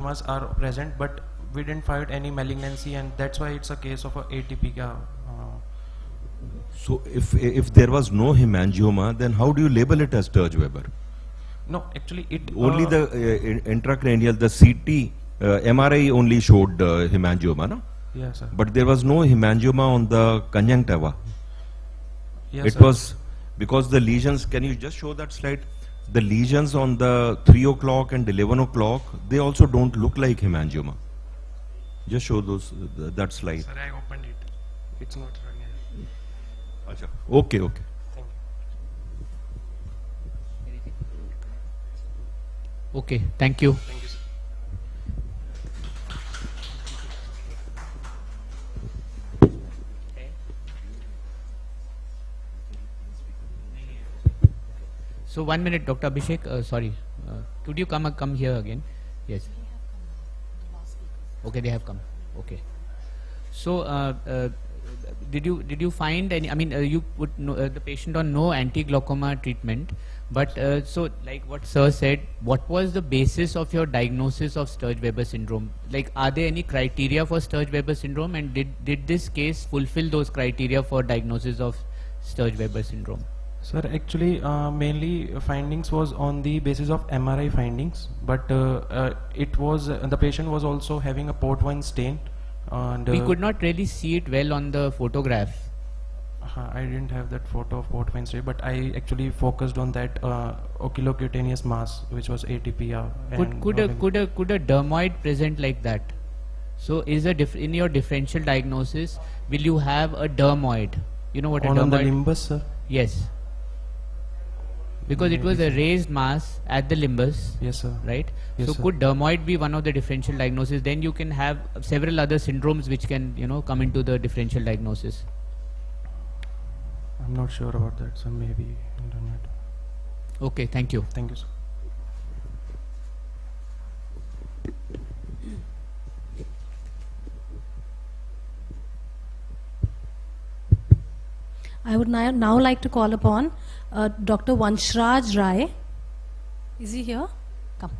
are present, but we didn't find any malignancy, and that's why it's a case of a ATP. So if there was no hemangioma, then how do you label it as Sturge-Weber? No, actually it Only the intracranial, the CT, MRI only showed hemangioma, no? Yes, sir. But there was no hemangioma on the conjunctiva. Yes, It sir. was because the lesions, can you just show that slide? The lesions on the 3 o'clock and 11 o'clock, they also don't look like hemangioma. Just show those that slide. Sir, I opened it. It's not running. Acha. Okay, okay. Thank you. Okay, thank you. Thank you, sir. So 1 minute, Dr. Abhishek. Sorry, could you come here again? Yes. Okay, they have come. Okay. So did you find any? I mean, you put the patient on no anti-glaucoma treatment, but so like what Sir said, what was the basis of your diagnosis of Sturge-Weber syndrome? Like, are there any criteria for Sturge-Weber syndrome, and did this case fulfill those criteria for diagnosis of Sturge-Weber syndrome? Sir, actually, mainly findings was on the basis of MRI findings, but it was the patient was also having a port 1 stain, and We could not really see it well on the photograph. I didn't have that photo of port 1 stain, but I actually focused on that oculocutaneous mass, which was ATP. Could a dermoid present like that? So is in your differential diagnosis, will you have a dermoid? You know what a dermoid? on the limbus, sir? Yes. Because it was a raised mass at the limbus. Yes, sir. Right? Yes, so sir. could dermoid be one of the differential diagnoses? Then you can have several other syndromes which can, come into the differential diagnosis. I'm not sure about that, so maybe internet. Okay, thank you. Thank you, sir. I would now like to call upon Dr. Vanshraj Rai. Is he here? Come.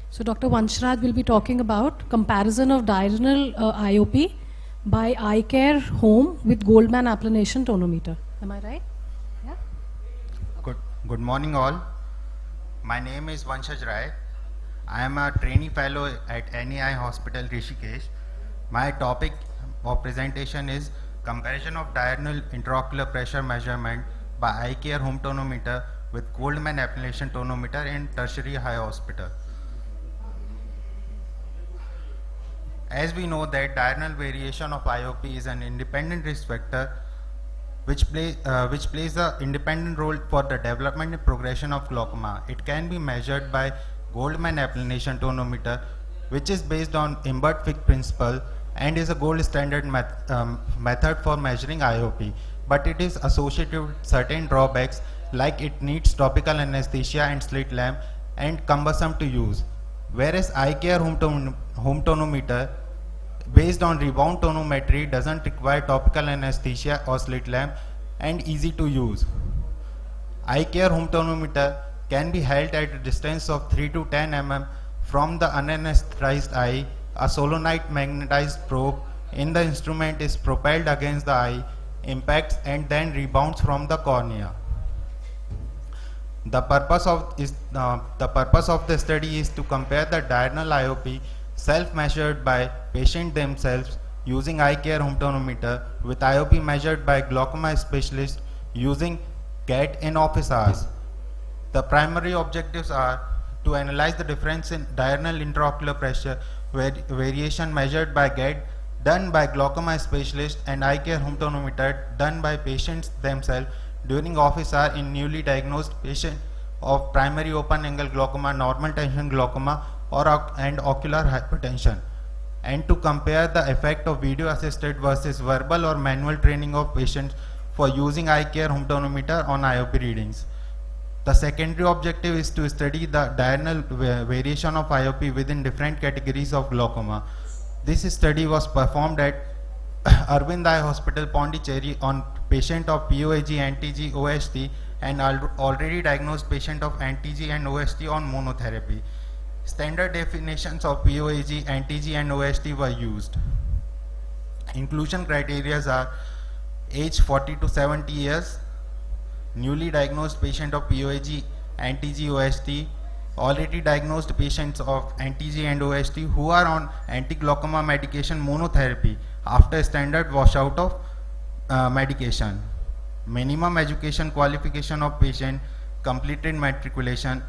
So Dr. Vanshraj will be talking about comparison of diurnal IOP by Eye Care Home with Goldman Applanation tonometer. Am I right? Yeah. Good morning all. My name is Vanshaj Rai. I am a trainee fellow at NEI Hospital Rishikesh. My topic of presentation is comparison of diurnal intraocular pressure measurement by Eye Care Home tonometer with Goldman Applanation tonometer in tertiary eye hospital. As we know that diurnal variation of IOP is an independent risk factor which plays an independent role for the development and progression of glaucoma. It can be measured by Goldman Applanation tonometer, which is based on Imbert-Fick principle and is a gold standard method for measuring IOP. But it is associated with certain drawbacks, like it needs topical anesthesia and slit lamp and cumbersome to use. Whereas Eye Care home tonometer based on rebound tonometry doesn't require topical anesthesia or slit lamp and easy to use. Eye Care home tonometer can be held at a distance of 3 to 10 mm from the unanesthetized eye. A solenoid magnetized probe in the instrument is propelled against the eye, impacts and then rebounds from the cornea. The purpose of the study is to compare the diurnal IOP self-measured by patient themselves using Eye Care home tonometer with IOP measured by glaucoma specialist using GAT in office hours. The primary objectives are to analyze the difference in diurnal intraocular pressure variation measured by GAT done by glaucoma specialist and Eye Care home tonometer done by patients themselves during office hour in newly diagnosed patient of primary open angle glaucoma, normal tension glaucoma and ocular hypertension, and to compare the effect of video assisted versus verbal or manual training of patients for using Eye Care home tonometer on IOP readings. The secondary objective is to study the diurnal variation of IOP within different categories of glaucoma. This study was performed at Arvind Eye Hospital, Pondicherry, on patient of POAG, NTG, OST, and already diagnosed patient of NTG and OST on monotherapy. Standard definitions of POAG, NTG, and OST were used. Inclusion criteria are age 40 to 70 years, newly diagnosed patient of POAG, NTG, OST, already diagnosed patients of NTG and OST who are on anti-glaucoma medication monotherapy after standard washout of medication. Minimum education qualification of patient, completed matriculation,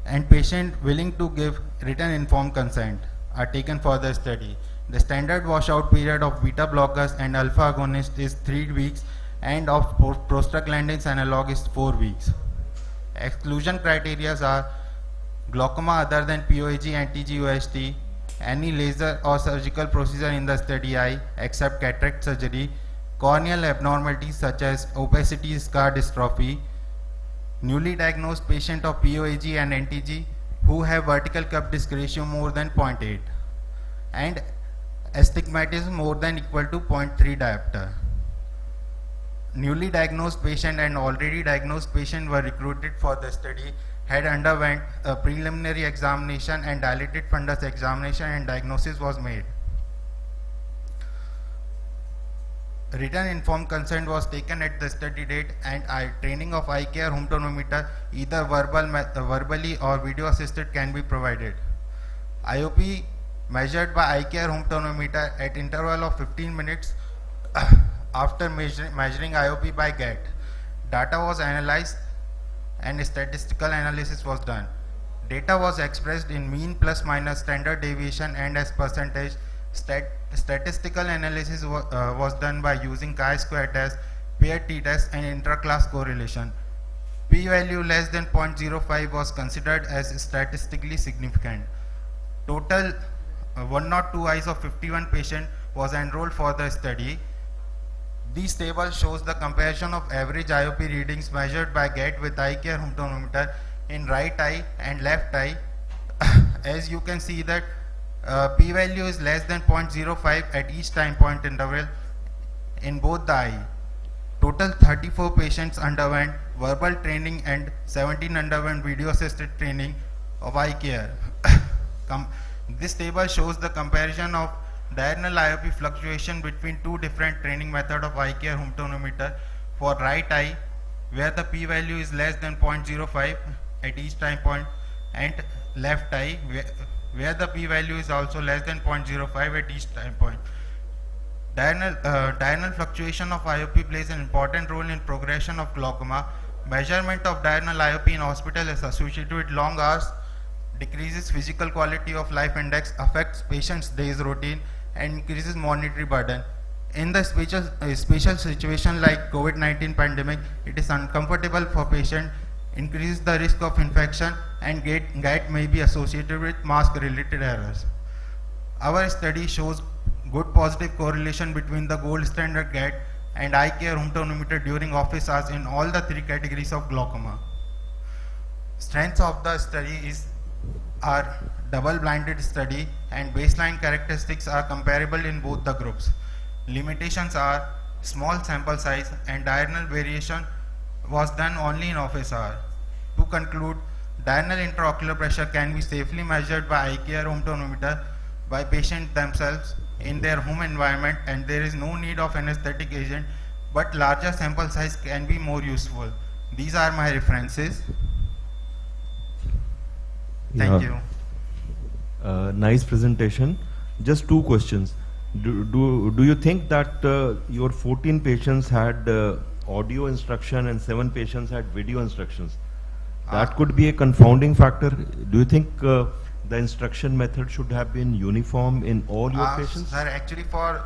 and patient willing to give written informed consent are taken for the study. The standard washout period of beta blockers and alpha agonist is 3 weeks and of prostaglandins analog is 4 weeks. Exclusion criteria are glaucoma other than POAG and TGOST, any laser or surgical procedure in the study eye except cataract surgery, corneal abnormalities such as opacity scar dystrophy, newly diagnosed patient of POAG and NTG who have vertical cup disc ratio more than 0.8 and astigmatism more than equal to 0.3 diopter. Newly diagnosed patient and already diagnosed patient were recruited for the study, had underwent a preliminary examination and dilated fundus examination, and diagnosis was made. Written informed consent was taken at the study date, and training of eye care home tonometer, either verbally or video assisted, can be provided. IOP measured by eye care home tonometer at interval of 15 minutes after measuring IOP by GAT. Data was analyzed and statistical analysis was done. Data was expressed in mean plus minus standard deviation and as percentage. Statistical analysis was done by using chi-square test, paired t-test, and intra-class correlation. P-value less than 0.05 was considered as statistically significant. Total 102 eyes of 51 patients was enrolled for the study. This table shows the comparison of average IOP readings measured by GAT with eye care home tonometer in right eye and left eye. As you can see that p-value is less than 0.05 at each time point interval in both the eye. Total 34 patients underwent verbal training and 17 underwent video assisted training of eye care. This table shows the comparison of diurnal IOP fluctuation between two different training methods of eye care home tonometer. For right eye, where the p-value is less than 0.05 at each time point, and left eye, where the p-value is also less than 0.05 at each time point. Diurnal fluctuation of IOP plays an important role in progression of glaucoma. Measurement of diurnal IOP in hospital is associated with long hours, decreases physical quality of life index, affects patient's day's routine, and increases monetary burden. In the special situation like COVID-19 pandemic, it is uncomfortable for patient, increases the risk of infection, and GAT may be associated with mask-related errors. Our study shows good positive correlation between the gold standard GAT and eye care home tonometer during office hours in all the three categories of glaucoma. Strengths of the study are double-blinded study and baseline characteristics are comparable in both the groups. Limitations are small sample size and diurnal variation was done only in office hour. To conclude, diurnal intraocular pressure can be safely measured by eye care home tonometer by patients themselves in their home environment, and there is no need of anesthetic agent, but larger sample size can be more useful. These are my references. Thank you. Nice presentation. Just two questions. Do you think that your 14 patients had audio instruction and 7 patients had video instructions? That could be a confounding factor. Do you think the instruction method should have been uniform in all your patients? Sir, actually for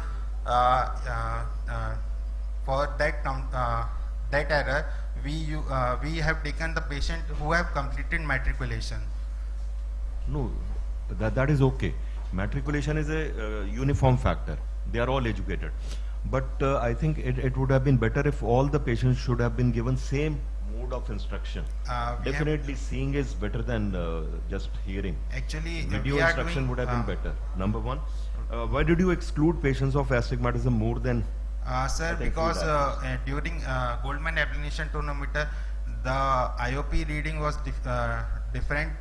that error, we have taken the patient who have completed matriculation. No, that is okay. Matriculation is a uniform factor. They are all educated. But I think it would have been better if all the patients should have been given same mode mode of instruction? We have- Definitely seeing is better than just hearing. Actually, Video we are instruction doing, would have been better. Number one. Why did you exclude patients of astigmatism more than? Sir, I think because food during Goldman applanation tonometer, the IOP reading was different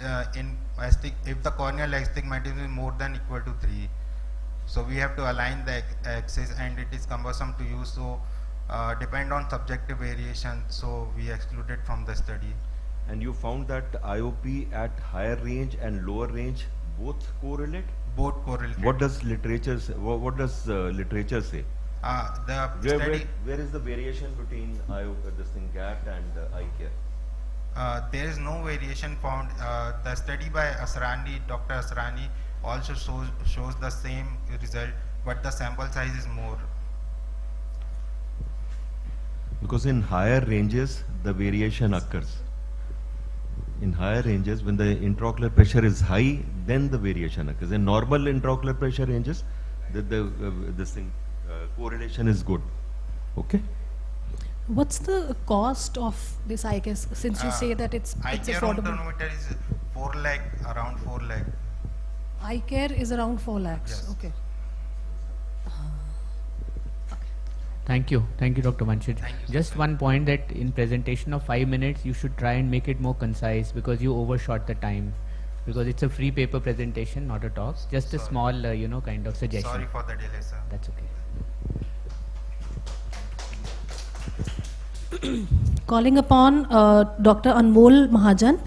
if the corneal astigmatism is more than equal to 3. So we have to align the axis, and it is cumbersome to use. So depend on subjective variation. So we excluded from the study. And you found that IOP at higher range and lower range both correlate? Both correlated. What does literature say? What does literature say? The study. Where is the variation between this thing GAT and eye care? There is no variation found. The study by Dr. Asrani also shows the same result, but the sample size is more. Because in higher ranges, the variation occurs. In higher ranges, when the intraocular pressure is high, then the variation occurs. In normal intraocular pressure ranges, this thing correlation is good. Okay. What's the cost of this eye care? Since you say that it's Eye care on affordable. tonometer is 4 lakh, around 4 lakh. Eye care is around 4 lakhs. Yes. Okay. Thank you, Dr. Vanshid. Thank you, Just sir. one point, that in presentation of 5 minutes, you should try and make it more concise, because you overshot the time. Because it's a free paper presentation, not a talk. Just a Sorry. small, kind of suggestion. Sorry for the delay, sir. That's okay. Calling upon Dr. Anmol Mahajan,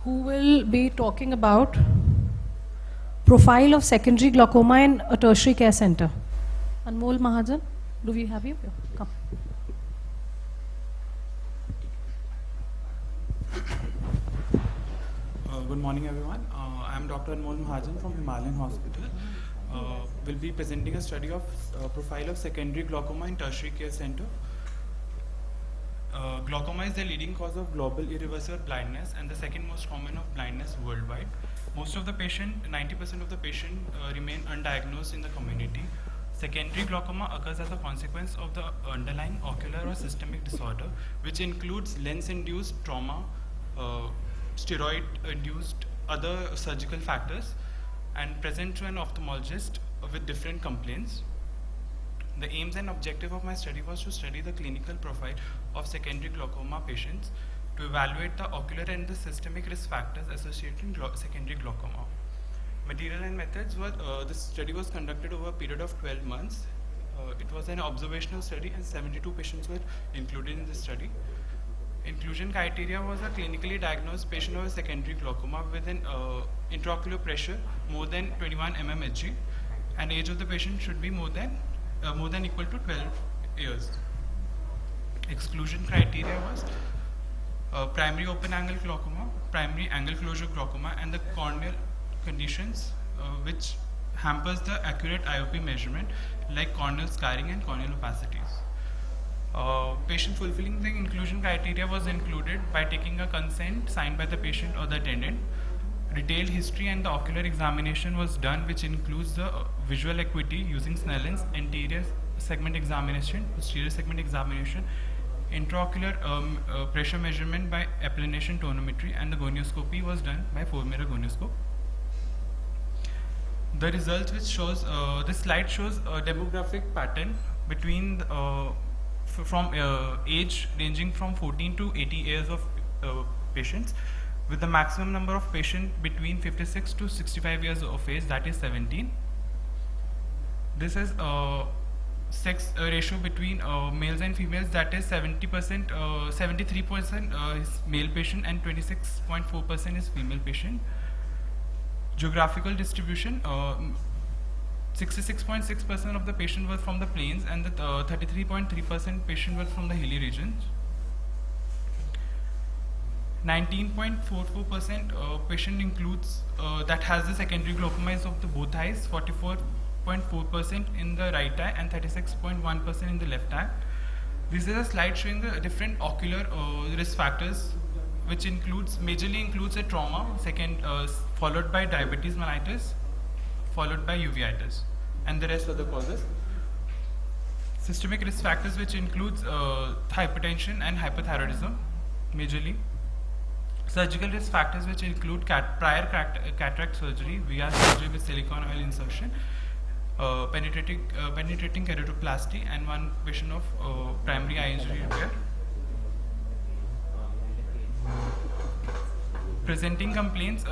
who will be talking about profile of secondary glaucoma in a tertiary care center. Anmol Mahajan, do we have you? Come. Good morning, everyone. I am Dr. Anmol Mahajan from Himalayan Hospital. Will be presenting a study of profile of secondary glaucoma in tertiary care center. Glaucoma is the leading cause of global irreversible blindness and the second most common of blindness worldwide. Most of the patient, 90% of the patient remain undiagnosed in the community. Secondary glaucoma occurs as a consequence of the underlying ocular or systemic disorder, which includes lens-induced trauma, steroid-induced other surgical factors, and present to an ophthalmologist with different complaints. The aims and objective of my study was to study the clinical profile of secondary glaucoma patients to evaluate the ocular and the systemic risk factors associated with secondary glaucoma. Material and methods were, this study was conducted over a period of 12 months. It was an observational study and 72 patients were included in the study. Inclusion criteria was a clinically diagnosed patient of secondary glaucoma with an intraocular pressure more than 21 mmHg, and age of the patient should be more than equal to 12 years. Exclusion criteria was primary open angle glaucoma, primary angle closure glaucoma, and the corneal conditions which hampers the accurate IOP measurement, like corneal scarring and corneal opacities. Patient fulfilling the inclusion criteria was included by taking a consent signed by the patient or the attendant. Detailed history and the ocular examination was done, which includes the visual acuity using Snellen's anterior segment examination, posterior segment examination, intraocular pressure measurement by applanation tonometry, and the gonioscopy was done by 4-mirror gonioscope. The results which shows, this slide shows a demographic pattern between from age ranging from 14 to 80 years of patients, with the maximum number of patients between 56 to 65 years of age, that is 17. This is sex ratio between males and females, that is 70%, 73% is male patient and 26.4% is female patient. Geographical distribution, 66.6% of the patient were from the plains and the 33.3% patient were from the hilly regions. 19.44% patient includes that has the secondary glaucoma of the both eyes, 44.4% in the right eye and 36.1% in the left eye. This is a slide showing the different ocular risk factors, which majorly includes a trauma, followed by diabetes mellitus, followed by uveitis, and the rest of the causes. Systemic risk factors, which includes hypertension and hypothyroidism. majorly. Surgical risk factors which include prior cataract surgery via surgery with silicone oil insertion, penetrating keratoplasty, and one patient of primary eye injury repair. Presenting complaints,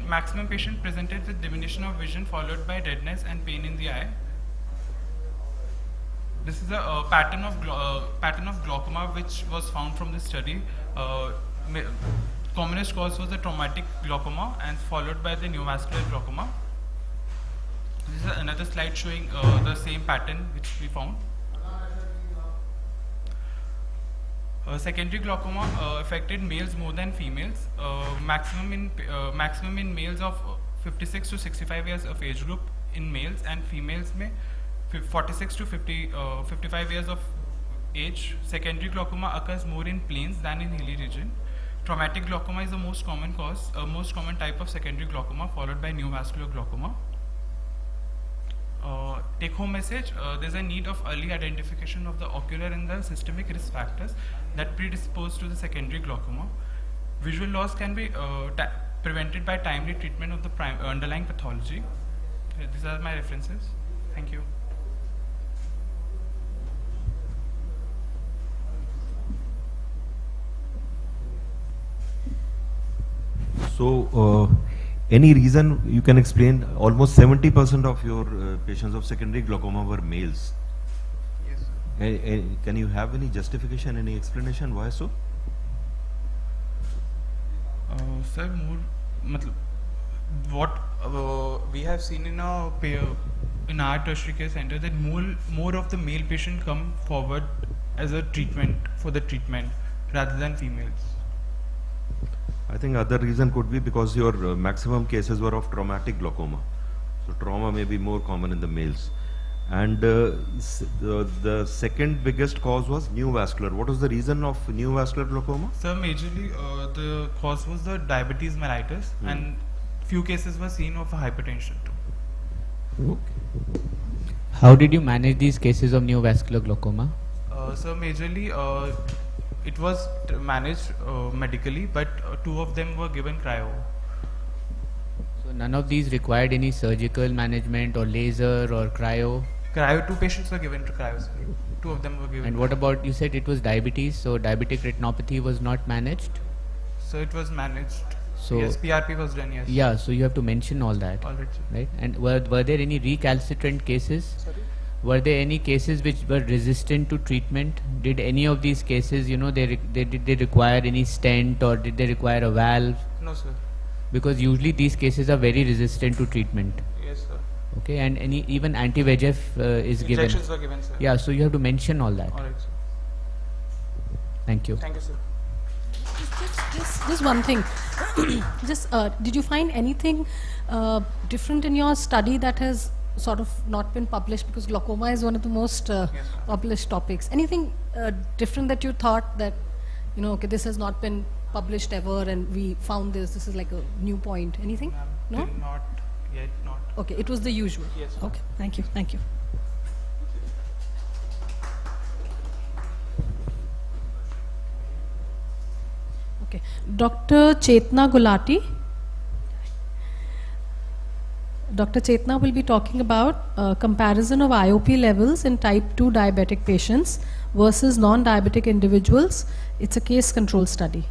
maximum patient presented with diminution of vision followed by redness and pain in the eye. This is a pattern of glaucoma which was found from this study. Commonest cause was the traumatic glaucoma and followed by the neovascular glaucoma. This is another slide showing the same pattern which we found. Secondary glaucoma affected males more than females. Maximum in males of 56 to 65 years of age group in males, and females may 46 to 55 years of age. Secondary glaucoma occurs more in plains than in hilly region. Traumatic glaucoma is the most common type of secondary glaucoma, followed by neovascular glaucoma. Take home message, there is a need of early identification of the ocular and the systemic risk factors that predispose to the secondary glaucoma. Visual loss can be prevented by timely treatment of the underlying pathology. These are my references. Thank you. So, any reason you can explain? Almost 70% of your patients of secondary glaucoma were males. Yes, sir. Can you have any justification, any explanation why so? Sir, what we have seen in our tertiary care center, that more of the male patient come forward as a treatment rather than females. I think other reason could be because your maximum cases were of traumatic glaucoma. So trauma may be more common in the males. And the second biggest cause was neovascular. What was the reason of neovascular glaucoma? Sir, majorly the cause was the diabetes mellitus, and few cases were seen of hypertension too. Okay. How did you manage these cases of neovascular glaucoma? Sir, majorly it was managed medically, but two of them were given cryo. So none of these required any surgical management or laser or cryo? Cryo, two patients were given to cryo, sir. Two of them were given. And what about, you said it was diabetes, so diabetic retinopathy was not managed? So it was managed. So yes, PRP was done, yes. Yeah, so you have to mention all that. All right, sir. Right? And were there any recalcitrant cases? Sorry? Were there any cases which were resistant to treatment? Did any of these cases, did they require any stent, or did they require a valve? No, sir. Because usually these cases are very resistant to treatment. Yes, sir. Okay, and even anti-VEGF is given. Injections were given, sir. Yeah, so you have to mention all that. All right, sir. Thank you. Thank you, sir. Just one thing. Did you find anything different in your study that has sort of not been published, because glaucoma is one of the most published topics? Anything different that you thought that, okay, this has not been published ever and we found this is like a new point? Anything? No? Not yet, not. Okay, it was the usual. Yes. Okay, thank you. Okay, Dr. Chetna Gulati. Dr. Chetna will be talking about comparison of IOP levels in type 2 diabetic patients versus non-diabetic individuals. It's a case control study.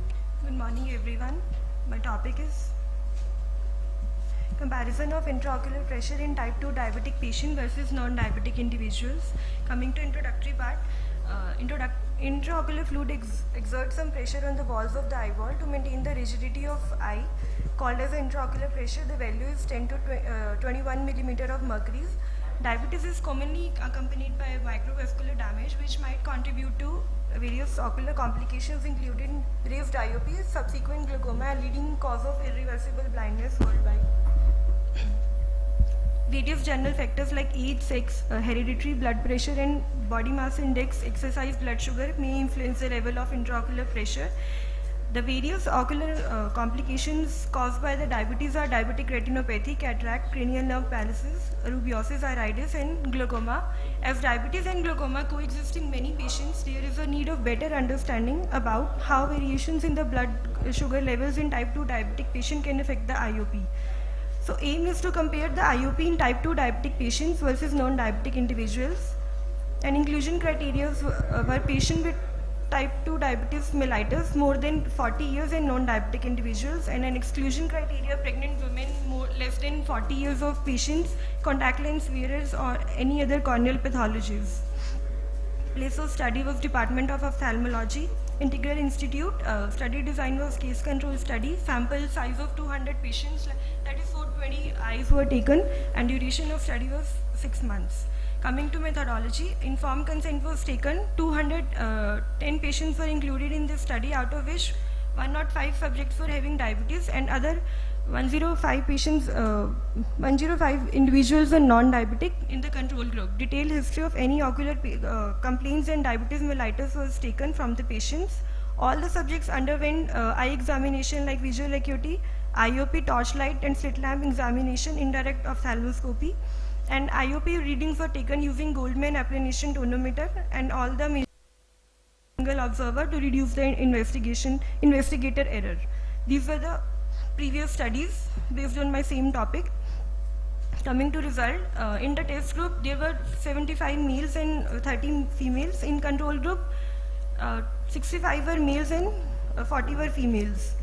Good morning, everyone. My topic is comparison of intraocular pressure in type 2 diabetic patient versus non-diabetic individuals. Coming to introductory part, intraocular fluid exerts some pressure on the walls of the eyeball to maintain the rigidity of eye, called as intraocular pressure. The value is 10 to 21 millimeter of mercury. Diabetes is commonly accompanied by microvascular damage, which might contribute to various ocular complications, including raised IOP, subsequent glaucoma, and leading cause of irreversible blindness worldwide. Various general factors like age, sex, hereditary, blood pressure, and body mass index, exercise, blood sugar may influence the level of intraocular pressure. The various ocular complications caused by the diabetes are diabetic retinopathy, cataract, cranial nerve palsies, rubiosis, iridis, and glaucoma. As diabetes and glaucoma coexist in many patients, there is a need of better understanding about how variations in the blood sugar levels in type 2 diabetic patient can affect the IOP. So aim is to compare the IOP in type 2 diabetic patients versus non-diabetic individuals. And inclusion criteria were patient with type 2 diabetes mellitus more than 40 years and non-diabetic individuals, and an exclusion criteria pregnant women less than 40 years of patients, contact lens wearers or any other corneal pathologies. Place of study was Department of Ophthalmology, Integral Institute. Study design was case control study. Sample size of 200 patients, that is 420 eyes were taken, and duration of study was 6 months. Coming to methodology, informed consent was taken. 210 patients were included in this study, out of which 105 subjects were having diabetes and other 105 patients, 105 individuals were non-diabetic in the control group. Detailed history of any ocular complaints and diabetes mellitus was taken from the patients. All the subjects underwent eye examination like visual acuity, IOP, torchlight and slit lamp examination, indirect ophthalmoscopy, and IOP readings were taken using Goldman applanation tonometer and all the single observer to reduce the investigator error. These were the previous studies based on my same topic. Coming to result, in the test group there were 75 males and 13 females. In control group, 65 were males and 40 were females.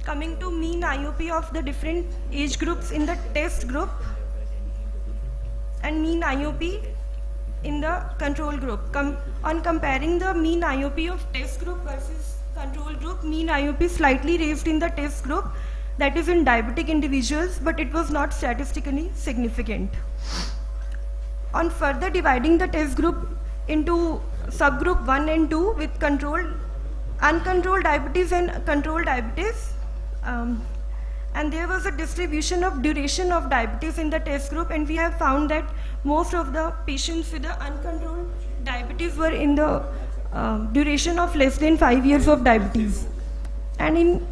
Coming to mean IOP of the different age groups in the test group and mean IOP in the control group. On comparing the mean IOP of test group versus control group, mean IOP slightly raised in the test group, that is in diabetic individuals, but it was not statistically significant. On further dividing the test group into subgroup 1 and 2 with uncontrolled diabetes and controlled diabetes, and there was a distribution of duration of diabetes in the test group, and we have found that most of the patients with the uncontrolled diabetes were in the duration of less than 5 years of diabetes. And in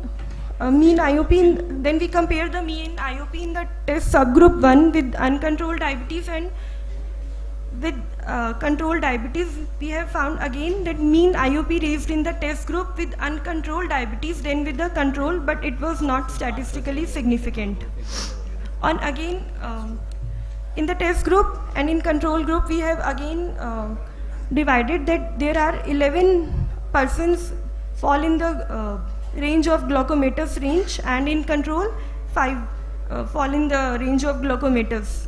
mean IOP, then we compare the mean IOP in the test subgroup 1 with uncontrolled diabetes and with controlled diabetes. We have found again that mean IOP raised in the test group with uncontrolled diabetes than with the control, but it was not statistically significant. On again, in the test group and in control group, we have again divided that there are 11 persons fall in the range of glaucomatous range, and in control 5 fall in the range of glaucomatous.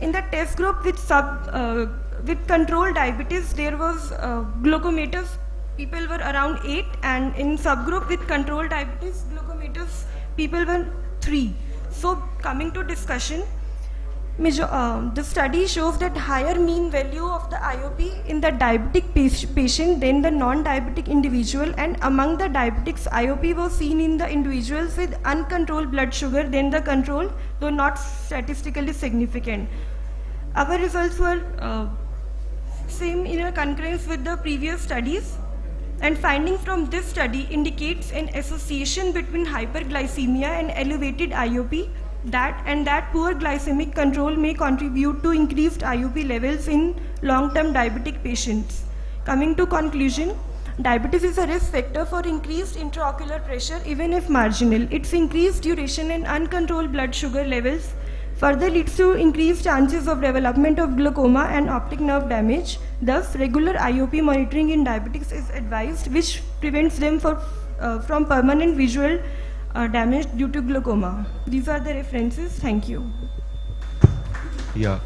In the test group with controlled diabetes, there was glaucomatous people were around 8, and in subgroup with controlled diabetes, glaucomatous people were 3. So coming to discussion, the study shows that higher mean value of the IOP in the diabetic patient than the non-diabetic individual, and among the diabetics, IOP was seen in the individuals with uncontrolled blood sugar than the control, though not statistically significant. Our results were same in a concurrence with the previous studies, and findings from this study indicates an association between hyperglycemia and elevated IOP, that poor glycemic control may contribute to increased IOP levels in long-term diabetic patients. Coming to conclusion, diabetes is a risk factor for increased intraocular pressure even if marginal. Its increased duration and uncontrolled blood sugar levels further leads to increased chances of development of glaucoma and optic nerve damage. Thus, regular IOP monitoring in diabetics is advised, which prevents them from permanent visual damage due to glaucoma. These are the references. Thank you. Yeah,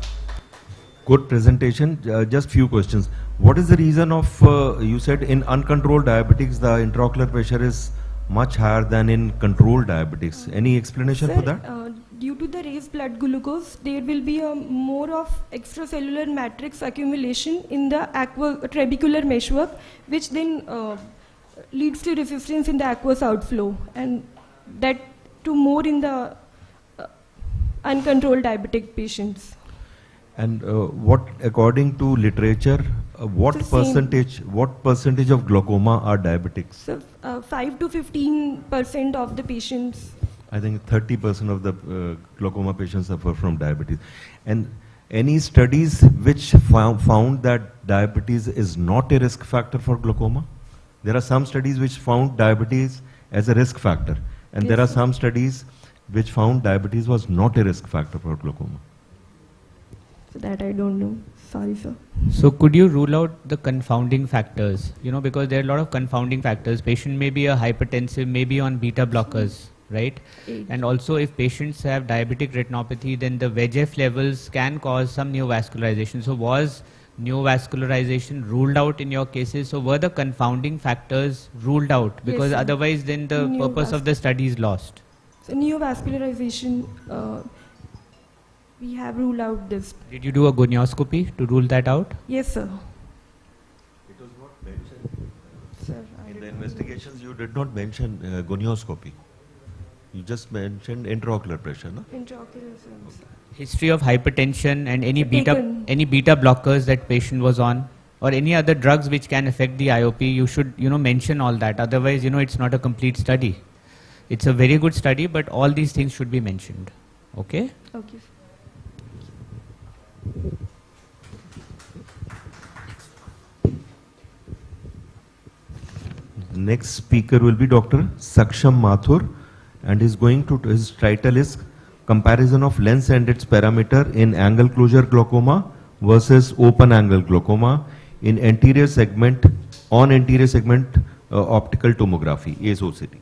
good presentation. Just few questions. What is the reason of, you said in uncontrolled diabetics, the intraocular pressure is much higher than in controlled diabetics? Any explanation for that? Due to the raised blood glucose, there will be a more of extracellular matrix accumulation in the trabecular meshwork, which then leads to resistance in the aqueous outflow, and that to more in the uncontrolled diabetic patients. And what, according to literature, What The same. percentage of glaucoma are diabetics? So 5 to 15% of the patients. I think 30% of the glaucoma patients suffer from diabetes. And any studies which found that diabetes is not a risk factor for glaucoma? There are some studies which found diabetes as a risk factor, and Yes, there are sir. some studies which found diabetes was not a risk factor for glaucoma. So that I don't know. Sorry, sir. So could you rule out the confounding factors? You know, because there are a lot of confounding factors. Patient may be a hypertensive, may be on beta blockers, right? Age. And also if patients have diabetic retinopathy, then the VEGF levels can cause some neovascularization. So was neovascularization ruled out in your cases? So were the confounding factors ruled out? Because sir. otherwise then the purpose of the study is lost. So neovascularization, we have ruled out this. Did you do a gonioscopy to rule that out? Yes, sir. It was not mentioned. Sir, I In the don't know. investigations, you did not mention gonioscopy. You just mentioned intraocular pressure, no? Intraocular films. History of hypertension and any Taken. beta blockers that patient was on, or any other drugs which can affect the IOP, you should mention all that. Otherwise, it's not a complete study. It's a very good study, but all these things should be mentioned. Okay? Okay. Next speaker will be Dr. Saksham Mathur, and his title is Comparison of Lens and its Parameter in Angle Closure Glaucoma versus Open Angle Glaucoma in Anterior Segment Optical Tomography, ASOCT.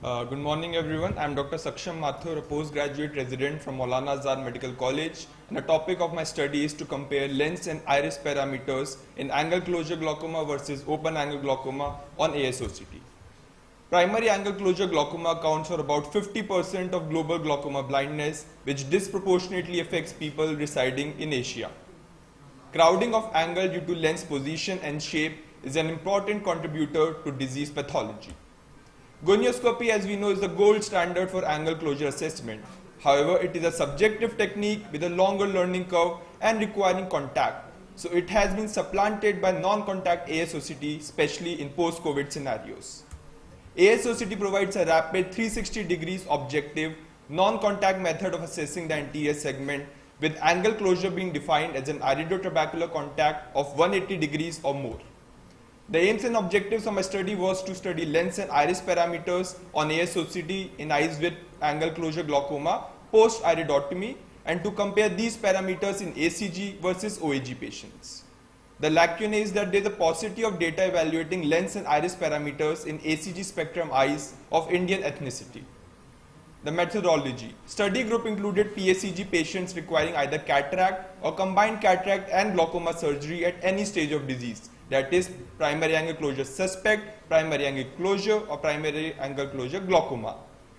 Good morning everyone. I am Dr. Saksham Mathur, a postgraduate resident from Maulana Azad Medical College, and the topic of my study is to compare lens and iris parameters in angle closure glaucoma versus open angle glaucoma on ASOCT. Primary angle closure glaucoma accounts for about 50% of global glaucoma blindness, which disproportionately affects people residing in Asia. Crowding of angle due to lens position and shape is an important contributor to disease pathology. Gonioscopy, as we know, is the gold standard for angle closure assessment. However, it is a subjective technique with a longer learning curve and requiring contact. So it has been supplanted by non-contact ASOCT, especially in post-COVID scenarios. ASOCT provides a rapid 360 degrees objective, non-contact method of assessing the anterior segment, with angle closure being defined as an iridotrabecular contact of 180 degrees or more. The aims and objectives of my study was to study lens and iris parameters on ASOCT in eyes with angle closure glaucoma post-iridotomy, and to compare these parameters in ACG versus OAG patients. The lacuna is that there is a paucity of data evaluating lens and iris parameters in ACG spectrum eyes of Indian ethnicity. The methodology. Study group included PACG patients requiring either cataract or combined cataract and glaucoma surgery at any stage of disease. That is primary angle closure suspect, primary angle closure, or primary angle closure glaucoma.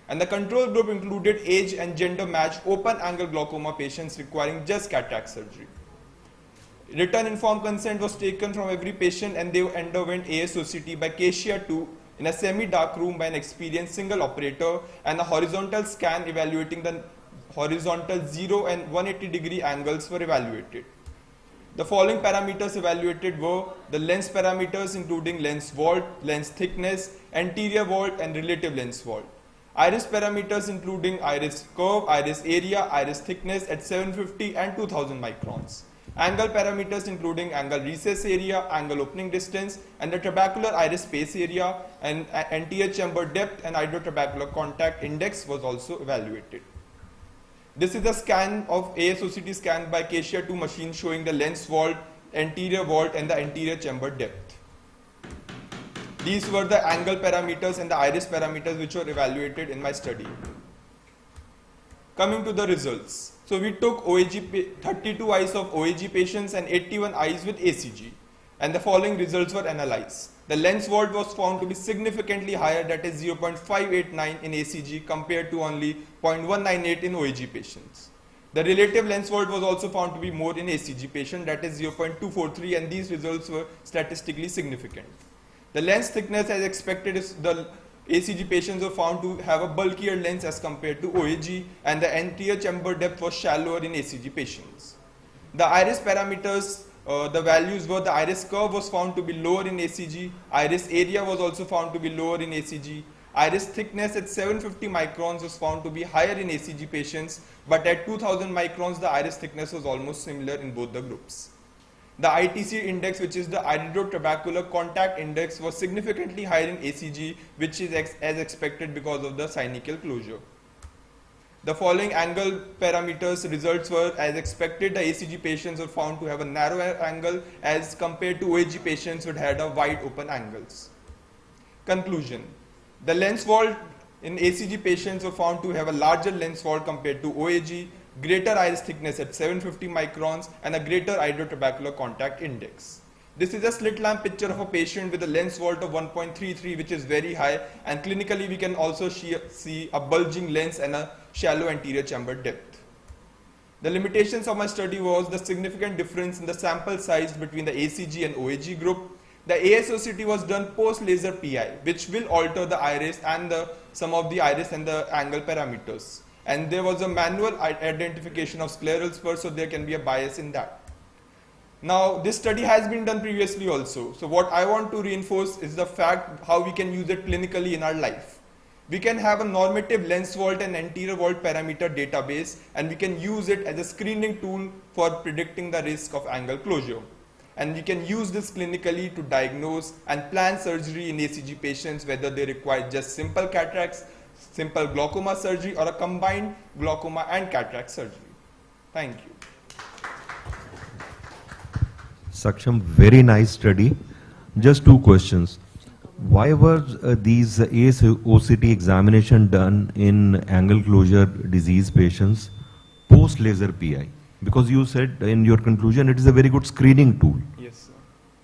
And the control group included age and gender matched open angle glaucoma patients requiring just cataract surgery. Written informed consent was taken from every patient, and they underwent ASOCT by Cassia 2 in a semi-dark room by an experienced single operator, and a horizontal scan evaluating the horizontal 0 and 180 degree angles were evaluated. The following parameters evaluated were the lens parameters, including lens vault, lens thickness, anterior vault, and relative lens vault. Iris parameters, including iris curve, iris area, iris thickness at 750 and 2000 microns. Angle parameters, including angle recess area, angle opening distance, and the trabecular iris space area, and anterior chamber depth and iridotrabecular contact index was also evaluated. This is a scan of ASOCT scan by Cassia 2 machine showing the lens vault, anterior vault, and the anterior chamber depth. These were the angle parameters and the iris parameters which were evaluated in my study. Coming to the results. So we took 32 eyes of OAG patients and 81 eyes with ACG, and the following results were analyzed. The lens vault was found to be significantly higher, that is 0.589 in ACG compared to only 0.198 in OAG patients. The relative lens vault was also found to be more in ACG patient, that is 0.243, and these results were statistically significant. The lens thickness, as expected, is the ACG patients were found to have a bulkier lens as compared to OAG, and the anterior chamber depth was shallower in ACG patients. The iris parameters the values were the iris curve was found to be lower in ACG, iris area was also found to be lower in ACG, iris thickness at 750 microns was found to be higher in ACG patients, but at 2000 microns the iris thickness was almost similar in both the groups. The ITC index, which is the iridotrabecular contact index, was significantly higher in ACG, which is as expected because of the synechial closure. The following angle parameters results were as expected. The ACG patients were found to have a narrower angle as compared to OAG patients who had a wide open angles. Conclusion. The lens vault in ACG patients were found to have a larger lens vault compared to OAG, greater iris thickness at 750 microns, and a greater iridotrabecular contact index. This is a slit lamp picture of a patient with a lens vault of 1.33, which is very high, and clinically we can also see a bulging lens and a shallow anterior chamber depth. The limitations of my study was the significant difference in the sample size between the ACG and OAG group. The ASOCT was done post laser PI, which will alter the iris and some of the iris and the angle parameters. And there was a manual identification of scleral spurs, so there can be a bias in that. Now, this study has been done previously also. So what I want to reinforce is the fact how we can use it clinically in our life. We can have a normative lens vault and anterior vault parameter database, and we can use it as a screening tool for predicting the risk of angle closure. And we can use this clinically to diagnose and plan surgery in ACG patients, whether they require just simple cataracts, simple glaucoma surgery, or a combined glaucoma and cataract surgery. Thank you. Saksham, very nice study. Just two questions. Why were these ASOCT examination done in angle closure disease patients post laser PI? Because you said in your conclusion it is a very good screening tool. Yes, sir.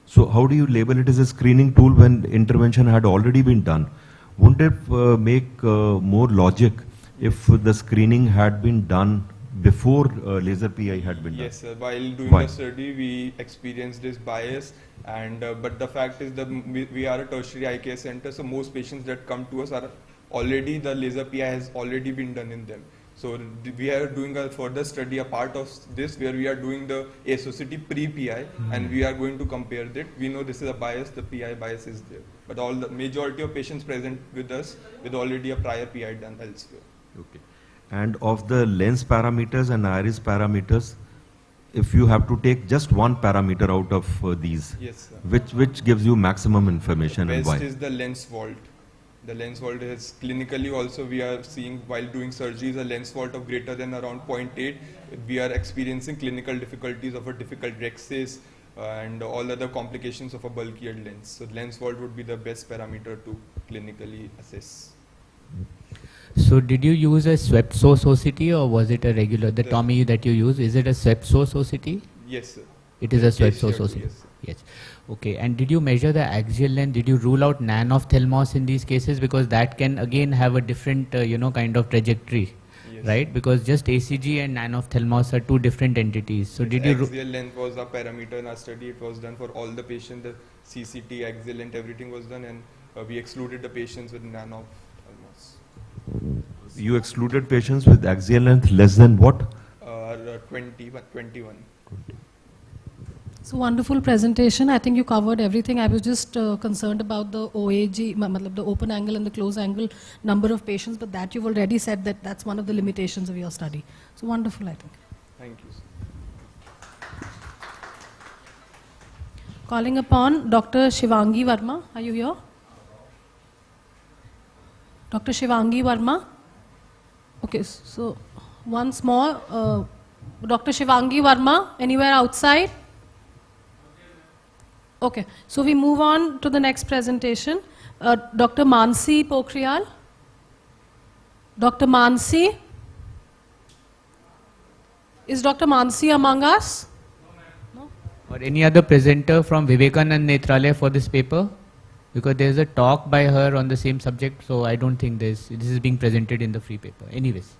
So how do you label it as a screening tool when intervention had already been done? Wouldn't it make more logic if the screening had been done before laser PI had been done? Yes, sir. While doing Why? the study, we experienced this bias, and but the fact is that we are a tertiary eye care center, so most patients that come to us are already, the laser PI has already been done in them. So we are doing a further study, a part of this, where we are doing the ASOCT pre-PI, and we are going to compare that. We know this is a bias, the PI bias is there, but all the majority of patients present with us with already a prior PI done elsewhere. Okay. And of the lens parameters and iris parameters, if you have to take just one parameter out of these, yes, sir. which gives you maximum information and Best why? is the lens vault. The lens vault is clinically also we are seeing while doing surgeries a lens vault of greater than around 0.8. We are experiencing clinical difficulties of a difficult rhexis and all other complications of a bulkier lens. So lens vault would be the best parameter to clinically assess. So did you use a swept source OCT or was it a regular, the Tommy that you use, is it a swept source OCT? Yes, sir. It is a swept Yes, source sure, OCT. yes, sir. Yes. Okay. And did you measure the axial length? Did you rule out nanophthalmos in these cases? Because that can again have a different, kind of trajectory, Yes. right? Because just ACG and nanophthalmos are two different entities. So did you? Axial length was a parameter in our study. It was done for all the patients. The CCT, axial length, everything was done, and we excluded the patients with nanophthalmos. You excluded patients with axial length less than what? 21. So wonderful presentation. I think you covered everything. I was just concerned about the OAG, the open angle and the close angle number of patients, but that you've already said that that's one of the limitations of your study. So wonderful, I think. Thank you, sir. Calling upon Dr. Shivangi Verma. Are you here? Dr. Shivangi Verma? Okay, so once more, Dr. Shivangi Verma, anywhere outside? Okay, so we move on to the next presentation. Dr. Mansi Pokhriyal. Dr. Mansi? Is Dr. Mansi among us? No? Or any other presenter from Vivekanand Netralaya for this paper? Because there is a talk by her on the same subject, so I don't think this is being presented in the free paper. Anyways.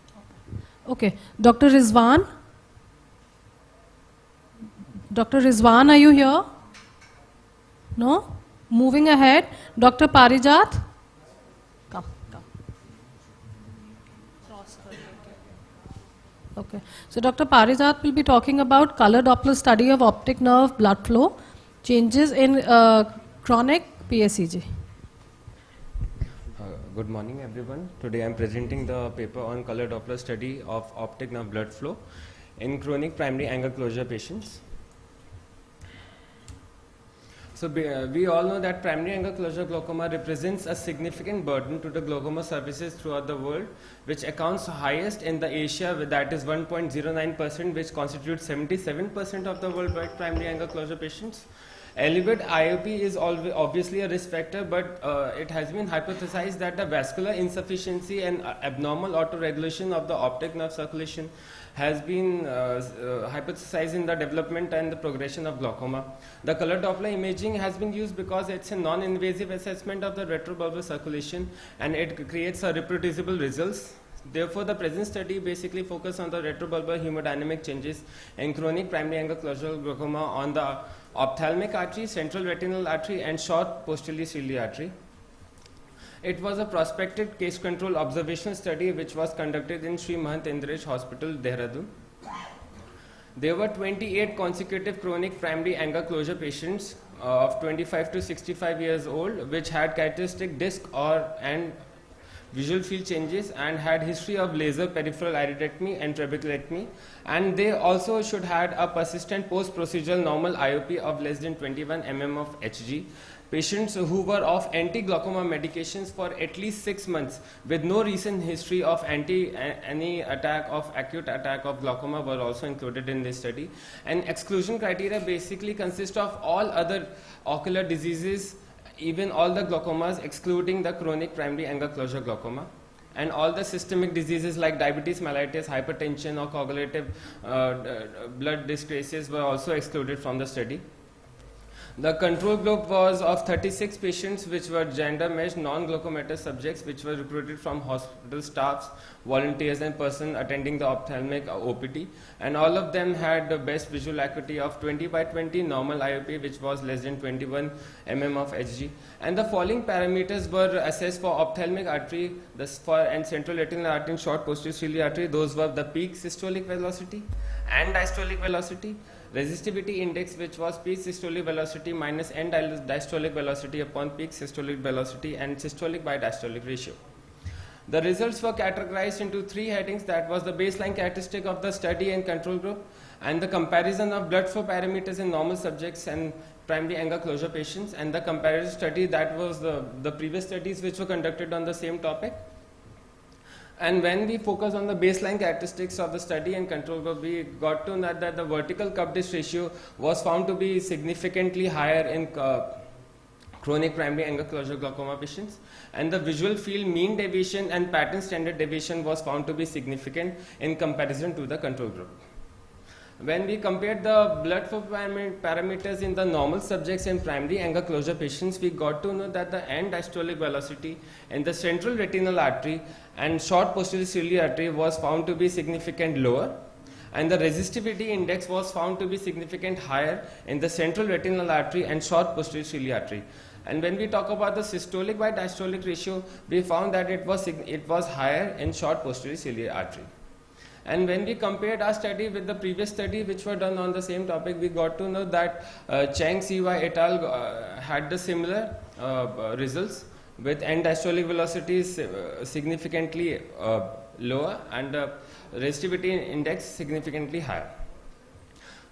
Okay, Dr. Rizwan? Dr. Rizwan, are you here? No? Moving ahead, Dr. Parijat? Come. Okay. So Dr. Parizat will be talking about color Doppler study of optic nerve blood flow, changes in chronic PSEG. Good morning, everyone. Today I am presenting the paper on color Doppler study of optic nerve blood flow in chronic primary angle closure patients. So we all know that primary angle closure glaucoma represents a significant burden to the glaucoma services throughout the world, which accounts highest in the Asia, that is 1.09%, which constitutes 77% of the worldwide primary angle closure patients. Elevated IOP is obviously a risk factor, but it has been hypothesized that the vascular insufficiency and abnormal autoregulation of the optic nerve circulation has been hypothesized in the development and the progression of glaucoma. The color Doppler imaging has been used because it's a non-invasive assessment of the retrobulbar circulation and it creates a reproducible results. Therefore, the present study basically focuses on the retrobulbar hemodynamic changes in chronic primary angle closure glaucoma on the ophthalmic artery, central retinal artery and short posterior ciliary artery. It was a prospective case control observational study which was conducted in Sri Mahant Indresh Hospital, Dehradun. There were 28 consecutive chronic primary angle closure patients of 25 to 65 years old which had characteristic disc and visual field changes and had history of laser peripheral iridectomy and trabeculectomy, and they also should had a persistent post-procedural normal IOP of less than 21 mm of Hg. Patients who were off anti-glaucoma medications for at least 6 months with no recent history of any acute attack of glaucoma were also included in this study. And exclusion criteria basically consist of all other ocular diseases, even all the glaucomas excluding the chronic primary angle closure glaucoma, and all the systemic diseases like diabetes mellitus, hypertension or coagulative blood dyscrasias were also excluded from the study. The control group was of 36 patients which were gender matched non-glaucomatous subjects which were recruited from hospital staffs, volunteers and persons attending the ophthalmic OPT, and all of them had the best visual acuity of 20/20 normal IOP which was less than 21 mm of Hg, and the following parameters were assessed for ophthalmic artery and central retinal artery and short posterior ciliary artery. Those were the peak systolic velocity and diastolic velocity, resistivity index which was peak systolic velocity minus end diastolic velocity upon peak systolic velocity, and systolic by diastolic ratio. The results were categorized into 3 headings, that was the baseline characteristic of the study and control group, and the comparison of blood flow parameters in normal subjects and primary angle closure patients, and the comparative study, that was the previous studies which were conducted on the same topic. And when we focus on the baseline characteristics of the study and control group, we got to know that the vertical cup disc ratio was found to be significantly higher in chronic primary angle closure glaucoma patients, and the visual field mean deviation and pattern standard deviation was found to be significant in comparison to the control group. When we compared the blood flow parameters in the normal subjects and primary angle closure patients, we got to know that the end diastolic velocity in the central retinal artery and short posterior ciliary artery was found to be significant lower, and the resistivity index was found to be significant higher in the central retinal artery and short posterior ciliary artery. And when we talk about the systolic by diastolic ratio, we found that it was higher in short posterior ciliary artery. And when we compared our study with the previous study which were done on the same topic, we got to know that Chang, CY et al. Had the similar results with end diastolic velocities significantly lower and resistivity index significantly higher.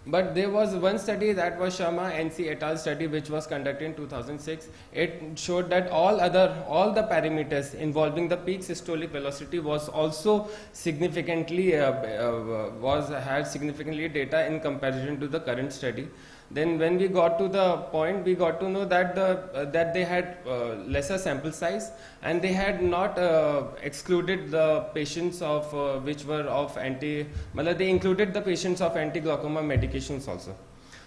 But there was one study, that was Sharma NC et al. Study which was conducted in 2006. It showed that all the parameters involving the peak systolic velocity was also significantly had significantly data in comparison to the current study. Then when we got to the point, we got to know that that they had lesser sample size, and they had not excluded the patients of which were of they included the patients of anti-glaucoma medications also.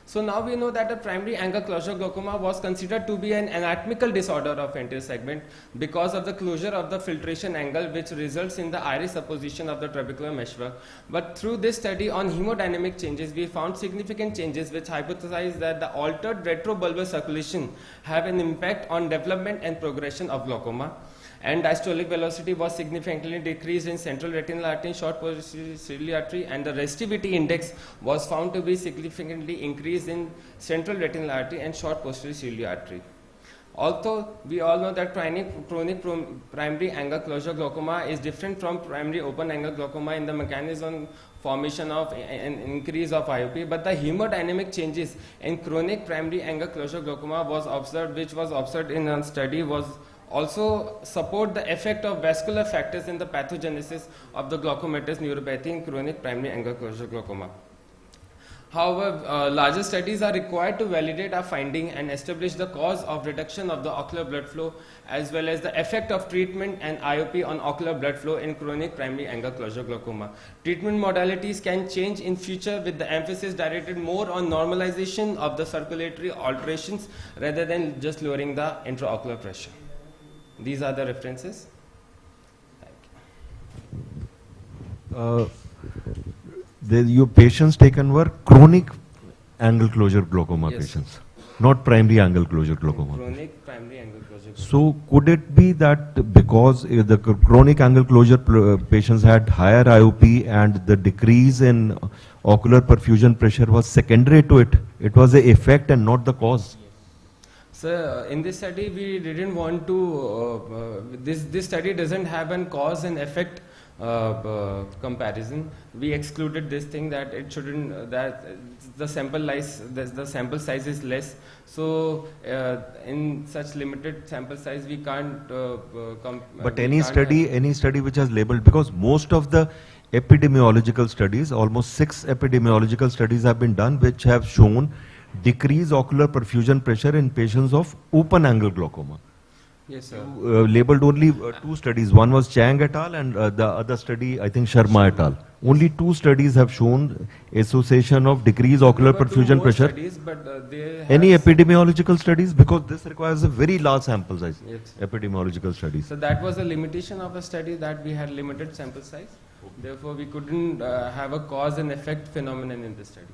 So now we know that the primary angle closure glaucoma was considered to be an anatomical disorder of anterior segment because of the closure of the filtration angle which results in the iris apposition of the trabecular meshwork. But through this study on hemodynamic changes, we found significant changes which hypothesize that the altered retrobulbar circulation have an impact on development and progression of glaucoma. and diastolic velocity was significantly decreased in central retinal artery and short posterior ciliary artery, and the restivity index was found to be significantly increased in central retinal artery and short posterior ciliary artery. Although we all know that chronic primary angle closure glaucoma is different from primary open angle glaucoma in the mechanism formation of an increase of IOP, but the hemodynamic changes in chronic primary angle closure glaucoma was observed, which was observed in a study, was also support the effect of vascular factors in the pathogenesis of the glaucomatous neuropathy in chronic primary angle closure glaucoma. However, larger studies are required to validate our finding and establish the cause of reduction of the ocular blood flow, as well as the effect of treatment and IOP on ocular blood flow in chronic primary angle closure glaucoma. Treatment modalities can change in future with the emphasis directed more on normalization of the circulatory alterations rather than just lowering the intraocular pressure. These are the references. Thank you. Your patients taken were chronic angle closure glaucoma patients, not primary angle closure glaucoma. Chronic primary angle closure glaucoma. So could it be that because the chronic angle closure patients had higher IOP and the decrease in ocular perfusion pressure was secondary to it? It was the effect and not the cause. So in this study we didn't want to, this study doesn't have a cause and effect comparison. We excluded this thing that it shouldn't, that the sample size is less. So in such limited sample size we can't but any study which has labeled, because most of the epidemiological studies, almost 6 epidemiological studies have been done which have shown decreased ocular perfusion pressure in patients of open angle glaucoma. Yes, sir. Labeled only 2 studies. One was Chang et al. And the other study, I think Sharma et al. Only 2 studies have shown association of decreased ocular perfusion pressure. Studies, but, any epidemiological studies? Because this requires a very large sample size. Yes. Epidemiological studies. So that was a limitation of a study, that we had limited sample size. Therefore, we couldn't have a cause and effect phenomenon in this study.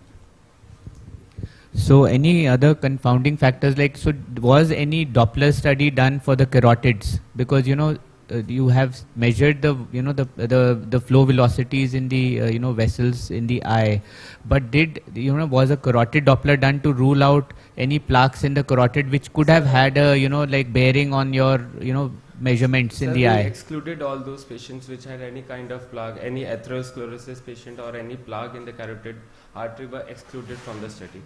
So any other confounding factors, like, so was any Doppler study done for the carotids? Because you have measured the the flow velocities in the vessels in the eye, but did was a carotid Doppler done to rule out any plaques in the carotid which could have had a like bearing on your measurements in the eye? We excluded all those patients which had any kind of plaque, any atherosclerosis patient or any plaque in the carotid artery were excluded from the study.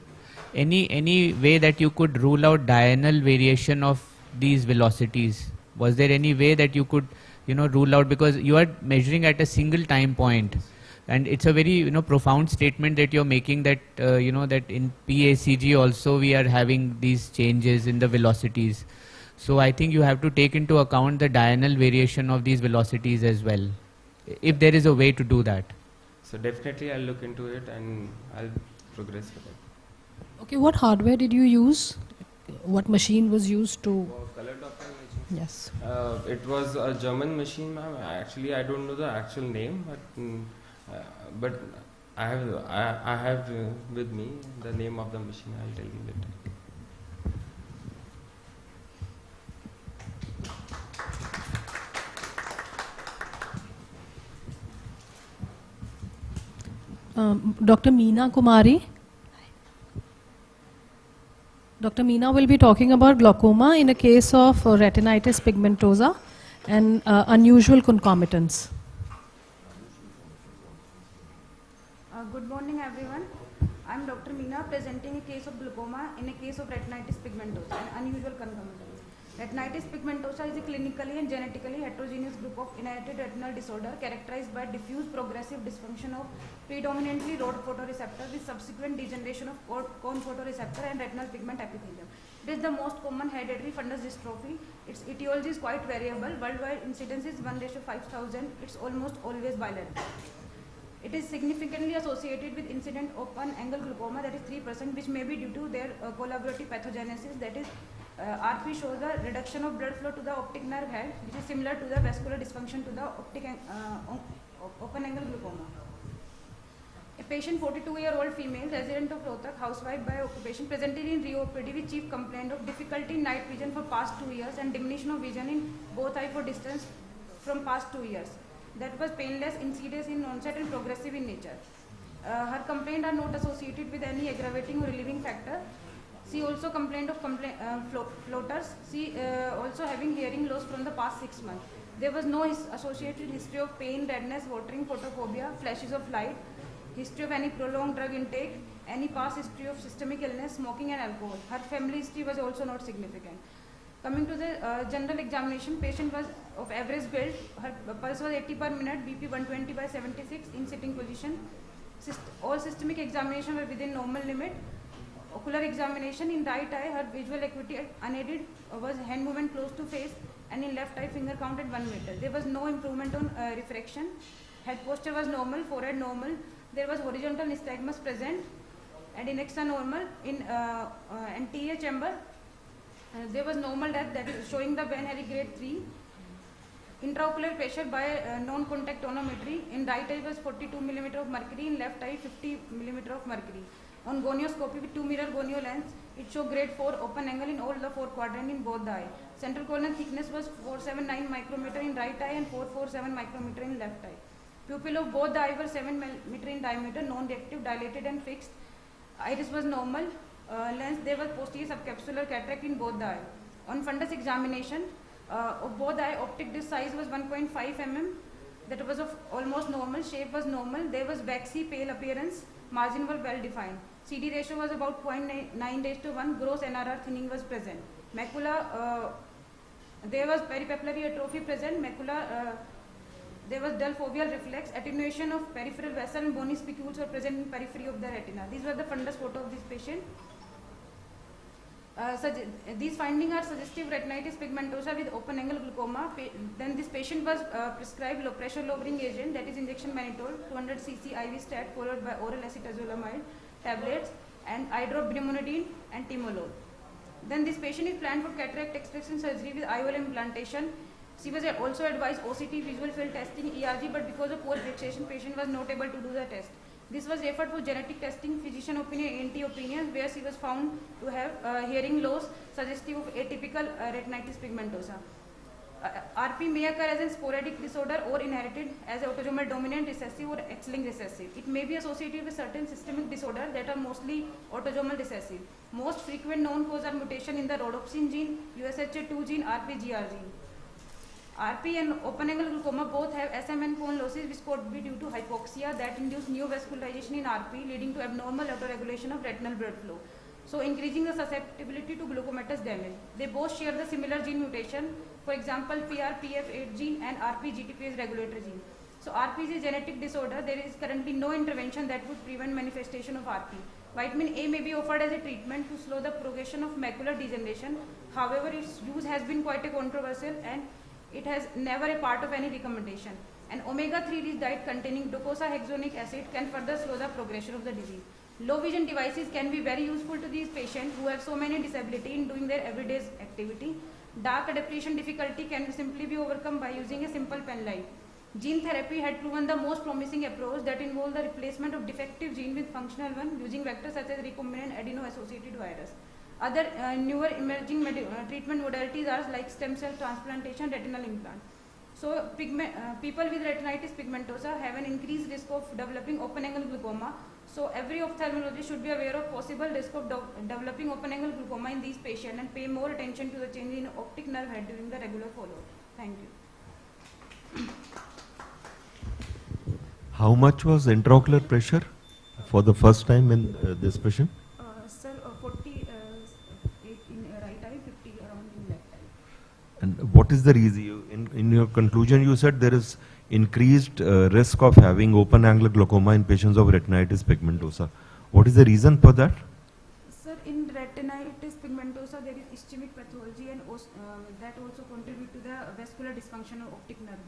Any way that you could rule out diurnal variation of these velocities? Was there any way that you could rule out, because you are measuring at a single time point, and it's a very profound statement that you're making, that that in PACG also we are having these changes in the velocities. So I think you have to take into account the diurnal variation of these velocities as well, if there is a way to do that. So definitely I'll look into it and I'll progress with it. Okay, what hardware did you use? What machine was used to? Color Doppler imaging? Yes. It was a German machine, ma'am. Actually, I don't know the actual name, but I have with me the name of the machine. I'll tell you later. Dr. Meena Kumari. Dr. Meena will be talking about glaucoma in a case of retinitis pigmentosa and unusual concomitants. Good morning, everyone. I am Dr. Meena, presenting a case of glaucoma in a case of retinitis pigmentosa, an unusual concomitant. Retinitis pigmentosa is a clinically and genetically heterogeneous group of inherited retinal disorder characterized by diffuse progressive dysfunction of predominantly rod photoreceptor with subsequent degeneration of cone photoreceptor and retinal pigment epithelium. It is the most common hereditary fundus dystrophy. Its etiology is quite variable. Worldwide incidence is 1:5,000. It's almost always bilateral. It is significantly associated with incident open angle glaucoma, that is 3%, which may be due to their collaborative pathogenesis, that is RP shows a reduction of blood flow to the optic nerve head, which is similar to the vascular dysfunction to the open angle glaucoma. A Patient 42-year-old female, resident of Rohtak, housewife by occupation, presented in re-OPD with chief complaint of difficulty in night vision for past 2 years and diminution of vision in both eye for distance from past 2 years. That was painless, insidious in onset and progressive in nature. Her complaint are not associated with any aggravating or relieving factor. She also complained of floaters. She also having hearing loss from the past 6 months. There was no associated history of pain, redness, watering, photophobia, flashes of light, history of any prolonged drug intake, any past history of systemic illness, smoking and alcohol. Her family history was also not significant. Coming to the general examination, patient was of average build. Her pulse was 80 per minute, BP 120 by 76 in sitting position. All systemic examination were within normal limit. Ocular examination, in right eye, her visual acuity unaided was hand movement close to face, and in left eye finger count at 1 meter. There was no improvement on refraction. Head posture was normal, forehead normal. There was horizontal nystagmus present, and in extra normal. In anterior chamber, there was normal depth, that is showing the Ben Harry grade 3. Intraocular pressure by non-contact tonometry. In right eye was 42 mm of mercury, in left eye 50 mm of mercury. On gonioscopy with 2 mirror gonio lens, it showed grade 4 open angle in all the 4 quadrants in both the eye. Central corneal thickness was 479 micrometer in right eye and 447 micrometer in left eye. Pupil of both the eye were 7 mm in diameter, non-reactive, dilated and fixed. Iris was normal. Lens, there was posterior subcapsular cataract in both the eye. On fundus examination of both the eye, optic disc size was 1.5 mm. That was of almost normal. Shape was normal. There was waxy pale appearance. Margin were well defined. CD ratio was about 0.9:1. Gross NRR thinning was present. Macula, there was peripapillary atrophy present. Macula, there was dull foveal reflex. Attenuation of peripheral vessel and bony spicules were present in periphery of the retina. These were the fundus photo of this patient. These findings are suggestive retinitis pigmentosa with open angle glaucoma. Then this patient was prescribed low pressure lowering agent, that is injection mannitol, 200 cc IV stat followed by oral acetazolamide tablets and eye drop brimonidine and timolol. Then this patient is planned for cataract extraction surgery with IOL implantation. She was also advised OCT visual field testing, ERG, but because of poor fixation, patient was not able to do the test. This was referred for genetic testing, physician opinion, ENT opinion, where she was found to have hearing loss suggestive of atypical retinitis pigmentosa. RP may occur as a sporadic disorder or inherited as autosomal dominant recessive or X-linked recessive. It may be associated with certain systemic disorders that are mostly autosomal recessive. Most frequent known cause are mutation in the rhodopsin gene, USHA2 gene, RPGR gene. RP and open angle glaucoma both have SM and cone losses, which could be due to hypoxia that induce neovascularization in RP, leading to abnormal autoregulation of retinal blood flow, so increasing the susceptibility to glaucomatous damage. They both share the similar gene mutation, for example PRPF8 gene and RPGTPase regulator gene. So RP is a genetic disorder. There is currently no intervention that would prevent manifestation of RP. Vitamin A may be offered as a treatment to slow the progression of macular degeneration. However, its use has been quite a controversial and it has never a part of any recommendation. An omega-3 rich diet containing docosahexaenoic acid can further slow the progression of the disease. Low vision devices can be very useful to these patients who have so many disability in doing their everyday activity. Dark adaptation difficulty can simply be overcome by using a simple pen light. Gene therapy had proven the most promising approach that involved the replacement of defective gene with functional one using vectors such as recombinant adeno-associated virus. Other newer emerging treatment modalities are like stem cell transplantation, retinal implant. So people with retinitis pigmentosa have an increased risk of developing open angle glaucoma. So every ophthalmologist should be aware of possible risk of developing open angle glaucoma in these patients and pay more attention to the change in optic nerve head during the regular follow-up. Thank you. How much was intraocular pressure for the first time in this patient? Sir, 48 in right eye, 50 around in left eye. And what is the reason? In your conclusion, you said there is increased risk of having open angle glaucoma in patients of retinitis pigmentosa. What is the reason for that? Sir, in retinitis pigmentosa, there is ischemic pathology and that also contribute to the vascular dysfunction of optic nerve.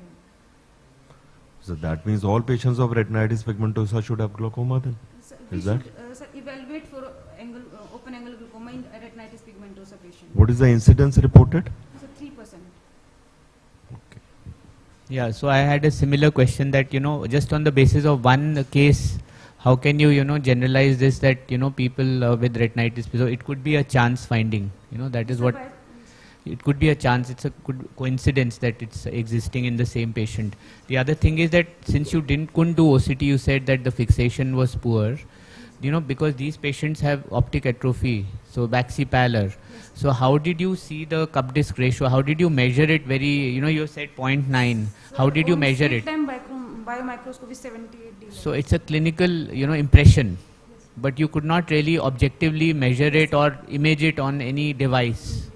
So that means all patients of retinitis pigmentosa should have glaucoma then? Sir, is that? Sir, evaluate for open angle glaucoma in retinitis pigmentosa patient. What is the incidence reported? So 3%. Okay. Yeah, so I had a similar question that, just on the basis of one case, how can you, generalize this that, people with retinitis, so it could be a chance finding, that is what, it could be a chance, it's a good coincidence that it's existing in the same patient. The other thing is that since you couldn't do OCT, you said that the fixation was poor, because these patients have optic atrophy, so waxy pallor. Yes. So how did you see the cup disc ratio? How did you measure it very, you said 0.9. How did you measure it? Biomicroscopy 78 D. So it's a clinical, impression, yes. But you could not really objectively measure it or image it on any device.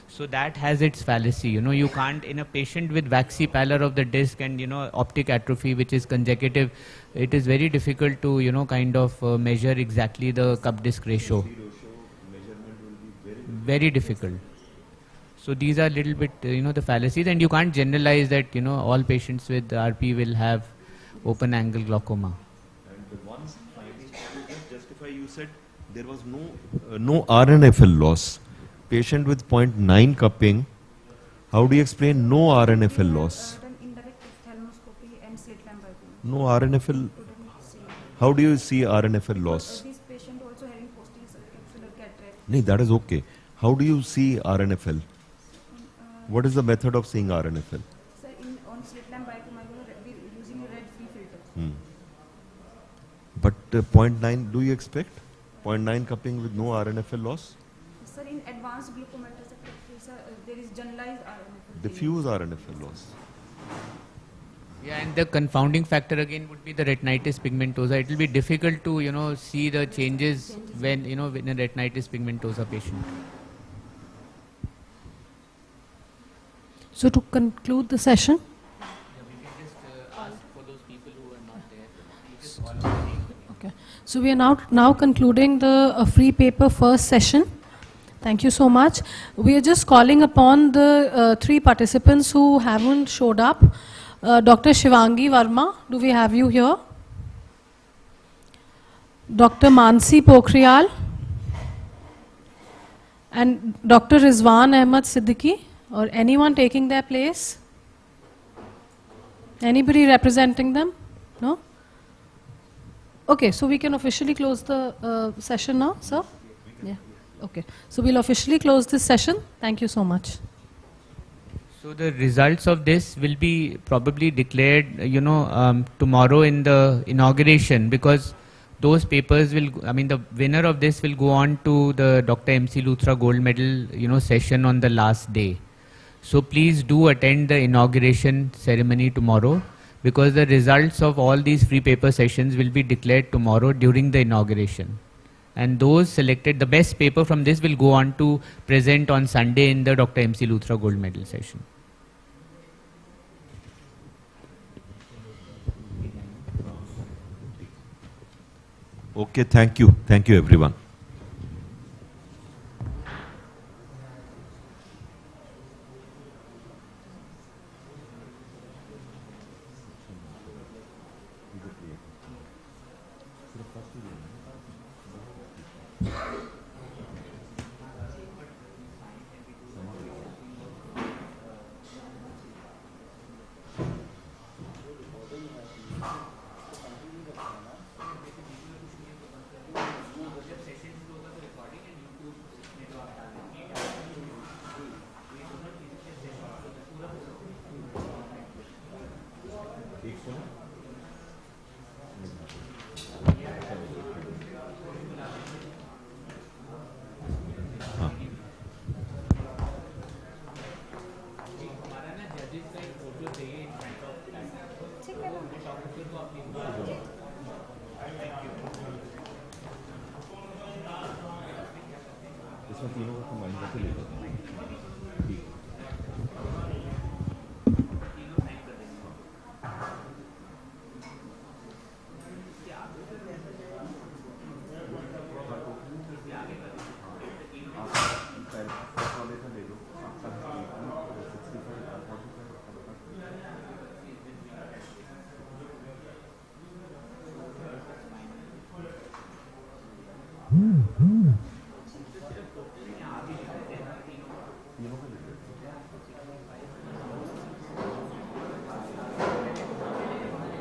So that has its fallacy. You can't, in a patient with waxy pallor of the disc and, optic atrophy, which is consecutive, it is very difficult to, kind of measure exactly the cup disc ratio. Very difficult. So these are little bit, the fallacies, and you can't generalize that, all patients with RP will have open angle glaucoma. And the one finding to justify, you said there was no RNFL loss. Patient with 0.9 cupping, how do you explain no RNFL loss? Indirect ophthalmoscopy and slit lamp glaucoma. No RNFL. How do you see RNFL loss? This patient also having posterior subcapsular cataract. No, that is okay. How do you see RNFL? What is the method of seeing RNFL? Sir, on slit lamp glaucoma, we are using a red free filter. But 0.9, do you expect 0.9 cupping with no RNFL loss? Sir, in advanced glaucomatous, there is generalized RNFL. Diffuse RNFL loss. Yeah, and the confounding factor again would be the retinitis pigmentosa. It will be difficult to, see the changes when, in a retinitis pigmentosa patient. So to conclude the session, Yeah, we can just ask for those people who are not there. We just all are waiting. okay. So we are now concluding the free paper first session. Thank you so much. We are just calling upon the 3 participants who haven't showed up. Dr. Shivangi Verma, do we have you here? Dr. Mansi Pokhriyal and Dr. Rizwan Ahmad Siddiqui, or anyone taking their place? Anybody representing them? No? Okay, so we can officially close the session now, sir? Yeah. Okay, so we'll officially close this session. Thank you so much. So the results of this will be probably declared, tomorrow in the inauguration, because those papers will, the winner of this will go on to the Dr. MC Luthra Gold Medal, session on the last day. So please do attend the inauguration ceremony tomorrow, because the results of all these free paper sessions will be declared tomorrow during the inauguration. And those selected, the best paper from this will go on to present on Sunday in the Dr. MC Luthra Gold Medal session. Okay, thank you. Thank you, everyone.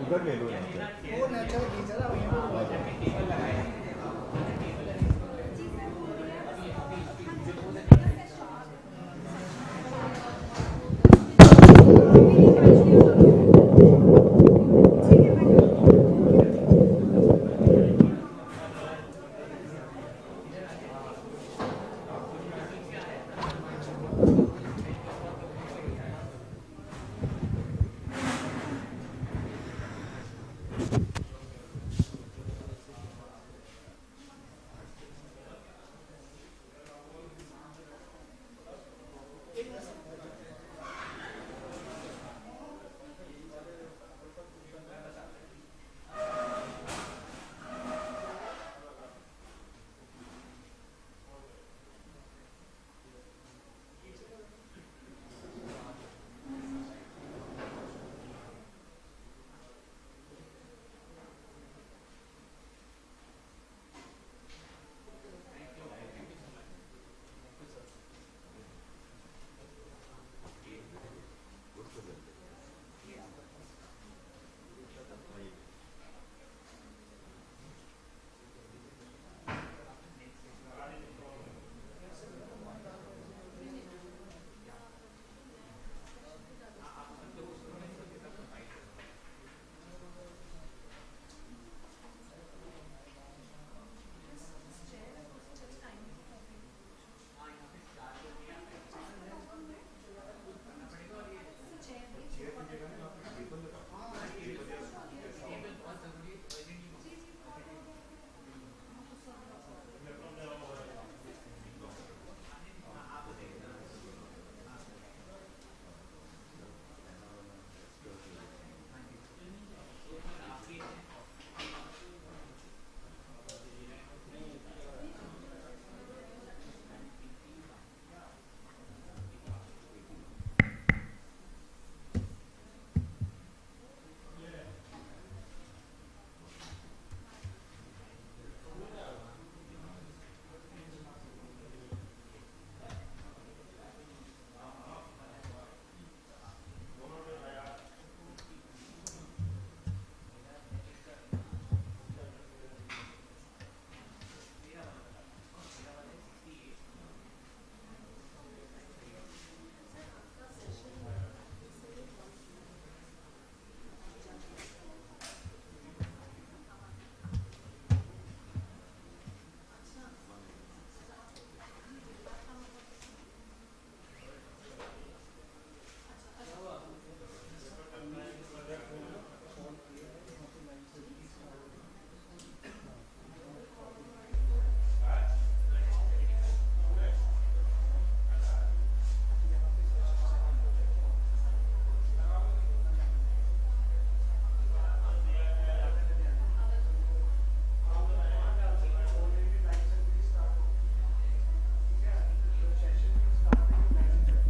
इधर ले लो यहाँ से।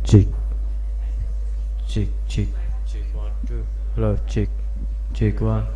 Check. Check, check. Check 1, 2. Hello, check. Check 1.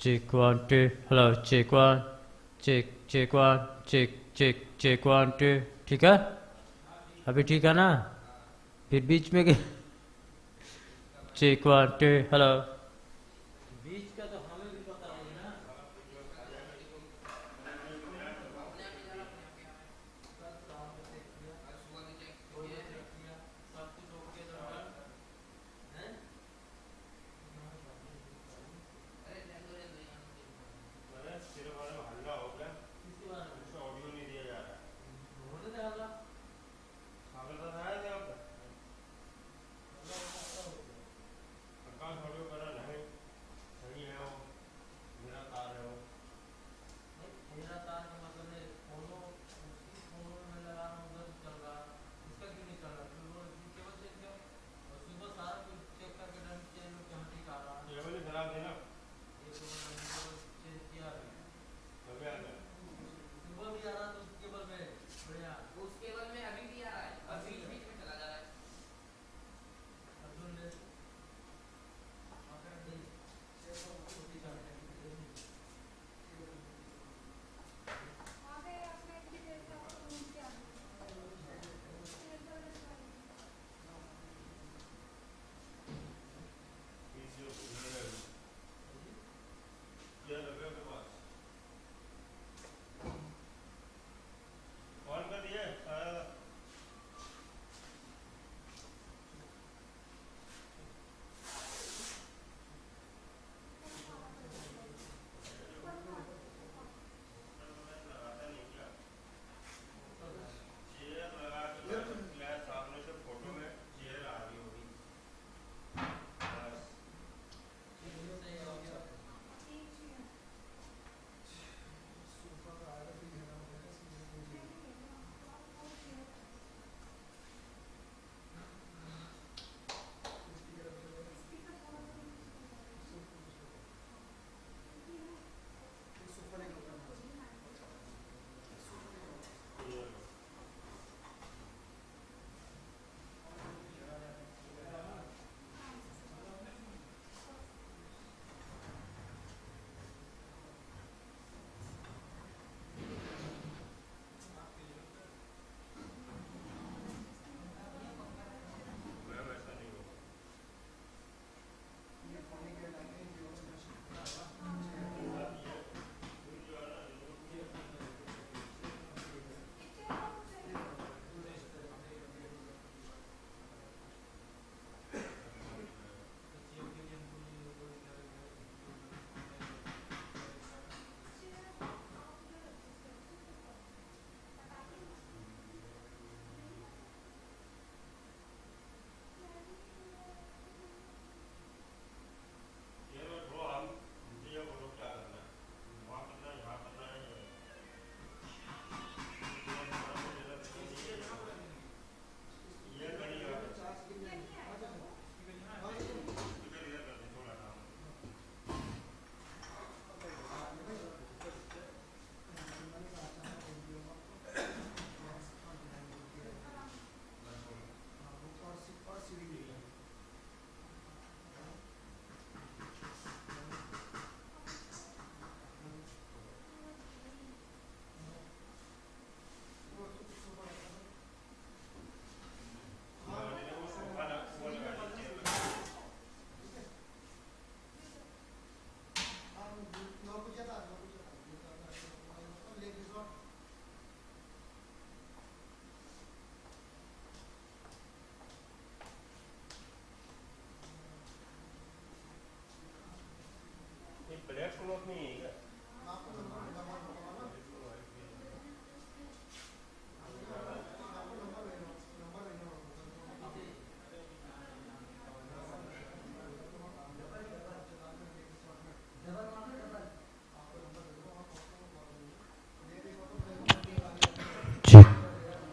check 1 2 hello check 1 check 1 check 1 2 ठीक है अभी ठीक है ना फिर बीच में check 1 2 hello बीच का तो हमें भी पता नहीं ना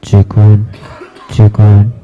Check one, check one.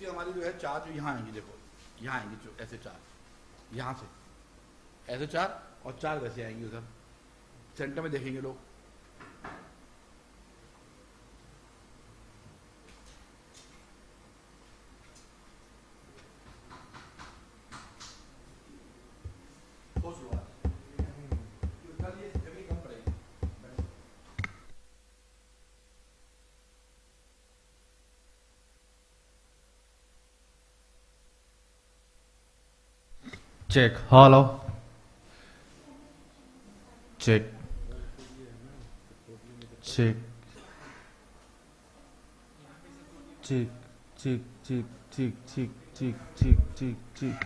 हमारी जो है चार जो यहाँ आएंगी, देखो यहाँ आएंगी जो ऐसे चार, यहाँ से ऐसे चार और चार वैसे आएंगी उधर सेंटर में देखेंगे लोग। Check. Hello. Check. Check. Check. Check. Check. Check. Check. Check. Check. Check. Check. Check.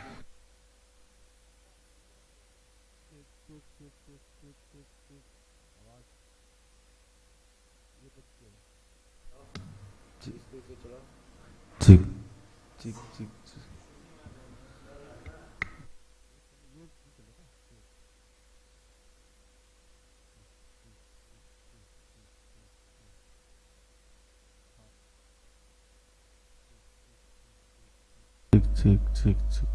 Check. Check. Check, check, check.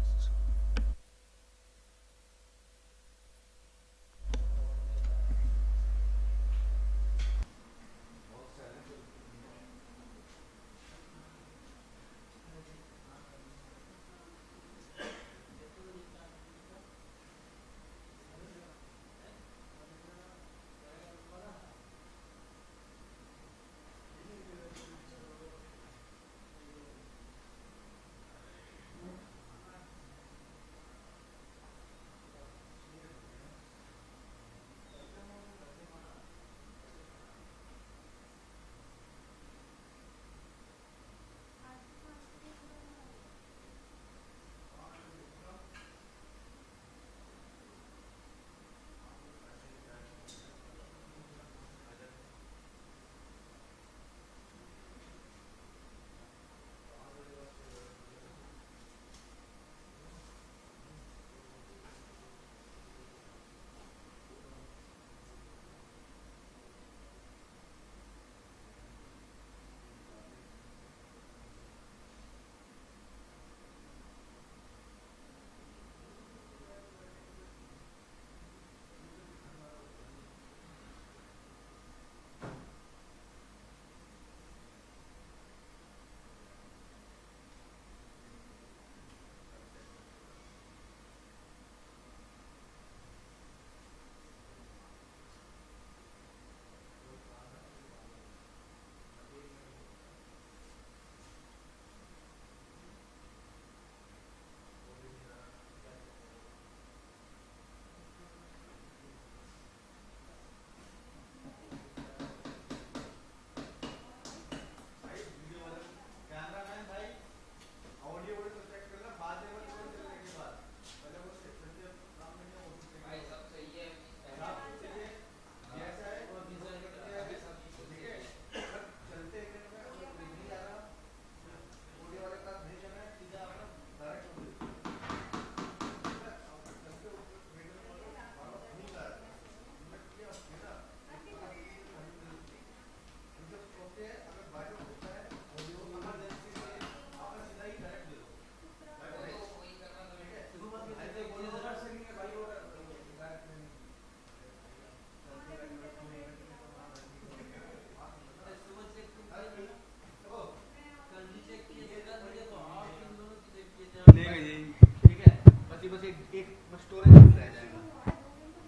अभी बस एक स्टोरेज रह जाएगा,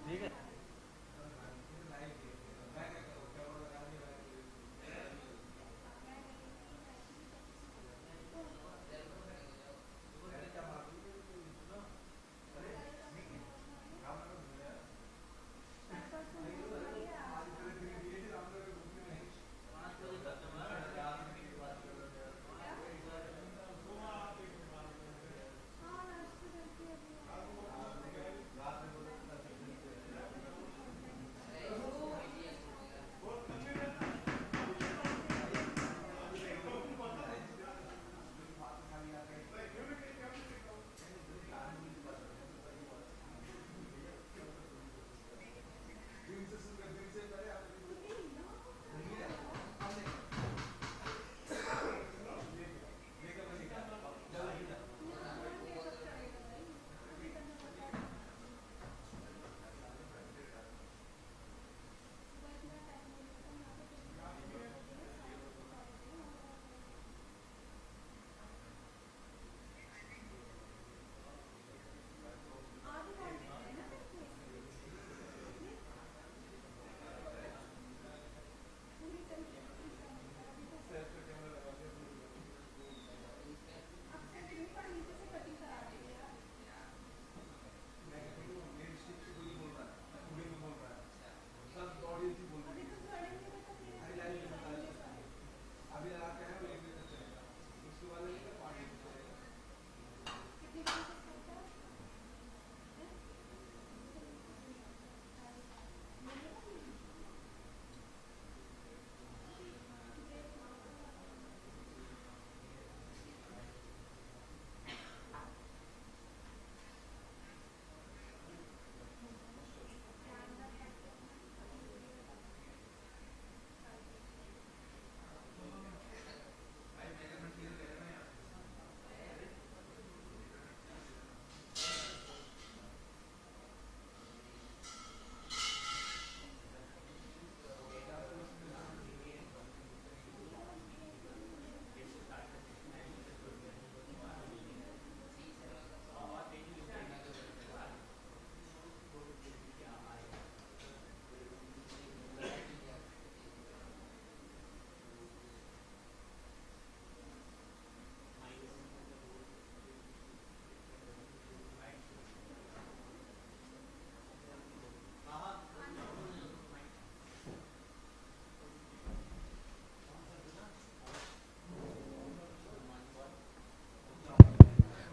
ठीक है।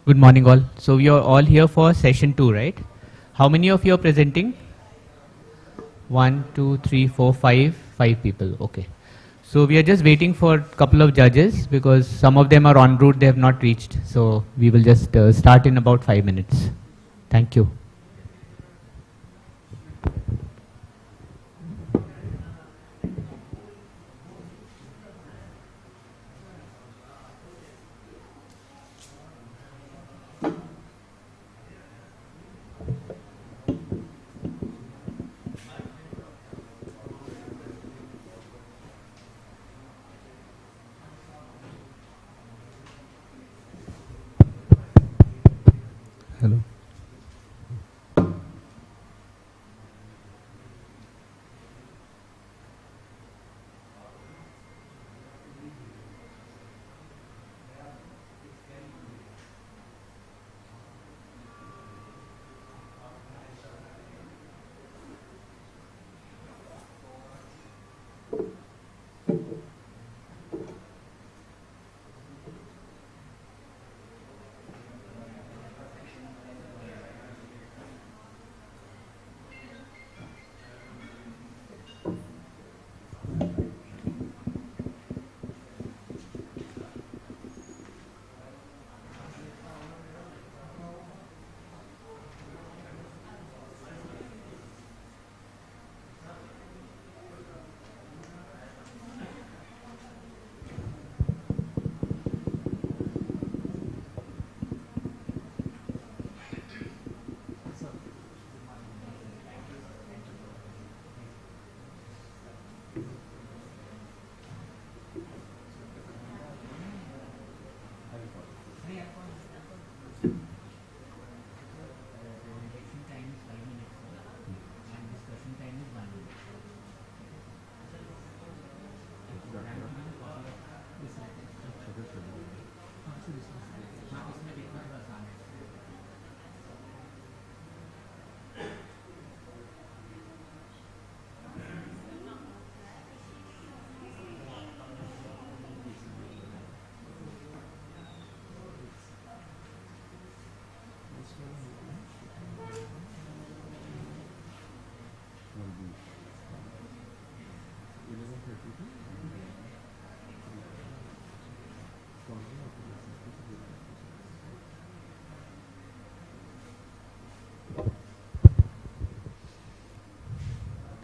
Good morning all. So we are all here for session 2, right? How many of you are presenting? 1, 2, 3, 4, 5. 5 people. Okay. So we are just waiting for a couple of judges because some of them are en route, they have not reached. So we will just start in about 5 minutes. Thank you. Hello.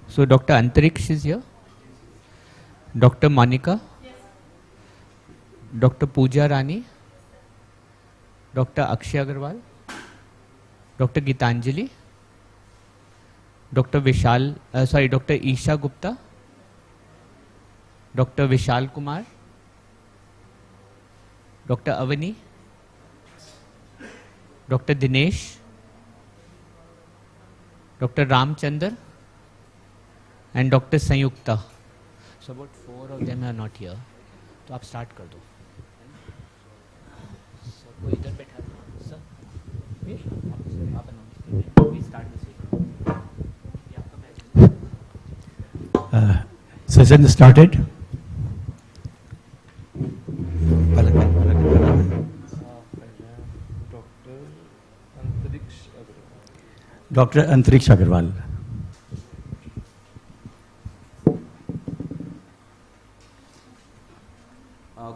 So Dr. Antariksh is here. Dr. Monica. Yes. Dr. Pooja Rani. Dr. Akshay Agarwal. Dr. Gitanjali. Dr. Dr. Isha Gupta. Dr. Vishal Kumar. Dr. Avani. Dr. Dinesh. Dr. Ramchandar. And Dr. Sanyukta. So about 4 of them are not here. तो आप start कर दो. So कोई इधर बैठा है, sir. आप announce करें. We start the session. Session started. Dr. Antariksh Agarwal.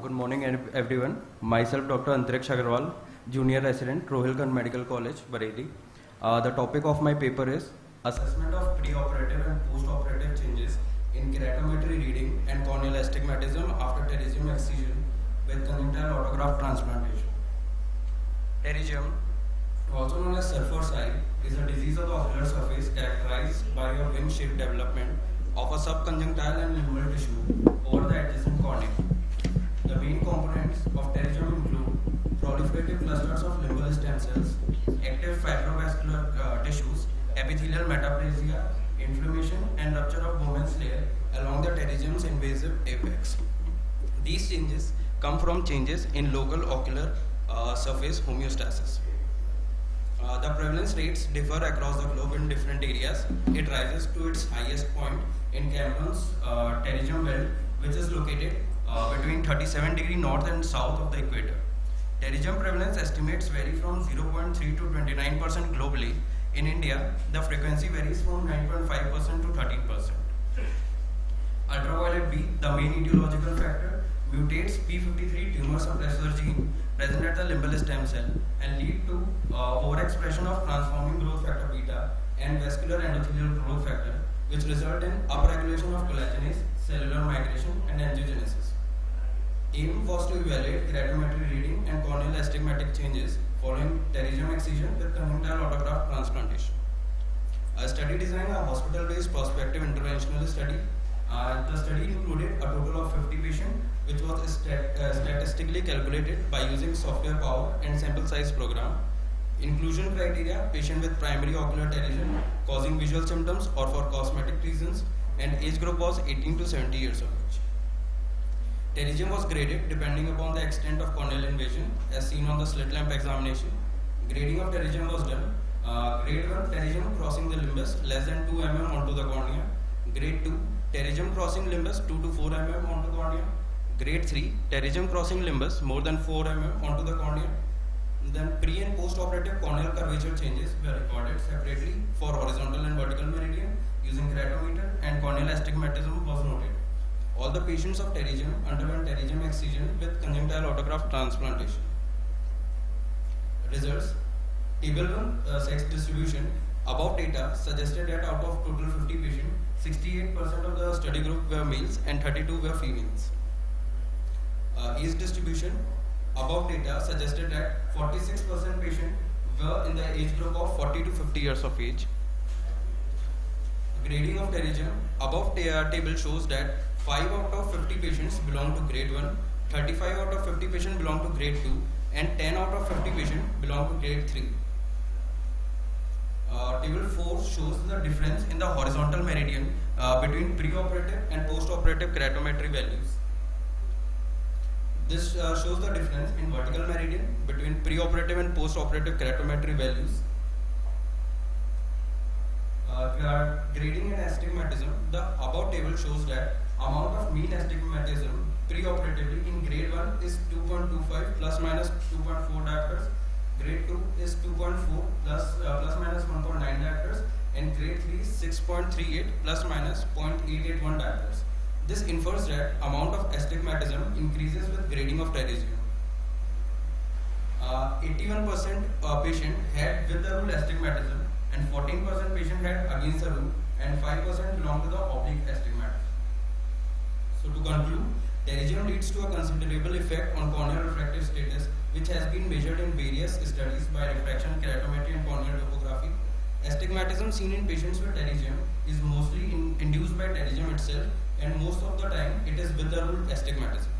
Good morning everyone. Myself Dr. Uttara Eyecon, Junior Resident, Rohilkhand Medical College, Bareilly. The topic of my paper is Assessment of Preoperative and Postoperative Changes in Keratometry Reading and Corneal Astigmatism after Pterygium Excision with Congenital Autograft Transplantation. Pterygium, also known as sulfur's eye, is a disease of the ocular surface characterized by a wing-shaped development of a subconjunctival and limbal tissue over the adjacent cornea. The main components of pterygium include proliferative clusters of limbal stem cells, active fibrovascular tissues, epithelial metaplasia, inflammation and rupture of Bowman's layer along the pterygium's invasive apex. These changes come from changes in local ocular surface homeostasis. The prevalence rates differ across the globe in different areas. It rises to its highest point in Cameron's pterygium belt, which is located between 37° north and south of the equator. Pterygium prevalence estimates vary from 0.3 to 29% globally. In India, the frequency varies from 9.5% to 13%. Ultraviolet B, the main etiological factor, mutates P53 tumor suppressor gene present at the limbal stem cell and lead to overexpression of transforming growth factor beta and vascular endothelial growth factor, which result in upregulation of collagenase, cellular migration and angiogenesis. Aim was to evaluate keratometry reading and corneal astigmatic changes following pterygium excision with congenital autograft transplantation. A study designed a hospital-based prospective interventional study. The study included a total of 50 patients, which was statistically calculated by using software power and sample size program. Inclusion criteria: patient with primary ocular pterygium causing visual symptoms or for cosmetic reasons, and age group was 18 to 70 years of age. Pterygium was graded depending upon the extent of corneal invasion, as seen on the slit lamp examination. Grading of pterygium was done. Grade 1, pterygium crossing the limbus less than 2 mm onto the cornea. Grade 2, pterygium crossing limbus 2 to 4 mm onto cornea. Grade 3, pterygium crossing limbus more than 4 mm onto the cornea. Then pre and post-operative corneal curvature changes were recorded separately for horizontal and vertical meridian using keratometer, and corneal astigmatism was noted. All the patients of pterygium underwent pterygium excision with congenital autograft transplantation. Results: Table 1, sex distribution. Above data suggested that out of total 50 patients, 68% of the study group were males and 32 were females. Age distribution. Above data suggested that 46% patients were in the age group of 40 to 50 years of age. Grading of pterygium. Above table shows that 5 out of 50 patients belong to grade 1, 35 out of 50 patients belong to grade 2, and 10 out of 50 patients belong to grade 3. Table 4 shows the difference in the horizontal meridian between preoperative and postoperative keratometry values. This shows the difference in vertical meridian between preoperative and postoperative keratometry values. Grading and astigmatism. The above table shows that amount of mean astigmatism preoperatively in grade 1 is 2.25 plus minus 2.4 diopters. Grade 2 is 2.4 plus minus 1.9 diopters, and grade 3 is 6.38 plus minus 0.881 diopters. This infers that amount of astigmatism increases with grading of pterygium. 81% patient had with the rule astigmatism, and 14% patient had against the rule, and 5% belonged to the oblique astigmatism. So to conclude, pterygium leads to a considerable effect on corneal refractive status, which has been measured in various studies by refraction, keratometry, and corneal topography. Astigmatism seen in patients with pterygium is mostly induced by pterygium itself, and most of the time it is with the rule astigmatism.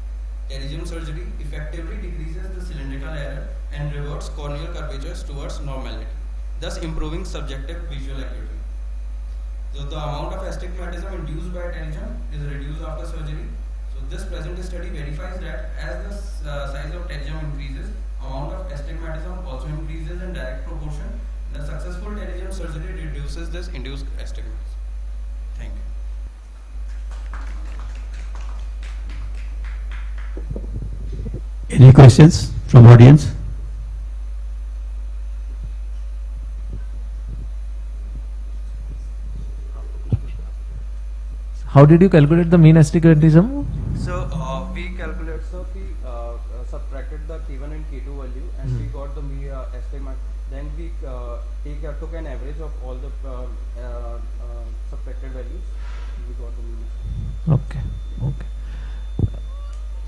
Pterygium surgery effectively decreases the cylindrical error and reverts corneal curvatures towards normality, thus improving subjective visual acuity. So the amount of astigmatism induced by pterygium is reduced after surgery. So this present study verifies that as the size of pterygium increases, amount of astigmatism also increases in direct proportion. The successful pterygium surgery reduces this induced astigmatism. Thank you. Any questions from audience? How did you calculate the mean astigmatism? So we calculate. So we subtracted the K1 and K2 value, and we got the mean astigmatism. Then we took an average of all the subtracted values. We got the mean. Okay. Okay.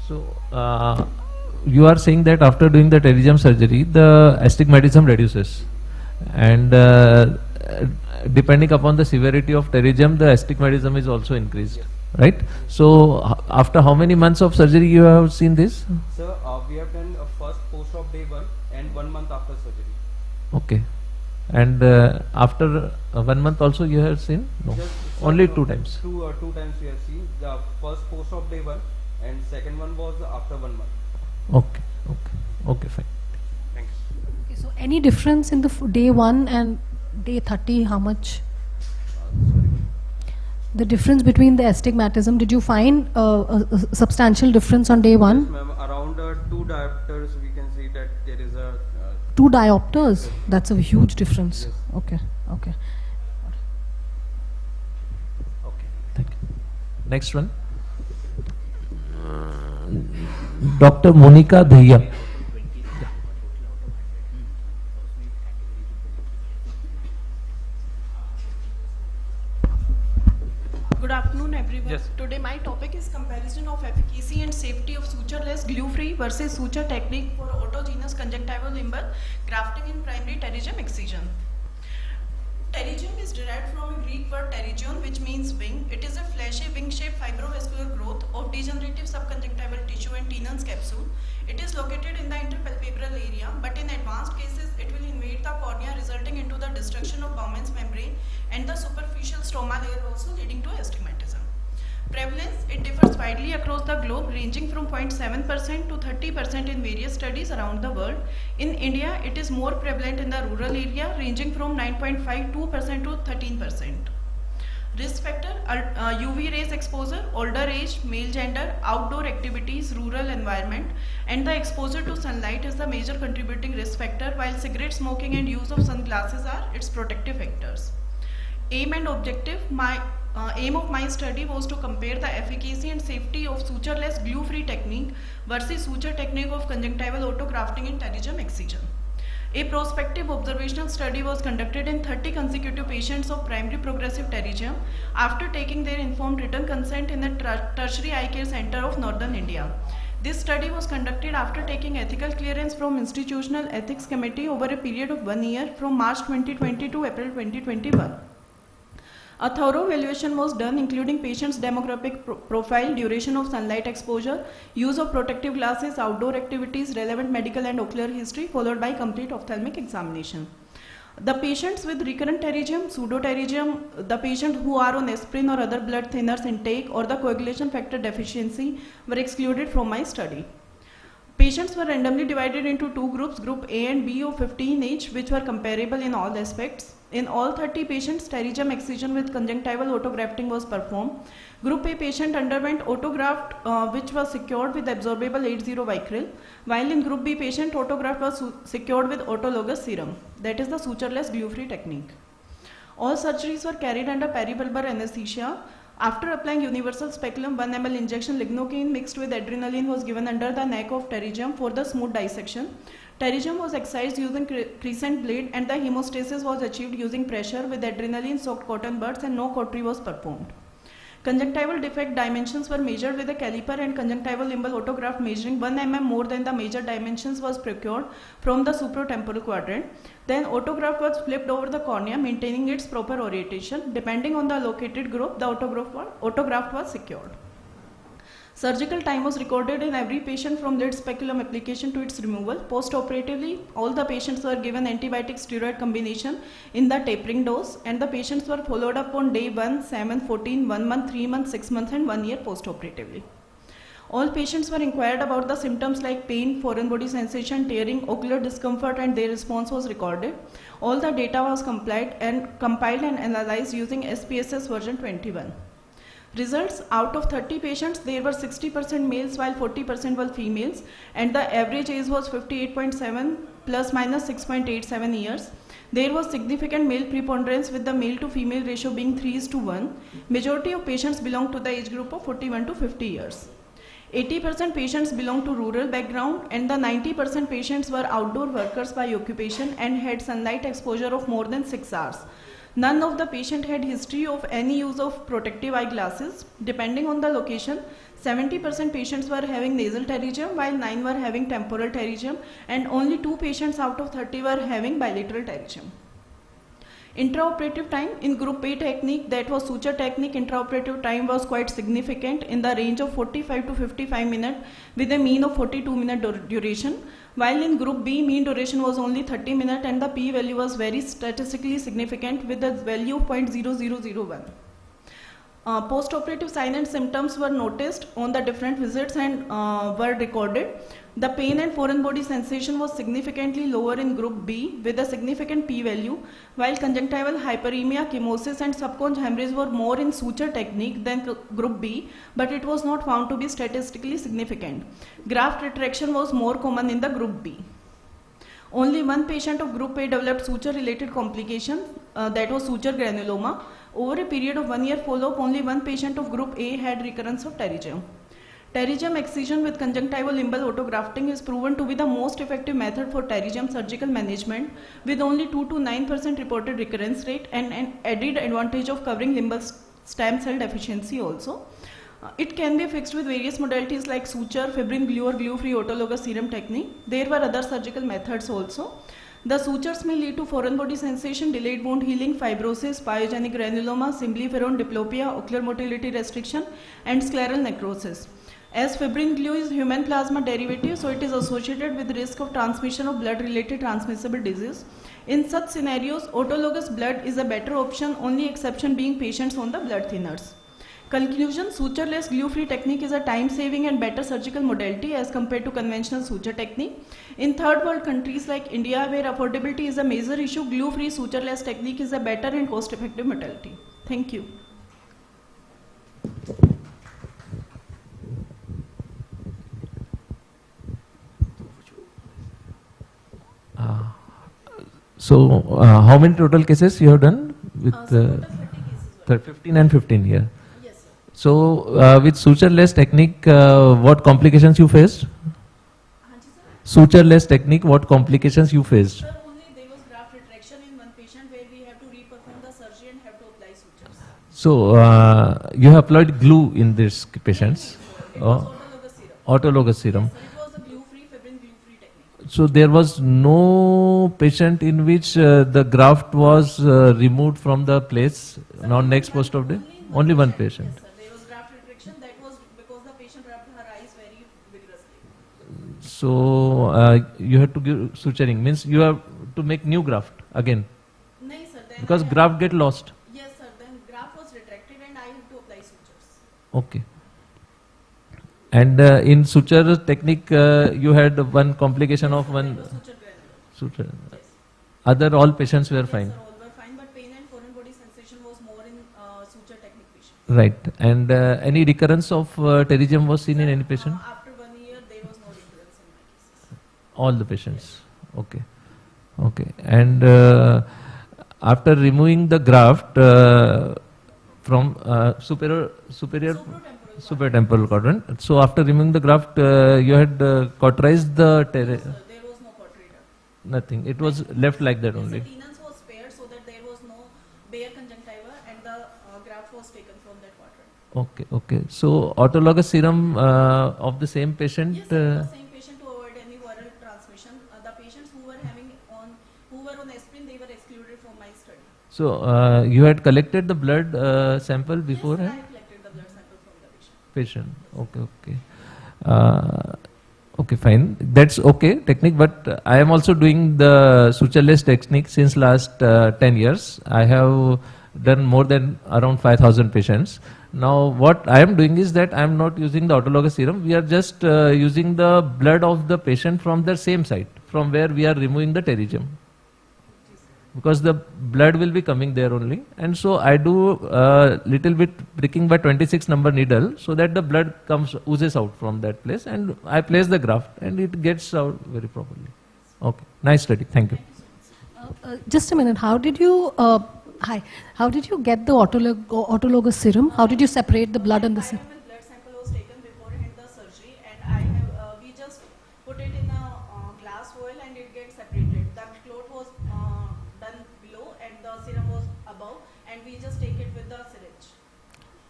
So you are saying that after doing the pterygium surgery, the astigmatism reduces, and depending upon the severity of pterygium, the astigmatism is also increased, yes. Right? So after how many months of surgery you have seen this? So we have done first post-op day 1 and 1 month after surgery. Okay. And after 1 month also you have seen? No. Only 2 times. Two times we have seen. The first post-op day 1 and second one was after 1 month. Okay. Okay. Okay. Fine. Thanks. Okay, so any difference in the day 1 and day 30? How much? The difference between the astigmatism, did you find a substantial difference on day 1? Yes, ma'am. Around 2 diopters, we can see that there is a 2 diopters? That's a huge difference. Yes. Okay. Okay. Okay. Thank you. Next one. Dr. Monica Dhaya. Good afternoon, everyone. Yes. Today my topic is comparison of efficacy and safety of sutureless glue-free versus suture technique for autogenous conjunctival limbal grafting in primary pterygium excision. Pterygium is derived from a Greek word pterygion, which means wing. It is a fleshy wing-shaped fibrovascular growth of degenerative subconjunctival tissue and Tenon's capsule. It is located in the interpalpebral area, but in advanced cases, it will invade the cornea, resulting into the destruction of Bowman's membrane and the superficial stroma layer, also leading to astigmatism. Prevalence, it differs widely across the globe, ranging from 0.7% to 30% in various studies around the world. In India, it is more prevalent in the rural area, ranging from 9.52% to 13%. Risk factor, UV rays exposure, older age, male gender, outdoor activities, rural environment, and the exposure to sunlight is the major contributing risk factor, while cigarette smoking and use of sunglasses are its protective factors. Aim and objective, aim of my study was to compare the efficacy and safety of sutureless glue-free technique versus suture technique of conjunctival autografting in pterygium excision. A prospective observational study was conducted in 30 consecutive patients of primary progressive pterygium after taking their informed written consent in the Tertiary Eye Care Center of Northern India. This study was conducted after taking ethical clearance from Institutional Ethics Committee over a period of 1 year from March 2020 to April 2021. A thorough evaluation was done, including patient's demographic profile, duration of sunlight exposure, use of protective glasses, outdoor activities, relevant medical and ocular history, followed by complete ophthalmic examination. The patients with recurrent pterygium, pseudopterygium, the patients who are on aspirin or other blood thinners intake, or the coagulation factor deficiency were excluded from my study. Patients were randomly divided into two groups, group A and B of 15 each, which were comparable in all aspects. In all 30 patients, pterygium excision with conjunctival autografting was performed. Group A patient underwent autograft which was secured with absorbable 80 vicryl, while in group B patient autograft was secured with autologous serum. That is the sutureless glue-free technique. All surgeries were carried under peribulbar anesthesia. After applying universal speculum, 1 ml injection lignocaine mixed with adrenaline was given under the neck of pterygium for the smooth dissection. Pterygium was excised using crescent blade and the hemostasis was achieved using pressure with adrenaline soaked cotton buds and no cautery was performed. Conjunctival defect dimensions were measured with a caliper and conjunctival limbal autograft measuring 1 mm more than the major dimensions was procured from the supratemporal quadrant. Then autograft was flipped over the cornea maintaining its proper orientation. Depending on the allocated group, the autograft was secured. Surgical time was recorded in every patient from lid speculum application to its removal. Post-operatively, all the patients were given antibiotic steroid combination in the tapering dose and the patients were followed up on day 1, 7, 14, 1 month, 3 months, 6 months and 1 year post-operatively. All patients were inquired about the symptoms like pain, foreign body sensation, tearing, ocular discomfort and their response was recorded. All the data was compiled and analyzed using SPSS version 21. Results: out of 30 patients, there were 60% males while 40% were females and the average age was 58.7 plus minus 6.87 years. There was significant male preponderance with the male to female ratio being 3:1. Majority of patients belong to the age group of 41 to 50 years. 80% patients belong to rural background and the 90% patients were outdoor workers by occupation and had sunlight exposure of more than 6 hours. None of the patient had history of any use of protective eyeglasses. Depending on the location, 70% patients were having nasal pterygium while 9 were having temporal pterygium and only 2 patients out of 30 were having bilateral pterygium. Intraoperative time in group A technique, that was suture technique, intraoperative time was quite significant in the range of 45 to 55 minutes with a mean of 42-minute duration. While in group B, mean duration was only 30 minutes and the p-value was very statistically significant with a value of 0.0001. Post-operative signs and symptoms were noticed on the different visits and were recorded. The pain and foreign body sensation was significantly lower in group B with a significant p-value, while conjunctival hyperemia, chemosis and subconj hemorrhage were more in suture technique than group B, but it was not found to be statistically significant. Graft retraction was more common in the group B. Only one patient of group A developed suture-related complications, that was suture granuloma. Over a period of 1 year follow-up, only one patient of group A had recurrence of pterygium. Pterygium excision with conjunctival limbal autografting is proven to be the most effective method for pterygium surgical management with only 2 to 9% reported recurrence rate and an added advantage of covering limbal stem cell deficiency also. It can be fixed with various modalities like suture, fibrin glue or glue-free autologous serum technique. There were other surgical methods also. The sutures may lead to foreign body sensation, delayed wound healing, fibrosis, pyogenic granuloma, symblepharon, diplopia, ocular motility restriction and scleral necrosis. As fibrin glue is human plasma derivative, so it is associated with risk of transmission of blood-related transmissible disease. In such scenarios, autologous blood is a better option, only exception being patients on the blood thinners. Conclusion: sutureless glue-free technique is a time-saving and better surgical modality as compared to conventional suture technique. In third world countries like India, where affordability is a major issue, glue-free sutureless technique is a better and cost-effective modality. Thank you. How many total cases you have done with 15 and 15 here? Yes, sir. So with sutureless technique, what complications you faced? Sutureless technique, what complications you faced? Sir, only there was graft retraction in one patient where we have to re-perform the surgery and have to apply sutures. So you have applied glue in these patients? Autologous serum. Yes, sir, it was a glue-free, fibrin glue-free technique. So there was no patient in which the graft was removed from the place, now next post-op day? Only one patient. Yes, sir, there was graft retraction. That was because the patient rubbed her eyes very vigorously. So you have to give suturing, means you have to make new graft again? No, sir. Then Because graft get lost. Yes, sir. Then graft was retracted and I have to apply sutures. Okay. And in suture technique, you had one complication of one suture. Other all patients were fine. Sir, all were fine, but pain and foreign body sensation was more in suture technique patient. Right. And any recurrence of pterygium was seen in any patient? After 1 year, there was no recurrence in my cases. All the patients. Okay. Okay. And after removing the graft from superior temporal quadrant, so after removing the graft, you had cauterized the There was no cautery. nothing. It was left like that only. The venous was spared so that there was no bare conjunctiva and the graft was taken from that quadrant. Okay. Okay. So autologous serum of the same patient. Yes, the same patient to avoid any viral transmission. The patients who were on aspirin, they were excluded from my study. So you had collected the blood sample before? Yes, I collected the blood sample from the patient. Okay, okay. Okay, fine. That's okay, technique, but I am also doing the sutureless technique since last 10 years. I have done more than around 5,000 patients. Now, what I am doing is that I am not using the autologous serum. We are just using the blood of the patient from the same site, from where we are removing the pterygium. Because the blood will be coming there only, and so I do little bit pricking by 26 number needle so that the blood oozes out from that place, and I place the graft and it gets out very properly. Okay, nice study. Thank you. Just a minute. How did you How did you get the autologous serum? How did you separate the blood and the serum? Blood sample was taken beforehand the surgery, and we just put it in a glass foil and it gets separated. The clot was done below and the serum was above, and we just take it with the syringe.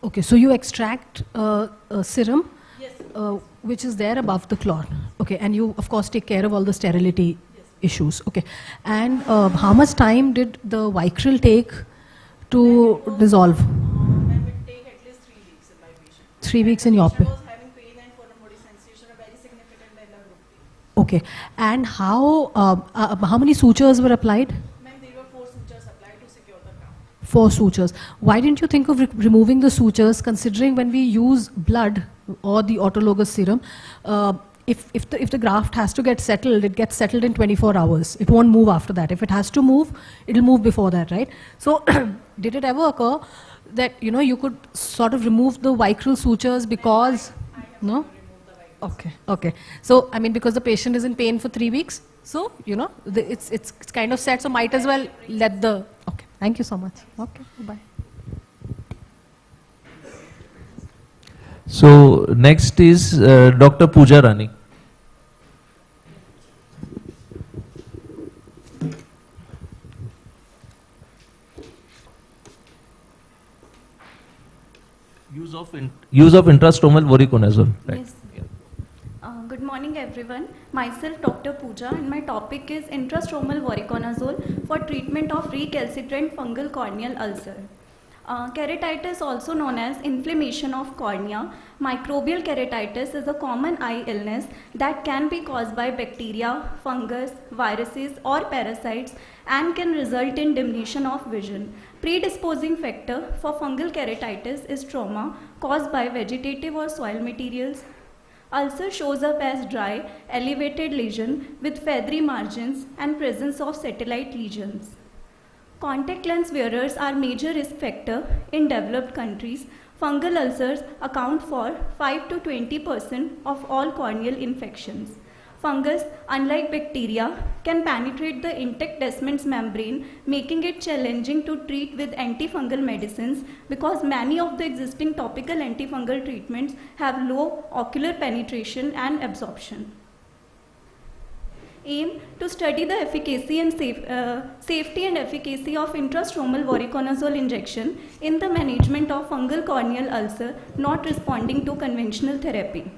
Okay, so you extract serum, Yes. which is there above the clot. Okay, and you of course take care of all the sterility issues. Okay, and how much time did the vicryl take to dissolve? It take at least 3 weeks in my patient. 3 weeks in your patient patient. was having pain and foreign body sensation, a very significant and a group pain. Okay, and how many sutures were applied? Ma'am, there were 4 sutures applied to secure the graft. 4 sutures. Why didn't you think of removing the sutures, considering when we use blood or the autologous serum, if the graft has to get settled, it gets settled in 24 hours. It won't move after that. If it has to move, it'll move before that, right? So did it ever occur that you could sort of remove the vicryl sutures because no? Okay, okay. So I mean, because the patient is in pain for 3 weeks, so it's kind of set. So might as well let the. Okay, thank you so much. Okay, bye. So next is Dr. Pooja Rani. Use of intrastomal voriconazole. Right. Yes. Good morning everyone. Myself Dr. Pooja, and my topic is intrastomal voriconazole for treatment of recalcitrant fungal corneal ulcer. Keratitis, also known as inflammation of cornea, microbial keratitis is a common eye illness that can be caused by bacteria, fungus, viruses or parasites and can result in diminution of vision. Predisposing factor for fungal keratitis is trauma caused by vegetative or soil materials. Ulcer shows up as dry, elevated lesion with feathery margins and presence of satellite lesions. Contact lens wearers are major risk factor in developed countries. Fungal ulcers account for 5 to 20% of all corneal infections. Fungus, unlike bacteria, can penetrate the intact descendants membrane, making it challenging to treat with antifungal medicines because many of the existing topical antifungal treatments have low ocular penetration and absorption. Aim to study the efficacy and safety and efficacy of intrastomal voriconazole injection in the management of fungal corneal ulcer not responding to conventional therapy.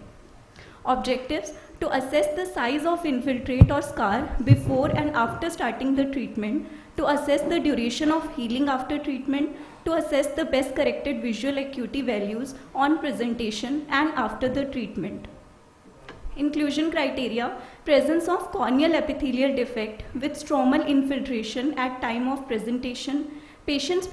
Objectives: to assess the size of infiltrate or scar before and after starting the treatment, to assess the duration of healing after treatment, to assess the best corrected visual acuity values on presentation and after the treatment. Inclusion criteria: presence of corneal epithelial defect with stromal infiltration at time of presentation, patient's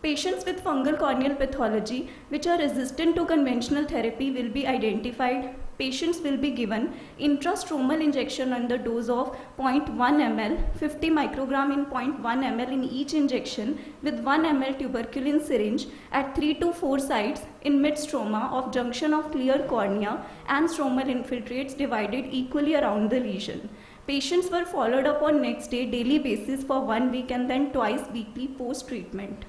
Patients with fungal corneal pathology which are resistant to conventional therapy will be identified. Patients will be given intrastromal injection on the dose of 0.1 ml, 50 microgram in 0.1 ml in each injection with 1 ml tuberculin syringe at 3 to 4 sites in mid-stroma of junction of clear cornea and stromal infiltrates divided equally around the lesion. Patients were followed up on next day daily basis for 1 week and then twice weekly post-treatment.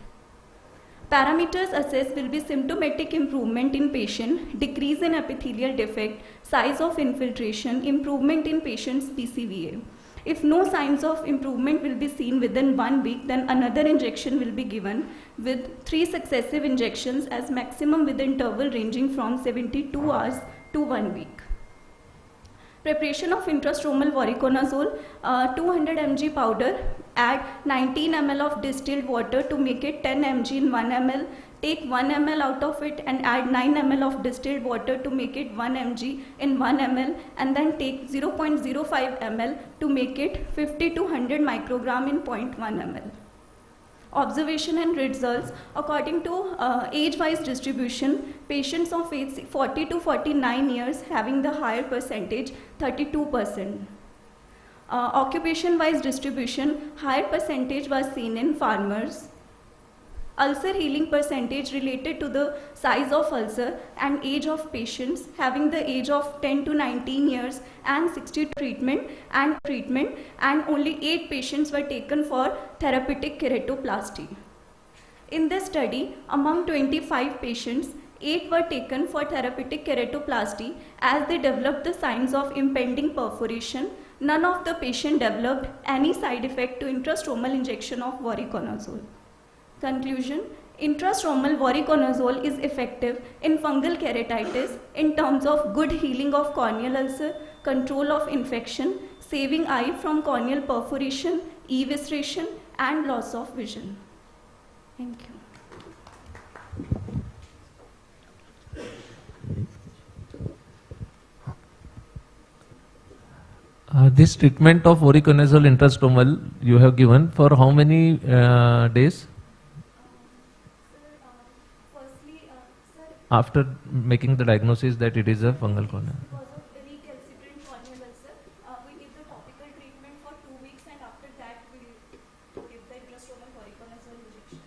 Parameters assessed will be symptomatic improvement in patient, decrease in epithelial defect, size of infiltration, improvement in patient's BCVA. If no signs of improvement will be seen within 1 week, then another injection will be given with 3 successive injections as maximum with interval ranging from 72 hours to 1 week. Preparation of intrastromal voriconazole, 200 mg powder, add 19 ml of distilled water to make it 10 mg in 1 ml. Take 1 ml out of it and add 9 ml of distilled water to make it 1 mg in 1 ml, and then take 0.05 ml to make it 50 to 100 microgram in 0.1 ml. Observation and results according to age-wise distribution, patients of age 40 to 49 years having the higher percentage, 32%. Occupation-wise distribution, higher percentage was seen in farmers. Ulcer healing percentage related to the size of ulcer and age of patients having the age of 10 to 19 years and 60 treatment and only 8 patients were taken for therapeutic keratoplasty. In this study, among 25 patients, 8 were taken for therapeutic keratoplasty as they developed the signs of impending perforation. None of the patient developed any side effect to intrastromal injection of voriconazole. Conclusion: intrastromal voriconazole is effective in fungal keratitis in terms of good healing of corneal ulcer, control of infection, saving eye from corneal perforation, evisceration, and loss of vision. Thank you. This treatment of voriconazole intrastromal you have given for how many days? After making the diagnosis that it is a fungal cornea. Because of recalcitrant corneal ulcer, we give the topical treatment for 2 weeks, and after that we give the intrastromal voriconazole injection.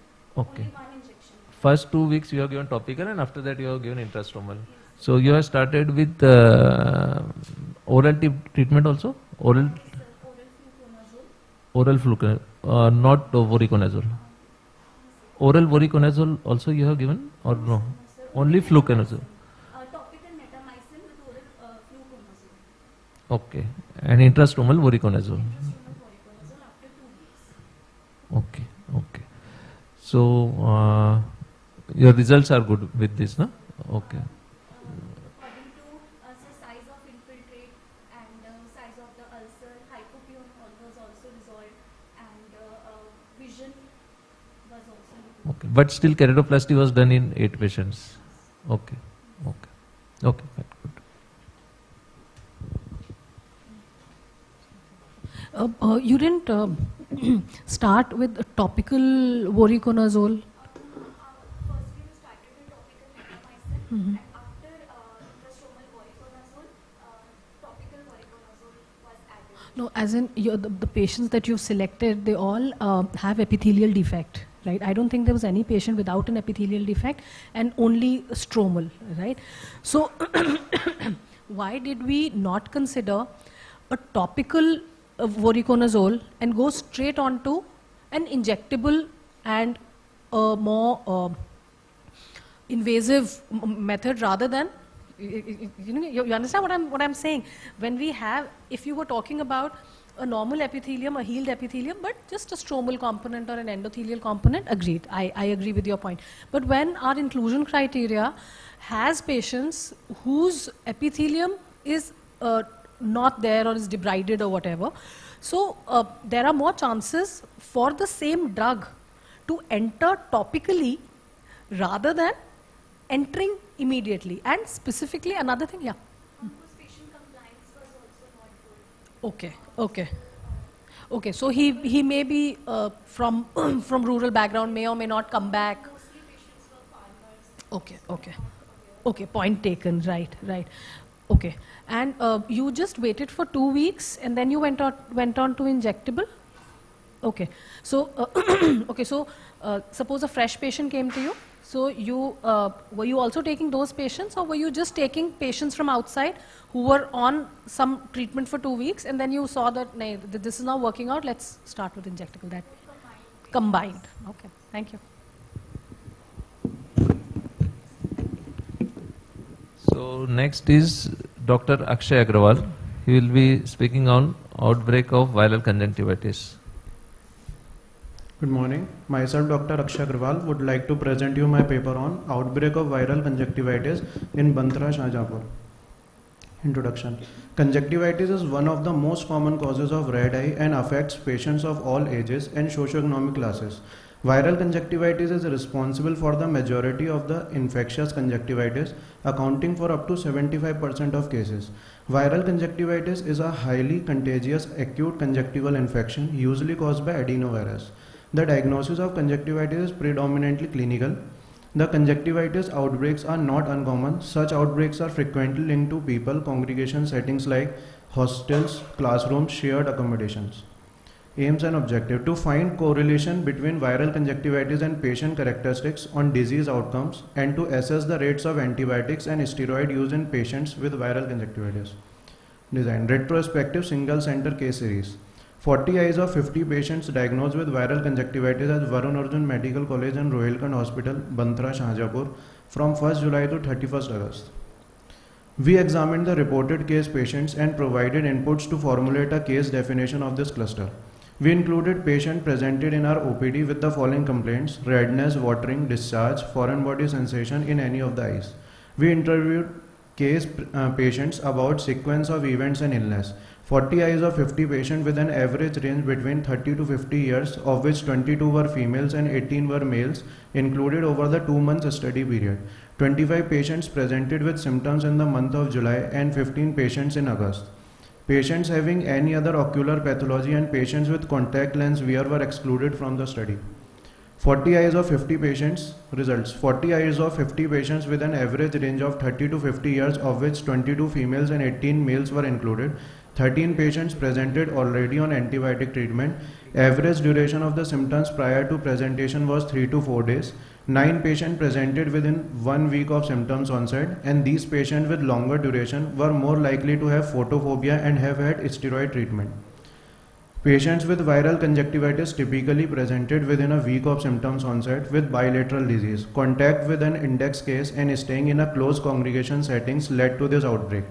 Okay. Only 1 injection. First 2 weeks you have given topical, and after that you have given intrastromal. So you have started with oral treatment also? Oral fluconazole, not voriconazole. Oral voriconazole also you have given or no? Only fluconazole. Topical metamycin with oral fluconazole. Okay. And intrastromal voriconazole. Intrastromal voriconazole after 2 weeks. Okay. Okay. So your results are good with this, no? Okay. According to size of infiltrate and size of the ulcer, hypopyon was also resolved, and vision was also improved. Okay. But still keratoplasty was done in 8 patients. Okay. Okay. Okay. Fine. Good. You didn't start with topical voriconazole. Firstly, we started with topical metamycin, and after intrastromal voriconazole, topical voriconazole was added. No, as in the patients that you've selected, they all have epithelial defect, right? I don't think there was any patient without an epithelial defect and only stromal, right? So why did we not consider a topical voriconazole and go straight onto an injectable and a more invasive method rather than, you understand what I'm saying? When we have, if you were talking about a normal epithelium, a healed epithelium, but just a stromal component or an endothelial component, agreed. I agree with your point. But when our inclusion criteria has patients whose epithelium is not there or is debrided or whatever, so there are more chances for the same drug to enter topically rather than entering immediately. And specifically another thing, yeah. Patient compliance was also not good. Okay, okay. Okay, so he may be from from rural background, may or may not come back. Okay, okay, okay. Point taken. Right, right. Okay, and you just waited for 2 weeks, and then you went on to injectable. Okay, so okay, so suppose a fresh patient came to you. So you were you also taking those patients, or were you just taking patients from outside who were on some treatment for 2 weeks, and then you saw that nah, this is not working out, let's start with injectable? That combined. Okay, thank you. So next is Dr. Akshay Agrawal. He will be speaking on outbreak of viral conjunctivitis. Good morning. Myself, Dr. Akshay Agrawal, would like to present you my paper on outbreak of viral conjunctivitis in Bantara, Shahjahanpur. Introduction. Conjunctivitis is one of the most common causes of red eye and affects patients of all ages and socioeconomic classes. Viral conjunctivitis is responsible for the majority of the infectious conjunctivitis, accounting for up to 75% of cases. Viral conjunctivitis is a highly contagious acute conjunctival infection usually caused by adenovirus. The diagnosis of conjunctivitis is predominantly clinical. The conjunctivitis outbreaks are not uncommon. Such outbreaks are frequently linked to people, congregation settings like hostels, classrooms, shared accommodations. Aims and objective: to find correlation between viral conjunctivitis and patient characteristics on disease outcomes, and to assess the rates of antibiotics and steroid use in patients with viral conjunctivitis. Design: retrospective single center case series. 40 eyes of 50 patients diagnosed with viral conjunctivitis at Varun Arjun Medical College and Rohilkhand Hospital, Bantara, Shahjahanpur from 1st July to 31st August. We examined the reported case patients and provided inputs to formulate a case definition of this cluster. We included patients presented in our OPD with the following complaints: redness, watering, discharge, foreign body sensation in any of the eyes. We interviewed case patients about sequence of events and illness. 40 eyes of 50 patients with an average range between 30 to 50 years, of which 22 were females and 18 were males, included over the 2 months study period. 25 patients presented with symptoms in the month of July and 15 patients in August. Patients having any other ocular pathology and patients with contact lens wear were excluded from the study. 40 eyes of 50 patients. Results: 40 eyes of 50 patients with an average range of 30 to 50 years, of which 22 females and 18 males were included. 13 patients presented already on antibiotic treatment. Average duration of the symptoms prior to presentation was 3 to 4 days. 9 patients presented within 1 week of symptoms onset, and these patients with longer duration were more likely to have photophobia and have had steroid treatment. Patients with viral conjunctivitis typically presented within a week of symptoms onset with bilateral disease. Contact with an index case and staying in a close congregation settings led to this outbreak.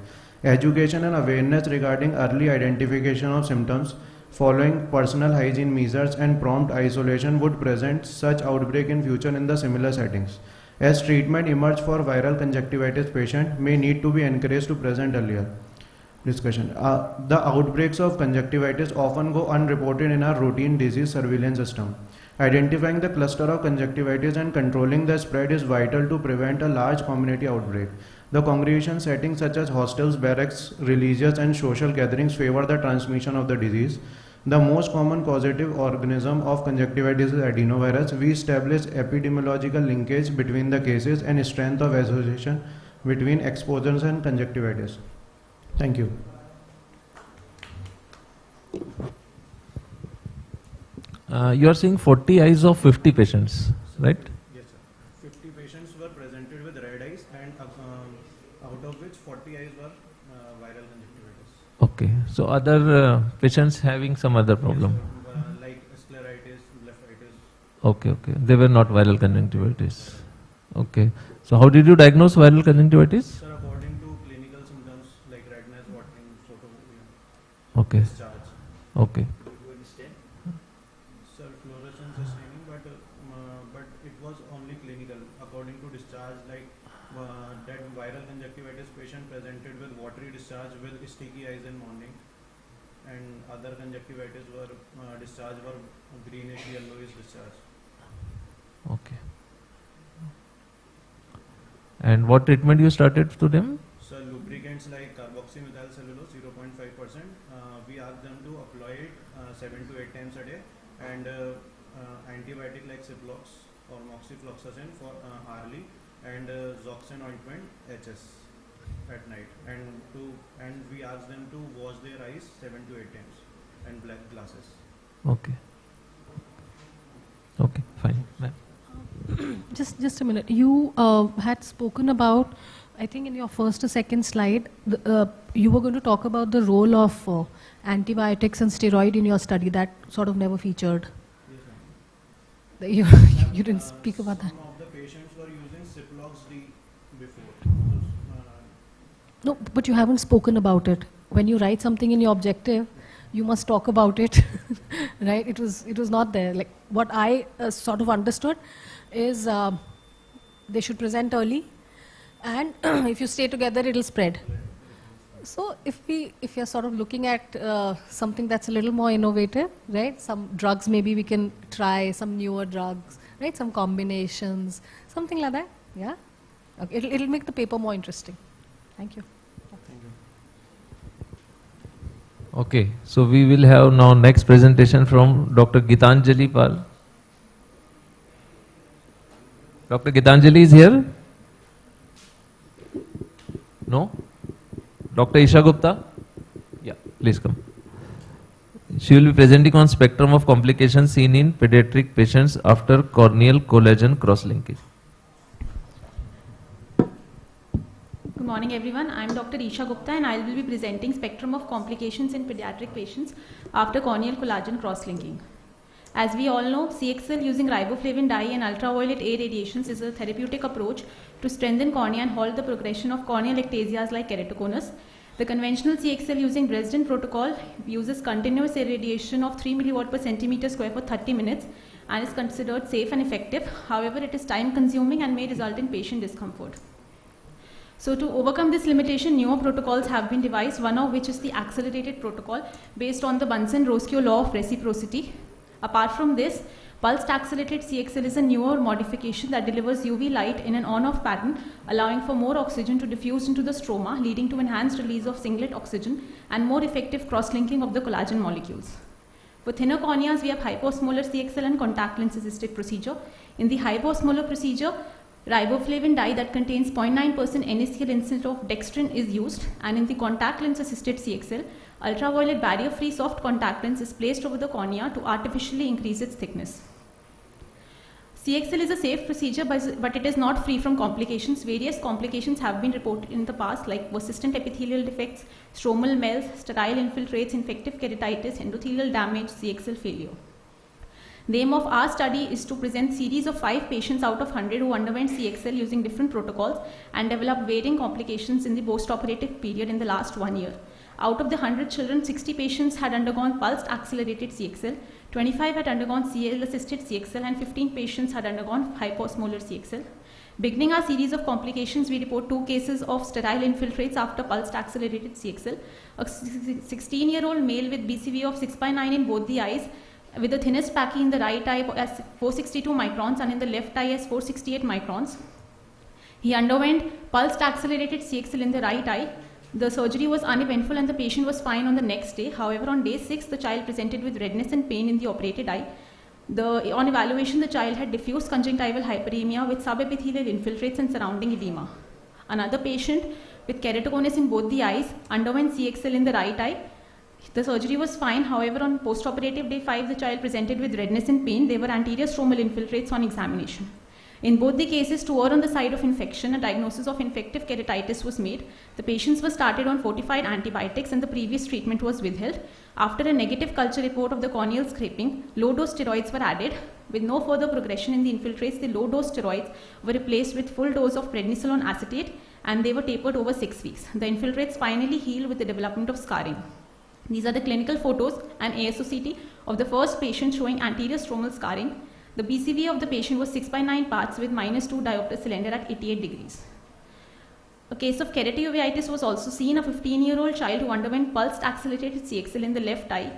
Education and awareness regarding early identification of symptoms, following personal hygiene measures and prompt isolation would prevent such outbreak in future in the similar settings. As treatment emerge for viral conjunctivitis patient may need to be encouraged to present earlier. Discussion. The outbreaks of conjunctivitis often go unreported in our routine disease surveillance system. Identifying the cluster of conjunctivitis and controlling the spread is vital to prevent a large community outbreak. The congregation settings such as hostels, barracks, religious and social gatherings favor the transmission of the disease. The most common causative organism of conjunctivitis is adenovirus. We establish epidemiological linkage between the cases and strength of association between exposures and conjunctivitis. Thank you. You are saying 40 eyes of 50 patients, right? Yes, sir. 50 patients were presented with red eyes, and out of which 40 eyes were viral conjunctivitis. Okay, so other patients having some other problem? Yes, like scleritis, blepharitis. Okay, okay. They were not viral conjunctivitis. Okay. So how did you diagnose viral conjunctivitis? Sir, according to clinical symptoms like redness, watering, photophobia. Okay. Discharge. Okay. Sir, fluorescence is staining, but it was only clinical. According to discharge, like that viral conjunctivitis patient presented with watery discharge with sticky eyes in morning, and other conjunctivitis were discharge were greenish yellowish discharge. Okay. And what treatment you started to them? So lubricants like carboxymethyl cellulose 0.5%. We asked them to apply it 7 to 8 times a day, and antibiotic like Ciplox or moxifloxacin for hourly, and Zoxyn ointment HS at night, and we ask them to wash their eyes 7 to 8 times and black glasses. Okay. Okay, fine. Just a minute. You had spoken about, I think in your first or second slide, you were going to talk about the role of antibiotics and steroid in your study. That sort of never featured. Yes, you didn't speak about that. Some of the patients were using Ciplox D before. No, but you haven't spoken about it. When you write something in your objective, you must talk about it, right? It was not there. Like what I sort of understood is they should present early, and if you stay together, it'll spread. So if you're sort of looking at something that's a little more innovative, right? Some drugs maybe we can try, some newer drugs, right? Some combinations, something like that. Yeah. Okay. It'll make the paper more interesting. Thank you. Okay, so we will have now next presentation from Dr. Gitanjali Pal. Dr. Gitanjali is here? No? Dr. Isha Gupta? Yeah, please come. She will be presenting on spectrum of complications seen in pediatric patients after corneal collagen cross-linkage. Good morning everyone, I am Dr. Isha Gupta and I will be presenting spectrum of complications in pediatric patients after corneal collagen cross-linking. As we all know, CXL using riboflavin dye and ultraviolet A radiations is a therapeutic approach to strengthen cornea and halt the progression of corneal ectasias like keratoconus. The conventional CXL using Dresden protocol uses continuous irradiation of 3 mW per centimeter square for 30 minutes and is considered safe and effective. However, it is time consuming and may result in patient discomfort. So to overcome this limitation, newer protocols have been devised, one of which is the accelerated protocol based on the Bunsen-Roscoe law of reciprocity. Apart from this, pulsed accelerated CXL is a newer modification that delivers UV light in an on-off pattern, allowing for more oxygen to diffuse into the stroma, leading to enhanced release of singlet oxygen and more effective cross-linking of the collagen molecules. For thinner corneas, we have hyposmolar CXL and contact lens assisted procedure. In the hyposmolar procedure, riboflavin dye that contains 0.9% NaCl instead of dextrin is used, and in the contact lens assisted CXL, ultraviolet barrier free soft contact lens is placed over the cornea to artificially increase its thickness. CXL is a safe procedure, but it is not free from complications. Various complications have been reported in the past, like persistent epithelial defects, stromal melts, sterile infiltrates, infective keratitis, endothelial damage, CXL failure. The aim of our study is to present series of 5 patients out of 100 who underwent CXL using different protocols and develop varying complications in the post-operative period in the last 1 year. Out of the 100 children, 60 patients had undergone pulsed accelerated CXL, 25 had undergone CL-assisted CXL, and 15 patients had undergone hyposmolar CXL. Beginning our series of complications, we report 2 cases of sterile infiltrates after pulsed accelerated CXL. A 16-year-old male with BCVA of 6/9 in both the eyes, with the thinnest pachy in the right eye as 462 microns and in the left eye as 468 microns. He underwent pulsed accelerated CXL in the right eye. The surgery was uneventful and the patient was fine on the next day. However, on day 6, the child presented with redness and pain in the operated eye. On evaluation, the child had diffuse conjunctival hyperemia with subepithelial infiltrates and surrounding edema. Another patient with keratoconus in both the eyes underwent CXL in the right eye. The surgery was fine. However, on post-operative day 5, the child presented with redness and pain. There were anterior stromal infiltrates on examination. In both the cases, to err on the side of infection, a diagnosis of infective keratitis was made. The patients were started on fortified antibiotics and the previous treatment was withheld. After a negative culture report of the corneal scraping, low-dose steroids were added. With no further progression in the infiltrates, the low-dose steroids were replaced with full dose of prednisolone acetate and they were tapered over 6 weeks. The infiltrates finally healed with the development of scarring. These are the clinical photos and ASOCT of the first patient showing anterior stromal scarring. The BCVA of the patient was 6/9 parts with -2 diopter cylinder at 88 degrees. A case of keratouveitis was also seen. A 15-year-old child who underwent pulsed accelerated CXL in the left eye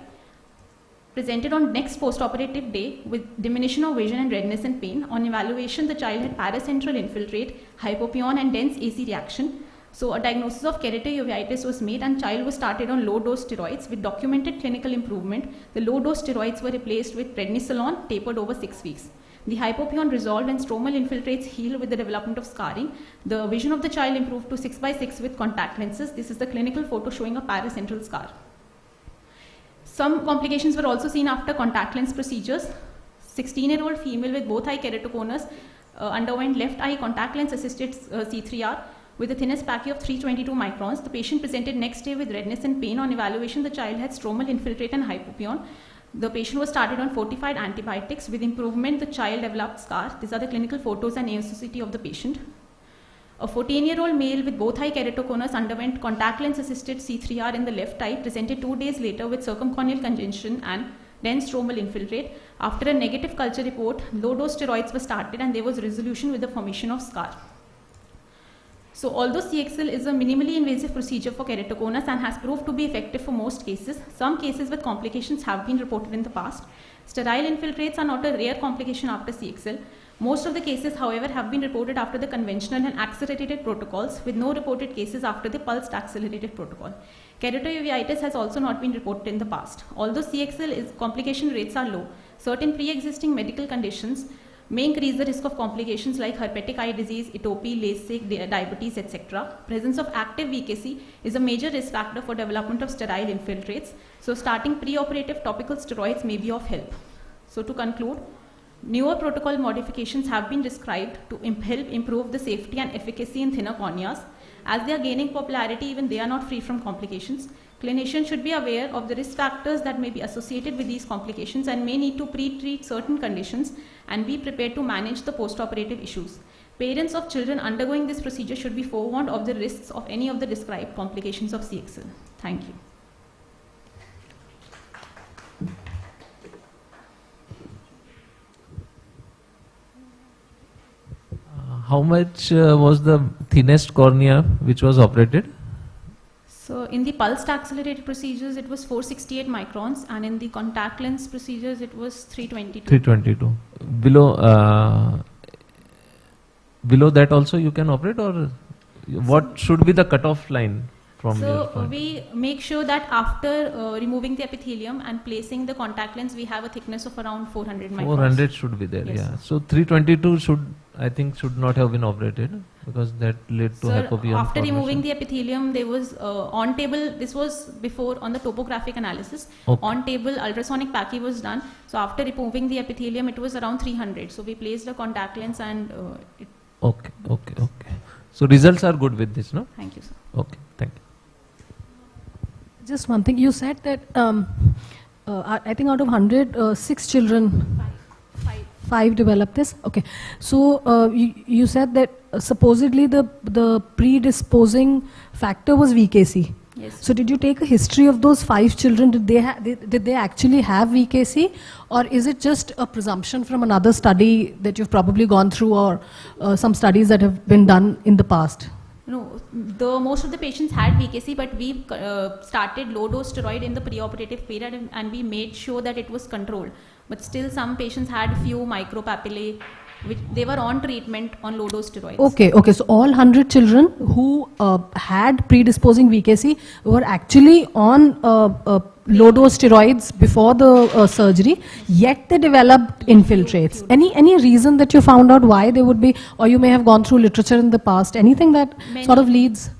presented on next post-operative day with diminution of vision and redness and pain. On evaluation, the child had paracentral infiltrate, hypopyon and dense AC reaction. So a diagnosis of keratouveitis was made and child was started on low-dose steroids with documented clinical improvement. The low-dose steroids were replaced with prednisolone tapered over 6 weeks. The hypopyon resolved and stromal infiltrates healed with the development of scarring. The vision of the child improved to 6/6 with contact lenses. This is the clinical photo showing a paracentral scar. Some complications were also seen after contact lens procedures. 16-year-old female with both eye keratoconus underwent left eye contact lens assisted C3R with the thinnest pachy of 322 microns. The patient presented next day with redness and pain. On evaluation, the child had stromal infiltrate and hypopyon. The patient was started on fortified antibiotics. With improvement, the child developed scar. These are the clinical photos and ASOCT of the patient. A 14-year-old male with both eye keratoconus underwent contact lens assisted C3R in the left eye, presented 2 days later with circumcorneal congestion and dense stromal infiltrate. After a negative culture report, low-dose steroids were started and there was resolution with the formation of scar. So although CXL is a minimally invasive procedure for keratoconus and has proved to be effective for most cases, some cases with complications have been reported in the past. Sterile infiltrates are not a rare complication after CXL. Most of the cases, however, have been reported after the conventional and accelerated protocols, with no reported cases after the pulsed accelerated protocol. Keratouveitis has also not been reported in the past. Although CXL complication rates are low, certain pre-existing medical conditions may increase the risk of complications like herpetic eye disease, atopy, LASIK, diabetes, etc. Presence of active VKC is a major risk factor for development of sterile infiltrates. So starting pre-operative topical steroids may be of help. So to conclude, newer protocol modifications have been described to help improve the safety and efficacy in thinner corneas. As they are gaining popularity, even they are not free from complications. Clinicians should be aware of the risk factors that may be associated with these complications and may need to pre-treat certain conditions and be prepared to manage the post-operative issues. Parents of children undergoing this procedure should be forewarned of the risks of any of the described complications of CXL. Thank you. How much was the thinnest cornea which was operated? So in the pulsed accelerated procedures, it was 468 microns, and in the contact lens procedures, it was 322. 322. Below that also you can operate, or what should be the cutoff line from your point? So we make sure that after removing the epithelium and placing the contact lens, we have a thickness of around 400 microns. 400 should be there, yes. Yeah. So 322 should not have been operated because that led to hypopyon. After formation. removing the epithelium, there was on table, this was before on the topographic analysis, on table ultrasonic pachy was done. So after removing the epithelium, it was around 300. So we placed a contact lens and Okay. So results are good with this, no? Thank you, sir. Okay, thank you. Just one thing, you said that I think out of 100, 6 children, 5 developed this. Okay, so you said that supposedly the predisposing factor was VKC. Yes. So did you take a history of those 5 children? Did they actually have VKC, or is it just a presumption from another study that you've probably gone through, or some studies that have been done in the past? No, most of the patients had VKC, but we started low-dose steroid in the preoperative period, and we made sure that it was controlled. But still, some patients had few micropapillae, which they were on treatment on low-dose steroids. Okay. So all 100 children who had predisposing VKC were actually on low-dose steroids before the surgery, yet they developed infiltrates. Any reason that you found out why they would be, or you may have gone through literature in the past, anything that sort of leads?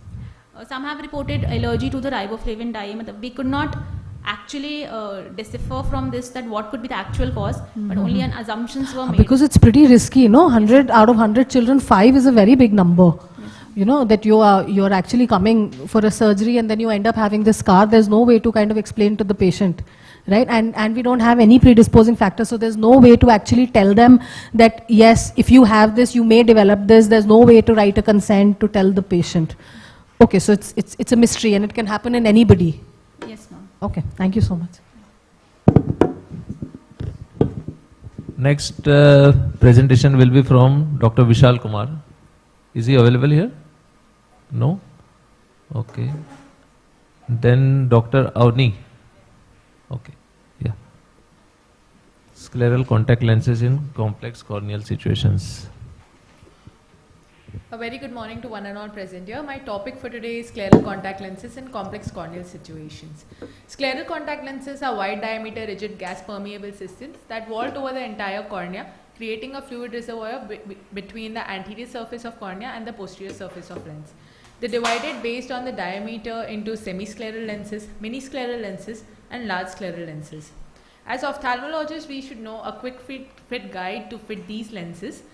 Some have reported allergy to the riboflavin dye. We could not actually decipher from this that what could be the actual cause, but only an assumptions were made. Because it's pretty risky, 100 out of 100 children, 5 is a very big number. Yes. That you're actually coming for a surgery and then you end up having this scar. There's no way to kind of explain to the patient, right? And we don't have any predisposing factor, so there's no way to actually tell them that yes, if you have this, you may develop this. There's no way to write a consent to tell the patient. Okay, so it's a mystery and it can happen in anybody. Yes, ma'am. Okay, thank you so much. Next presentation will be from Dr. Vishal Kumar. Is he available here? No? Okay. Then Dr. Avni. Okay. Yeah. Scleral contact lenses in complex corneal situations. A very good morning to one and all present here. My topic for today is scleral contact lenses in complex corneal situations. Scleral contact lenses are wide diameter rigid gas permeable systems that vault over the entire cornea, creating a fluid reservoir between the anterior surface of cornea and the posterior surface of lens. They are divided based on the diameter into semiscleral lenses, mini-scleral lenses and large scleral lenses. As ophthalmologists, we should know a quick fit guide to fit these lenses.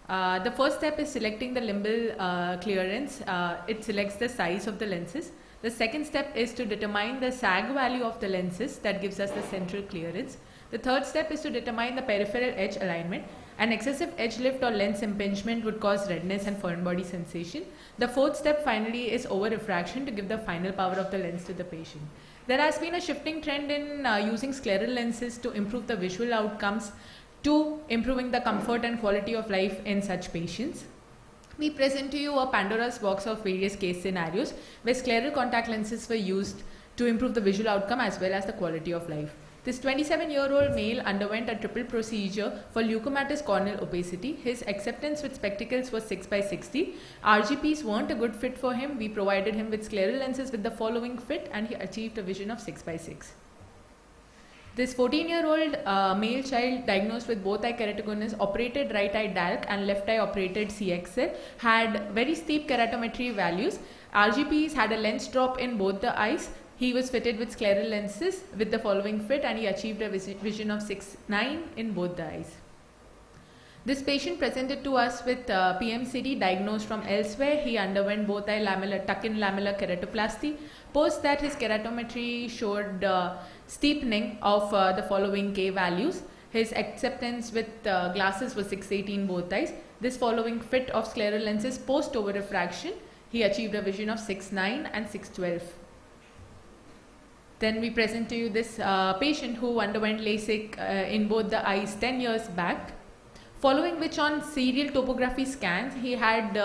The first step is selecting the limbal clearance. It selects the size of the lenses. The second step is to determine the sag value of the lenses. That gives us the central clearance. The third step is to determine the peripheral edge alignment. An excessive edge lift or lens impingement would cause redness and foreign body sensation. The fourth step finally is over refraction to give the final power of the lens to the patient. There has been a shifting trend in using scleral lenses to improve the visual outcomes, to improving the comfort and quality of life in such patients. We present to you a Pandora's box of various case scenarios where scleral contact lenses were used to improve the visual outcome as well as the quality of life. This 27-year-old male underwent a triple procedure for leukomatous corneal opacity. His acceptance with spectacles was 6/60. RGPs weren't a good fit for him. We provided him with scleral lenses with the following fit and he achieved a vision of 6/6. This 14-year-old male child diagnosed with both eye keratoconus, operated right eye DALC and left eye operated CXL, had very steep keratometry values. RGPs had a lens drop in both the eyes. He was fitted with scleral lenses with the following fit and he achieved a vision of 6/9 in both the eyes. This patient presented to us with PMCD diagnosed from elsewhere. He underwent both eye tuck-in lamellar keratoplasty. Post that, his keratometry showed steepening of the following K values. His acceptance with glasses was 6/18 both eyes. This following fit of scleral lenses post over refraction, he achieved a vision of 6/9 and 6/12. Then we present to you this patient who underwent LASIK in both the eyes 10 years back, following which on serial topography scans he had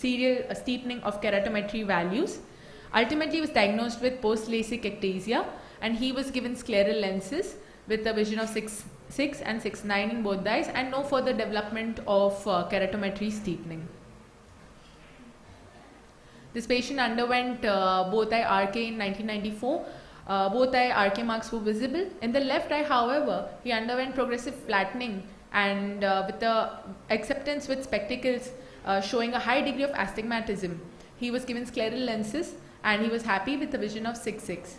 serial steepening of keratometry values. Ultimately, he was diagnosed with post-LASIK ectasia and he was given scleral lenses with a vision of 6/6 and 6/9 in both the eyes and no further development of keratometry steepening. This patient underwent both eye RK in 1994. Both eye RK marks were visible. In the left eye, however, he underwent progressive flattening and with the acceptance with spectacles showing a high degree of astigmatism. He was given scleral lenses and he was happy with a vision of 6/6.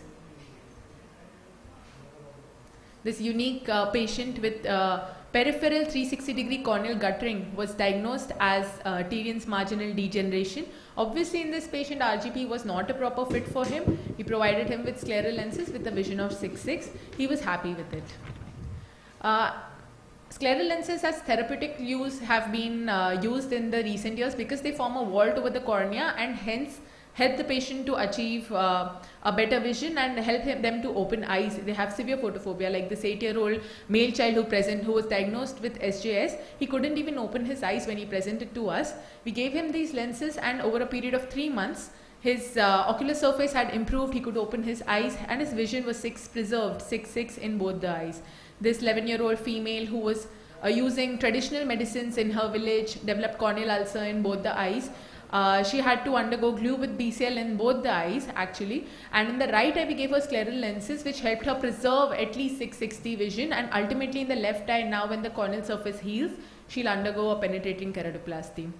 This unique patient with peripheral 360-degree corneal guttering was diagnosed as Tyrion's marginal degeneration. Obviously, in this patient, RGP was not a proper fit for him. We provided him with scleral lenses with a vision of 6/6. He was happy with it. Scleral lenses as therapeutic use have been used in the recent years because they form a vault over the cornea and hence help the patient to achieve a better vision and help them to open eyes. They have severe photophobia, like this 8-year-old male child who was diagnosed with SJS. He couldn't even open his eyes when he presented to us. We gave him these lenses and over a period of 3 months, his ocular surface had improved. He could open his eyes and his vision was preserved 6/6 in both the eyes. This 11-year-old female who was using traditional medicines in her village developed corneal ulcer in both the eyes. She had to undergo glue with BCL in both the eyes actually, and in the right eye we gave her scleral lenses which helped her preserve at least 6/60 vision, and ultimately in the left eye now when the corneal surface heals she'll undergo a penetrating keratoplasty.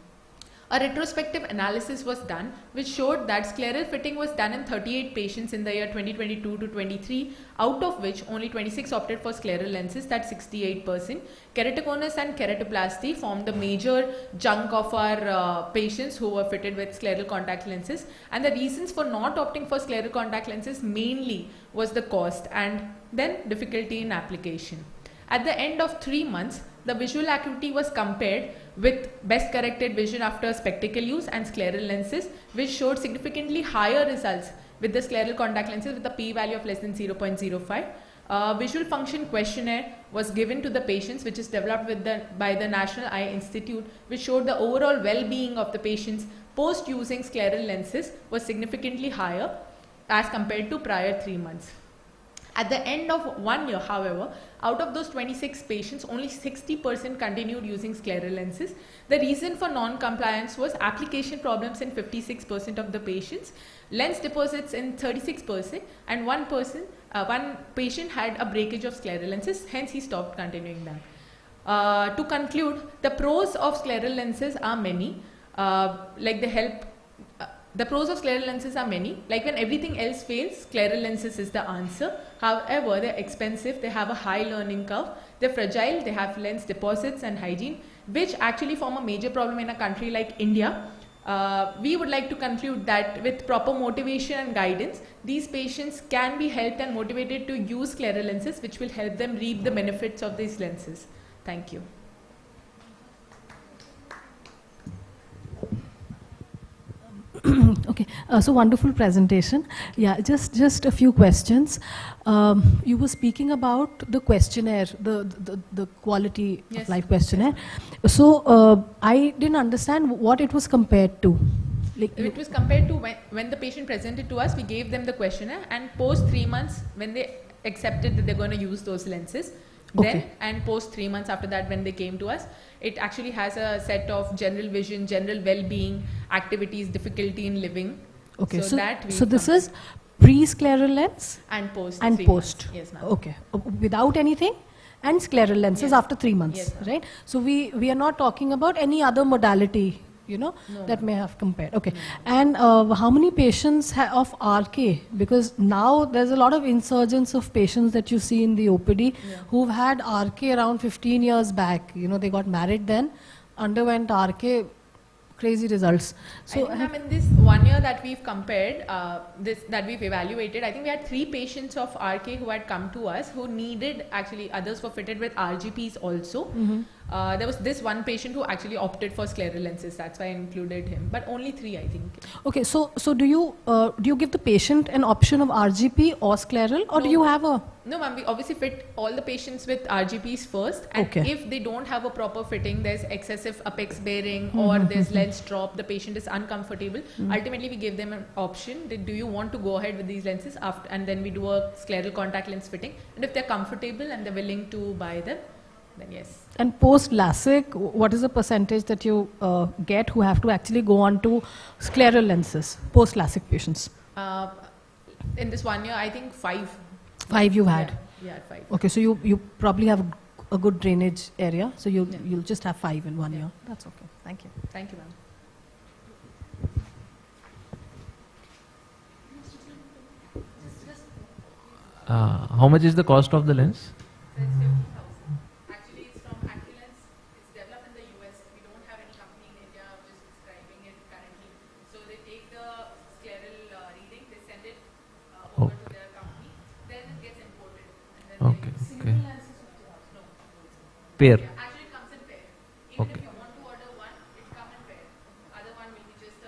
A retrospective analysis was done which showed that scleral fitting was done in 38 patients in the year 2022 to 23, out of which only 26 opted for scleral lenses, that's 68%. Keratoconus and keratoplasty formed the major chunk of our patients who were fitted with scleral contact lenses, and the reasons for not opting for scleral contact lenses mainly was the cost and then difficulty in application. At the end of 3 months, the visual acuity was compared with best corrected vision after spectacle use and scleral lenses, which showed significantly higher results with the scleral contact lenses with a p-value of less than 0.05. Visual function questionnaire was given to the patients, which is developed by the National Eye Institute, which showed the overall well-being of the patients post using scleral lenses was significantly higher as compared to prior 3 months. At the end of 1 year, however, out of those 26 patients, only 60% continued using scleral lenses. The reason for non-compliance was application problems in 56% of the patients, lens deposits in 36%, and one patient had a breakage of scleral lenses, hence he stopped continuing them. To conclude, the pros of scleral lenses are many, the pros of scleral lenses are many. Like when everything else fails, scleral lenses is the answer. However, they're expensive, they have a high learning curve, they're fragile, they have lens deposits and hygiene, which actually form a major problem in a country like India. We would like to conclude that with proper motivation and guidance, these patients can be helped and motivated to use scleral lenses, which will help them reap the benefits of these lenses. Thank you. Okay, so wonderful presentation. Yeah, just a few questions. You were speaking about the questionnaire, the quality of life questionnaire. So I didn't understand what it was compared to. Like it was compared to when the patient presented to us, we gave them the questionnaire, and post 3 months when they accepted that they're going to use those lenses, then and post 3 months after that when they came to us, it actually has a set of general vision, general well-being, activities, difficulty in living. Okay, so that so this is pre-scleral lens and post. And 3 post. months. Yes, ma'am. Okay, without anything, and scleral lenses after 3 months, Yes, right? So we are not talking about any other modality, you know, that may have compared. Okay, and how many patients of RK? Because now there's a lot of insurgence of patients that you see in the OPD who've had RK around 15 years back. You know, they got married then, underwent RK, crazy results. So I think, in this 1 year that we've compared, that we've evaluated, I think we had 3 patients of RK who had come to us who needed, actually others were fitted with RGPs also. There was this one patient who actually opted for scleral lenses, that's why I included him, but only 3 I think. Okay, so do you give the patient an option of RGP or scleral, or do you have a... No ma'am, we obviously fit all the patients with RGPs first, and if they don't have a proper fitting, there's excessive apex bearing or there's lens drop, the patient is uncomfortable, ultimately we give them an option, do you want to go ahead with these lenses after, and then we do a scleral contact lens fitting, and if they're comfortable and they're willing to buy them, then yes. And post LASIK, what is the percentage that you get who have to actually go on to scleral lenses, post LASIK patients? In this 1 year, I think 5. 5 you had? Yeah, 5. Okay, so you probably have a good drainage area, so you'll just have 5 in 1 year. That's okay. Thank you. Thank you, ma'am. How much is the cost of the lens? Actually, it's from Acculens. It's developed in the US. We don't have any company in India which is prescribing it currently. So they take the scleral reading, they send it over to their company, then it gets imported. And then Single lens is $50. No. Pair. Yeah, actually, it comes in pair. Even if you want to order one, it comes in pair. Other one will be just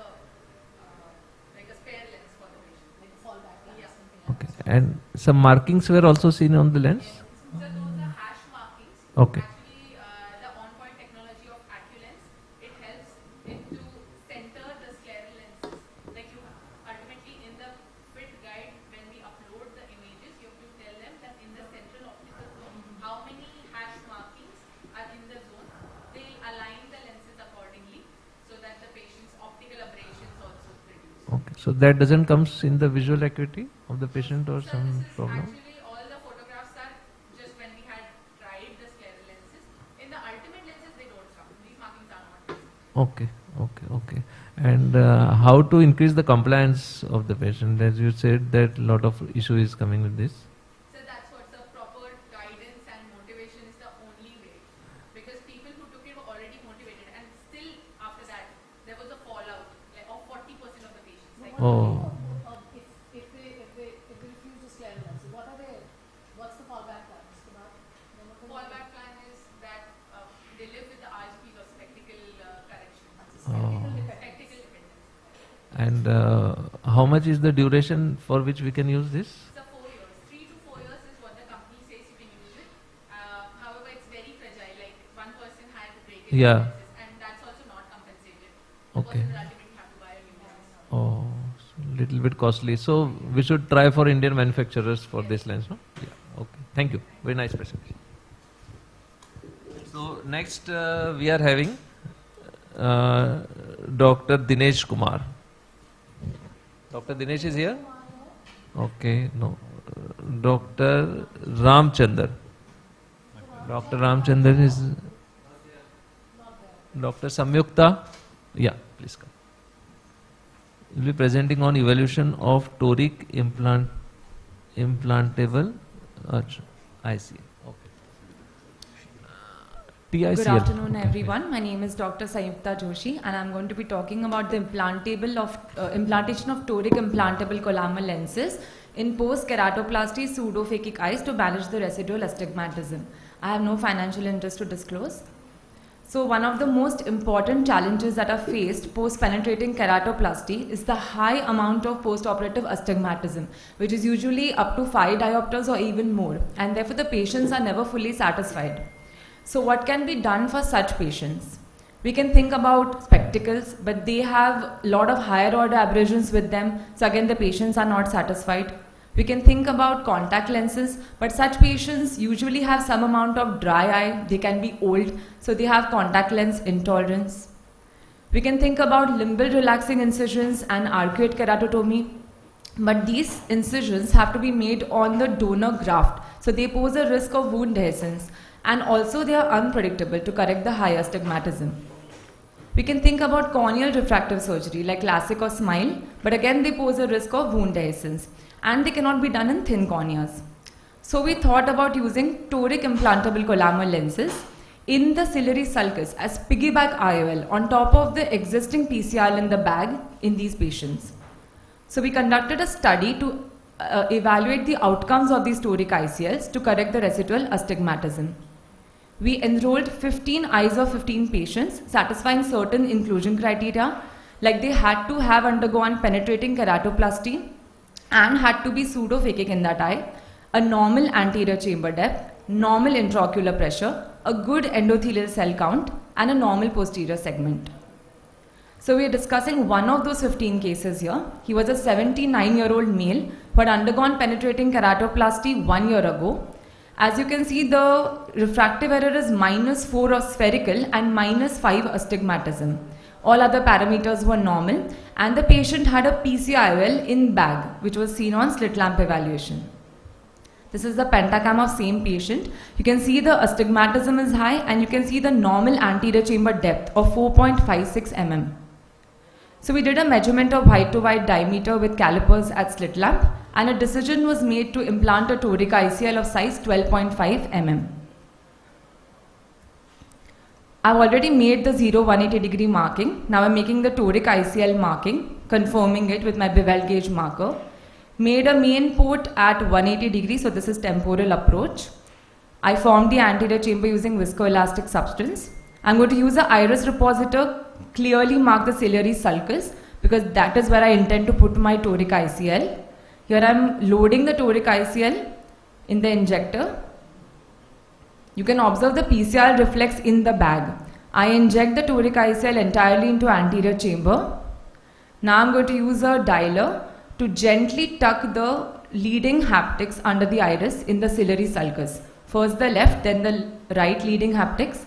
like a spare lens for the patient. Like a fallback lens. Yeah. Okay. And some markings were also seen on the lens? So those are hash markings. Okay. Actually, the on-point technology of Acculens, it helps it to center the scleral lenses. Like you ultimately in the fit guide, when we upload the images, you have to tell them that in the central optical zone, how many hash markings are in the zone. They'll align the lenses accordingly so that the patient's optical aberrations also reduce. Okay. So that doesn't come in the visual acuity of the patient or some problem? Actually, all the photographs are just when we had tried the scleral lenses. In the ultimate lenses, they don't come. These markings are not visible. Okay. And how to increase the compliance of the patient? As you said, that a lot of issue is coming with this. So that's what the proper guidance and motivation is the only way. Because people who took it were already motivated, and still after that, there was a fallout like of 40% of the patients. Like If they refuse the scleral lens, what's the fallback plan? Fallback plan is that they live with the RGPs or spectacle correction. Spectacle dependence. And how much is the duration for which we can use this? So 4 years. 3 to 4 years is what the company says you can use it. However, it's very fragile. Like one person had breakage and that's also not compensated. The person will ultimately have to buy a new lens. Oh, so little bit costly. So we should try for Indian manufacturers for this lens, no? Yeah, okay. Thank you. Very nice presentation. So next we are having Dr. Dinesh Kumar. Dr. Dinesh is here? Okay, no. Dr. Ramchandar. Dr. Ramchandar is... Dr. Samyukta? Yeah, please come. You will be presenting on evaluation of toric implantable IC. Okay. TICL. Good afternoon, Okay. everyone. My name is Dr. Sayukta Joshi, and I'm going to be talking about the implantation of toric implantable collamer lenses in post-keratoplasty pseudophakic eyes to manage the residual astigmatism. I have no financial interest to disclose. So one of the most important challenges that are faced post-penetrating keratoplasty is the high amount of post-operative astigmatism, which is usually up to 5 diopters or even more, and therefore the patients are never fully satisfied. So what can be done for such patients? We can think about spectacles, but they have a lot of higher order aberrations with them, so again the patients are not satisfied. We can think about contact lenses, but such patients usually have some amount of dry eye, they can be old, so they have contact lens intolerance. We can think about limbal relaxing incisions and arcuate keratotomy, but these incisions have to be made on the donor graft, so they pose a risk of wound dehiscence, and also they are unpredictable to correct the high astigmatism. We can think about corneal refractive surgery like LASIK or SMILE, but again they pose a risk of wound dehiscence, and they cannot be done in thin corneas. So we thought about using toric implantable collamer lenses in the ciliary sulcus as piggyback IOL on top of the existing PCIOL in the bag in these patients. So we conducted a study to evaluate the outcomes of these toric ICLs to correct the residual astigmatism. We enrolled 15 eyes of 15 patients satisfying certain inclusion criteria, like they had to have undergone penetrating keratoplasty and had to be pseudophakic in that eye, a normal anterior chamber depth, normal intraocular pressure, a good endothelial cell count, and a normal posterior segment. So we are discussing one of those 15 cases here. He was a 79-year-old male who had undergone penetrating keratoplasty 1 year ago. As you can see, the refractive error is -4 of spherical and -5 astigmatism. All other parameters were normal, and the patient had a PCIOL in bag, which was seen on slit lamp evaluation. This is the pentacam of same patient. You can see the astigmatism is high, and you can see the normal anterior chamber depth of 4.56 mm. So we did a measurement of white to white diameter with calipers at slit lamp, and a decision was made to implant a toric ICL of size 12.5 mm. I've already made the 0-180 degree marking. Now I'm making the toric ICL marking, confirming it with my bevel gauge marker. Made a main port at 180 degrees, so this is temporal approach. I formed the anterior chamber using viscoelastic substance. I'm going to use an iris repositor, clearly mark the ciliary sulcus, because that is where I intend to put my toric ICL. Here I'm loading the toric ICL in the injector. You can observe the PCIOL reflex in the bag. I inject the toric ICL entirely into anterior chamber. Now I'm going to use a dialer to gently tuck the leading haptics under the iris in the ciliary sulcus. First the left, then the right leading haptics.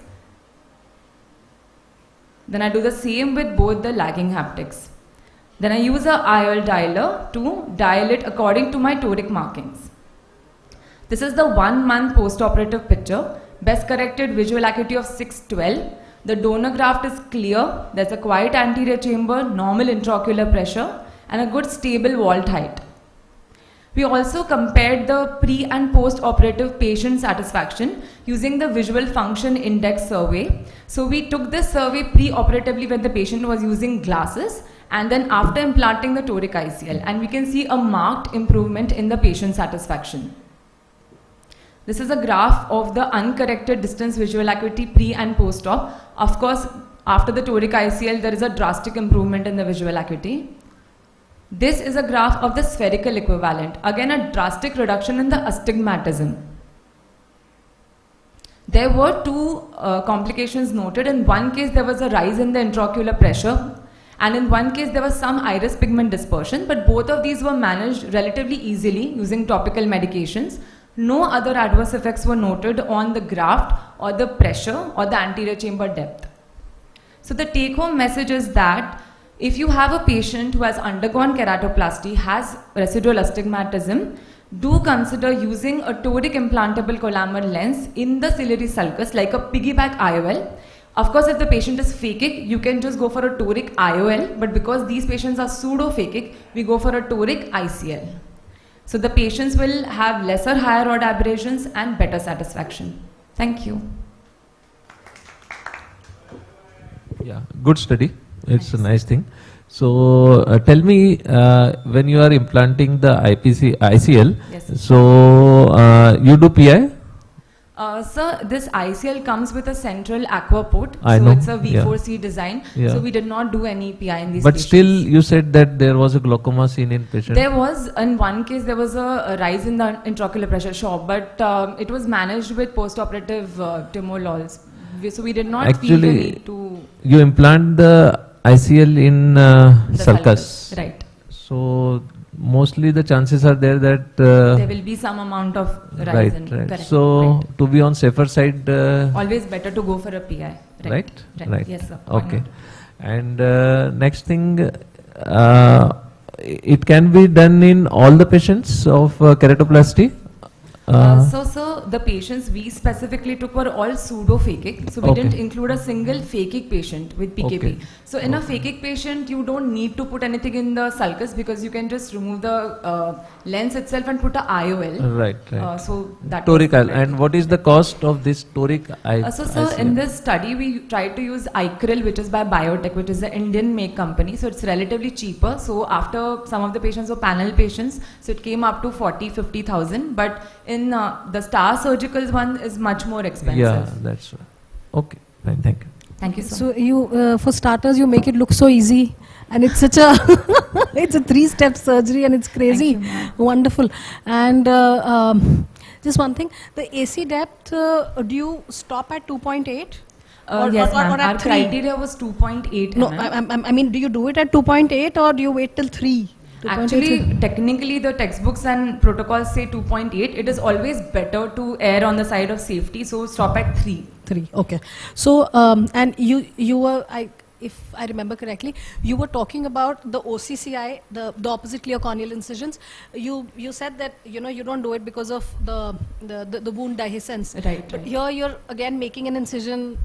Then I do the same with both the lagging haptics. Then I use a IOL dialer to dial it according to my toric markings. This is the 1 month post-operative picture. Best corrected visual acuity of 612. The donor graft is clear. There's a quiet anterior chamber, normal intraocular pressure, and a good stable vault height. We also compared the pre and post-operative patient satisfaction using the visual function index survey. So we took this survey pre-operatively when the patient was using glasses, and then after implanting the toric ICL, and we can see a marked improvement in the patient satisfaction. This is a graph of the uncorrected distance visual acuity pre and post-op. Of course, after the toric ICL, there is a drastic improvement in the visual acuity. This is a graph of the spherical equivalent. Again, a drastic reduction in the astigmatism. There were two complications noted. In one case, there was a rise in the intraocular pressure, And in one case, there was some iris pigment dispersion, but both of these were managed relatively easily using topical medications. No other adverse effects were noted on the graft or the pressure or the anterior chamber depth. So the take-home message is that if you have a patient who has undergone keratoplasty, has residual astigmatism, do consider using a toric implantable collamer lens in the ciliary sulcus like a piggyback IOL. Of course, if the patient is phakic, you can just go for a toric IOL, but because these patients are pseudo-phakic, we go for a toric ICL. So the patients will have lesser higher rod aberrations and better satisfaction. Thank you. Yeah, good study. It's a nice thing. So tell me, when you are implanting the ICL, yes, so you do PI? Sir, this ICL comes with a central aqua port, I so know. it's a V4C design. Yeah. So we did not do any PI in these But patients. still, you said that there was a glaucoma seen in patient. There was, in one case, there was a rise in the intraocular pressure, sure, but it was managed with post-operative timolols. So we did not feel the need to... You implant the ICL in sulcus. Right. So mostly the chances are there that there will be some amount of rise in... Right. Correct. So Right. to be on safer side... always better to go for a PI. Right? Right. Yes, sir. Why Okay. not? And next thing, it can be done in all the patients of keratoplasty? So the patients we specifically took were all pseudo-phakic. So we Okay. didn't include a single phakic patient with PKP. Okay. So in a phakic patient, you don't need to put anything in the sulcus because you can just remove the lens itself and put a IOL. Right, right. So that toric was IOL. And what is the cost of this toric IOL? So sir, in this study, we tried to use Icryl, which is by Biotech, which is an Indian make company. So it's relatively cheaper. So after some of the patients were panel patients, so it came up to 40,000-50,000. But in the Star Surgical's one is much more expensive. Yeah, that's right. Okay, fine, thank you. Thank you, sir. So you, for starters, you make it look so easy, and it's such a, it's a 3-step surgery, and it's crazy, wonderful. And just one thing, the AC depth, do you stop at 2.8? Yes, ma'am. Our 3? criteria was 2.8. No, I mean, do you do it at 2.8 or do you wait till 3? Actually, technically, the textbooks and protocols say 2.8. It is always better to err on the side of safety, so stop at 3. 3, okay. So, and you were, if I remember correctly, you were talking about the OCCI, the opposite clear corneal incisions. You said that you don't do it because of the wound dehiscence. Right. But here you're again making an incision,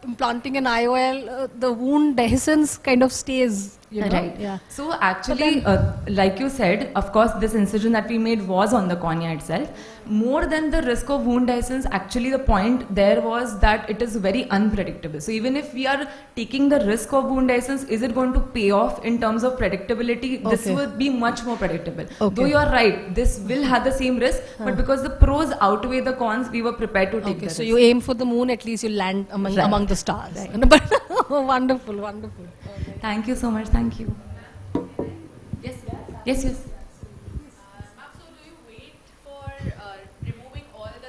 implanting an IOL. The wound dehiscence kind of stays. Right. Yeah. So actually, like you said, of course, this incision that we made was on the cornea itself. More than the risk of wound dehiscence, actually the point there was that it is very unpredictable. So even if we are taking the risk of wound dehiscence, is it going to pay off in terms of predictability? This Okay. would be much more predictable. Okay. Though you are right, this will have the same risk, but because the pros outweigh the cons, we were prepared to take Okay, the so risk. you aim for the moon, at least you land among the stars. Right. But wonderful, wonderful. Thank you so much. Thank you. Yes. Yes. Yes.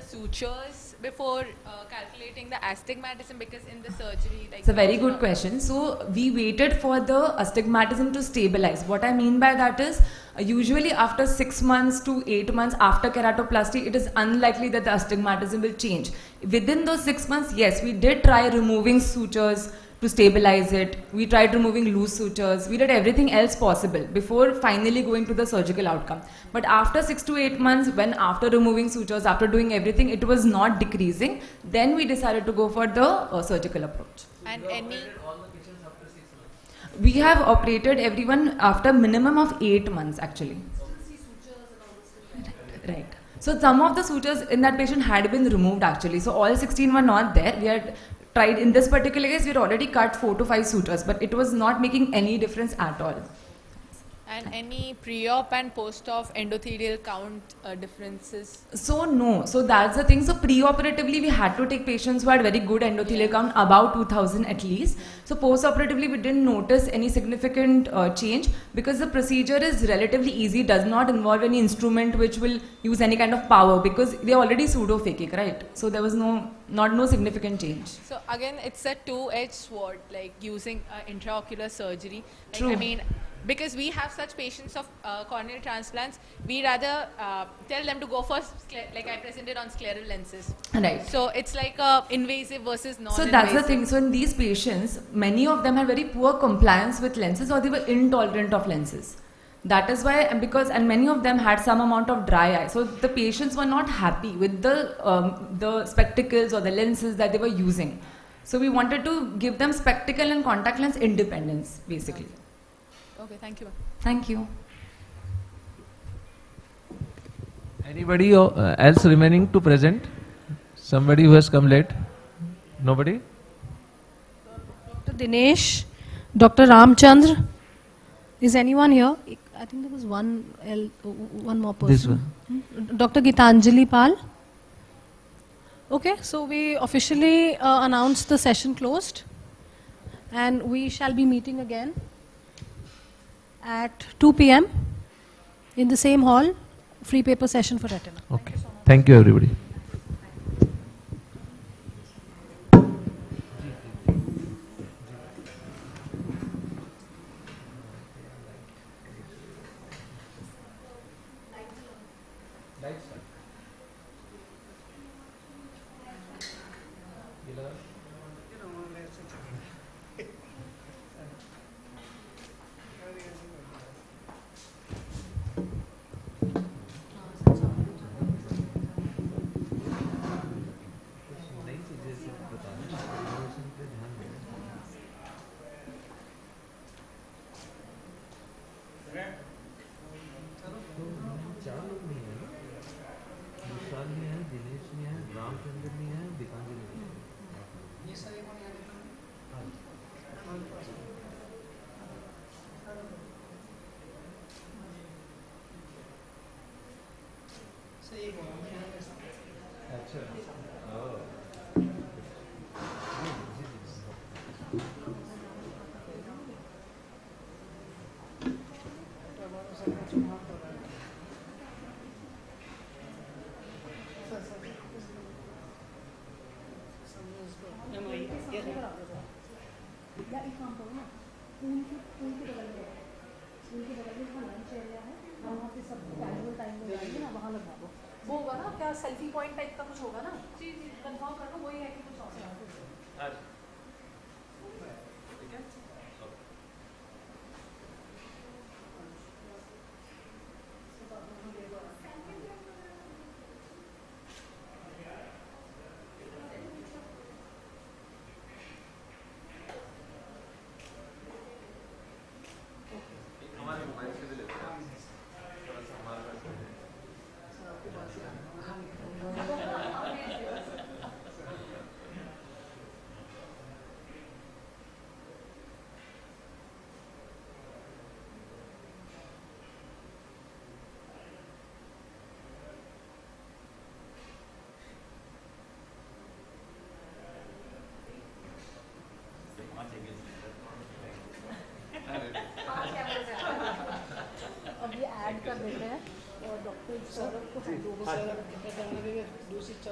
Sutures before calculating the astigmatism, because in the surgery, like It's a very good question. So we waited for the astigmatism to stabilize. What I mean by that is usually after 6 months to 8 months after keratoplasty, it is unlikely that the astigmatism will change. Within those 6 months, yes, we did try removing sutures to stabilize it. We tried removing loose sutures. We did everything else possible before finally going to the surgical outcome. But after 6 to 8 months, when after removing sutures, after doing everything, it was not decreasing, then we decided to go for the surgical approach. and any We have operated everyone after minimum of 8 months actually. Right. So some of the sutures in that patient had been removed actually. So all 16 were not there. We had tried, in this particular case, we had already cut 4 to 5 sutures, but it was not making any difference at all. And any pre-op and post-op endothelial count differences? So no, so that's the thing. So pre-operatively we had to take patients who had very good endothelial count, about 2000 at least. So post-operatively we didn't notice any significant change because the procedure is relatively easy, does not involve any instrument which will use any kind of power because they're already pseudo-phakic, right? So there was no significant change. So again, it's a two-edged sword, like using intraocular surgery. Like, True. I mean, because we have such patients of corneal transplants, we rather tell them to go for, like I presented on scleral lenses. Right. So it's like invasive versus non-invasive. So that's the thing. So in these patients, many of them had very poor compliance with lenses or they were intolerant of lenses. That is why, and many of them had some amount of dry eye. So the patients were not happy with the spectacles or the lenses that they were using. So we wanted to give them spectacle and contact lens independence, basically. Okay, thank you. Thank you. Anybody else remaining to present? Somebody who has come late? Nobody? Dr. Dinesh, Dr. Ramchandra. Is anyone here? I think there was one more person. This one. Dr. Gitanjali Pal. Okay, so we officially announced the session closed, and we shall be meeting again at 2 p.m. in the same hall, free paper session for retina. Okay. Thank you, everybody. वो होगा ना क्या selfie point type का कुछ होगा ना जी जी confirm कर लो वही है कि कुछ और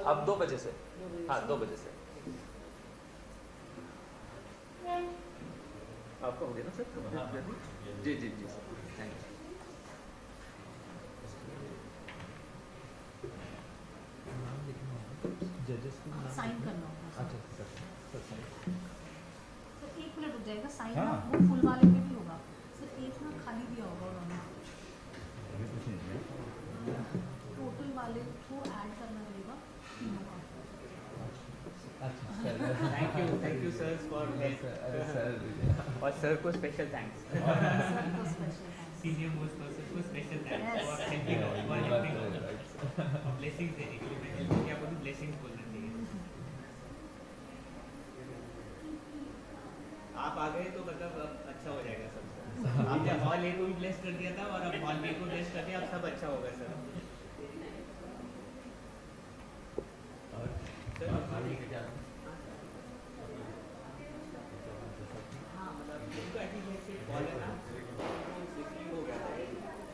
अब 2 बजे से, हाँ 2 बजे से आपका हो गया ना सर? जी जी जी सर, थैंक यू। साइन करना होगा। अच्छा सर, तो 1 मिनट रुक जाएगा साइन ना वो फुल वाले पे भी होगा सिर्फ एक ना खाली दिया होगा उन्होंने टोटल वाले को ऐड करना रहेगा तीनों का। थैंक यू सर फॉर और सर को special thanks. Senior most person को special thanks for helping blessings देने के लिए। मैं आपको ब्लेसिंग्स बोलना चाहिए। आप आ गए तो मतलब अब अच्छा हो जाएगा सब। हॉल ए को भी ब्लेस कर दिया था और अब हॉल बी को ब्लेस कर दिया, अब सब अच्छा होगा सर। और सर हॉल बी के जा हाँ मतलब उनको एटलीस्ट बॉल है ना हो गया था,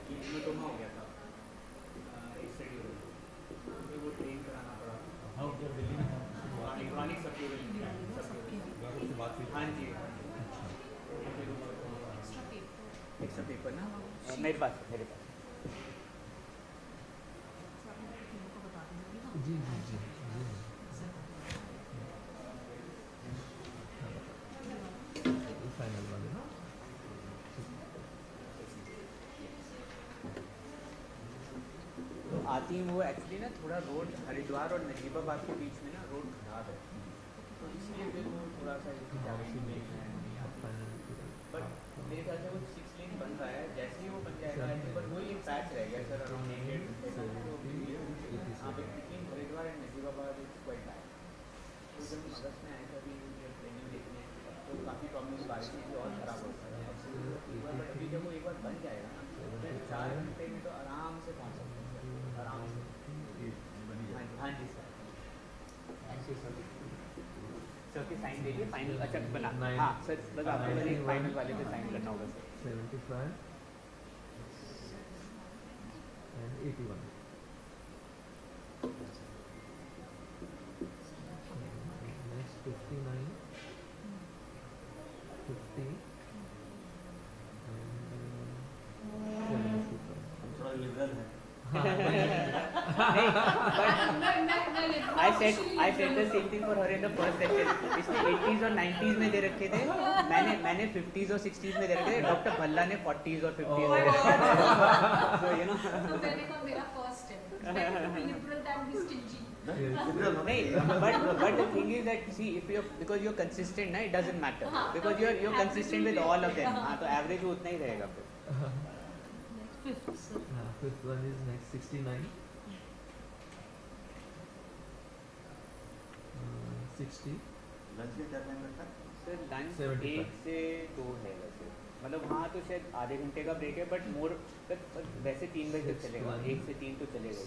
हीमोटोमा हो गया था इस शेड्यूल में, वो ट्रेन कराना पड़ा। हाँ उधर दिल्ली में इलेक्ट्रॉनिक सप्लीमेंट हाँ जी एक्स्ट्रा पेपर ना मेरे पास जी जी जी फाइनल वाले ना तो आती हूँ वो एक्चुअली ना थोड़ा रोड हरिद्वार और नजीबाबाद के बीच में ना रोड खराब है, तो इसलिए फिर वो थोड़ा सा बट मेरे ख्याल से वो 6 लेन बन रहा है, जैसे ही वो बन जाएगा बट वही एक पैच रह गया sir around Haridwar and Najibabad is quite bad. तो जब अगस्त में आए थे अभी ट्रेनिंग देखने तो काफ़ी प्रॉब्लम बारिश की और ख़राब होता है, बट अभी जब वो एक बार बन जाएगा ना तो 4 घंटे में तो आराम से पहुँच सकते हैं सर, आराम से। हाँ जी sir thank you sir. Sir की साइन देखिए फाइनल अच्छा बना हाँ सर बस आपको बस एक फाइनल वाले पे साइन करना होगा सर। 75 and 81 next 59 50 and 75 थोड़ा लिबरल है I said the same thing for her in the first section. इसने 80s और 90s में दे रखे थे, मैंने 50s और 60s में दे रखे थे, डॉक्टर भल्ला ने 40s और 50s में दे रखे थे। So you know. So मैंने कहा मेरा first है, liberal than be stingy. नहीं, but the thing is that see if you because you're consistent ना it doesn't matter because you're consistent with all of them हाँ तो average वो उतना ही रहेगा फिर। Fifth one is next 69 60 lunch का क्या टाइम रहता है सर? लंच 1 से 2 है वैसे, मतलब वहाँ तो शायद आधे घंटे का ब्रेक है बट मोर वैसे 3 बजे तक चलेगा, 1 से 3 तो चलेगा।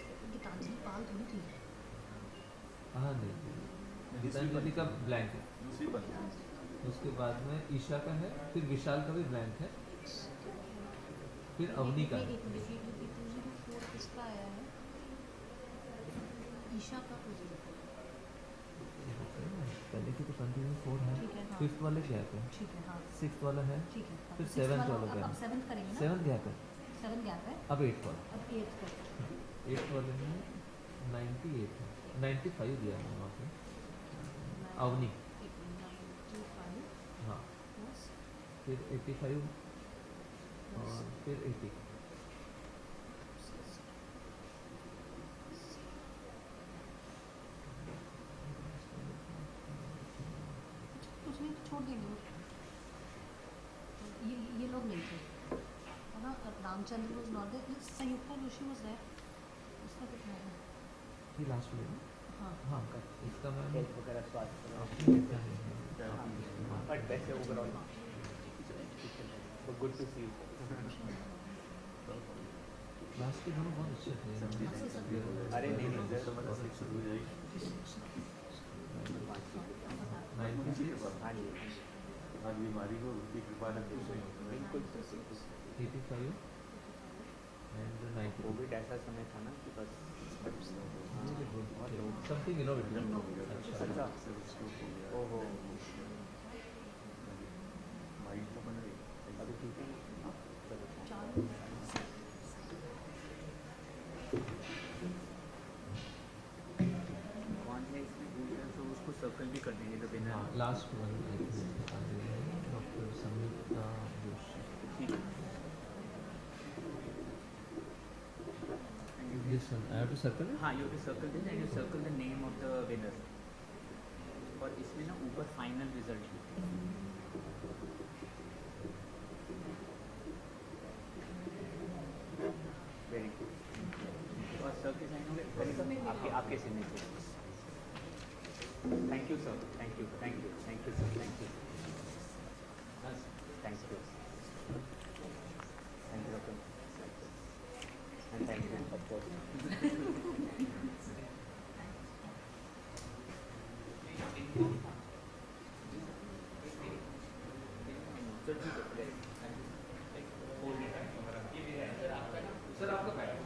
हाँ नहीं गीतांजलि का ब्लैंक है, दूसरी बात उसके बाद में ईशा का है, फिर विशाल का भी ब्लैंक है, फिर अवनी का है। किसका आया है? ईशा का पहले की तो कंटिन्यू 4 है, हाँ। 5th वाले गैप है, ठीक है हाँ। 6th वाला है, ठीक है फिर 7th वाला गैप, अब 7th करेंगे ना? 7th गैप है, 7th गैप है, अब 8th वाला, अब 8th करेंगे। 8th वाले में 98 है, 95 दिया है वहाँ पे अवनी हाँ, फिर 85 और फिर 80 उसने तो छोड़ देंगे ये लोग नहीं थे है ना, Ramchandra was not there, Sanyukta Joshi was there, उसका कितना है? ये लास्ट में हाँ हाँ इसका मैम हेल्थ वगैरह स्वास्थ्य बट वैसे overall good to see you. Last के दोनों बहुत अच्छे थे। अरे नहीं नहीं सर आज बीमारी को उसकी कृपा ने बिल्कुल 85 and 90 कोविड ऐसा समय था ना कि बस समथिंग इनोवेटिव अच्छा ओहो माइंड तो बन रही अभी ठीक है कौन है इसमें तो उसको सर्कल भी कर देंगे तो बिना last one doctor Sanyukta Joshi. This one, I have to circle it? हाँ, you have to circle this and you circle the name of the winner. और इसमें ना ऊपर फाइनल रिजल्ट वेरी गुड। और सर के साइन होंगे आपके signature. Thank you sir, thank you sir, thank you. Sir आपका बैठ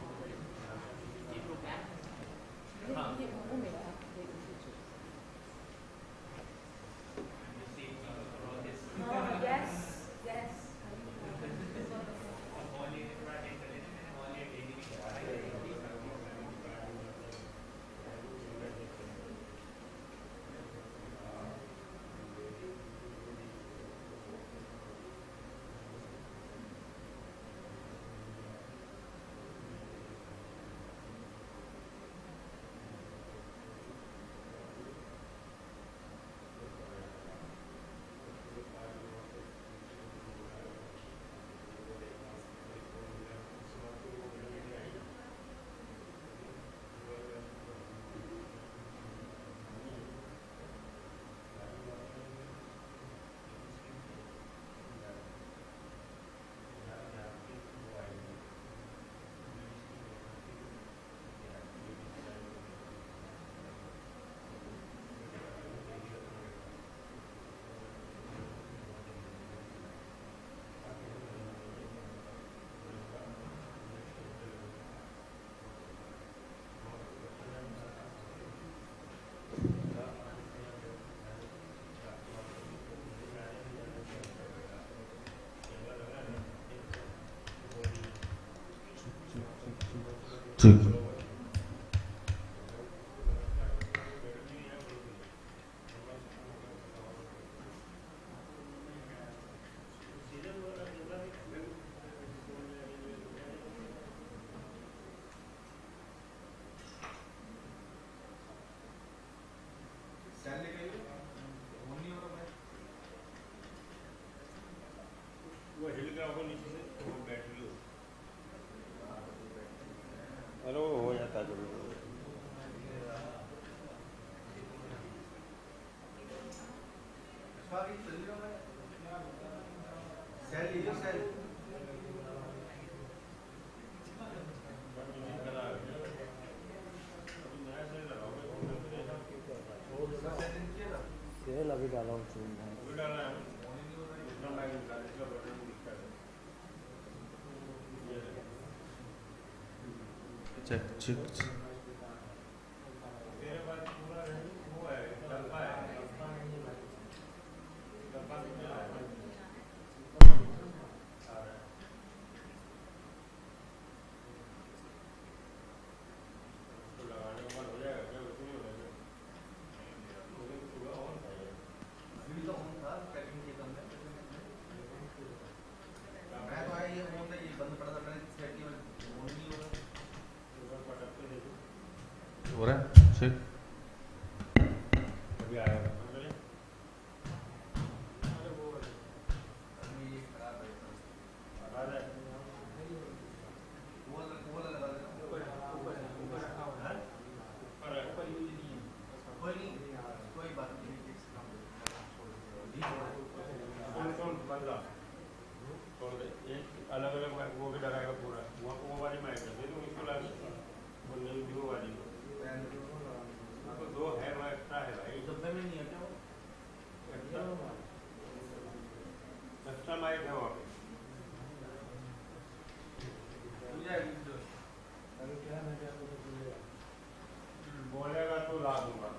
ठीक हेलो हो जाता है सेल अभी डाला हूँ चेक चेक हो रहा है चेक अलग अलग वो भी लगाएगा पूरा वो वाली माइक दे दूँ इसको लगा वो नहीं भी वो वाली तो दो है वो एक्स्ट्रा है भाई डब्बे में नहीं है क्या वो एक्स्ट्रा माइक है वहाँ पे बोलेगा तो ला दूंगा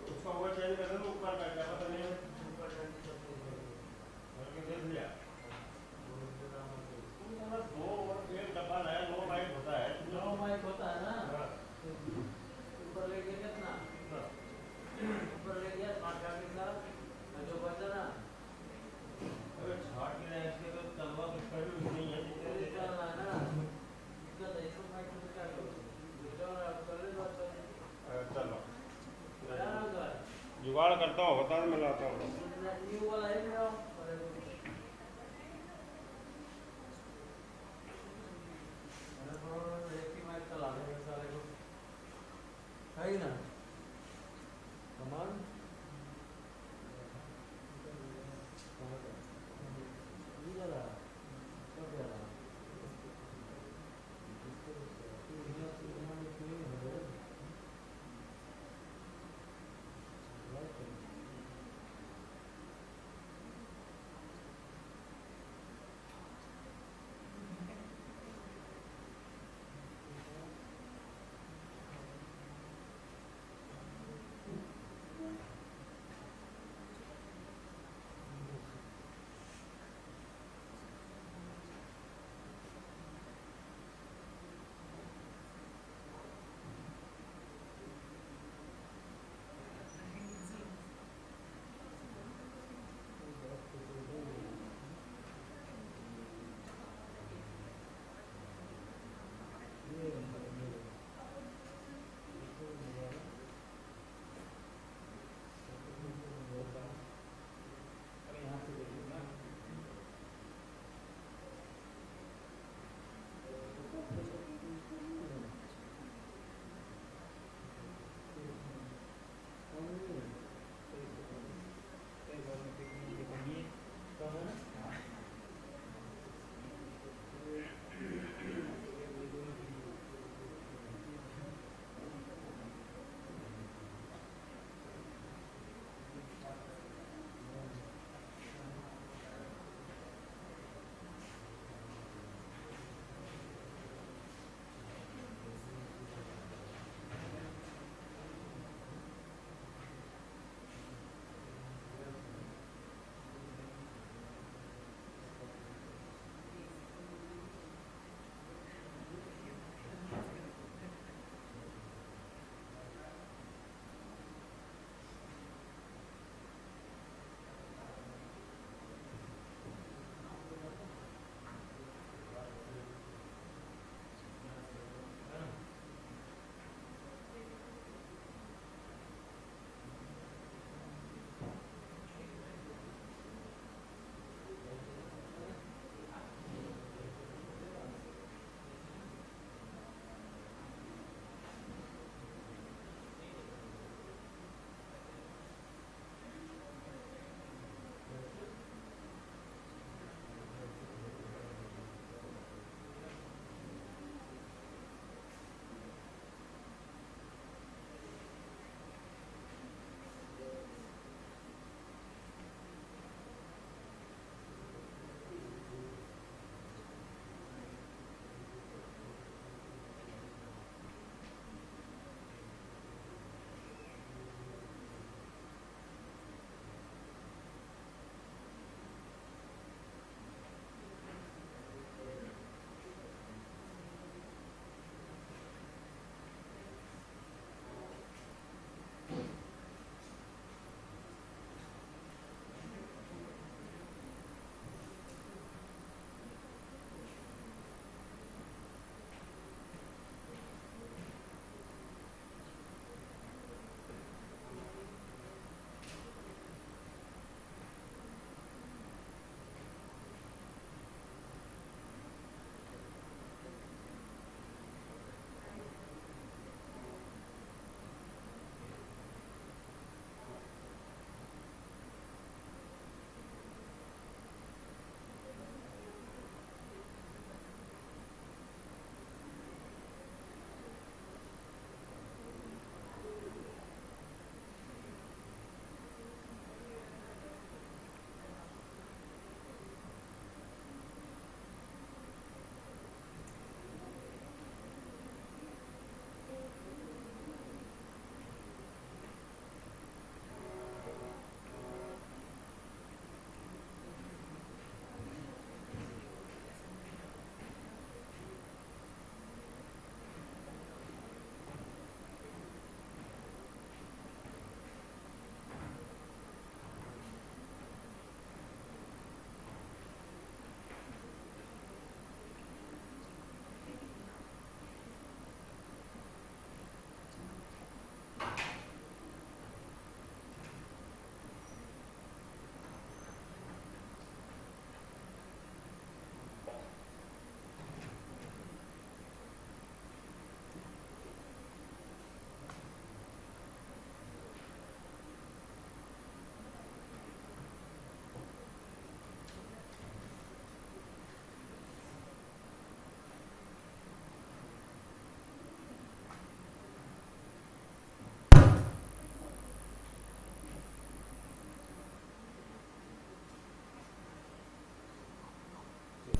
उसका वो चेंज कर दो ऊपर बैठा पता नहीं देख लिया दो एक डब्बा नया नो माइक होता है नो माइक होता है ना ऊपर ले गया कितना ऊपर ले गया स्मार्ट कार्ड के साथ जो बचा ना अगर छाट के ना इसके तो तलवा कुछ कर भी नहीं है जितने चलना है ना इसका तो इसको माइक में क्या करो चलो जुगाड़ करता हूँ बता मैं लाता हूँ है ना कमान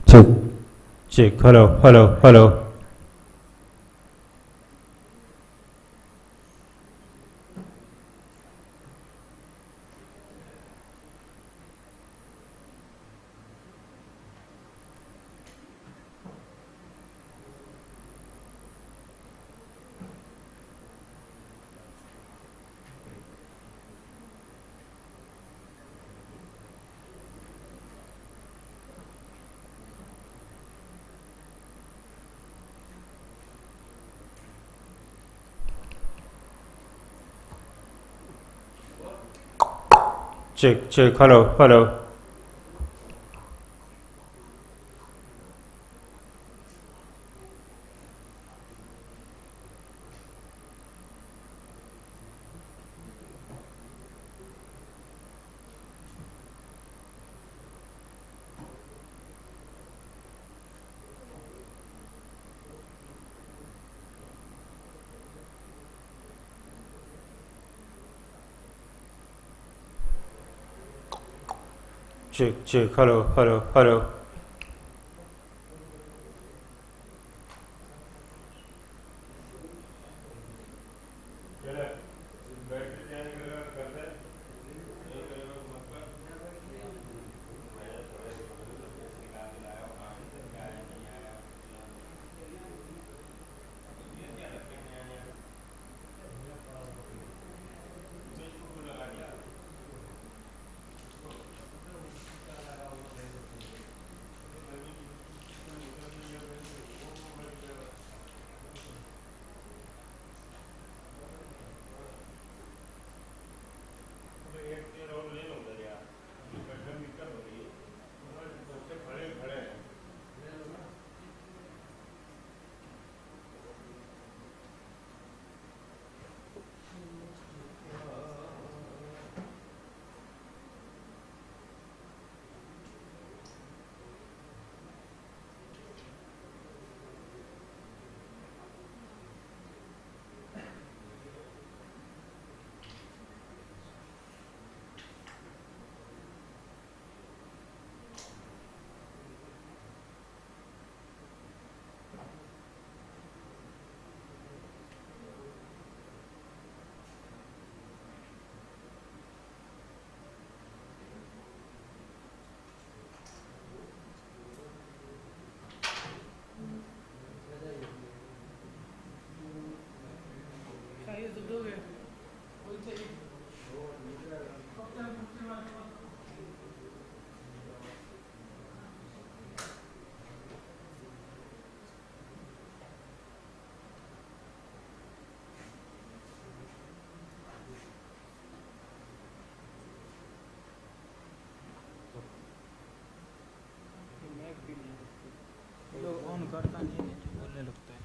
Check. Check. Hello. Hello. Hello. Check. Check. Hello. Hello. Check. Check. Hello. Hello. Hello. On करता नहीं है, बोलने लगता है।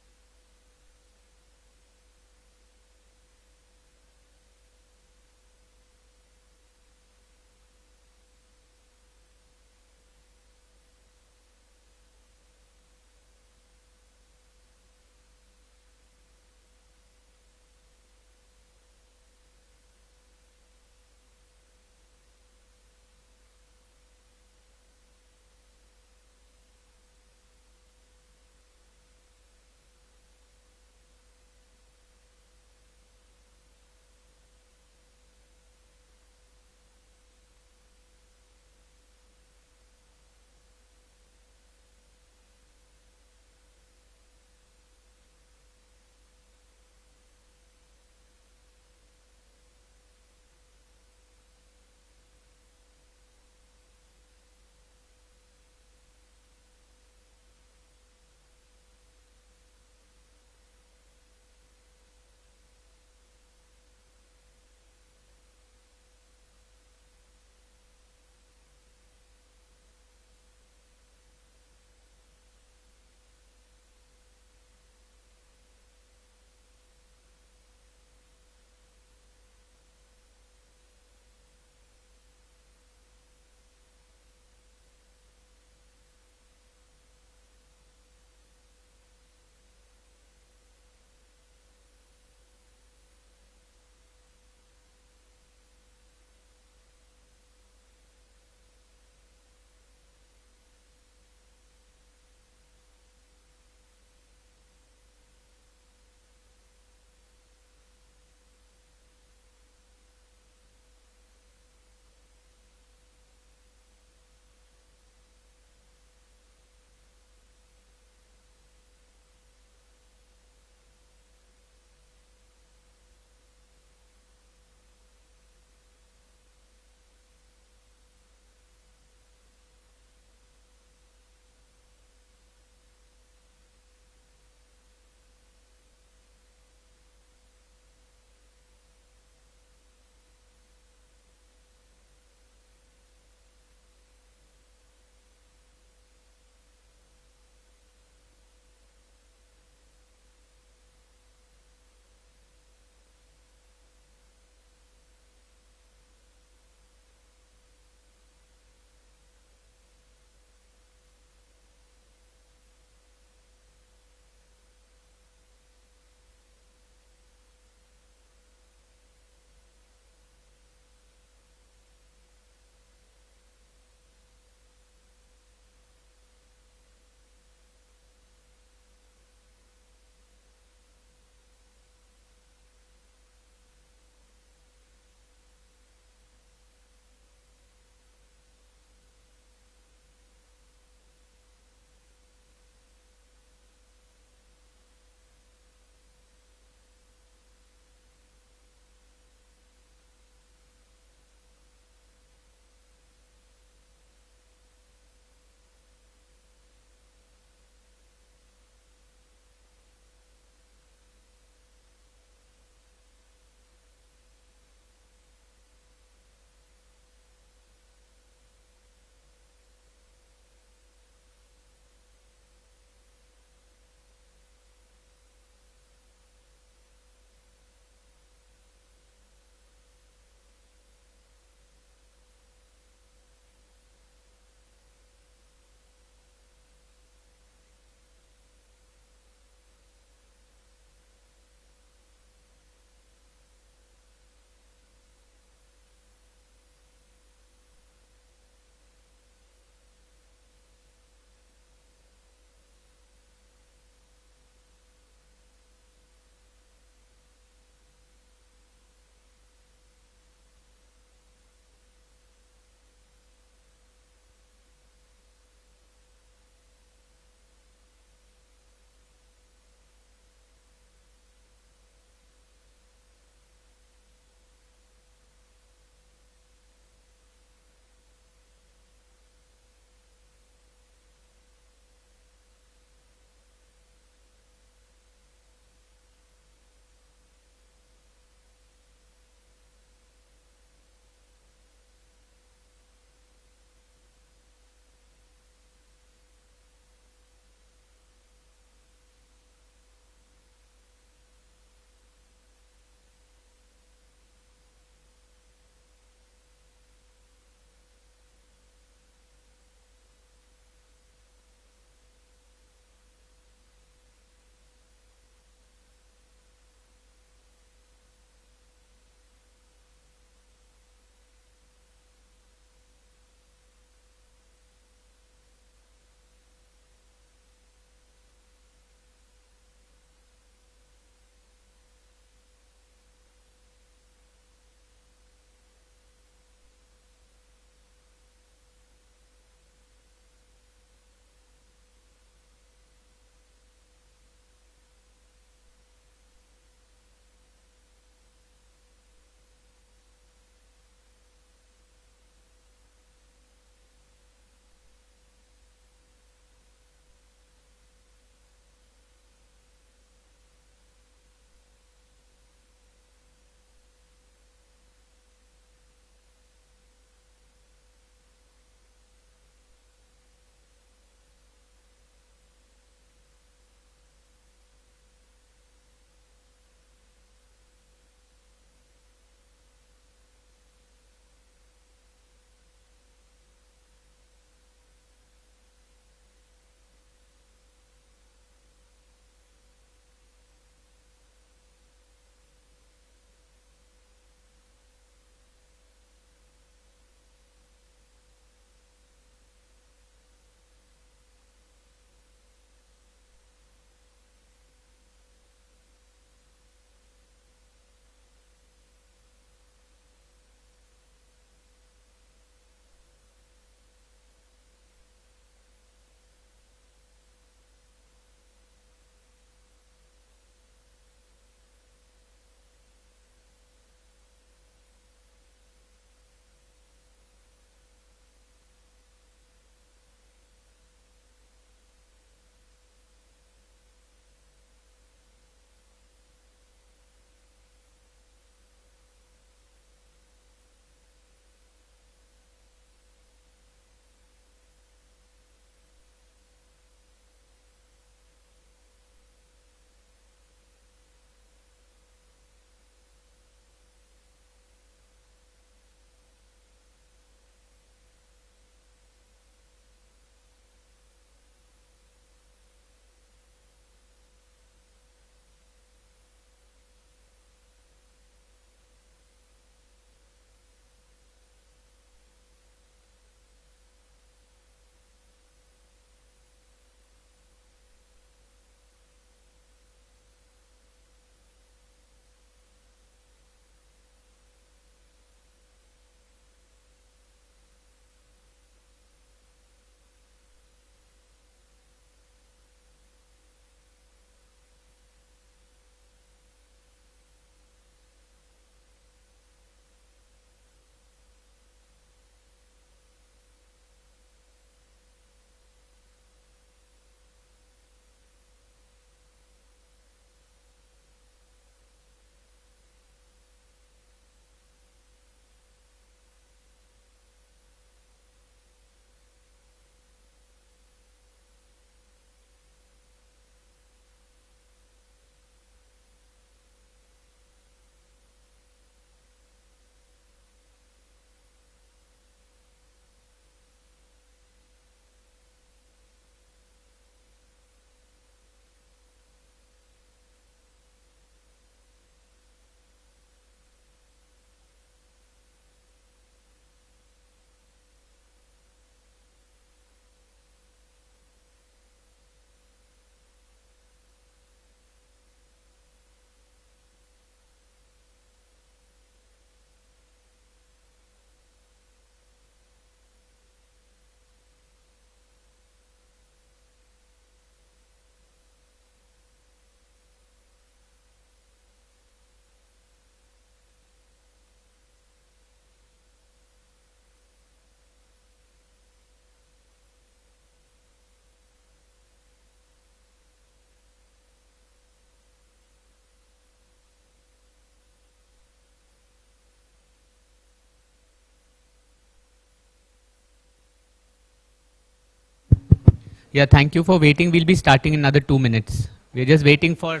Yeah, thank you for waiting. We'll be starting in another 2 minutes. We're just waiting for...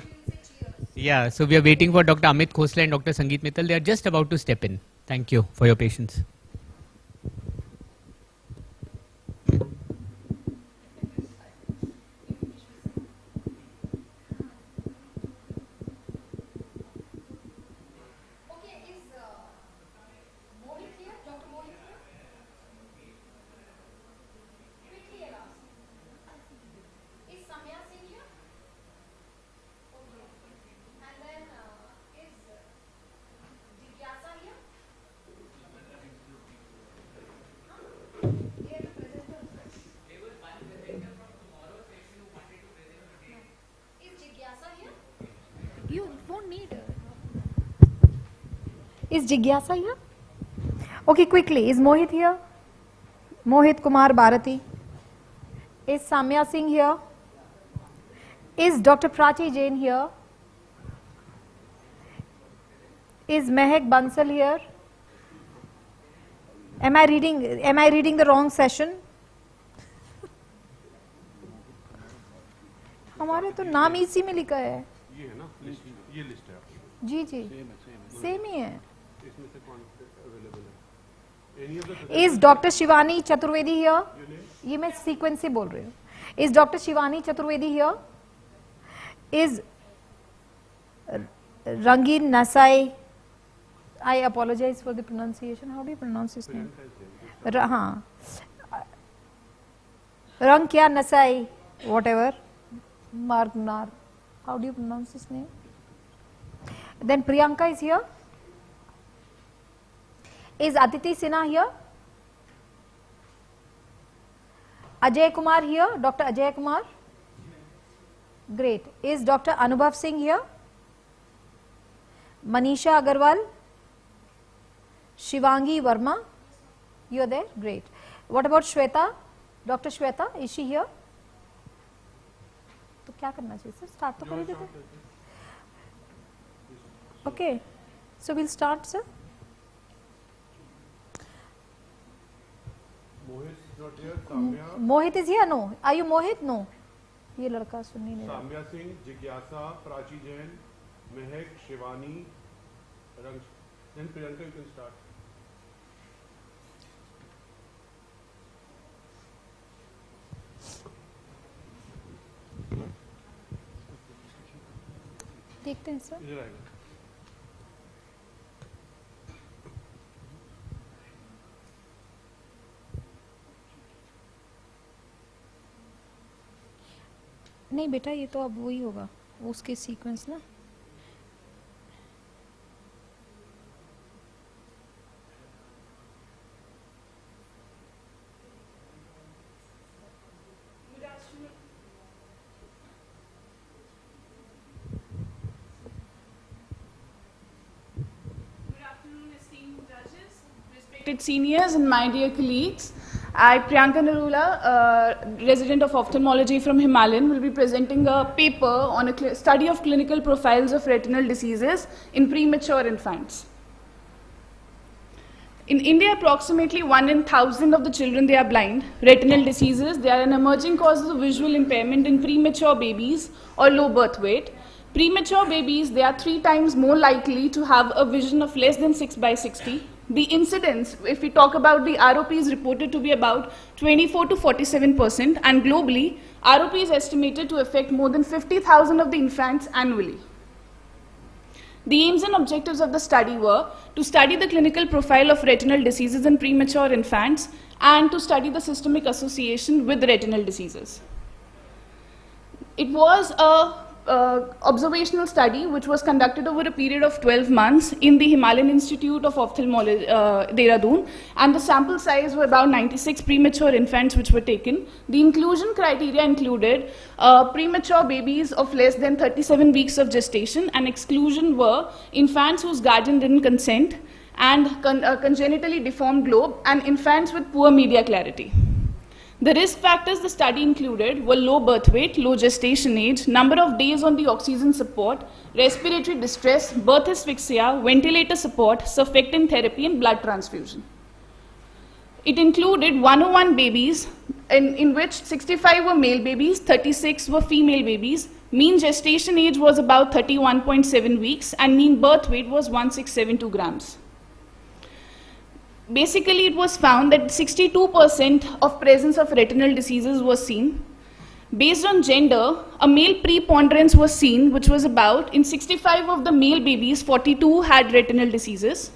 Yeah, so we are waiting for Dr. Amit Khosla and Dr. Sangeet Mittal. They are just about to step in. Thank you for your patience. You won't need Is Jigyasa here? Okay, quickly. Is Mohit here? Mohit Kumar Bharati. Is Samya Singh here? Is Dr. Prachi Jain here? Is Mehak Bansal here? Am I reading the wrong session? हमारे तो नाम इसी में लिखा है। ये है ना लिस्ट, ये लिस्ट है आपकी। जी जी सेम ही है। इसमें से कौन अवेलेबल है? Is Dr. Shivani Chaturvedi here? ये मैं सीक्वेंस से बोल रही हूँ। Is Dr. Shivani Chaturvedi here? Is Rangin Nasai? I apologize for the pronunciation. How do you pronounce his name? हाँ, Rang क्या Nasai, whatever. Margnar. How do you pronounce his name? Then Priyanka is here. Is Aditi Sinha here? Ajay Kumar here? Dr. Ajay Kumar? Great. Is Dr. Anubhav Singh here? Manisha Agarwal? Shivangi Verma? You are there? Great. What about Shweta? Dr. Shweta, is she here? तो क्या करना चाहिए sir? Start तो कर देते। Okay, so we'll start, sir. Mohit is here? No. Are you Mohit? No. ये लड़का सुन नहीं रहा। साम्या सिंह, जिज्ञासा, प्राची जैन, महक, शिवानी, रंग, then Priyanka, you can start. देखते हैं सर। इधर आएगा। नहीं बेटा, ये तो अब वही होगा, उसके सीक्वेंस ना। Respected seniors and my dear colleagues, I, Priyanka Narula, resident of ophthalmology from Himalayan, will be presenting a paper on a study of clinical profiles of retinal diseases in premature infants. In India, approximately 1 in 1,000 of the children, they are blind. Retinal diseases, they are an emerging cause of visual impairment in premature babies or low birth weight. Premature babies, they are 3 times more likely to have a vision of less than 6/60. The incidence, if we talk about the ROP, is reported to be about 24 to 47%, and globally, ROP is estimated to affect more than 50,000 of the infants annually. The aims and objectives of the study were to study the clinical profile of retinal diseases in premature infants and to study the systemic association with retinal diseases. It was a observational study which was conducted over a period of 12 months in the Himalayan Institute of Ophthalmology, Dehradun, and the sample size were about 96 premature infants which were taken. The inclusion criteria included premature babies of less than 37 weeks of gestation, and exclusion were infants whose guardian didn't consent, and congenitally deformed globe, and infants with poor media clarity. The risk factors the study included were low birth weight, low gestation age, number of days on the oxygen support, respiratory distress, birth asphyxia, ventilator support, surfactant therapy, and blood transfusion. It included 101 babies in which 65 were male babies, 36 were female babies. Mean gestation age was about 31.7 weeks and mean birth weight was 1672 grams. Basically, it was found that 62% of presence of retinal diseases was seen. Based on gender, a male preponderance was seen, which was about, in 65 of the male babies, 42 had retinal diseases.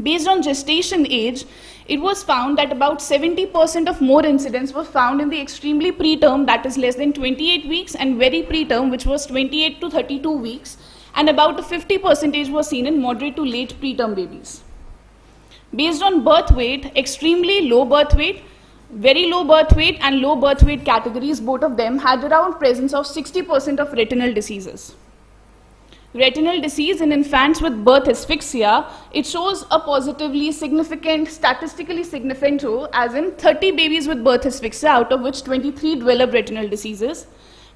Based on gestation age, it was found that about 70% of more incidents were found in the extremely preterm, that is less than 28 weeks, and very preterm, which was 28 to 32 weeks, and about a 50% was seen in moderate to late preterm babies. Based on birth weight, extremely low birth weight, very low birth weight and low birth weight categories, both of them had around presence of 60% of retinal diseases. Retinal disease in infants with birth asphyxia, it shows a positively significant, statistically significant role, as in 30 babies with birth asphyxia, out of which 23 develop retinal diseases.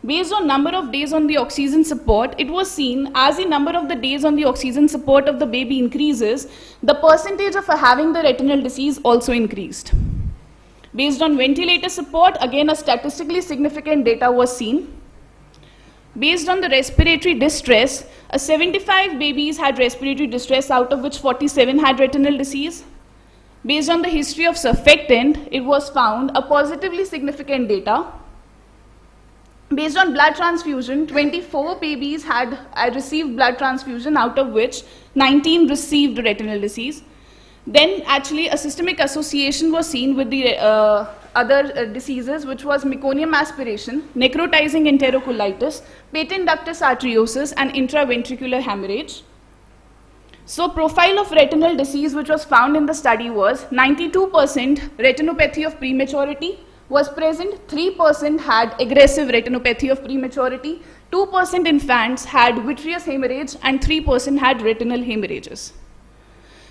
Based on number of days on the oxygen support, it was seen as the number of the days on the oxygen support of the baby increases, the percentage of having the retinal disease also increased. Based on ventilator support, again a statistically significant data was seen. Based on the respiratory distress, 75 babies had respiratory distress, out of which 47 had retinal disease. Based on the history of surfactant, it was found a positively significant data. Based on blood transfusion, 24 babies had received blood transfusion, out of which 19 received retinal disease. Then actually a systemic association was seen with the other diseases, which was meconium aspiration, necrotizing enterocolitis, patent ductus arteriosus, and intraventricular hemorrhage. So profile of retinal disease which was found in the study was 92% retinopathy of prematurity was present, 3% had aggressive retinopathy of prematurity, 2% infants had vitreous hemorrhage, and 3% had retinal hemorrhages.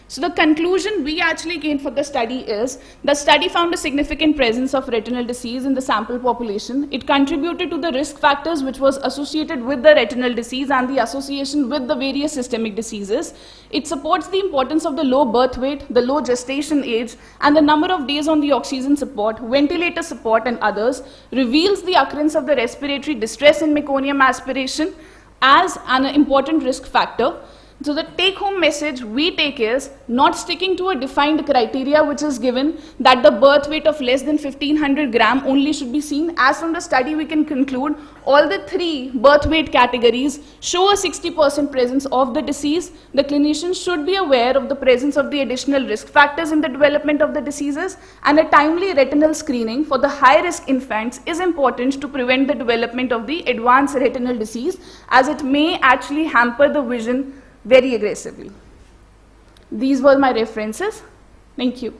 So the conclusion we actually gained for the study is, the study found a significant presence of retinal disease in the sample population. It contributed to the risk factors which was associated with the retinal disease and the association with the various systemic diseases. It supports the importance of the low birth weight, the low gestation age, and the number of days on the oxygen support, ventilator support, and others, reveals the occurrence of the respiratory distress in meconium aspiration as an important risk factor. So the take-home message we take is not sticking to a defined criteria which is given that the birth weight of less than 1500 gram only should be seen. As from the study we can conclude all the three birth weight categories show a 60% presence of the disease. The clinician should be aware of the presence of the additional risk factors in the development of the diseases, and a timely retinal screening for the high-risk infants is important to prevent the development of the advanced retinal disease, as it may actually hamper the vision very aggressively. These were my references. Thank you.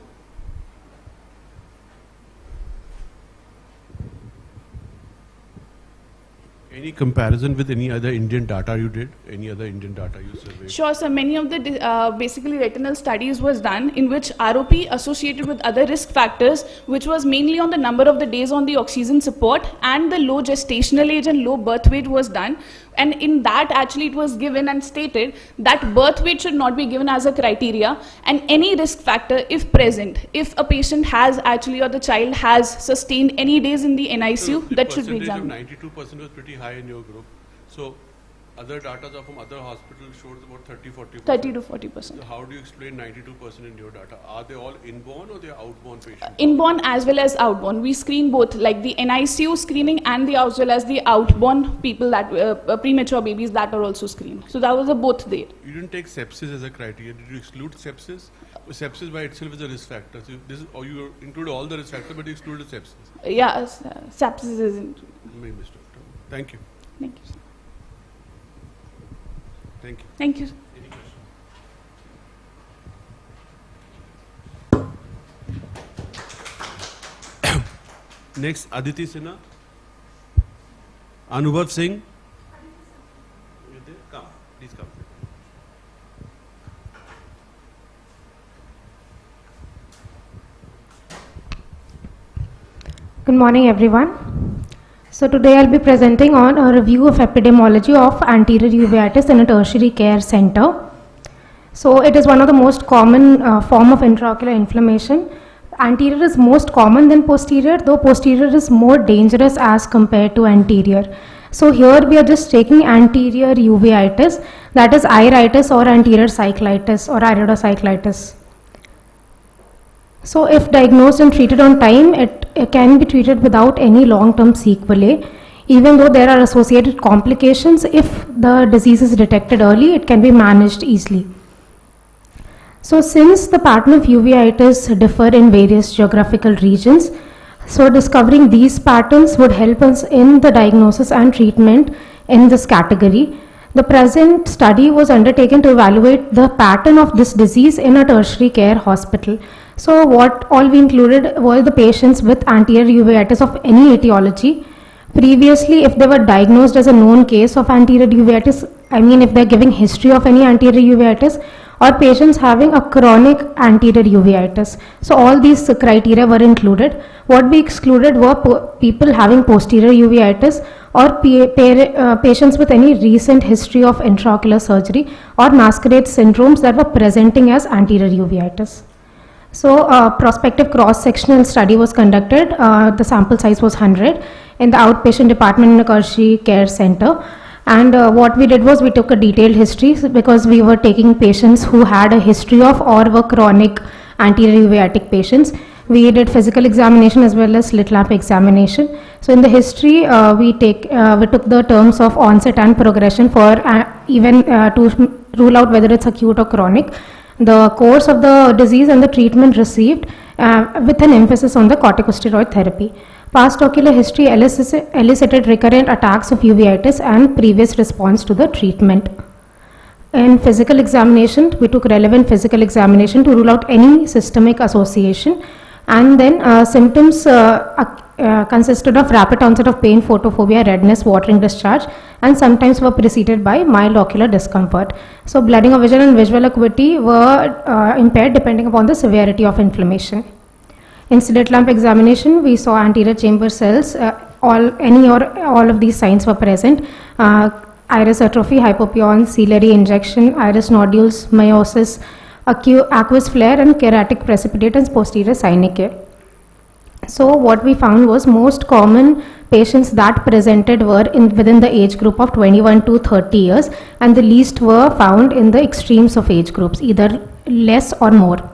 Any comparison with any other Indian data you did? Any other Indian data you surveyed? Sure, sir. Many of the basically retinal studies was done in which ROP associated with other risk factors, which was mainly on the number of the days on the oxygen support and the low gestational age and low birth weight was done. And in that actually it was given and stated that birth weight should not be given as a criteria, and any risk factor if present, if a patient has actually or the child has sustained any days in the NICU, So that should be examined. 92% was pretty high in your group. So other data from other hospitals showed about 30-40%. 30 to 40%. So how do you explain 92% in your data? Are they all inborn or they are outborn patients? Inborn as well as outborn. We screen both, like the NICU screening and the as well as the outborn people, that premature babies, that are also screened. So that was a both there. You didn't take sepsis as a criteria. Did you exclude sepsis? Sepsis by itself is a risk factor. So this is, or you include all the risk factors, but you excluded sepsis. Yeah, sepsis is included. Maybe, Mr. Thank you. Thank you. Thank you. Thank you. Any questions? Next, Aditi Sinha. Anubhav Singh. You there? Come, please come. Good morning, everyone. So today I'll be presenting on a review of epidemiology of anterior uveitis in a tertiary care center. So it is one of the most common form of intraocular inflammation Anterior is most common than posterior, though posterior is more dangerous as compared to anterior. So here we are just taking anterior uveitis, that is iritis or anterior cyclitis or iridocyclitis. So if diagnosed and treated on time, it can be treated without any long-term sequelae. Even though there are associated complications, if the disease is detected early, it can be managed easily. So since the pattern of uveitis differ in various geographical regions, so discovering these patterns would help us in the diagnosis and treatment in this category. The present study was undertaken to evaluate the pattern of this disease in a tertiary care hospital. So what all we included were the patients with anterior uveitis of any etiology. Previously, if they were diagnosed as a known case of anterior uveitis, I mean if they're giving history of any anterior uveitis, or patients having a chronic anterior uveitis. So all these criteria were included. What we excluded were people having posterior uveitis or patients with any recent history of intraocular surgery or masquerade syndromes that were presenting as anterior uveitis. So a prospective cross-sectional study was conducted. The sample size was 100 in the outpatient department in a tertiary care center. And what we did was we took a detailed history because we were taking patients who had a history of or were chronic anterior uveitic patients. We did physical examination as well as slit lamp examination. So in the history, we took the terms of onset and progression for even to rule out whether it's acute or chronic, the course of the disease and the treatment received with an emphasis on the corticosteroid therapy. Past ocular history elicited recurrent attacks of uveitis and previous response to the treatment. In physical examination, we took relevant physical examination to rule out any systemic association, and then symptoms consisted of rapid onset of pain, photophobia, redness, watering discharge, and sometimes were preceded by mild ocular discomfort. So blooding of vision and visual acuity were impaired depending upon the severity of inflammation. In slit lamp examination, we saw anterior chamber cells. All of these signs were present. Iris atrophy, hypopyon, ciliary injection, iris nodules, meiosis, aqueous flare, and keratic precipitate and posterior synechiae. So what we found was most common patients that presented were within the age group of 21 to 30 years, and the least were found in the extremes of age groups, either less or more.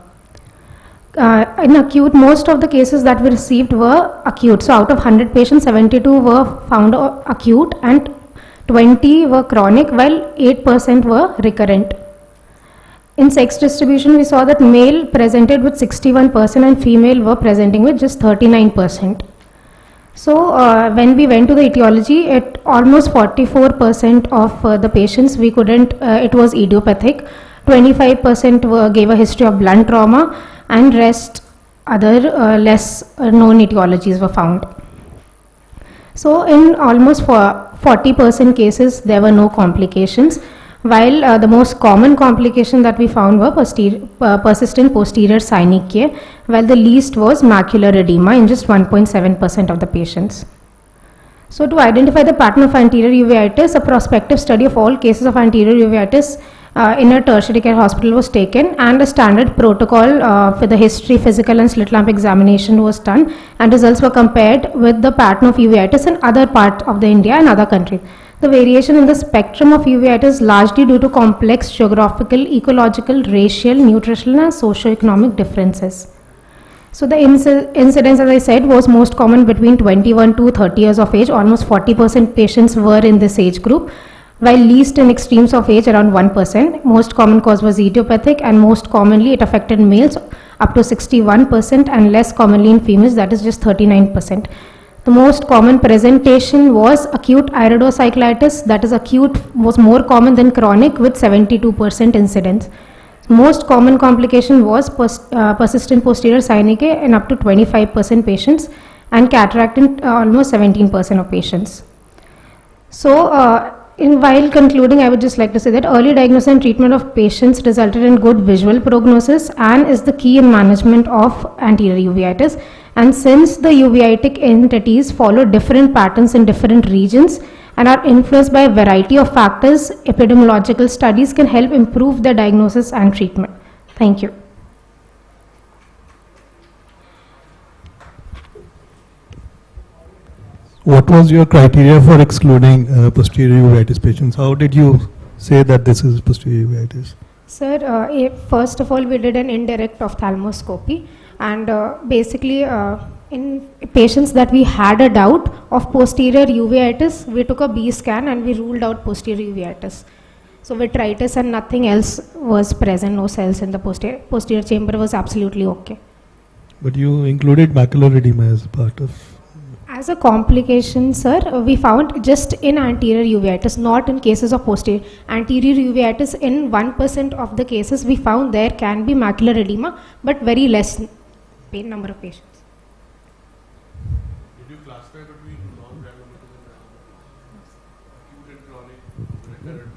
In acute, most of the cases that we received were acute. So out of 100 patients, 72 were found acute and 20 were chronic, while 8% were recurrent. In sex distribution, we saw that male presented with 61% and female were presenting with just 39%. So when we went to the etiology, at almost 44% of the patients, we couldn't, it was idiopathic. 25% gave a history of blunt trauma, and rest other less known etiologies were found. So in almost 40% cases, there were no complications, while the most common complication that we found were persistent posterior synechiae, while the least was macular edema in just 1.7% of the patients. So to identify the pattern of anterior uveitis, a prospective study of all cases of anterior uveitis in a tertiary care hospital was taken, and a standard protocol for the history, physical and slit lamp examination was done, and results were compared with the pattern of uveitis in other parts of the India and other countries. The variation in the spectrum of uveitis is largely due to complex geographical, ecological, racial, nutritional and socio-economic differences. So the incidence, as I said, was most common between 21 to 30 years of age. Almost 40% patients were in this age group, while least in extremes of age, around 1%. Most common cause was idiopathic, and most commonly it affected males up to 61%, and less commonly in females, that is just 39%. The most common presentation was acute iridocyclitis, that is acute was more common than chronic with 72% incidence. Most common complication was persistent posterior synechiae in up to 25% patients, and cataract in almost 17% of patients. So while concluding, I would just like to say that early diagnosis and treatment of patients resulted in good visual prognosis and is the key in management of anterior uveitis. And since the uveitic entities follow different patterns in different regions and are influenced by a variety of factors, epidemiological studies can help improve the diagnosis and treatment. Thank you. what was your criteria for excluding posterior uveitis patients? How did you say that this is posterior uveitis? Sir, first of all, we did an indirect ophthalmoscopy, and basically in patients that we had a doubt of posterior uveitis, we took a B scan and we ruled out posterior uveitis. So vitritis and nothing else was present, no cells in the posterior chamber was absolutely okay. But you included macular edema as part of... As a complication, sir, we found just in anterior uveitis, not in cases of posterior. Anterior uveitis, in 1% of the cases, we found there can be macular edema, but very less number of patients. Did you classify between non-diabetic and acute and chronic recurrent?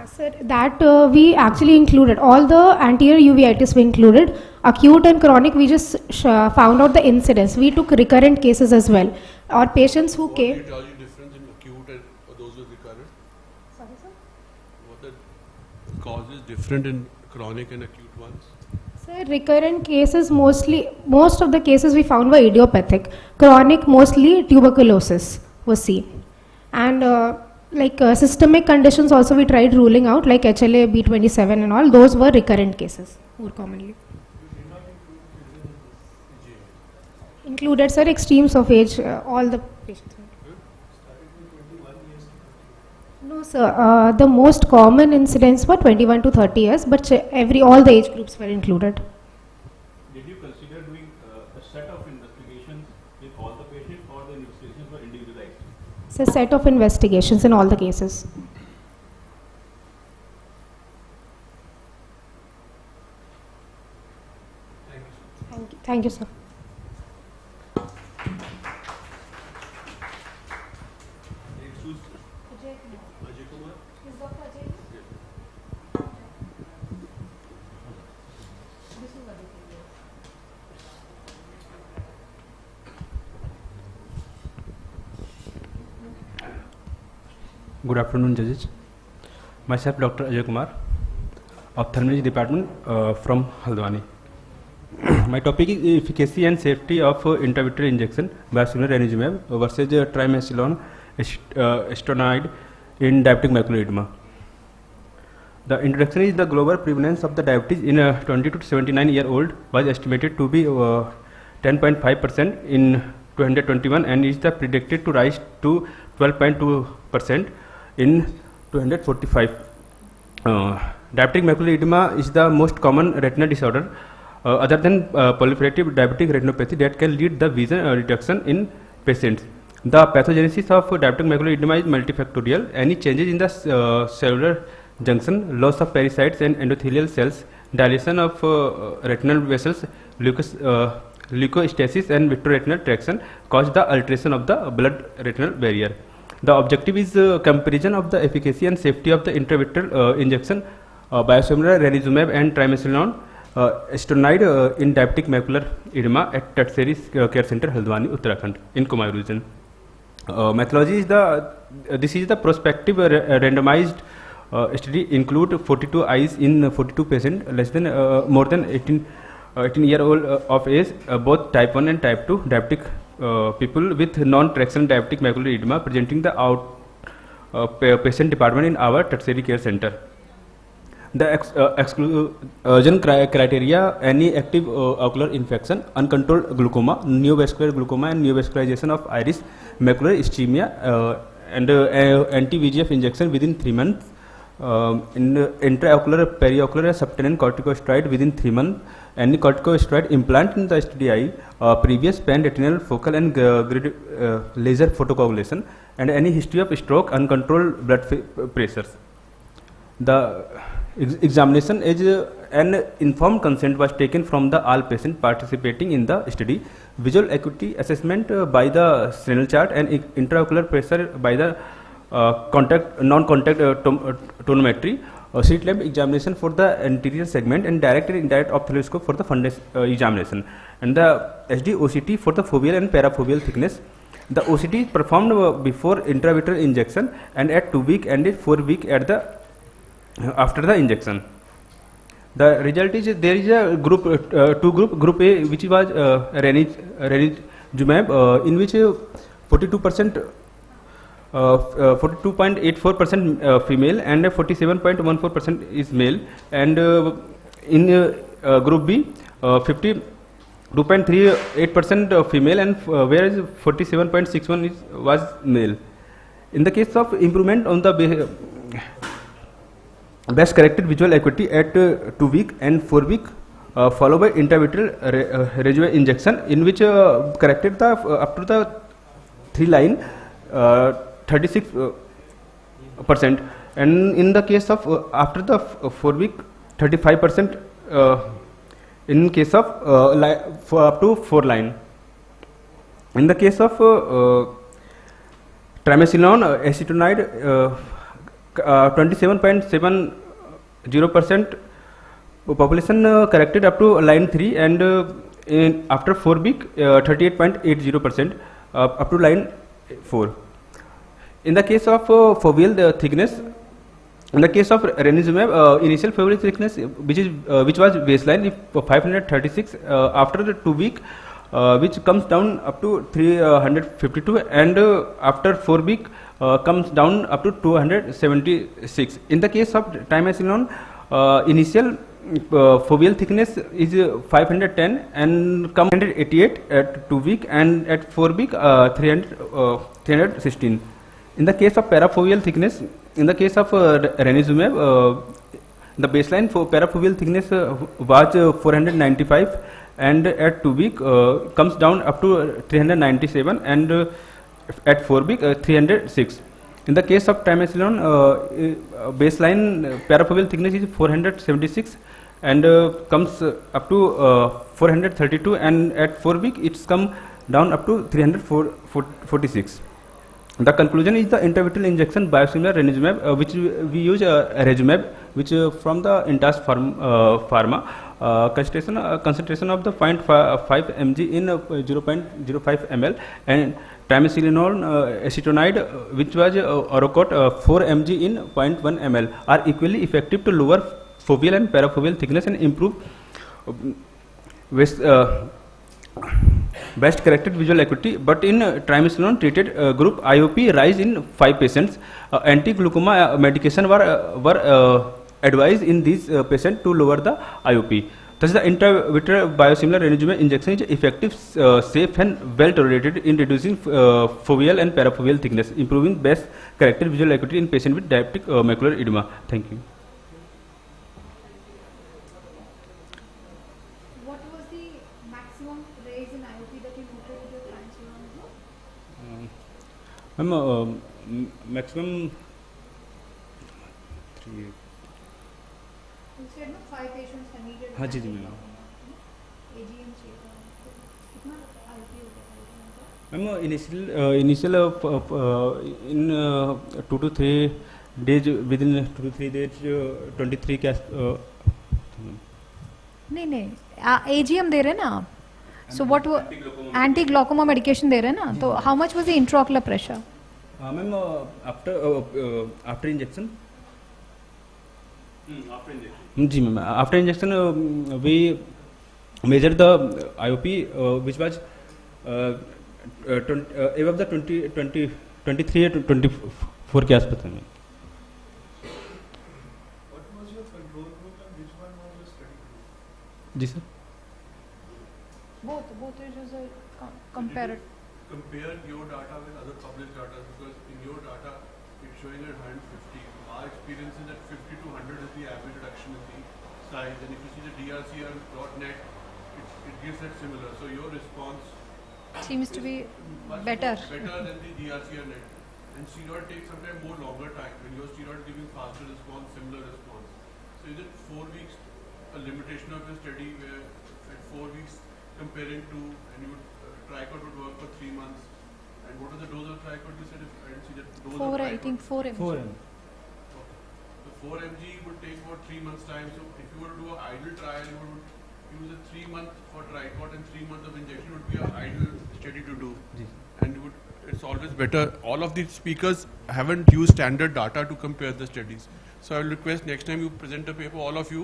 Sir, that we actually included. All the anterior uveitis we included. Acute and chronic, we just found out the incidence. We took recurrent cases as well. Or patients who came... What did you tell you difference in acute and those with recurrent? Sorry, sir? What the causes different in chronic and acute ones? Sir, recurrent cases most of the cases we found were idiopathic. Chronic, mostly tuberculosis was seen. And systemic conditions also we tried ruling out, like HLA, B27 and all, those were recurrent cases more commonly. Included, sir, extremes of age, all the patients. No, sir, the most common incidents were 21 to 30 years, but all the age groups were included. Did you consider doing a set of investigations with all the patients, or the investigations were individualized? It's a set of investigations in all the cases. Thank you. Thank you, sir. Good afternoon, judges. Myself, Dr. Ajay Kumar, Ophthalmology Department from Haldwani. My topic is efficacy and safety of intravitreal injection biosimilar ranibizumab versus triamcinolone acetonide in diabetic macular edema. The introduction is the global prevalence of the diabetes in 20 to 79-year-old was estimated to be 10.5% in 221 and is predicted to rise to 12.2% in 245. Diabetic macular edema is the most common retinal disorder other than proliferative diabetic retinopathy that can lead the vision reduction in patients. The pathogenesis of diabetic macular edema is multifactorial. Any changes in the cellular junction, loss of pericytes and endothelial cells, dilation of retinal vessels, leukostasis and vitreoretinal traction cause the alteration of the blood-retinal barrier. The objective is comparison of the efficacy and safety of the intravitreal injection biosimilar ranibizumab and triamcinolone acetonide in diabetic macular edema at Tertiary Care Center, Haldwani, Uttarakhand, in Kumaon region. Methodology is this is the prospective randomized study include 42 eyes in 42 patients less than more than 18-year-old of age, both type 1 and type 2 diabetic people with non-traction diabetic macular edema presenting the patient department in our tertiary care center. The exclusion criteria: any active ocular infection, uncontrolled glaucoma, neovascular glaucoma and neovascularization of iris, macular ischemia and anti-VEGF injection within 3 months, intraocular, periocular, subtenant corticosteroid within 3 months, any corticosteroid implant in the study eye, previous pan-retinal focal and grid laser photocoagulation, and any history of stroke, uncontrolled blood pressures. The examination is an informed consent was taken from the all patients participating in the study. Visual acuity assessment by the Snellen chart and intraocular pressure by the non-contact tonometry. Slit lamp examination for the anterior segment and direct and indirect ophthalmoscope for the fundus examination, and the SD OCT for the foveal and parafoveal thickness. The OCT is performed before intravitreal injection and at 2 week and 4 week at the after the injection. The result is there is a group group A which was ranibizumab in which 42%, 42.84% female, and 47.14% is male. And in group B, 52.38% female, and whereas 47.61 was male. In the case of improvement on the best corrected visual acuity at 2 week and 4 week, followed by intravitreal rejuve injection, in which corrected the up to the 3 line 36%, and in the case of after the 4 week 35%, in case of up to 4 line. In the case of triamcinolone acetonide, 27.70% population corrected up to line 3, and after 4 week 38.80% up to line 4. In the case of foveal thickness, in the case of ranibizumab, initial foveal thickness which was baseline 536, after the 2 week which comes down up to 352, and after 4 week comes down up to 276. In the case of triamcinolone, initial foveal thickness is 510 and come 188 at 2 week, and at 4 week 316. In the case of parafoveal thickness, in the case of ranibizumab, the baseline for parafoveal thickness was 495, and at 2 week comes down up to 397, and at 4 week 306. In the case of triamcinolone, baseline parafoveal thickness is 476, and comes up to 432, and at 4 week it's come down up to 346. The conclusion is the intravitreal injection biosimilar ranibizumab, which we use ranibizumab, which from the Intas Pharma, concentration of the 0.5 mg in 0.05 ml, and triamcinolone acetonide, which was Oracort 4 mg in 0.1 ml, are equally effective to lower foveal and parafoveal thickness and improve best corrected visual acuity. But in triamcinolone treated group, IOP rise in 5 patients. Anti-glaucoma medication were advised in these patients to lower the IOP. Thus, the intravitreal biosimilar ranibizumab injection is effective, safe, and well tolerated in reducing foveal and parafoveal thickness, improving best corrected visual acuity in patients with diabetic macular edema. Thank you. What was the maximum raise in IOP that you noted with your triamcinolone? Maximum 3. You said no, 5 patients have needed. हाँ जी जी ma'am. AGM चाहिए कितना IOP हो गया? Ma'am initial in 2 to 3 days, within 2 to 3 days 23 क्या नहीं AGM दे रहे ना आप. So what anti glaucoma medication दे रहे ना, तो how much was the intraocular pressure? Ma'am after injection. After injection. जी ma'am, after injection we measure the IOP which was above the 23 to 24 के आसपास है. What was your control group and which one was your study group? जी sir. Both is just a compare. Compare your data with other published data, because in your data it's showing at 150. Our experience is that 50 to 100 is the average reduction in the size, and if you see the DRCR.net, it gives that similar. So your response seems to be better than the DRCR.net. And steroid takes sometimes more longer time. When your steroid giving faster response, similar response. So is it 4 weeks a limitation of your study, where at 4 weeks comparing to, and you would Tricot would work for 3 months, and what was the dose of Tricot you said? If I didn't see the dose 4, of I think 4 mg. 4 mg. So 4 mg would take about 3 months time. So if you were to do an idle trial, you would use a 3 month for Tricot, and 3 months of injection would be an idle study to do. And it's always better. All of the speakers haven't used standard data to compare the studies. So I will request next time you present a paper, all of you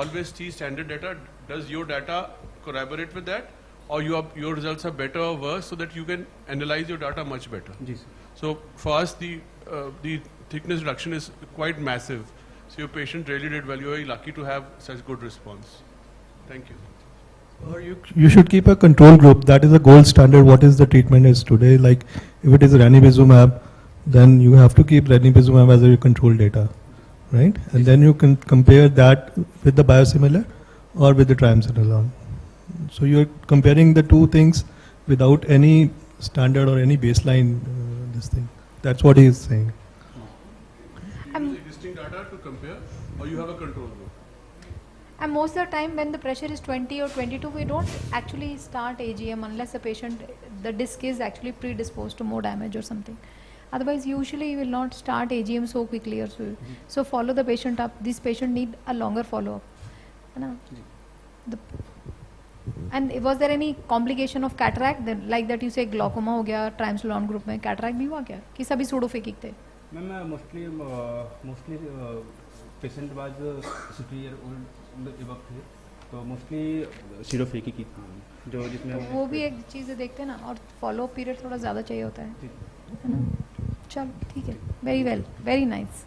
always see standard data. Does your data corroborate with that, or your results are better or worse, so that you can analyze your data much better. Yes. So for us, the thickness reduction is quite massive. So your patient really did well. You are very lucky to have such good response. Thank you. Or you should keep a control group. That is a gold standard. What is the treatment is today? Like if it is ranibizumab, then you have to keep ranibizumab as a control data, right? And then you can compare that with the biosimilar or with the triamcinolone. So you're comparing the two things without any standard or any baseline. This thing. That's what he is saying. You use existing data to compare, or you have a control group. And most of the time when the pressure is 20 or 22, we don't actually start AGM unless the disc is actually predisposed to more damage or something. Otherwise, usually you will not start AGM so quickly or so. So follow the patient up. This patient need a longer follow-up. And was there any complication of cataract? Then, like that you say glaucoma हो गया triamcinolone group में cataract भी हुआ क्या? कि सभी pseudophakic थे? Ma'am mostly patient was superior old above थे, तो mostly pseudophakic ही थी जो जिसमें वो भी एक चीज़ देखते हैं ना, और follow पीरियड थोड़ा ज़्यादा चाहिए होता है ना? चलो ठीक है, very well, very nice.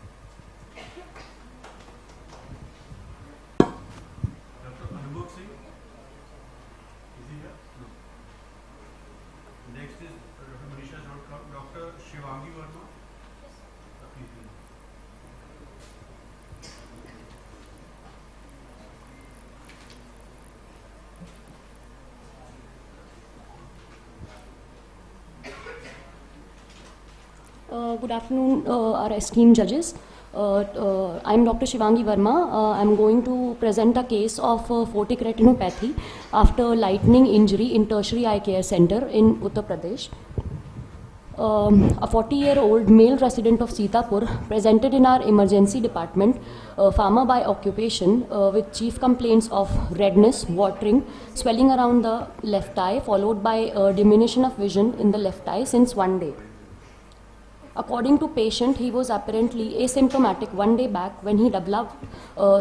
Good afternoon, our esteemed judges. I'm Dr. Shivangi Verma. I'm going to present a case of photic retinopathy after lightning injury in tertiary eye care center in Uttar Pradesh. A 40-year-old male resident of Sitapur presented in our emergency department, farmer by occupation, with chief complaints of redness, watering, swelling around the left eye, followed by diminution of vision in the left eye since 1 day. According to patient, he was apparently asymptomatic 1 day back when he developed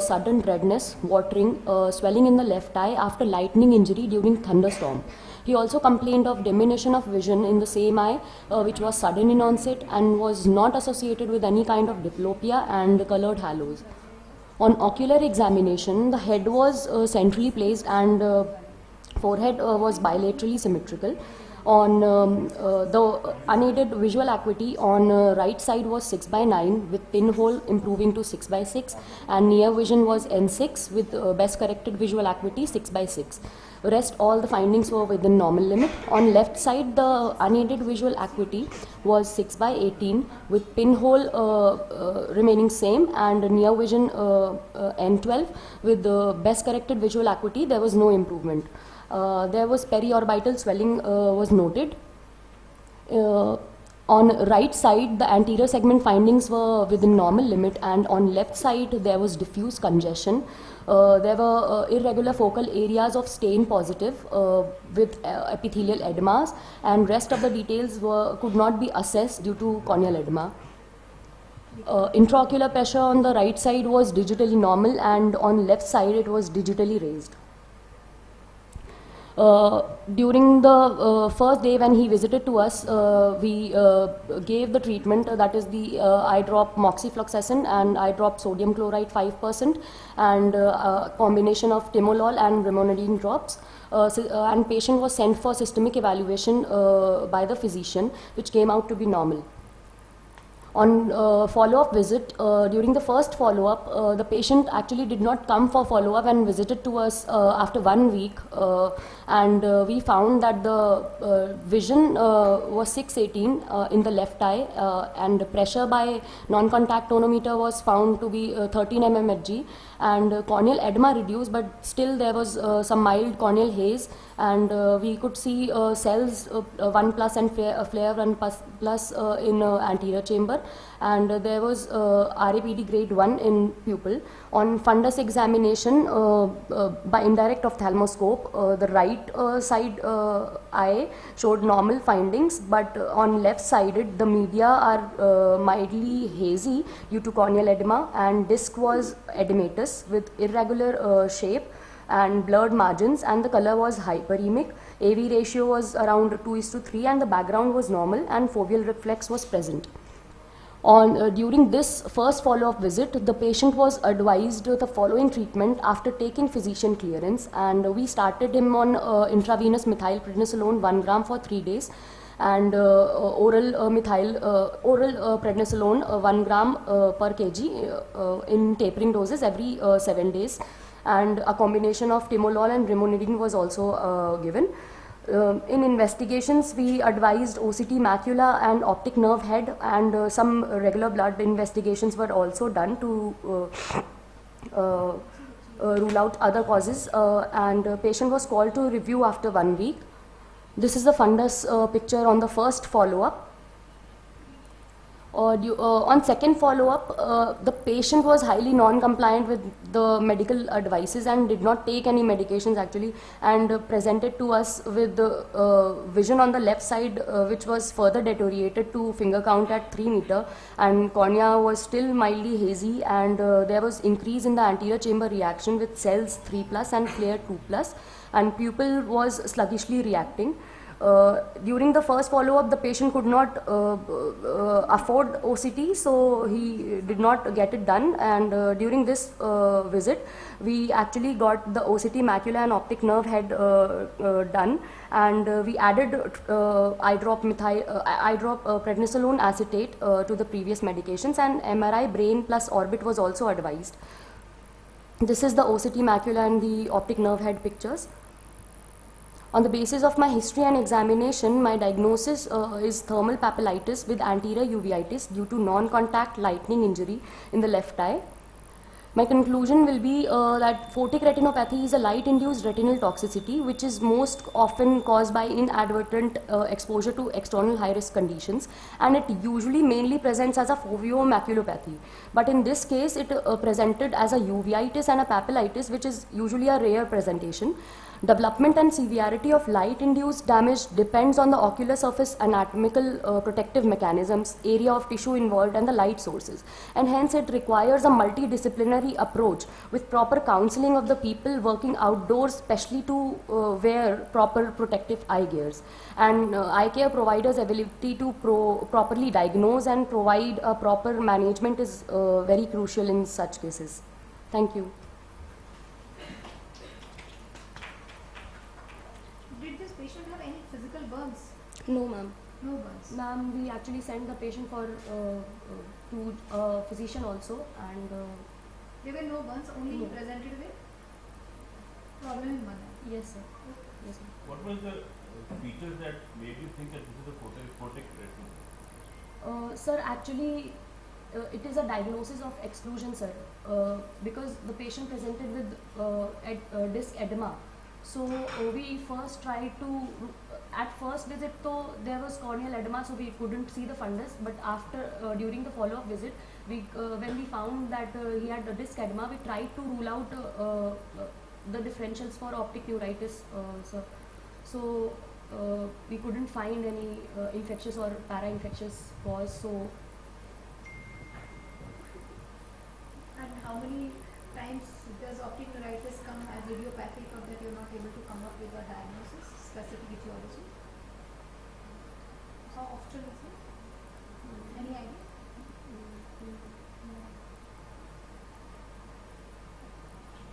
sudden redness, watering, swelling in the left eye after lightning injury during thunderstorm. He also complained of diminution of vision in the same eye, which was sudden in onset and was not associated with any kind of diplopia and colored halos. On ocular examination, the head was centrally placed and forehead was bilaterally symmetrical. On the unaided visual acuity on right side was 6/9 with pinhole improving to 6/6, and near vision was N6 with best corrected visual acuity 6/6. Rest all the findings were within normal limit. On left side, the unaided visual acuity was 6/18 with pinhole remaining same, and near vision N12 with the best corrected visual acuity. There was no improvement. There was periorbital swelling was noted. On right side, the anterior segment findings were within normal limit, and on left side there was diffuse congestion. There were irregular focal areas of stain positive with epithelial edemas, and rest of the details could not be assessed due to corneal edema. Intraocular pressure on the right side was digitally normal, and on left side it was digitally raised. During the first day when he visited to us, we gave the treatment, that is the eye drop moxifloxacin and eye drop sodium chloride 5% and a combination of timolol and brimonidine drops. And patient was sent for systemic evaluation by the physician, which came out to be normal. On follow-up visit, during the first follow-up, the patient actually did not come for follow-up and visited to us after 1 week, and we found that the vision was 6/18 in the left eye, and pressure by non-contact tonometer was found to be 13 mmHg, and corneal edema reduced, but still there was some mild corneal haze, and we could see cells 1+ and flare 1+ in anterior chamber, and there was RAPD grade 1 in pupil. On fundus examination by indirect ophthalmoscope, the right side eye showed normal findings, but on left sided the media are mildly hazy due to corneal edema, and disc was edematous with irregular shape and blurred margins, and the color was hyperemic. AV ratio was around 2:3 and the background was normal and foveal reflex was present. During this first follow-up visit, the patient was advised the following treatment after taking physician clearance, and we started him on intravenous methylprednisolone 1 gram for 3 days and oral prednisolone 1 gram per kg in tapering doses every 7 days, and a combination of timolol and brimonidine was also given. In investigations, we advised OCT macula and optic nerve head, and some regular blood investigations were also done to rule out other causes, and patient was called to review after 1 week. This is the fundus picture on the first follow-up. On second follow-up, the patient was highly non-compliant with the medical advices and did not take any medications actually, and presented to us with the vision on the left side which was further deteriorated to finger count at 3 meter, and cornea was still mildly hazy, and there was increase in the anterior chamber reaction with cells 3+ and flare 2+, and pupil was sluggishly reacting. During the first follow-up, the patient could not afford OCT, so he did not get it done, and during this visit, we actually got the OCT macula and optic nerve head done, and we added eye drop prednisolone acetate to the previous medications, and MRI brain plus orbit was also advised. This is the OCT macula and the optic nerve head pictures. On the basis of my history and examination, my diagnosis is thermal papillitis with anterior uveitis due to non-contact lightning injury in the left eye. My conclusion will be that photic retinopathy is a light-induced retinal toxicity which is most often caused by inadvertent exposure to external high-risk conditions, and it usually mainly presents as a foveomaculopathy. But in this case, it presented as a uveitis and a papillitis, which is usually a rare presentation. Development and severity of light-induced damage depends on the ocular surface anatomical protective mechanisms, area of tissue involved, and the light sources. And hence it requires a multidisciplinary approach with proper counseling of the people working outdoors, especially to wear proper protective eye gears. And eye care providers' ability to properly diagnose and provide a proper management is very crucial in such cases. Thank you. No, ma'am. No burns. Ma'am, we actually sent the patient for to physician also, and there were no burns. Only he presented with problem in one eye. Yes, sir. Yes, sir. What was the features that made you think that this is a photic retina? Sir, actually, it is a diagnosis of exclusion, sir, because the patient presented with disc edema. So we first tried to. At first visit, though, there was corneal edema, so we couldn't see the fundus. But after, during the follow-up visit, when we found that he had a disc edema, we tried to rule out the differentials for optic neuritis, sir. So we couldn't find any infectious or para-infectious cause. So. And how many times does optic neuritis come as idiopathic, or that you're not able to come up with a diagnosis, specific etiology? How often is it? Any idea?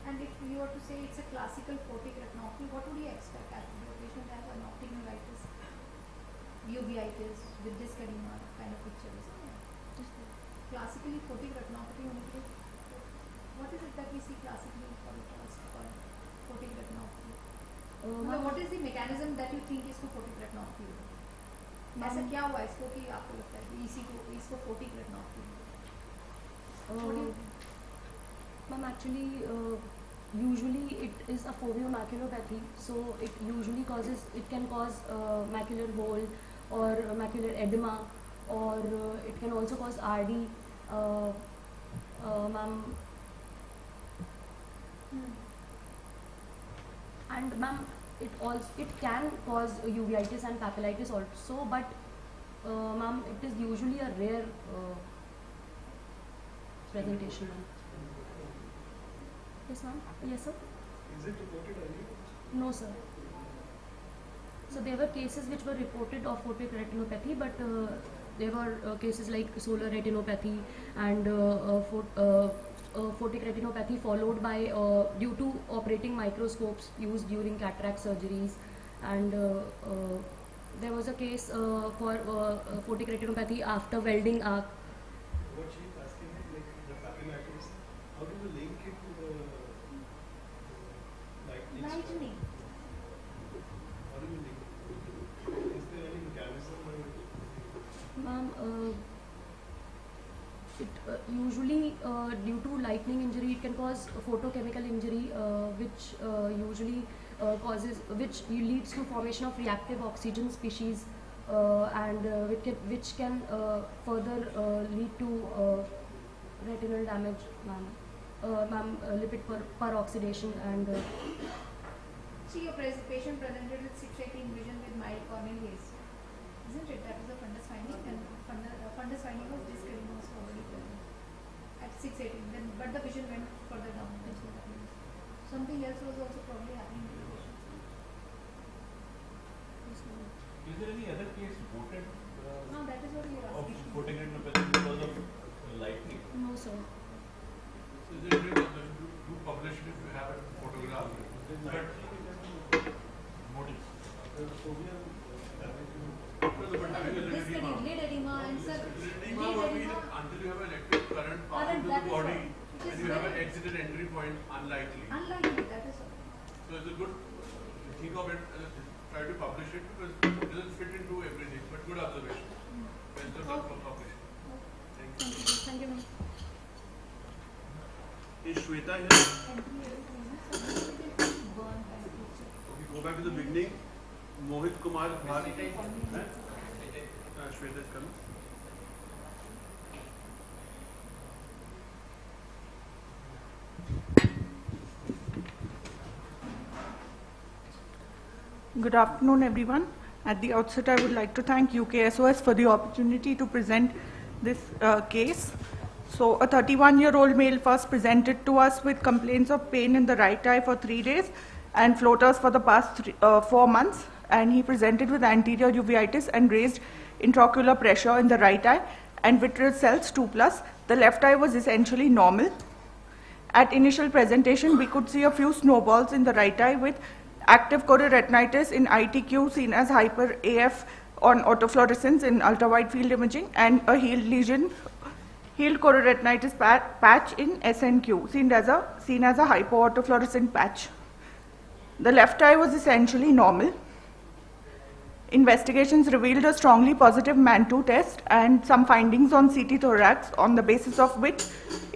And if you were to say it's a classical photic retinopathy, what would you expect? After the patient has an optic neuritis, uveitis with disc edema kind of picture, isn't it? Classically photic retinopathy, what is it that we see classically for photic retinopathy? What is the mechanism that you think is for photic retinopathy? ऐसा क्या हुआ इसको कि आपको लगता है कि इसको photic retinopathy? Ma'am, actually, usually it is a foveomaculopathy, so it can cause macular hole or macular edema, or it can also cause RD, ma'am. And ma'am, it can cause uveitis and papillitis also, but ma'am, it is usually a rare presentation, ma'am. Yes, ma'am. Yes, sir. Is it reported earlier? No, sir. So there were cases which were reported of photic retinopathy, but there were cases like solar retinopathy and photic retinopathy followed by due to operating microscopes used during cataract surgeries, and there was a case for photic retinopathy after welding arc. What she is asking is like the papillitis, how do you link it to the lightning? How do you link it? Is there any mechanism? Ma'am, usually due to lightning injury, it can cause photochemical injury, which usually which leads to formation of reactive oxygen species, and which can further lead to retinal damage, ma'am, lipid peroxidation and. See, your patient presented with 618 vision with mild corneal haze, isn't it? That is a fundus finding, and fundus finding was discrepancy already present at 618. Then, but the vision went further down. That's what that means. Something else was also probably happening to the patient. Is there any other case reported? No, that is what we are Of asking. photic retinopathy because of lightning? No, sir. So is it really do publish it if you have a photograph? This lid edema and sir, Edema would be until you have electric current passing through the body and you have an exit and entry point unlikely. Unlikely, that is all. So it's a good, think of it, try to publish it because it doesn't fit into everything, but good observation. Best of luck for publishing. Thank you. Thank you, ma'am. Is Shweta here? Okay, go back to the beginning. Mohit Kumar Bhari. Shweta is coming. Good afternoon, everyone. At the outset, I would like to thank UKSOS for the opportunity to present this case. So, a 31-year-old male first presented to us with complaints of pain in the right eye for 3 days and floaters for the past 4 months. And he presented with anterior uveitis and raised intraocular pressure in the right eye and vitreous cells 2+. The left eye was essentially normal. At initial presentation, we could see a few snowballs in the right eye with active chororetinitis in ITQ seen as hyper AF on autofluorescence in ultrawide field imaging, and a healed lesion, healed chororetinitis patch in SNQ seen as a hypoautofluorescent patch. The left eye was essentially normal. Investigations revealed a strongly positive MAN2 test and some findings on CT thorax, on the basis of which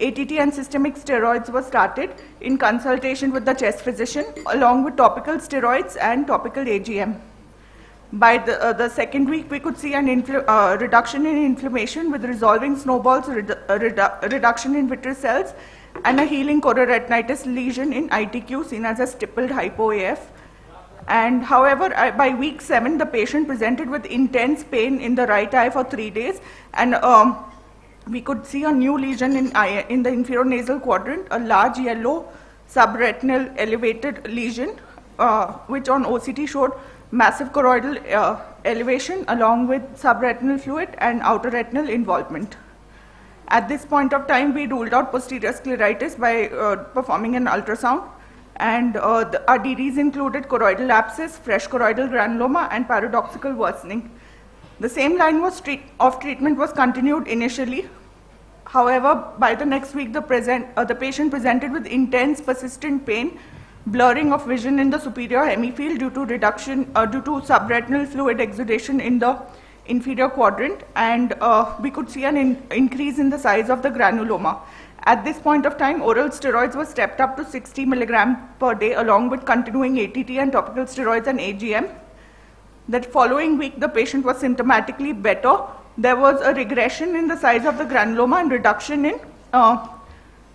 ATT and systemic steroids were started in consultation with the chest physician, along with topical steroids and topical AGM. By the second week, we could see an reduction in inflammation with resolving snowballs, reduction in vitreous cells, and a healing chororetinitis lesion in ITQ seen as a stippled hypo-AF. And however, by week 7, the patient presented with intense pain in the right eye for 3 days, and we could see a new lesion in the inferior nasal quadrant, a large yellow subretinal elevated lesion, which on OCT showed massive choroidal elevation along with subretinal fluid and outer retinal involvement. At this point of time, we ruled out posterior scleritis by performing an ultrasound. And our DDs included choroidal abscess, fresh choroidal granuloma, and paradoxical worsening. The same line of treatment was continued initially. However, by the next week, the patient presented with intense persistent pain, blurring of vision in the superior hemifield due to subretinal fluid exudation in the inferior quadrant, and we could see an increase in the size of the granuloma. At this point of time, oral steroids were stepped up to 60 milligrams per day, along with continuing ATT and topical steroids and AGM. That following week, the patient was symptomatically better. There was a regression in the size of the granuloma and reduction in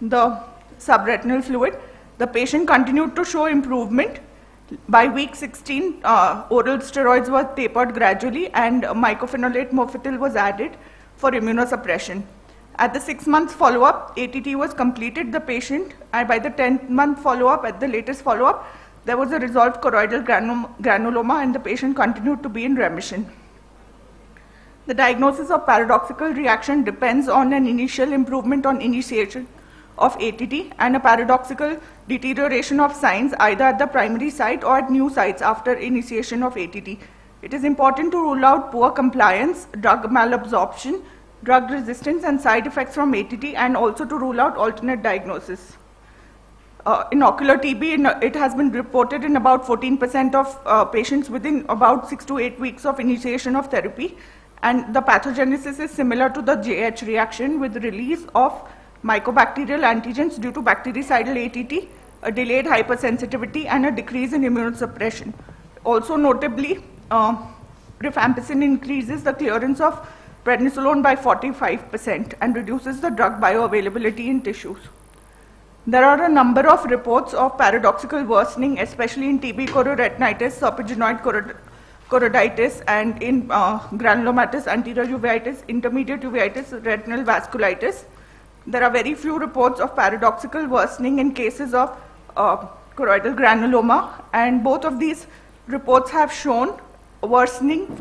the subretinal fluid. The patient continued to show improvement. By week 16, oral steroids were tapered gradually, and mycophenolate mofetil was added for immunosuppression. At the 6-month follow-up, ATT was completed. The patient, and by the 10th month follow-up, at the latest follow-up, there was a resolved choroidal granuloma and the patient continued to be in remission. The diagnosis of paradoxical reaction depends on an initial improvement on initiation of ATT and a paradoxical deterioration of signs either at the primary site or at new sites after initiation of ATT. It is important to rule out poor compliance, drug malabsorption, drug resistance and side effects from ATT, and also to rule out alternate diagnosis. In ocular TB, it has been reported in about 14% of patients within about 6 to 8 weeks of initiation of therapy, and the pathogenesis is similar to the JH reaction with release of mycobacterial antigens due to bactericidal ATT, a delayed hypersensitivity, and a decrease in immunosuppression. Also notably, rifampicin increases the clearance of prednisolone by 45% and reduces the drug bioavailability in tissues. There are a number of reports of paradoxical worsening, especially in TB chororetinitis, serpiginoid choroiditis, and in granulomatous anterior uveitis, intermediate uveitis, retinal vasculitis. There are very few reports of paradoxical worsening in cases of choroidal granuloma, and both of these reports have shown worsening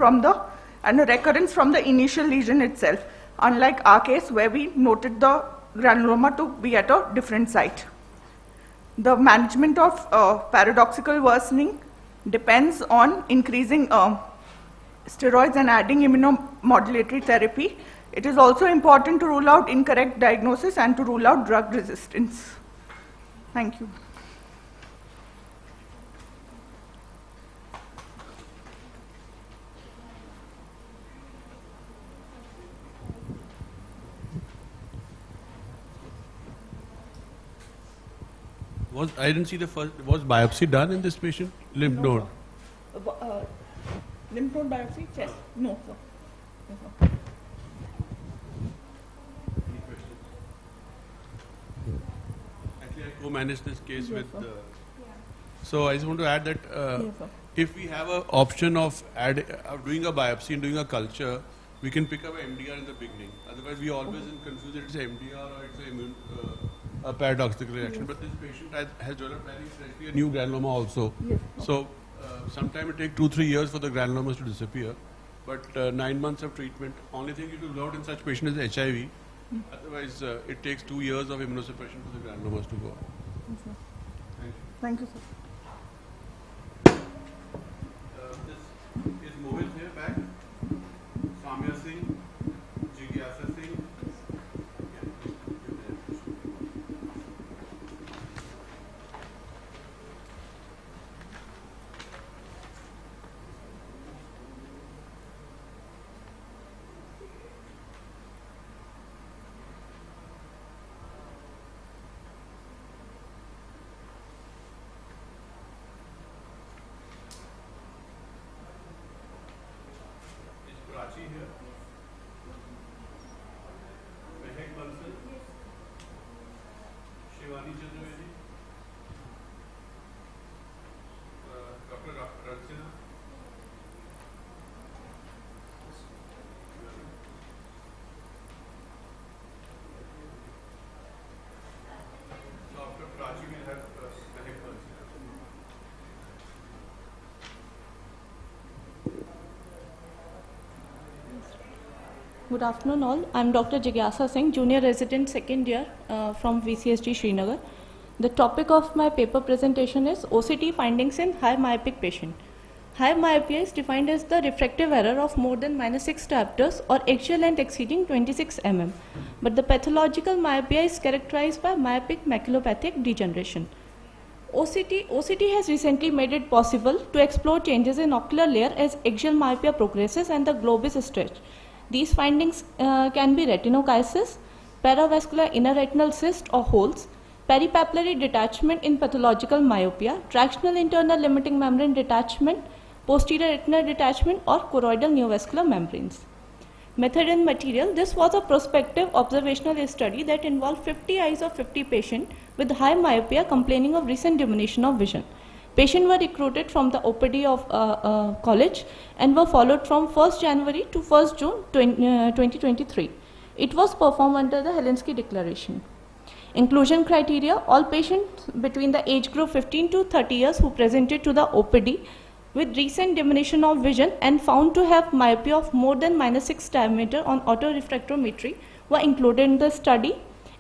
and a recurrence from the initial lesion itself, unlike our case where we noted the granuloma to be at a different site. The management of paradoxical worsening depends on increasing steroids and adding immunomodulatory therapy. It is also important to rule out incorrect diagnosis and to rule out drug resistance. Thank you. I didn't see the first. Was biopsy done in this patient? Lymph node. Lymph node biopsy, chest? No, sir. No, sir. Any questions? Actually, I co-managed this case with. So I just want to add that if we have an option of doing a biopsy and doing a culture, we can pick up an MDR in the beginning. Otherwise, we always confuse it. It's an MDR or it's a paradoxical reaction. But this patient has developed very freshly a new granuloma also. So sometimes it takes 2-3 years for the granulomas to disappear. But 9 months of treatment, only thing you do rule out in such patient is HIV. Otherwise, it takes 2 years of immunosuppression for the granulomas to go. Thank you, sir. Is Mohit here back? Samya Singh, Jigyasa Singh. Prachi here. Mehak Bansal. Shivani Chaturvedi. Dr. Raksina. So after Prachi we'll have Mehak Bansal. Good afternoon all. I am Dr. Jigyasa Singh, Junior Resident Second Year from VCSG Srinagar. The topic of my paper presentation is OCT findings in high myopic patient. High myopia is defined as the refractive error of more than -6 diopters or axial length exceeding 26 mm. But the pathological myopia is characterized by myopic maculopathic degeneration. OCT has recently made it possible to explore changes in ocular layer as axial myopia progresses and the globe is stretched. These findings can be retinochiasis, paravascular inner retinal cyst or holes, peripapillary detachment in pathological myopia, tractional internal limiting membrane detachment, posterior retinal detachment or choroidal neovascular membranes. Method and material. This was a prospective observational study that involved 50 eyes of 50 patients with high myopia complaining of recent diminution of vision. Patients were recruited from the OPD of college and were followed from 1st January to 1st June 2023. It was performed under the Helsinki Declaration. Inclusion criteria: all patients between the age group 15 to 30 years who presented to the OPD with recent diminution of vision and found to have myopia of more than -6 diameter on autorefractometry were included in the study.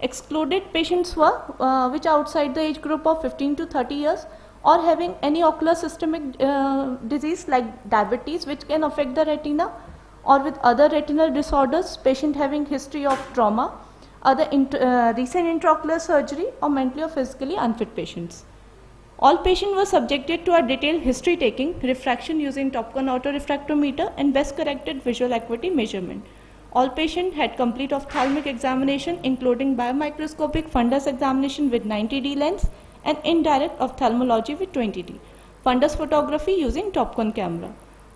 Excluded patients were which are outside the age group of 15 to 30 years or having any ocular systemic disease like diabetes which can affect the retina, or with other retinal disorders, patient having history of trauma, other recent intraocular surgery, or mentally or physically unfit patients. All patients were subjected to a detailed history taking, refraction using Topcon autorefractometer and best corrected visual acuity measurement. All patients had complete ophthalmic examination including biomicroscopic fundus examination with 90D lens and indirect ophthalmology with 20D. Fundus photography using Topcon camera.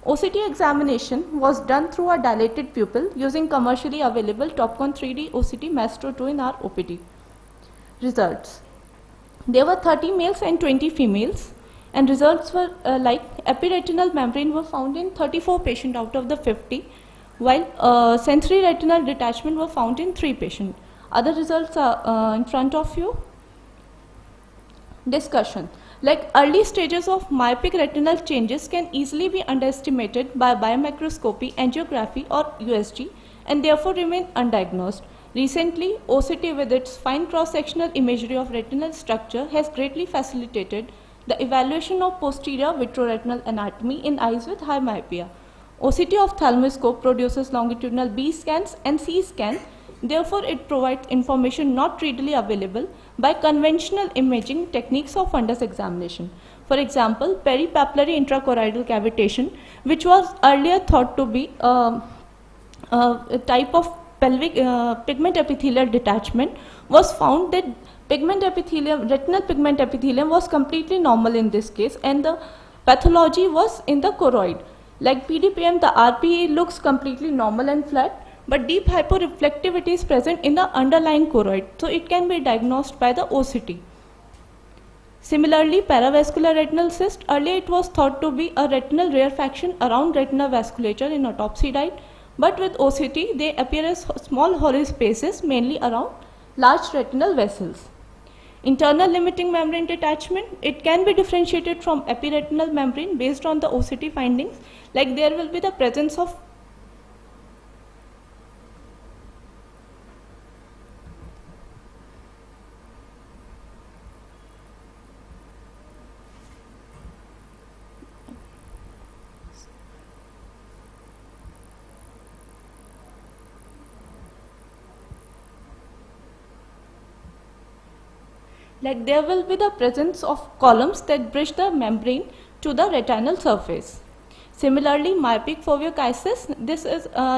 OCT examination was done through a dilated pupil using commercially available Topcon 3D OCT Mastro 2 in our OPD. Results. There were 30 males and 20 females, and results were like epiretinal membrane were found in 34 patients out of the 50, while sensory retinal detachment were found in 3 patients. Other results are in front of you. Discussion. Like early stages of myopic retinal changes can easily be underestimated by biomicroscopy, angiography or USG and therefore remain undiagnosed. Recently, OCT with its fine cross-sectional imagery of retinal structure has greatly facilitated the evaluation of posterior vitreoretinal anatomy in eyes with high myopia. OCT ophthalmoscope produces longitudinal B scans and C scans. Therefore, it provides information not readily available by conventional imaging techniques of fundus examination. For example, peripapillary intrachoroidal cavitation, which was earlier thought to be a type of pelvic pigment epithelial detachment, was found that pigment epithelium, retinal pigment epithelium was completely normal in this case, and the pathology was in the choroid. Like PDPM, the RPE looks completely normal and flat, but deep hyporeflectivity is present in the underlying choroid, so it can be diagnosed by the OCT. Similarly, paravascular retinal cyst, earlier it was thought to be a retinal rarefaction around retinal vasculature in autopsy diet, but with OCT they appear as small hollow spaces mainly around large retinal vessels. Internal limiting membrane detachment, it can be differentiated from epiretinal membrane based on the OCT findings, like there will be the presence of there will be the presence of columns that bridge the membrane to the retinal surface. Similarly, myopic fovea-chiasis,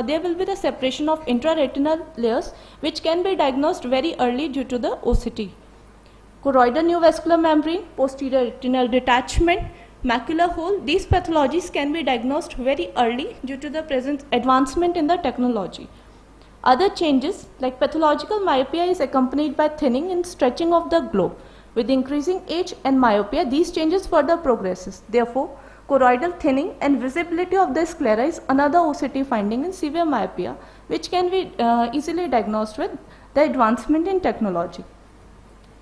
there will be the separation of intraretinal layers which can be diagnosed very early due to the OCT. Choroidal neovascular membrane, posterior retinal detachment, macular hole, these pathologies can be diagnosed very early due to the present advancement in the technology. Other changes like pathological myopia is accompanied by thinning and stretching of the globe. With increasing age and myopia, these changes further progresses. Therefore, choroidal thinning and visibility of the sclera is another OCT finding in severe myopia, which can be easily diagnosed with the advancement in technology.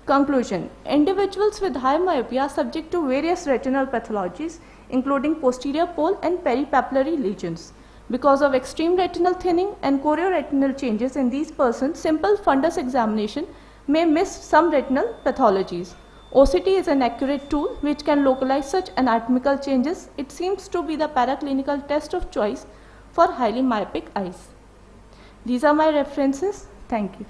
Conclusion. Individuals with high myopia are subject to various retinal pathologies, including posterior pole and peripapillary lesions. Because of extreme retinal thinning and chorioretinal changes in these persons, simple fundus examination may miss some retinal pathologies. OCT is an accurate tool which can localize such anatomical changes. It seems to be the paraclinical test of choice for highly myopic eyes. These are my references. Thank you.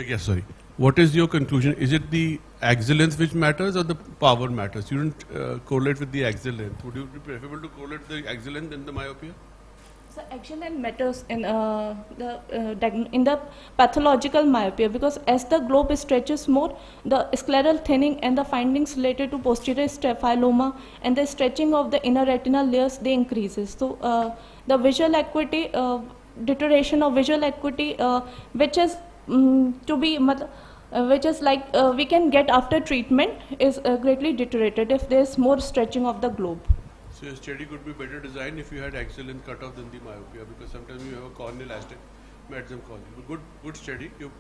Yes, sorry. What is your conclusion? Is it the axial length which matters or the power matters? You don't correlate with the axial length. Would you be preferable to correlate the axial length than the myopia? So axial length matters in the pathological myopia, because as the globe stretches more, the scleral thinning and the findings related to posterior staphyloma and the stretching of the inner retinal layers, they increases. So the visual acuity, deterioration of visual acuity, which is we can get after treatment, is greatly deteriorated if there is more stretching of the globe. So your study could be better designed if you had excellent cutoff than the myopia, because sometimes you have a corneal astigmatism causing. Good study, you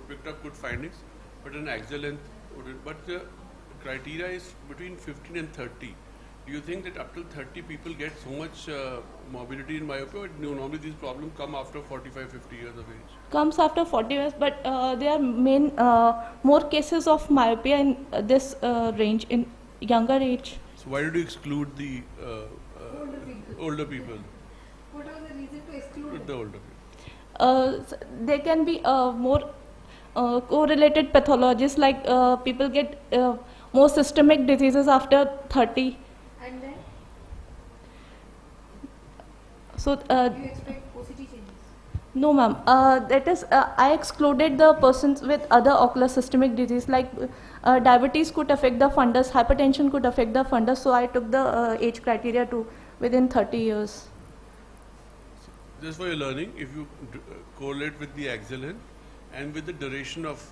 picked up good findings, but an excellent. But the criteria is between 15 and 30. Do you think that up till 30 people get so much mobility in myopia? Or normally these problems come after 45, 50 years of age. Comes after 40 years, but there are more cases of myopia in this range in younger age. So why did you exclude the older people? What was the reason to exclude The older people. There can be more correlated pathologies, like people get more systemic diseases after 30. And then? So, Do you expect OCT changes? no ma'am, that is, I excluded the persons with other ocular systemic disease, like diabetes could affect the fundus, hypertension could affect the fundus, so I took the age criteria to within 30 years. Just for your learning, if you correlate with the excellent and with the duration of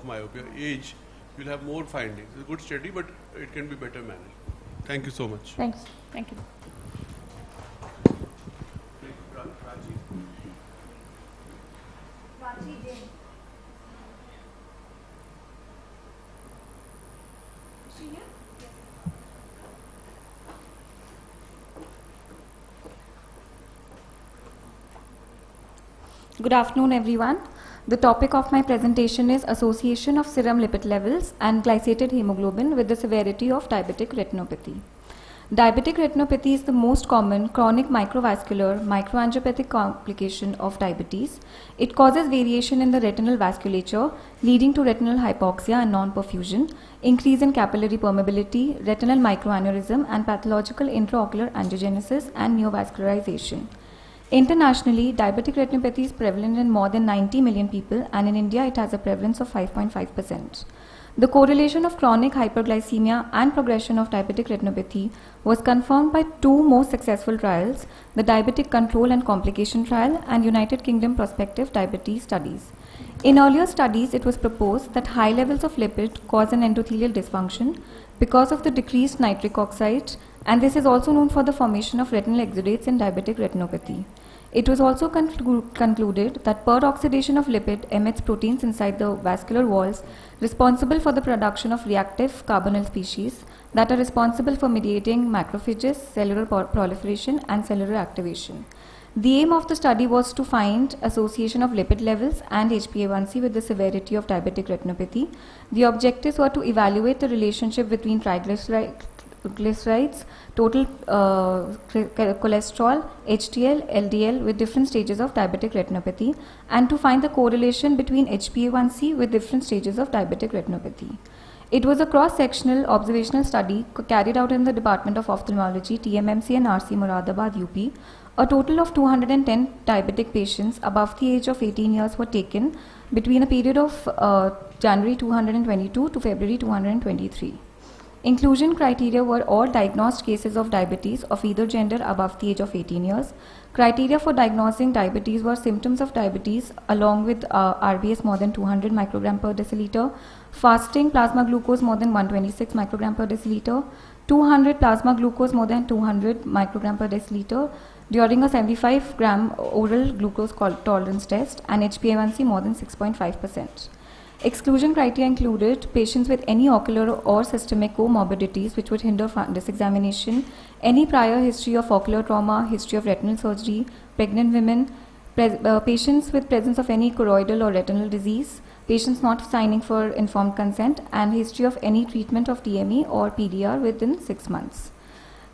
myopia, age, you'll have more findings. It's a good study, but it can be better managed. Thank you so much. Thanks. Thank you. Good afternoon, everyone. The topic of my presentation is association of serum lipid levels and glycated hemoglobin with the severity of diabetic retinopathy. Diabetic retinopathy is the most common chronic microvascular microangiopathic complication of diabetes. It causes variation in the retinal vasculature, leading to retinal hypoxia and non-perfusion, increase in capillary permeability, retinal microaneurysm, and pathological intraocular angiogenesis and neovascularization. Internationally, diabetic retinopathy is prevalent in more than 90 million people, and in India it has a prevalence of 5.5%. The correlation of chronic hyperglycemia and progression of diabetic retinopathy was confirmed by two most successful trials, the Diabetic Control and Complication Trial and United Kingdom Prospective Diabetes Studies. In earlier studies, it was proposed that high levels of lipid cause an endothelial dysfunction because of the decreased nitric oxide, and this is also known for the formation of retinal exudates in diabetic retinopathy. It was also concluded that peroxidation of lipid emits proteins inside the vascular walls responsible for the production of reactive carbonyl species that are responsible for mediating macrophages, cellular proliferation, and cellular activation. The aim of the study was to find association of lipid levels and HbA1c with the severity of diabetic retinopathy. The objectives were to evaluate the relationship between triglycerides, total cholesterol, HDL, LDL with different stages of diabetic retinopathy, and to find the correlation between HbA1c with different stages of diabetic retinopathy. It was a cross-sectional observational study carried out in the Department of Ophthalmology, TMMC and RC Moradabad, UP. A total of 210 diabetic patients above the age of 18 years were taken between a period of January 222 to February 223. Inclusion criteria were all diagnosed cases of diabetes of either gender above the age of 18 years. Criteria for diagnosing diabetes were symptoms of diabetes along with RBS more than 200 microgram per deciliter, fasting plasma glucose more than 126 microgram per deciliter, 200 plasma glucose more than 200 microgram per deciliter during a 75 gram oral glucose tolerance test, and HbA1c more than 6.5%. Exclusion criteria included patients with any ocular or systemic comorbidities which would hinder fundus examination, any prior history of ocular trauma, history of retinal surgery, pregnant women, patients with presence of any choroidal or retinal disease, patients not signing for informed consent, and history of any treatment of DME or PDR within 6 months.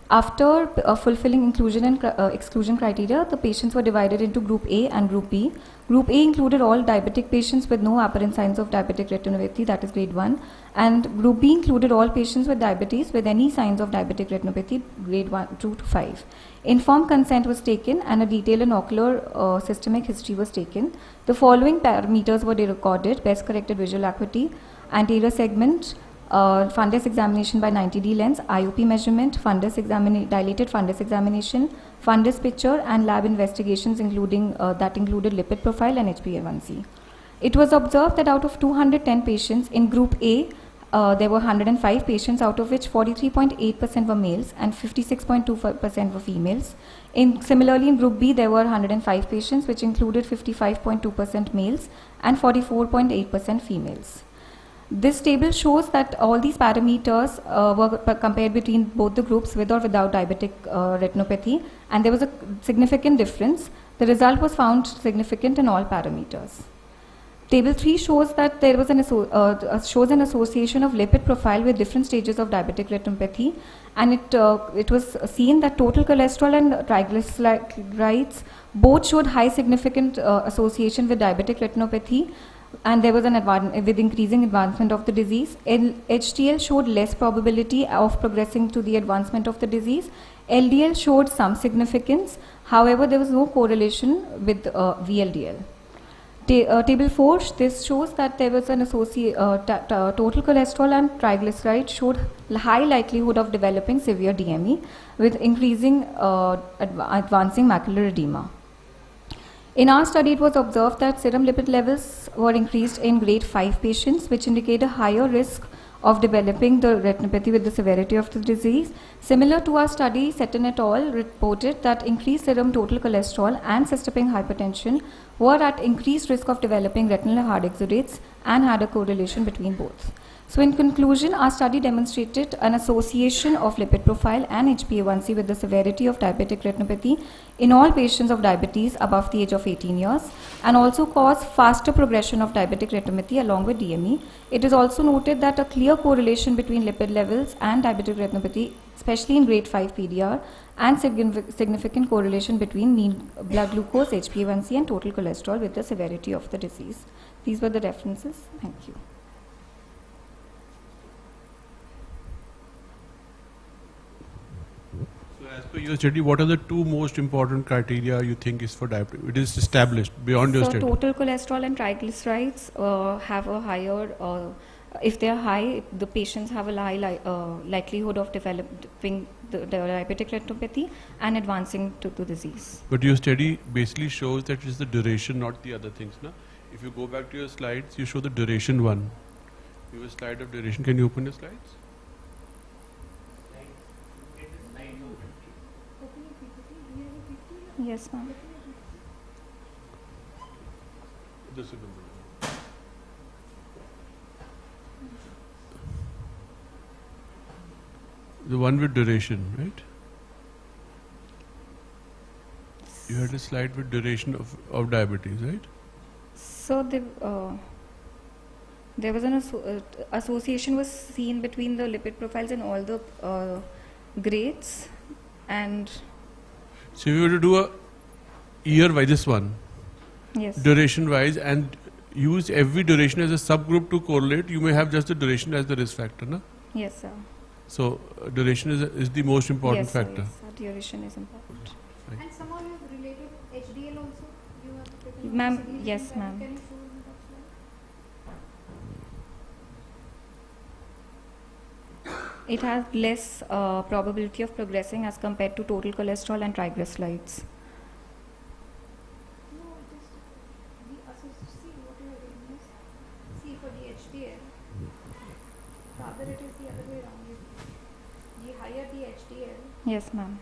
After fulfilling inclusion and exclusion criteria, the patients were divided into Group A and Group B. Group A included all diabetic patients with no apparent signs of diabetic retinopathy, that is grade 1, and Group B included all patients with diabetes with any signs of diabetic retinopathy, grade 1, 2 to 5. Informed consent was taken and a detailed and ocular systemic history was taken. The following parameters were recorded: best corrected visual acuity, anterior segment, fundus examination by 90D lens, IOP measurement, dilated fundus examination, fundus picture, and lab investigations including that included lipid profile and HbA1c. It was observed that out of 210 patients in Group A, there were 105 patients, out of which 43.8% were males and 56.2% were females. Similarly, in Group B, there were 105 patients, which included 55.2% males and 44.8% females. This table shows that all these parameters were compared between both the groups with or without diabetic retinopathy, and there was a significant difference. The result was found significant in all parameters. Table 3 shows that there was an association of lipid profile with different stages of diabetic retinopathy, and it was seen that total cholesterol and triglycerides both showed high significant association with diabetic retinopathy, and there was with increasing advancement of the disease. HDL showed less probability of progressing to the advancement of the disease. LDL showed some significance. However, there was no correlation with VLDL. Table 4, this shows that there was an total cholesterol and triglycerides showed high likelihood of developing severe DME with increasing advancing macular edema. In our study, it was observed that serum lipid levels were increased in grade 5 patients, which indicate a higher risk of developing the retinopathy with the severity of the disease. Similar to our study, Seton et al. Reported that increased serum total cholesterol and systemic hypertension were at increased risk of developing retinal hard exudates and had a correlation between both. So in conclusion, our study demonstrated an association of lipid profile and HbA1c with the severity of diabetic retinopathy in all patients of diabetes above the age of 18 years, and also caused faster progression of diabetic retinopathy along with DME. It is also noted that a clear correlation between lipid levels and diabetic retinopathy, especially in grade 5 PDR, and significant correlation between mean blood glucose, HbA1c and total cholesterol with the severity of the disease. These were the references. Thank you. As per your study, what are the two most important criteria you think is for diabetes? It is established beyond your So study. total cholesterol and triglycerides have a higher, if they are high, the patients have a high likelihood of developing the diabetic retinopathy and advancing to the disease. But your study basically shows that it is the duration, not the other things. Na? If you go back to your slides, you show the duration one. You have a slide of duration. Can you open your slides? Yes, ma'am. This is the one with duration, right? You had a slide with duration of diabetes, right? So there was an association was seen between the lipid profiles in all the grades, and so if you were to do a year by this one, yes, duration wise, and use every duration as a subgroup to correlate, you may have just the duration as the risk factor, na? Yes, sir. So duration is the most important yes, factor. Sir, yes, sir. Duration is important. Right. And somehow you have related HDL also? You have taken Ma'am, yes, ma'am. Can you show me that slide? It has less probability of progressing as compared to total cholesterol and triglycerides. No, just see what you are doing is, see for the HDL, rather it is the other way around. The higher the HDL, Yes, ma'am.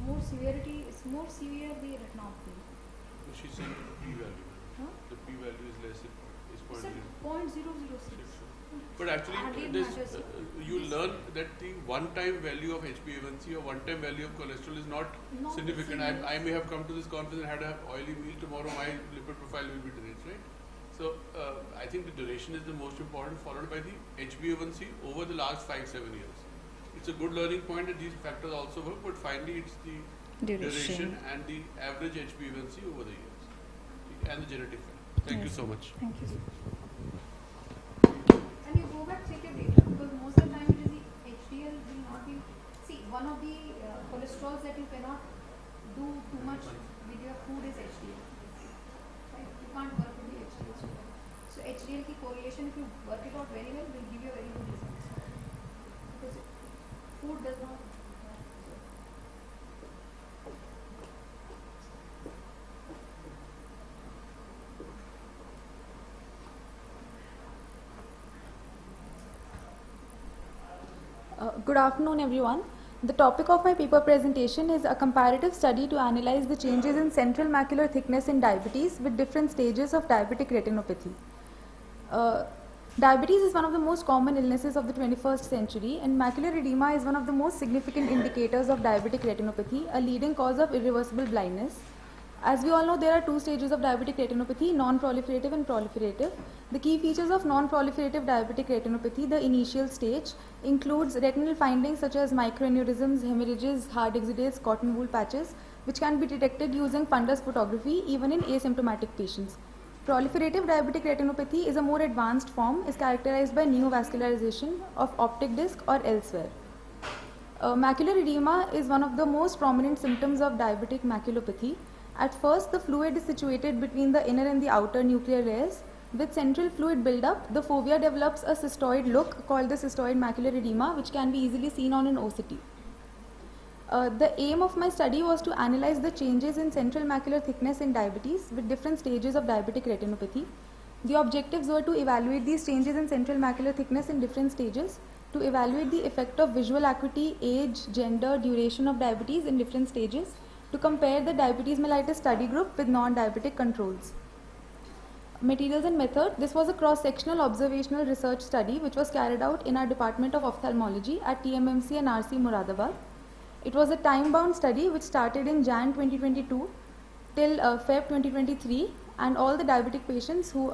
more severity is more severe the retinopathy. She's saying the p-value. Huh? The p-value is less. Is It's 0.006. But actually, you learn that the one-time value of HbA1c or one-time value of cholesterol is not significant. I may have come to this conference and had an oily meal tomorrow. My lipid profile will be deranged, right? So I think the duration is the most important, followed by the HbA1c over the last 5-7 years. It's a good learning point that these factors also work, but finally it's the duration and the average HbA1c over the years and the genetic factor. Thank you so much. Thank you. And you go back, check your data, because most of the time it is the HDL will not be. See, one of the cholesterols that you cannot do too much with your food is HDL. Right? You can't work with the HDL. So HDL की correlation, if you work it out very well, will give you a very good results. Because food does not. Good afternoon, everyone. The topic of my paper presentation is a comparative study to analyze the changes in central macular thickness in diabetes with different stages of diabetic retinopathy. Diabetes is one of the most common illnesses of the 21st century, and macular edema is one of the most significant indicators of diabetic retinopathy, a leading cause of irreversible blindness. As we all know, there are two stages of diabetic retinopathy, non-proliferative and proliferative. The key features of non-proliferative diabetic retinopathy, the initial stage, includes retinal findings such as microaneurysms, hemorrhages, hard exudates, cotton wool patches, which can be detected using fundus photography even in asymptomatic patients. Proliferative diabetic retinopathy is a more advanced form, is characterized by neovascularization of optic disc or elsewhere. Macular edema is one of the most prominent symptoms of diabetic maculopathy. At first, the fluid is situated between the inner and the outer nuclear layers. With central fluid buildup, the fovea develops a cystoid look called the cystoid macular edema, which can be easily seen on an OCT. The aim of my study was to analyze the changes in central macular thickness in diabetes with different stages of diabetic retinopathy. The objectives were to evaluate these changes in central macular thickness in different stages, to evaluate the effect of visual acuity, age, gender, duration of diabetes in different stages, to compare the diabetes mellitus study group with non-diabetic controls. Materials and method. This was a cross-sectional observational research study which was carried out in our Department of Ophthalmology at TMMC and RC Moradabad. It was a time-bound study which started in Jan 2022 till Feb 2023, and all the diabetic patients who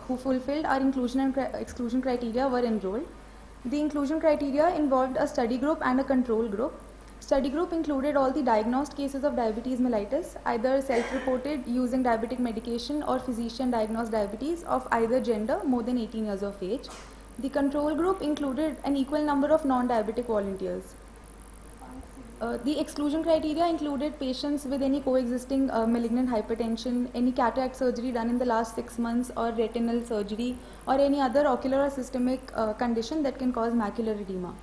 fulfilled our inclusion and exclusion criteria were enrolled. The inclusion criteria involved a study group and a control group. Study group included all the diagnosed cases of diabetes mellitus, either self-reported using diabetic medication or physician-diagnosed diabetes of either gender more than 18 years of age. The control group included an equal number of non-diabetic volunteers. The exclusion criteria included patients with any coexisting malignant hypertension, any cataract surgery done in the last 6 months, or retinal surgery, or any other ocular or systemic condition that can cause macular edema.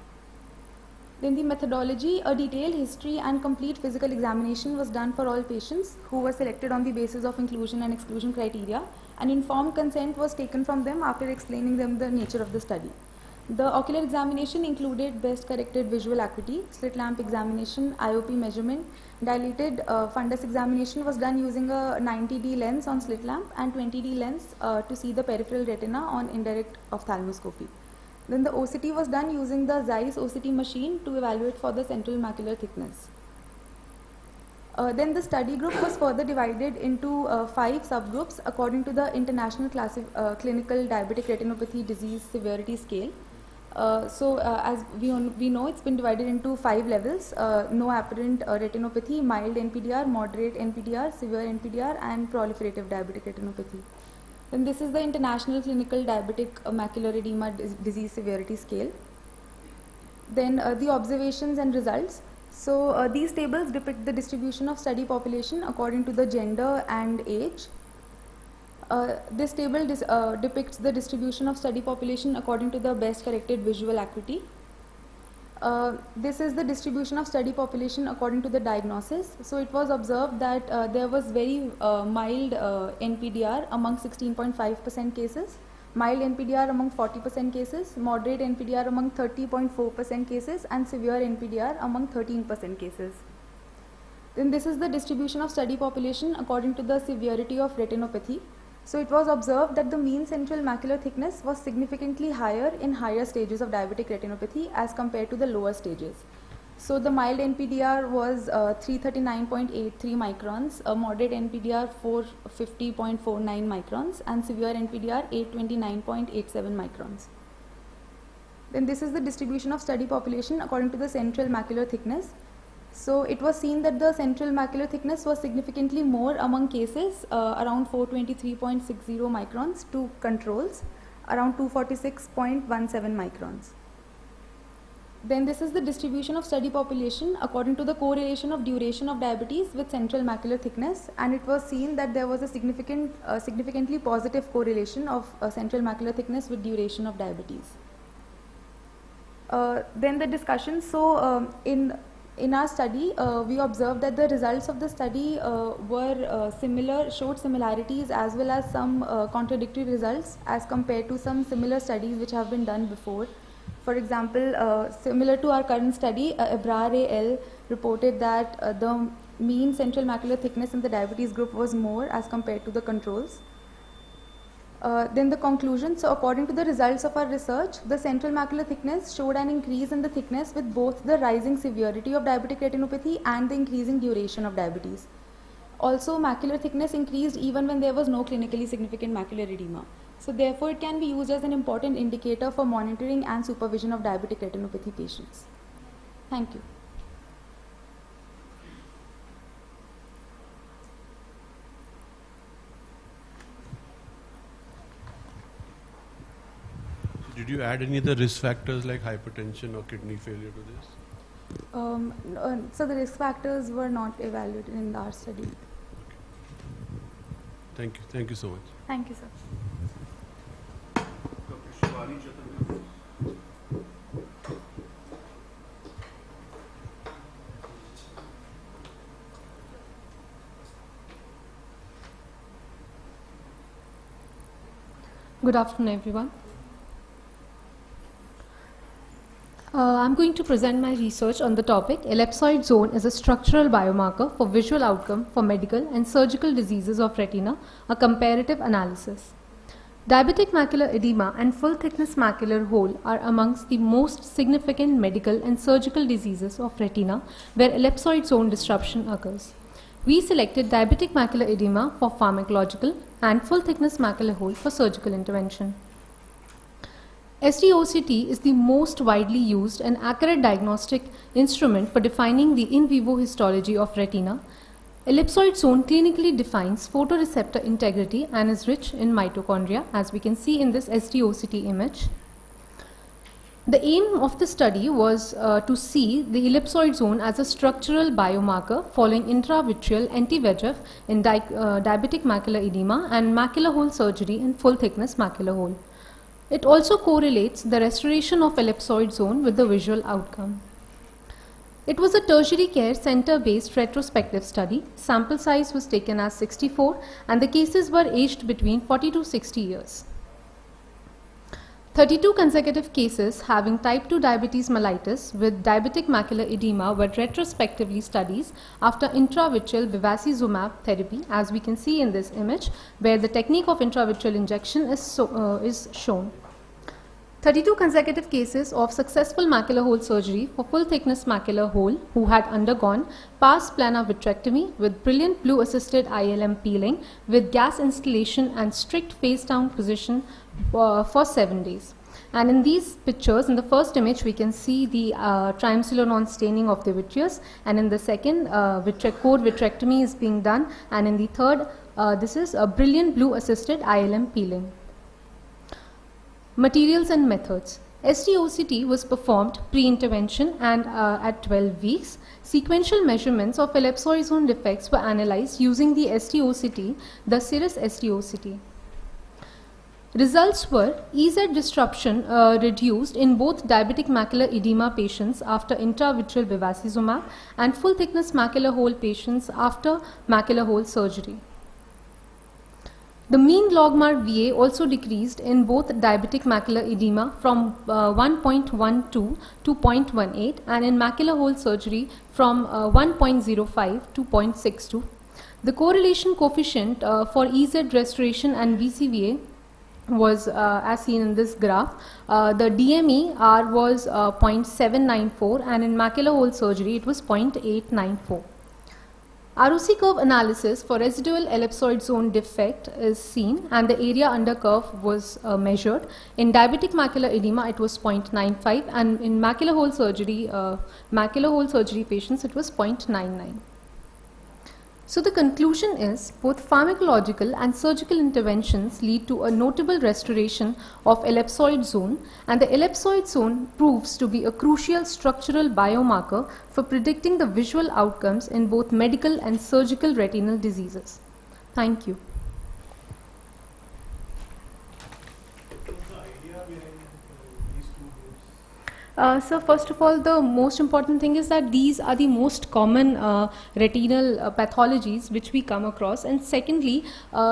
Then the methodology, a detailed history and complete physical examination was done for all patients who were selected on the basis of inclusion and exclusion criteria, and informed consent was taken from them after explaining them the nature of the study. The ocular examination included best corrected visual acuity, slit lamp examination, IOP measurement, dilated fundus examination was done using a 90D lens on slit lamp and 20D lens to see the peripheral retina on indirect ophthalmoscopy. Then the OCT was done using the Zeiss OCT machine to evaluate for the central macular thickness. Then the study group was further divided into 5 subgroups according to the International Clinical Diabetic Retinopathy Disease Severity Scale. As we know, it's been divided into 5 levels: no apparent retinopathy, mild NPDR, moderate NPDR, severe NPDR, and proliferative diabetic retinopathy. Then this is the International Clinical Diabetic Macular Edema Disease Severity Scale. Then the observations and results. So these tables depict the distribution of study population according to the gender and age. This table depicts the distribution of study population according to the best corrected visual acuity. This is the distribution of study population according to the diagnosis. So it was observed that there was very mild NPDR among 16.5% cases, mild NPDR among 40% cases, moderate NPDR among 30.4% cases, and severe NPDR among 13% cases. Then this is the distribution of study population according to the severity of retinopathy. So it was observed that the mean central macular thickness was significantly higher in higher stages of diabetic retinopathy as compared to the lower stages. So the mild NPDR was 339.83 microns, a moderate NPDR 450.49 microns, and severe NPDR 829.87 microns. Then this is the distribution of study population according to the central macular thickness. So it was seen that the central macular thickness was significantly more among cases, around 423.60 microns, to controls, around 246.17 microns. Then this is the distribution of study population according to the correlation of duration of diabetes with central macular thickness, and it was seen that there was a significantly positive correlation of central macular thickness with duration of diabetes. Then the discussion. So in our study, we observed that the results of the study showed similarities as well as some contradictory results as compared to some similar studies which have been done before. For example, similar to our current study, Ebrar et al. Reported that the mean central macular thickness in the diabetes group was more as compared to the controls. Then the conclusion. So according to the results of our research, the central macular thickness showed an increase in the thickness with both the rising severity of diabetic retinopathy and the increasing duration of diabetes. Also, macular thickness increased even when there was no clinically significant macular edema. So therefore, it can be used as an important indicator for monitoring and supervision of diabetic retinopathy patients. Thank you. Did you add any other risk factors like hypertension or kidney failure to this? So the risk factors were not evaluated in our study. Thank you. Thank you so much. Thank you, sir. Good afternoon, everyone. I'm going to present my research on the topic ellipsoid zone is a structural biomarker for visual outcome for medical and surgical diseases of retina, a comparative analysis. Diabetic macular edema and full thickness macular hole are amongst the most significant medical and surgical diseases of retina where ellipsoid zone disruption occurs. We selected diabetic macular edema for pharmacological and full thickness macular hole for surgical intervention. SDOCT is the most widely used and accurate diagnostic instrument for defining the in vivo histology of retina. Ellipsoid zone clinically defines photoreceptor integrity and is rich in mitochondria, as we can see in this SDOCT image. The aim of the study was to see the ellipsoid zone as a structural biomarker following intravitreal anti-VEGF in diabetic macular edema and macular hole surgery in full thickness macular hole. It also correlates the restoration of ellipsoid zone with the visual outcome. It was a tertiary care center-based retrospective study. Sample size was taken as 64 and the cases were aged between 40 to 60 years. 32 consecutive cases having type 2 diabetes mellitus with diabetic macular edema were retrospectively studied after intravitreal bevacizumab therapy, as we can see in this image, where the technique of intravitreal injection is shown. 32 consecutive cases of successful macular hole surgery for full thickness macular hole who had undergone pars plana vitrectomy with brilliant blue assisted ILM peeling with gas installation and strict face down position for 7 days. And in these pictures, in the first image we can see the triamcinolone staining of the vitreous, and in the second cord vitrectomy is being done, and in the third this is a brilliant blue assisted ILM peeling. Materials and methods. SDOCT was performed pre-intervention and at 12 weeks. Sequential measurements of ellipsoid zone defects were analyzed using the SDOCT, the Cirrus SDOCT. Results were EZ disruption reduced in both diabetic macular edema patients after intravitreal bevacizumab and full thickness macular hole patients after macular hole surgery. The mean logMAR VA also decreased in both diabetic macular edema from 1.12 to 0.18 and in macular hole surgery from 1.05 to 0.62. The correlation coefficient for EZ restoration and VCVA was as seen in this graph. The DME R was 0.794 and in macular hole surgery it was 0.894. ROC curve analysis for residual ellipsoid zone defect is seen and the area under curve was measured. In diabetic macular edema it was 0.95 and in macular hole surgery patients it was 0.99. So the conclusion is both pharmacological and surgical interventions lead to a notable restoration of ellipsoid zone, and the ellipsoid zone proves to be a crucial structural biomarker for predicting the visual outcomes in both medical and surgical retinal diseases. Thank you. So first of all, the most important thing is that these are the most common retinal pathologies which we come across. And secondly,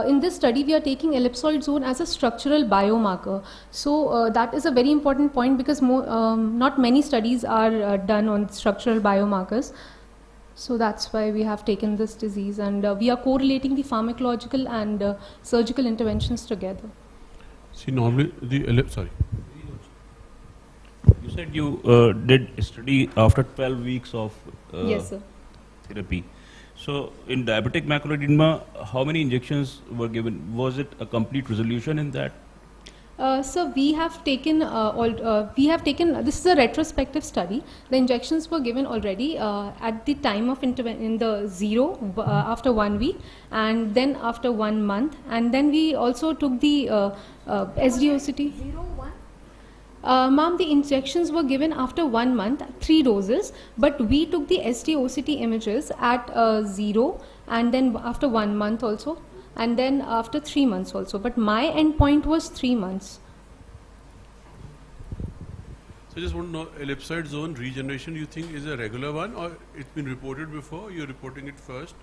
in this study we are taking ellipsoid zone as a structural biomarker. So that is a very important point because not many studies are done on structural biomarkers. So that's why we have taken this disease, and we are correlating the pharmacological and surgical interventions together. See, normally the sorry. You said you did a study after 12 weeks of Yes, sir. therapy. So in diabetic macular edema, how many injections were given? Was it a complete resolution in that? So we have taken this is a retrospective study. The injections were given already at the time of in the 0 after 1 week, and then after 1 month, and then we also took the SDOCT. 0, 1? Ma'am, the injections were given after 1 month, 3 doses, but we took the SDOCT images at 0 and then after 1 month also, and then after 3 months also. But my endpoint was 3 months. So I just want to know, ellipsoid zone regeneration, you think is a regular one, or it's been reported before? You're reporting it first?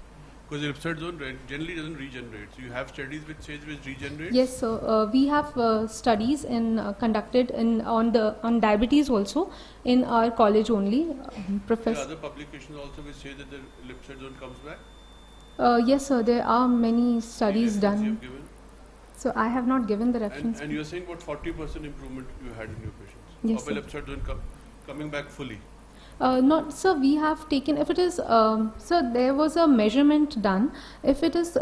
Because ellipsoid zone generally doesn't regenerate. So you have studies which says which regenerates? Yes, so we have studies conducted on diabetes also in our college only. There are other publications also which say that the ellipsoid zone comes back? Yes, sir, there are many studies done. So I have not given the reference. And you're saying what 40% improvement you had in your patients? Yes, of sir. ellipsoid zone coming back fully? Not, sir, we have taken, if it is, sir, there was a measurement done. If it is,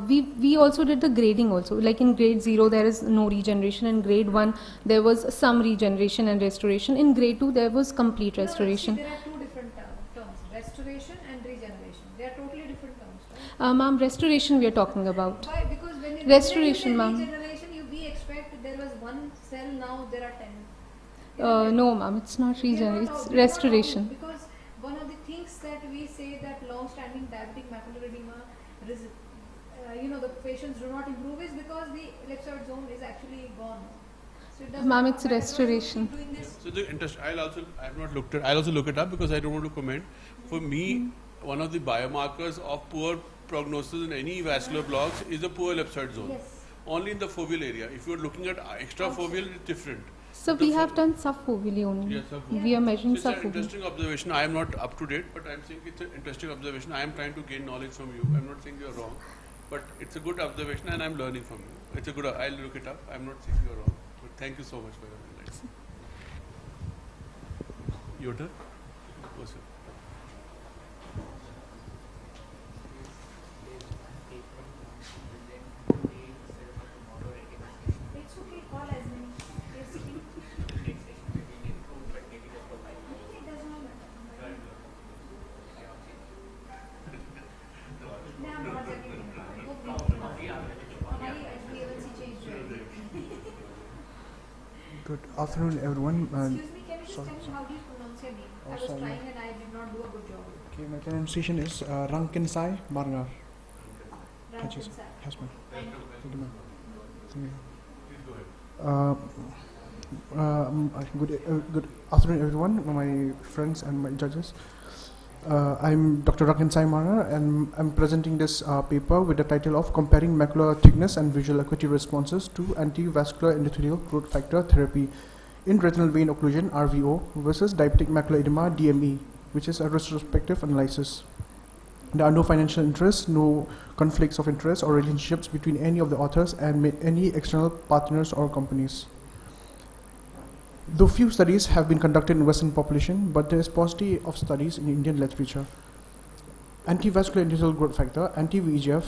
we also did the grading also. Like in grade 0, there is no regeneration. In grade 1, there was some regeneration and restoration. In grade 2, there was complete restoration. There are two different terms, restoration and regeneration. They are totally different terms, right? Ma'am, restoration we are talking about. Why? Because when you Restoration, ma'am. regeneration, we expect there was one cell, now there are 10. No, ma'am, it's not regeneration, it's restoration. Because one of the things that we say that long-standing diabetic macular edema, the patients do not improve is because the ellipsoid zone is actually gone. So it does Ma'am, not it's come back. restoration. So the interest, I have not looked at. I'll also look it up because I don't want to comment. For me, one of the biomarkers of poor prognosis in any vascular blocks is a poor ellipsoid zone. Yes. Only in the foveal area. If you're looking at extrafoveal, it's different. So we have done subfoveally only. Yes, subfoveal. We are measuring So it's an subfoveal. interesting observation. I am not up to date, but I'm saying it's an interesting observation. I am trying to gain knowledge from you. I'm not saying you're wrong, but it's a good observation and I'm learning from you. It's a good, I'll look it up. I'm not saying you're wrong, but thank you so much for your highlights. Your turn? Oh, sir. It's okay, call as many. Yes, it does not matter. No, I'm not getting हमारी HbA1c change है. Good afternoon, everyone. Excuse me, can you just tell me how do you pronounce your name? I was trying and I did not do a good job. Okay, my pronunciation is Rankinsai Marnar. Rankinsai. Yes, ma'am. Thank you. Thank you, ma'am. Thank you. Good afternoon, everyone, my friends and my judges. I'm Dr. Rankinsai Marnar, and I'm presenting this paper with the title of Comparing Macular Thickness and Visual Acuity Responses to Antivascular Endothelial Growth Factor Therapy in Retinal Vein Occlusion (RVO) versus Diabetic Macular Edema (DME), which is a retrospective analysis. There are no financial interests, no conflicts of interest or relationships between any of the authors and any external partners or companies. Though few studies have been conducted in Western population, but there is paucity of studies in Indian literature. Antivascular endothelial growth factor, anti-VEGF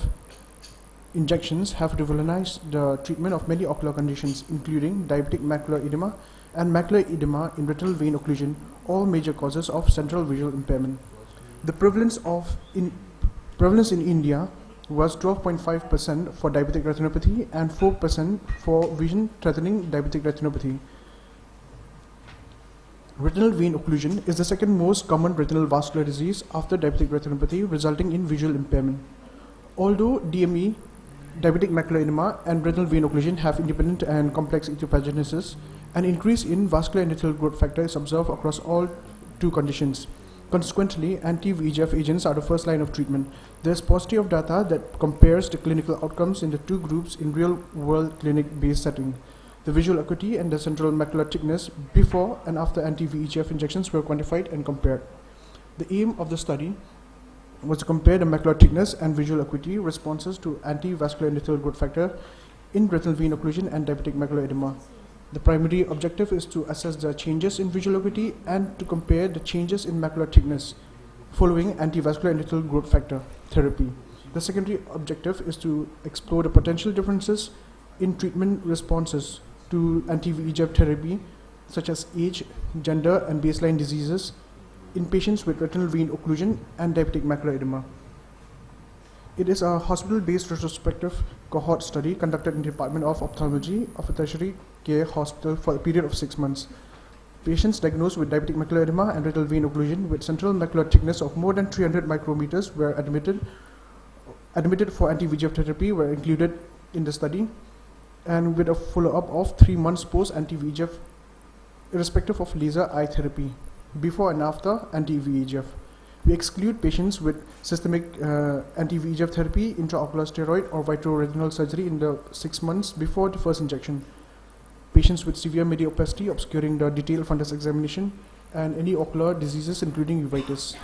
injections have revolutionized the treatment of many ocular conditions, including diabetic macular edema and macular edema in retinal vein occlusion, all major causes of central visual impairment. The prevalence in India was 12.5% for diabetic retinopathy and 4% for vision-threatening diabetic retinopathy. Retinal vein occlusion is the second most common retinal vascular disease after diabetic retinopathy, resulting in visual impairment. Although DME, diabetic macular edema, and retinal vein occlusion have independent and complex etiopathogenesis, An increase in vascular endothelial growth factor is observed across all two conditions. Consequently, anti-VEGF agents are the first line of treatment. There is paucity of data that compares the clinical outcomes in the two groups in real-world clinic-based setting. The visual acuity and the central macular thickness before and after anti-VEGF injections were quantified and compared. The aim of the study was to compare the macular thickness and visual acuity responses to anti-vascular endothelial growth factor in retinal vein occlusion and diabetic macular edema. The primary objective is to assess the changes in visual acuity and to compare the changes in macular thickness following antivascular endothelial growth factor therapy. The secondary objective is to explore the potential differences in treatment responses to anti-VEGF therapy, such as age, gender, and baseline diseases in patients with retinal vein occlusion and diabetic macular edema. It is a hospital-based retrospective cohort study conducted in the Department of Ophthalmology of a tertiary care hospital for a period of 6 months. Patients diagnosed with diabetic macular edema and retinal vein occlusion with central macular thickness of more than 300 micrometers were admitted for anti-VEGF therapy were included in the study, and with a follow-up of 3 months post anti-VEGF, irrespective of laser eye therapy, before and after anti-VEGF. We exclude patients with systemic anti-VEGF therapy, intraocular steroid, or vitreoretinal surgery in the 6 months before the first injection. Patients with severe mediopacity obscuring the detailed fundus examination, and any ocular diseases including uveitis.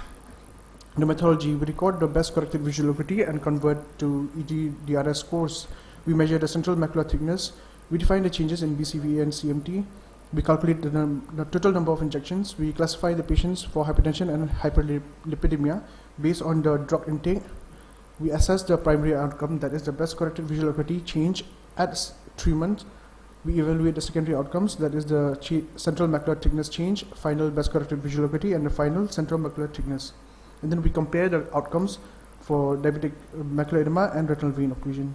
The methodology: we record the best corrected visual acuity and convert to ETDRS scores. We measure the central macular thickness. We define the changes in BCVA and CMT. We calculate the total number of injections. We classify the patients for hypertension and hyperlipidemia based on the drug intake. We assess the primary outcome, that is the best corrected visual acuity change at 3 months. We evaluate the secondary outcomes, that is the central macular thickness change, final best corrected visual acuity, and the final central macular thickness. And then we compare the outcomes for diabetic macular edema and retinal vein occlusion.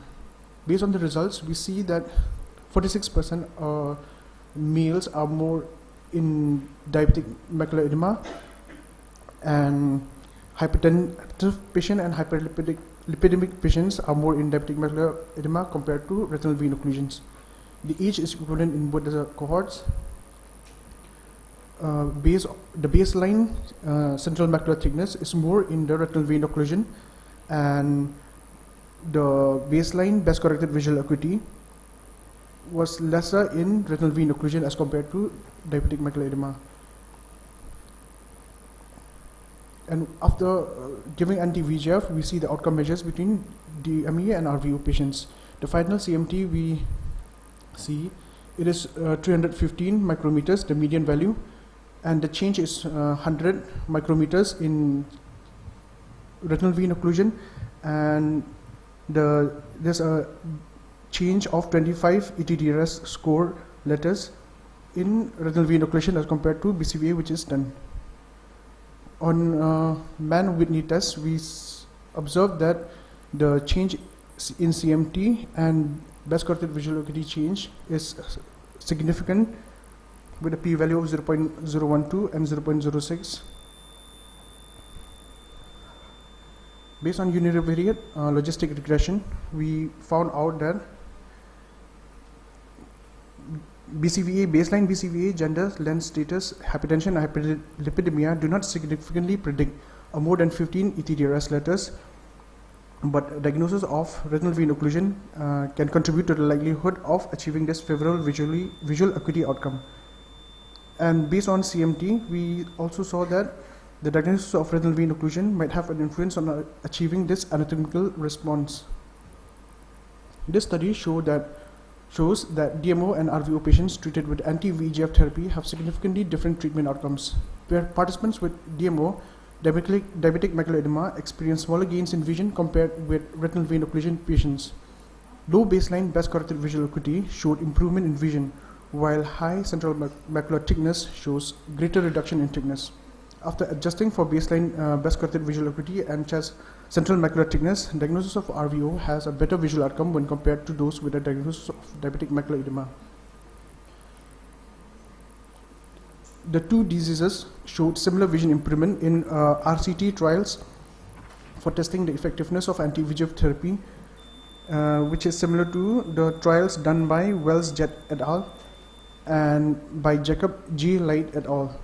Based on the results, we see that 46% males are more in diabetic macular edema, and hypertensive patient and hyperlipidemic patients are more in diabetic macular edema compared to retinal vein occlusions. The age is equivalent in both the cohorts. The baseline central macular thickness is more in the retinal vein occlusion, and the baseline best corrected visual acuity was lesser in retinal vein occlusion as compared to diabetic macular edema. And after giving anti-VEGF, we see the outcome measures between DME and RVO patients. The final CMT we see, it is 315 micrometers, the median value, and the change is 100 micrometers in retinal vein occlusion, and there's a change of 25 ETDRS score letters in retinal vein occlusion as compared to BCVA, which is 10. On Mann-Whitney test, we observed that the change in CMT and best corrected visual acuity change is significant, with a p-value of 0.012 and 0.06. Based on univariate logistic regression, we found out that baseline BCVA, gender, lens status, hypertension, and hyperlipidemia do not significantly predict a more than 15 ETDRS letters, but diagnosis of retinal vein occlusion can contribute to the likelihood of achieving this favorable visual acuity outcome. And based on CMT, we also saw that the diagnosis of retinal vein occlusion might have an influence on achieving this anatomical response. This study shows that DMO and RVO patients treated with anti-VEGF therapy have significantly different treatment outcomes. Where participants with DMO, diabetic macular edema, experience smaller gains in vision compared with retinal vein occlusion patients. Low baseline best corrected visual acuity showed improvement in vision, while high central macular thickness shows greater reduction in thickness. After adjusting for baseline best corrected visual acuity and central macular thickness, diagnosis of RVO has a better visual outcome when compared to those with a diagnosis of diabetic macular edema. The two diseases showed similar vision improvement in RCT trials for testing the effectiveness of anti-VEGF therapy, which is similar to the trials done by Wells, Jett et al. and by Jacob G. Light et al.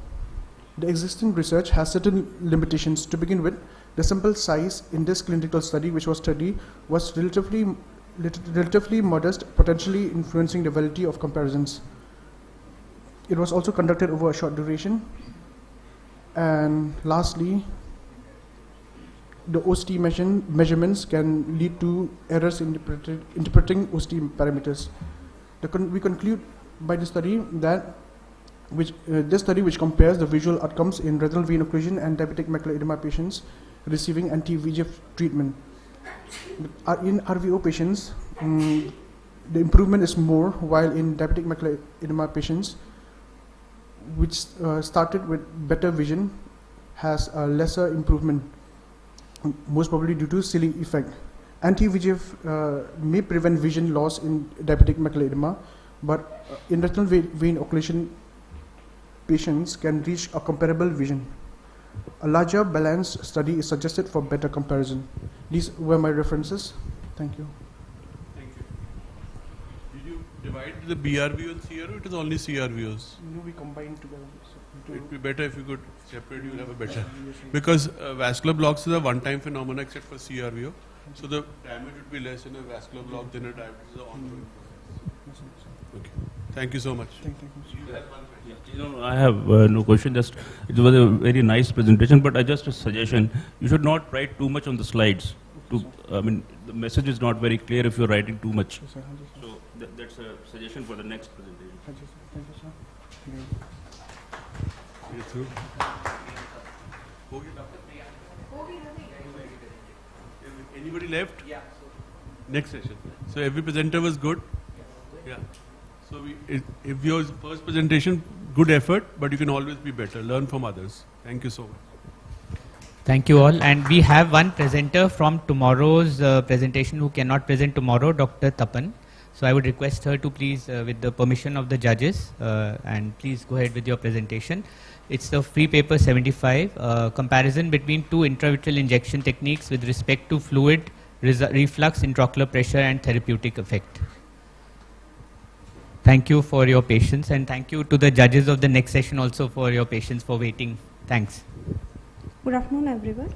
The existing research has certain limitations. To begin with, the sample size in this clinical study, which was studied, was relatively modest, potentially influencing the validity of comparisons. It was also conducted over a short duration. And lastly, the OCT measurements can lead to errors in interpreting OCT parameters. We conclude by the study that this study, which compares the visual outcomes in retinal vein occlusion and diabetic macular edema patients receiving anti-VEGF treatment. In RVO patients, the improvement is more, while in diabetic macular edema patients, which started with better vision, has a lesser improvement, most probably due to ceiling effect. Anti-VEGF may prevent vision loss in diabetic macular edema, but in retinal vein occlusion, patients can reach a comparable vision. A larger balanced study is suggested for better comparison. These were my references. Thank you. Thank you. Did you divide the BRVO and CRVO? It is only CRVOs. No, we combined together. It would be better if you could separate, you will have a better. Because vascular blocks is a one-time phenomenon except for CRVO. So the damage would be less in a vascular block than a diabetes or ongoing process. Okay. Thank you so much. Thank you. I have no question. Just it was a very nice presentation, but I just a suggestion: you should not write too much on the slides. I mean, the message is not very clear if you're writing too much. So that's a suggestion for the next presentation. Thank you, sir. Thank you. You through? Anybody left? Yeah. Next session. So every presenter was good? Yeah. So if your first presentation, good effort, but you can always be better. Learn from others. Thank you so much. Thank you all. And we have one presenter from tomorrow's presentation who cannot present tomorrow, Dr. Tapan. So I would request her to please, with the permission of the judges, and please go ahead with your presentation. It's the free paper 75, comparison between two intravitreal injection techniques with respect to fluid, reflux, intraocular pressure and therapeutic effect. Thank you for your patience, and thank you to the judges of the next session also for your patience for waiting. Thanks. Good afternoon, everyone.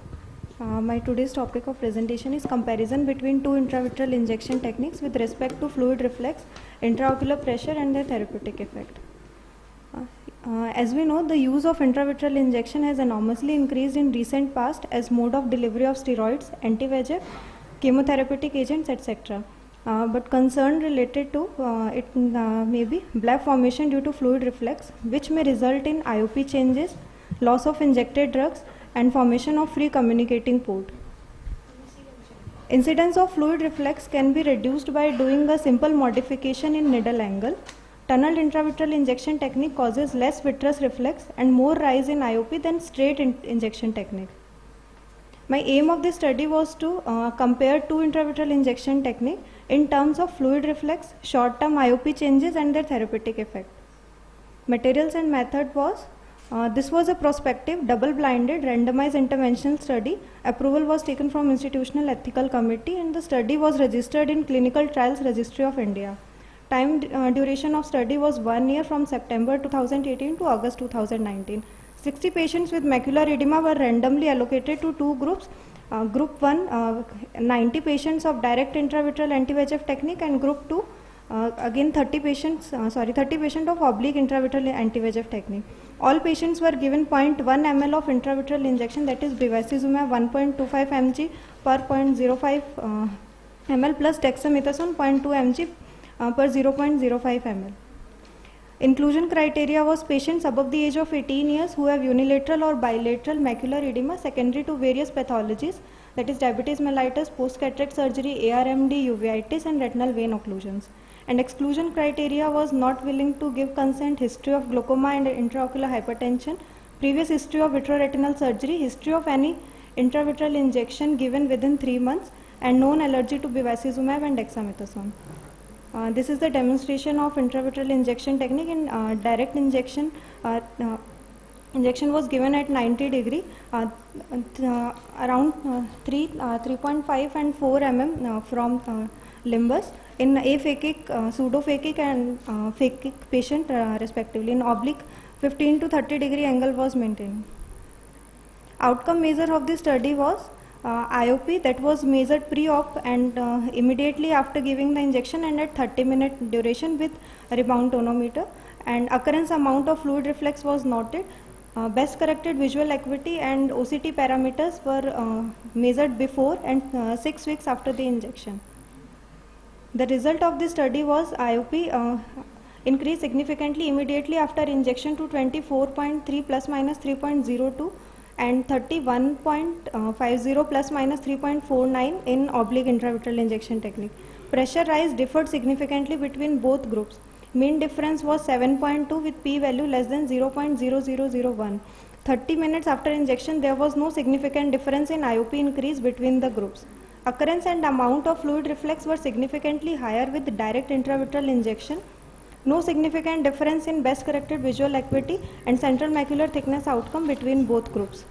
My today's topic of presentation is comparison between two intravitreal injection techniques with respect to fluid reflex, intraocular pressure and their therapeutic effect. As we know, the use of intravitreal injection has enormously increased in recent past as mode of delivery of steroids, anti-VEGF, chemotherapeutic agents, etc. But concern related to it may be bleb formation due to fluid reflex, which may result in IOP changes, loss of injected drugs, and formation of free communicating port. Incidence of fluid reflex can be reduced by doing a simple modification in needle angle. Tunneled intravitreal injection technique causes less vitreous reflex and more rise in IOP than straight injection technique. My aim of this study was to compare two intravitreal injection technique in terms of fluid reflex, short-term IOP changes and their therapeutic effect. Materials and method was, this was a prospective, double-blinded, randomized intervention study. Approval was taken from Institutional Ethical Committee and the study was registered in Clinical Trials Registry of India. Time duration of study was 1 year from September 2018 to August 2019. 60 patients with macular edema were randomly allocated to two groups. Group 1, 90 patients of direct intravitreal anti-VEGF technique, and group 2, again 30 patients of oblique intravitreal anti-VEGF technique. All patients were given 0.1 ml of intravitreal injection, that is bevacizumab 1.25 mg per 0.05 ml plus dexamethasone 0.2 mg per 0.05 ml. Inclusion criteria was patients above the age of 18 years who have unilateral or bilateral macular edema secondary to various pathologies, that is diabetes mellitus, post-cataract surgery, ARMD, uveitis and retinal vein occlusions. And exclusion criteria was not willing to give consent, history of glaucoma and intraocular hypertension, previous history of vitreoretinal surgery, history of any intravitreal injection given within 3 months, and known allergy to bevacizumab and dexamethasone. This is the demonstration of intravitreal injection technique. In direct injection, injection was given at 90 degree, around 3.5 and 4 mm from limbus in aphakic, pseudophakic and phakic patient respectively. In oblique, 15 to 30 degree angle was maintained. Outcome measure of the study was IOP, that was measured pre-op and immediately after giving the injection and at 30-minute duration with rebound tonometer, and occurrence amount of fluid reflex was noted. Best corrected visual acuity and OCT parameters were measured before and 6 weeks after the injection. The result of the study was IOP increased significantly immediately after injection to 24.3 plus minus 3.02 and 31.50 plus minus 3.49 in oblique intravitreal injection technique. Pressure rise differed significantly between both groups. Mean difference was 7.2 with p-value less than 0.0001. 30 minutes after injection, there was no significant difference in IOP increase between the groups. Occurrence and amount of fluid reflex were significantly higher with direct intravitreal injection. No significant difference in best corrected visual acuity and central macular thickness outcome between both groups.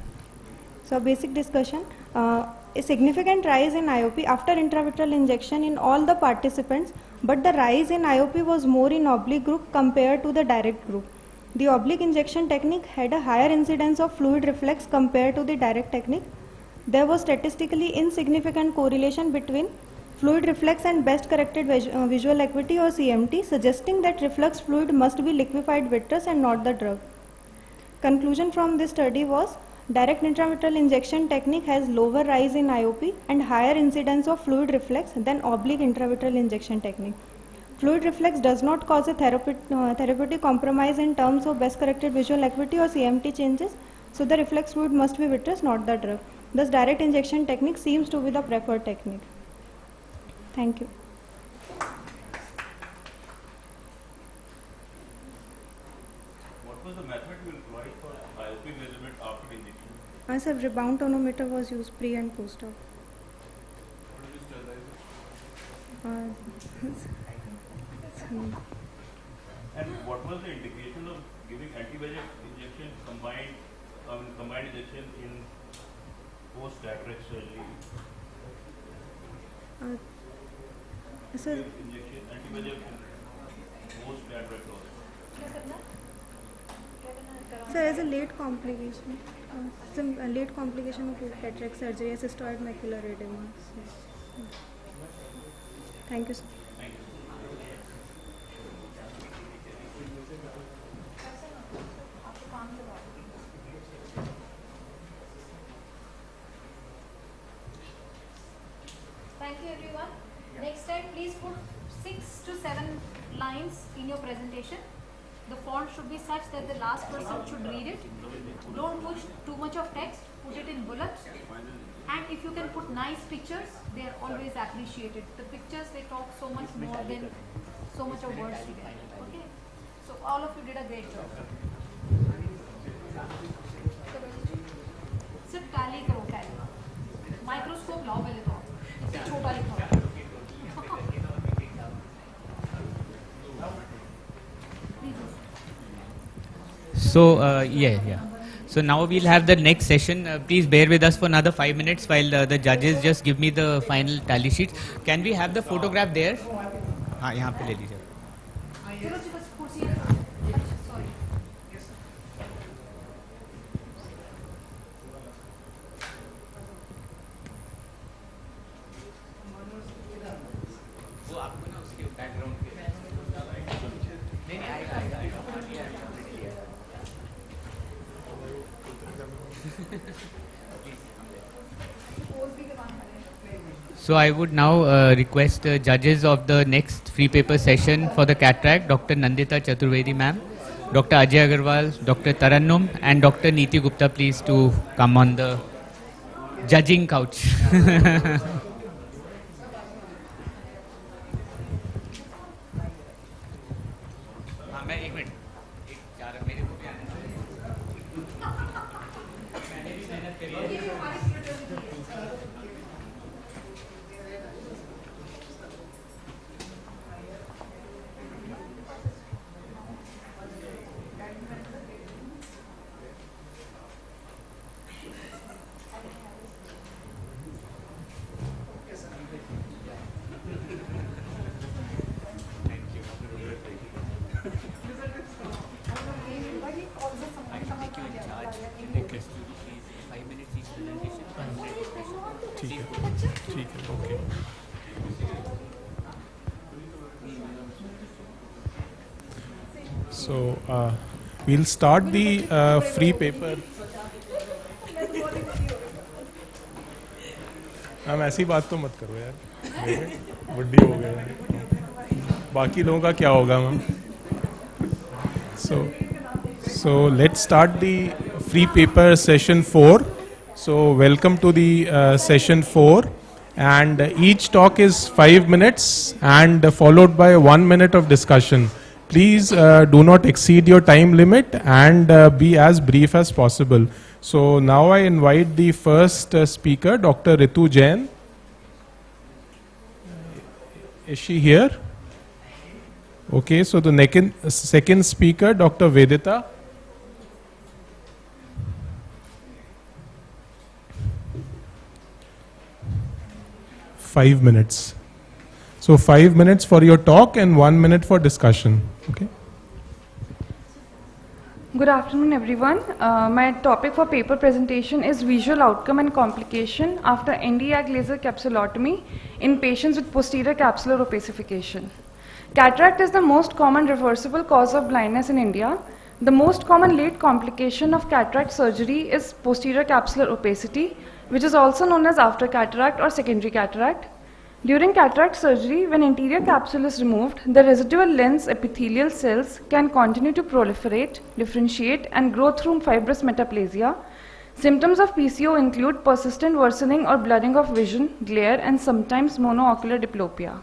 So basic discussion, a significant rise in IOP after intravitreal injection in all the participants, but the rise in IOP was more in oblique group compared to the direct group. The oblique injection technique had a higher incidence of fluid reflex compared to the direct technique. There was statistically insignificant correlation between fluid reflex and best corrected visual acuity or CMT, suggesting that reflux fluid must be liquefied vitreous and not the drug. Conclusion from this study was direct intravitreal injection technique has lower rise in IOP and higher incidence of fluid reflex than oblique intravitreal injection technique. Fluid reflex does not cause a therapeutic compromise in terms of best corrected visual acuity or CMT changes, so the reflex fluid must be vitreous, not the drug. Thus, direct injection technique seems to be the preferred technique. Thank you. What was the method you employed for IOP measurement after injection? Sir, rebound tonometer was used pre and post op. And what was the indication of giving anti-VEGF injection combined injection in post-cataract surgery? Sir, injection anti-VEGF post-cataract also. Sir, as a late complication, late complication of cataract surgery, cystoid macular edema. Thank you, sir. Thank you. Thank you, everyone. Next time, please put 6 to 7 lines in your presentation. The font should be such that the last person should read it. Don't push too much of text, put it in bullets. And if you can put nice pictures, they are always appreciated. The pictures, they talk so much more than so much of words together. Okay? So all of you did a great job. सिर्फ tally करो tally microscope लाओ पहले तो इससे छोटा लिखो So So now we'll have the next session. Please bear with us for another 5 minutes while the judges just give me the final tally sheets. Can we have the photograph there? हाँ यहाँ पे ले लीजिए. So I would now request the judges of the next free paper session for the cataract, Dr. Nandita Chaturvedi ma'am, Dr. Ajay Agarwal, Dr. Tarannum and Dr. Neeti Gupta please to come on the judging couch. Okay. So we'll start the free paper. Ma'am ऐसी बात तो मत करो यार, बुड्ढी हो गए, बाकी लोगों का क्या होगा ma'am. So let's start the free paper session 4. So welcome to the session 4, and each talk is 5 minutes and followed by 1 minute of discussion. Please do not exceed your time limit and be as brief as possible. So now I invite the first speaker, Dr. Ritu Jain. Is she here? Okay, so the second speaker, Dr. Vedita. Five minutes. So 5 minutes for your talk and 1 minute for discussion. Okay. Good afternoon, everyone. My topic for paper presentation is visual outcome and complication after Nd:YAG laser capsulotomy in patients with posterior capsular opacification. Cataract is the most common reversible cause of blindness in India. The most common late complication of cataract surgery is posterior capsular opacity, which is also known as after cataract or secondary cataract. During cataract surgery, when anterior capsule is removed, the residual lens epithelial cells can continue to proliferate, differentiate, and grow through fibrous metaplasia. Symptoms of PCO include persistent worsening or blurring of vision, glare, and sometimes monoocular diplopia.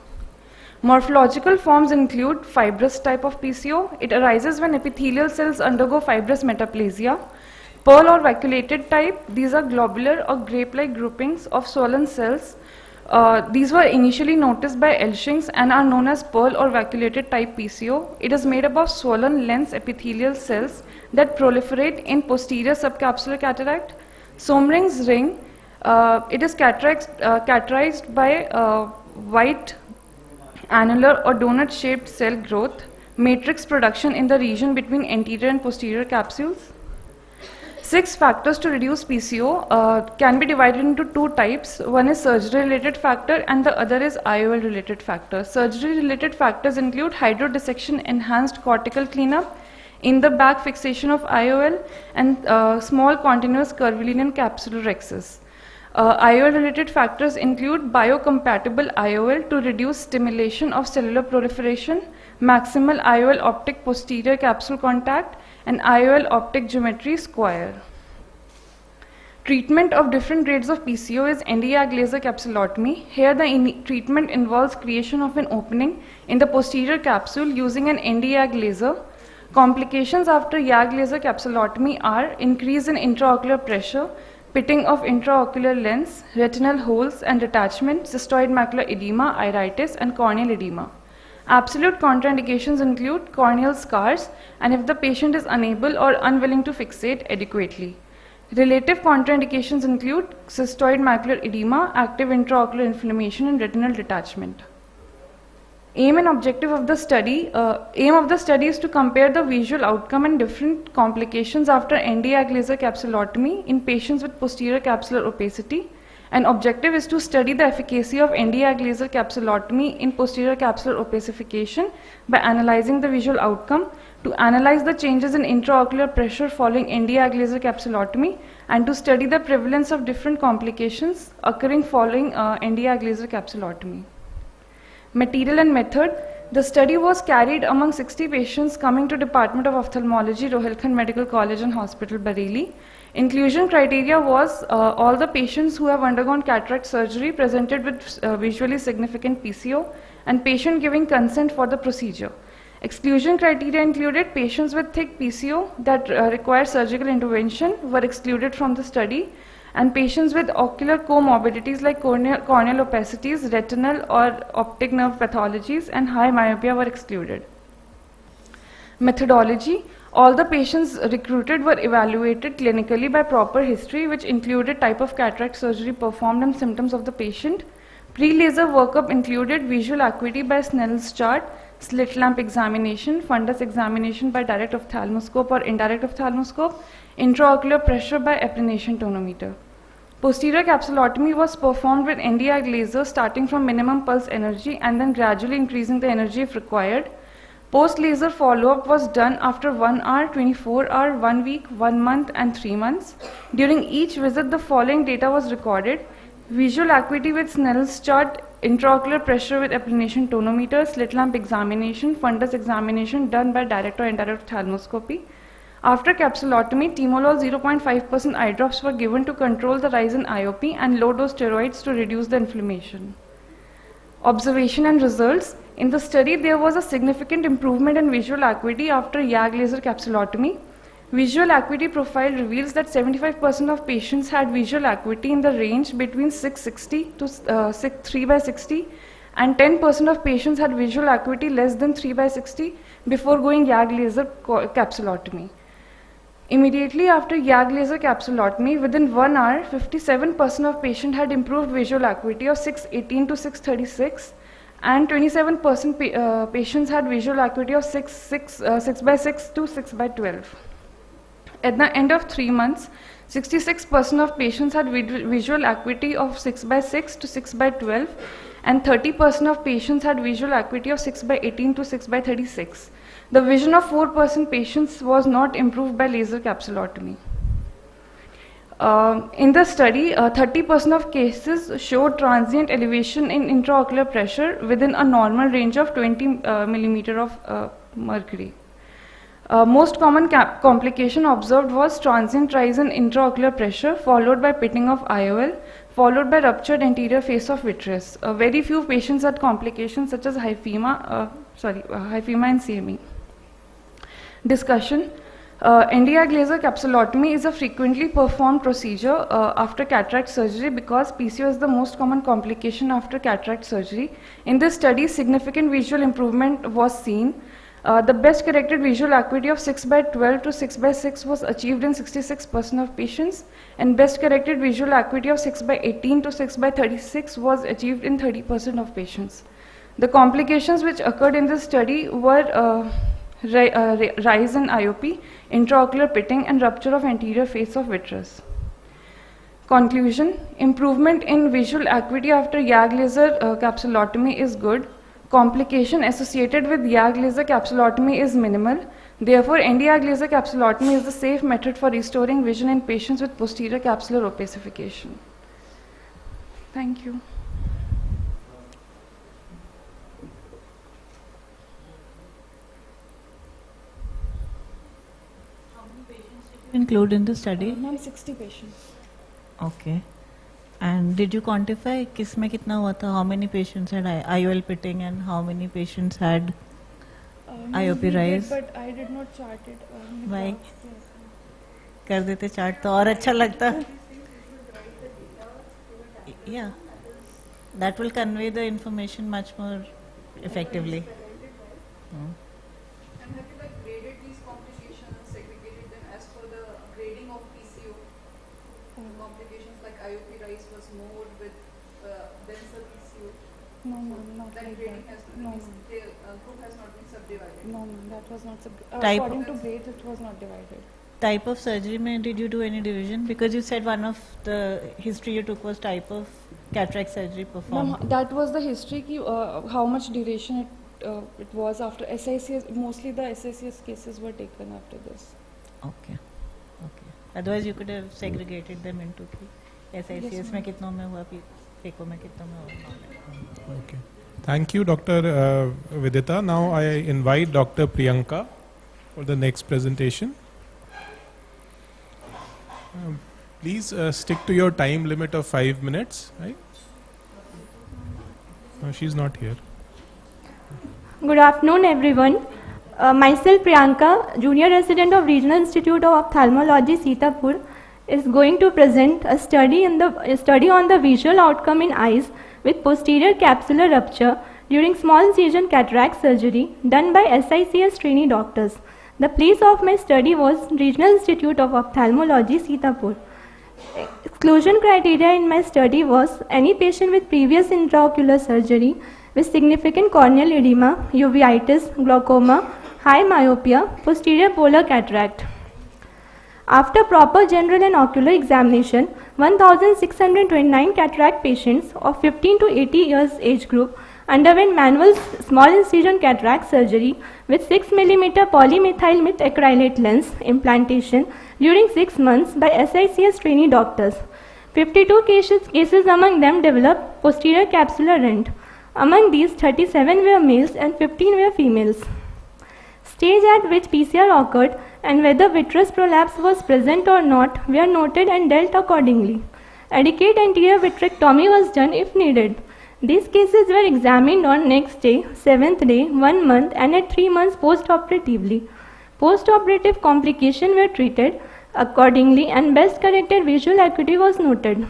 Morphological forms include fibrous type of PCO. It arises when epithelial cells undergo fibrous metaplasia. Pearl or vacuolated type, these are globular or grape-like groupings of swollen cells. These were initially noticed by Elshings and are known as pearl or vacuolated type PCO. It is made up of swollen lens epithelial cells that proliferate in posterior subcapsular cataract. Somring's ring, it is characterized by white annular or donut-shaped cell growth, matrix production in the region between anterior and posterior capsules. 6 factors to reduce PCO can be divided into 2 types. One is surgery-related factor and the other is IOL-related factor. Surgery-related factors include hydrodissection, enhanced cortical cleanup, in-the-back fixation of IOL, and small continuous curvilinear capsular rhexis. IOL-related factors include biocompatible IOL to reduce stimulation of cellular proliferation, maximal IOL optic posterior capsule contact, and IOL optic geometry square. Treatment of different grades of PCO is Nd:YAG laser capsulotomy. Here the treatment involves creation of an opening in the posterior capsule using an Nd:YAG laser. Complications after YAG laser capsulotomy are increase in intraocular pressure, pitting of intraocular lens, retinal holes and detachment, cystoid macular edema, iritis, and corneal edema. Absolute contraindications include corneal scars and if the patient is unable or unwilling to fixate adequately. Relative contraindications include cystoid macular edema, active intraocular inflammation, and retinal detachment. Aim and objective of the study. Aim of the study is to compare the visual outcome and different complications after Nd:YAG laser capsulotomy in patients with posterior capsular opacity. An objective is to study the efficacy of Nd:YAG laser capsulotomy in posterior capsular opacification by analyzing the visual outcome, to analyze the changes in intraocular pressure following Nd:YAG laser capsulotomy, and to study the prevalence of different complications occurring following Nd:YAG laser capsulotomy. Material and method. The study was carried among 60 patients coming to Department of Ophthalmology, Rohilkhand Medical College and Hospital, Bareilly. Inclusion criteria was all the patients who have undergone cataract surgery presented with visually significant PCO and patient giving consent for the procedure. Exclusion criteria included patients with thick PCO that require surgical intervention were excluded from the study, and patients with ocular comorbidities like corneal opacities, retinal or optic nerve pathologies, and high myopia were excluded. Methodology. All the patients recruited were evaluated clinically by proper history, which included type of cataract surgery performed and symptoms of the patient. Pre-laser workup included visual acuity by Snell's chart, slit lamp examination, fundus examination by direct ophthalmoscope or indirect ophthalmoscope, intraocular pressure by apprenation tonometer. Posterior capsulotomy was performed with Nd:YAG laser starting from minimum pulse energy and then gradually increasing the energy if required. Post-laser follow-up was done after 1 hour, 24 hour, 1 week, 1 month and 3 months. During each visit, the following data was recorded: visual acuity with Snell's chart, intraocular pressure with applanation tonometer, slit lamp examination, fundus examination done by direct or indirect ophthalmoscopy. After capsulotomy, timolol 0.5% eye drops were given to control the rise in IOP and low-dose steroids to reduce the inflammation. Observation and results. In the study, there was a significant improvement in visual acuity after YAG laser capsulotomy. Visual acuity profile reveals that 75% of patients had visual acuity in the range between 660 to 3 by 60, and 10% of patients had visual acuity less than 3 by 60 before going YAG laser capsulotomy. Immediately after YAG laser capsulotomy, within 1 hour, 57% of patients had improved visual acuity of 618 to 636, and 27% patients had visual acuity of 6 by 6 to 6 by 12. At the end of 3 months, 66% of patients had visual acuity of 6 by 6 to 6 by 12, and 30% of patients had visual acuity of 6 by 18 to 6 by 36. The vision of 4% patients was not improved by laser capsulotomy. In the study, 30% of cases showed transient elevation in intraocular pressure within a normal range of 20 millimeter of mercury. Most common complication observed was transient rise in intraocular pressure followed by pitting of IOL, followed by ruptured anterior face of vitreous. Very few patients had complications such as hyphema and CME. Discussion. Nd:YAG laser capsulotomy is a frequently performed procedure after cataract surgery because PCO is the most common complication after cataract surgery. In this study, significant visual improvement was seen. The best corrected visual acuity of 6 by 12 to 6 by 6 was achieved in 66% of patients, and best corrected visual acuity of 6 by 18 to 6 by 36 was achieved in 30% of patients. The complications which occurred in this study were rise in IOP, intraocular pitting, and rupture of anterior face of vitreous. Conclusion. Improvement in visual acuity after YAG laser capsulotomy is good. Complication associated with YAG laser capsulotomy is minimal. Therefore, Nd:YAG laser capsulotomy is the safe method for restoring vision in patients with posterior capsular opacification. Thank you. Include in the study? Ma'am, 60 patients. Okay. And did you quantify किसमें कितना हुआ था? How many patients had IOL pitting and how many patients had IOP rise? But I did not chart it. Why? कर देते chart तो और अच्छा लगता. Yeah, that will convey the information much more effectively. And have you graded these complications and segregated them as per the grading of PCO? Complications like IOP rise was more with denser PCO. No, not that like grading that. has No, the group has not been subdivided. No, that was not Type according to grades, it was not divided. Type of surgery, did you do any division? Because you said one of the history you took was type of cataract surgery performed. Ma'am, that was the history ki, how much duration it was after SICS. Mostly the SICS cases were taken after this. Okay. Otherwise you could have segregated them into SICS में कितनों में हुआ, FECO में कितनों में हुआ. Okay. Thank you, Dr. Vidita. Now I invite Dr. Priyanka for the next presentation. Please stick to your time limit of 5 minutes, right? No, she's not here. Good afternoon, everyone. Myself, Priyanka, junior resident of Regional Institute of Ophthalmology, Sitapur, is going to present a study on the visual outcome in eyes with posterior capsular rupture during small incision cataract surgery done by SICS trainee doctors. The place of my study was Regional Institute of Ophthalmology, Sitapur. Exclusion criteria in my study was any patient with previous intraocular surgery with significant corneal edema, uveitis, glaucoma, high myopia, posterior polar cataract. After proper general and ocular examination, 1,629 cataract patients of 15 to 80 years age group underwent manual small incision cataract surgery with 6 mm polymethyl methacrylate lens implantation during 6 months by SICS trainee doctors. 52 cases among them developed posterior capsular rent. Among these, 37 were males and 15 were females. Stage at which PCR occurred and whether vitreous prolapse was present or not were noted and dealt accordingly. Adequate anterior vitrectomy was done if needed. These cases were examined on next day, 7th day, 1 month and at 3 months post-operatively. Post-operative complications were treated accordingly and best corrected visual acuity was noted.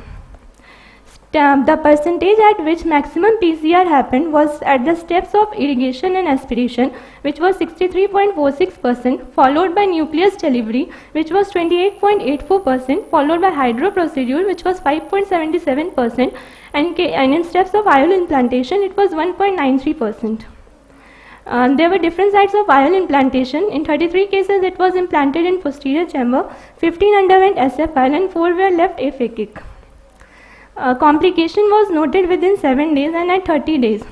The percentage at which maximum PCR happened was at the steps of irrigation and aspiration, which was 63.46%, followed by nucleus delivery, which was 28.84%, followed by hydro procedure, which was 5.77%, and in steps of IOL implantation, it was 1.93%. There were different sites of IOL implantation. In 33 cases, it was implanted in posterior chamber, 15 underwent SFIL, and 4 were left aphakic. Complication was noted within 7 days and at 30 days.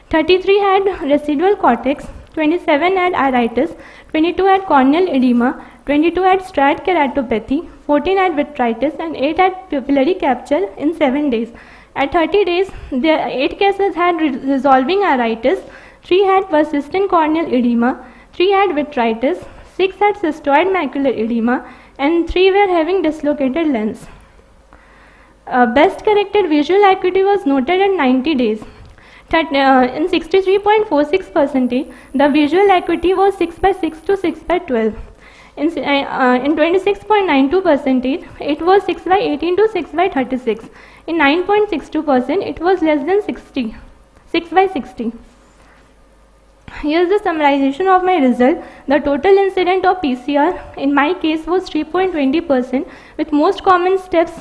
33 had residual cortex, 27 had iritis, 22 had corneal edema, 22 had striate keratopathy, 14 had vitritis, and 8 had pupillary capture in 7 days. At 30 days, 8 cases had resolving iritis, 3 had persistent corneal edema, 3 had vitritis, 6 had cystoid macular edema, and 3 were having dislocated lens. Best corrected visual acuity was noted at 90 days. In 63.46%, the visual acuity was 6/6 to 6/12. In 26.92%, it was 6/18 to 6/36. In 9.62%, it was less than 60, 6/60. Here is the summarization of my result. The total incidence of PCR in my case was 3.20%, with most common steps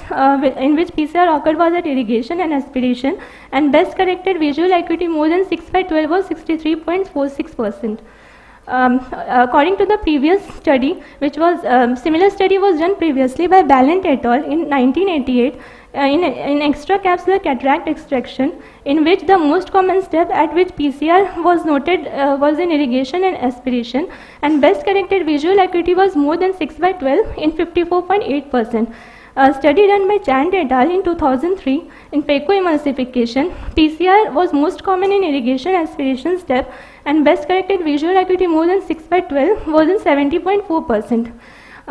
in which PCR occurred was at irrigation and aspiration, and best corrected visual acuity more than 6/12 was 63.46%. According to the previous study, which was similar study was done previously by Ballant et al. In 1988 in extracapsular cataract extraction, in which the most common step at which PCR was noted was in irrigation and aspiration, and best corrected visual acuity was more than 6/12 in 54.8%. A study done by Chand et al. In 2003 in phacoemulsification, PCR was most common in irrigation aspiration step, and best corrected visual acuity more than 6/12 was in 70.4%.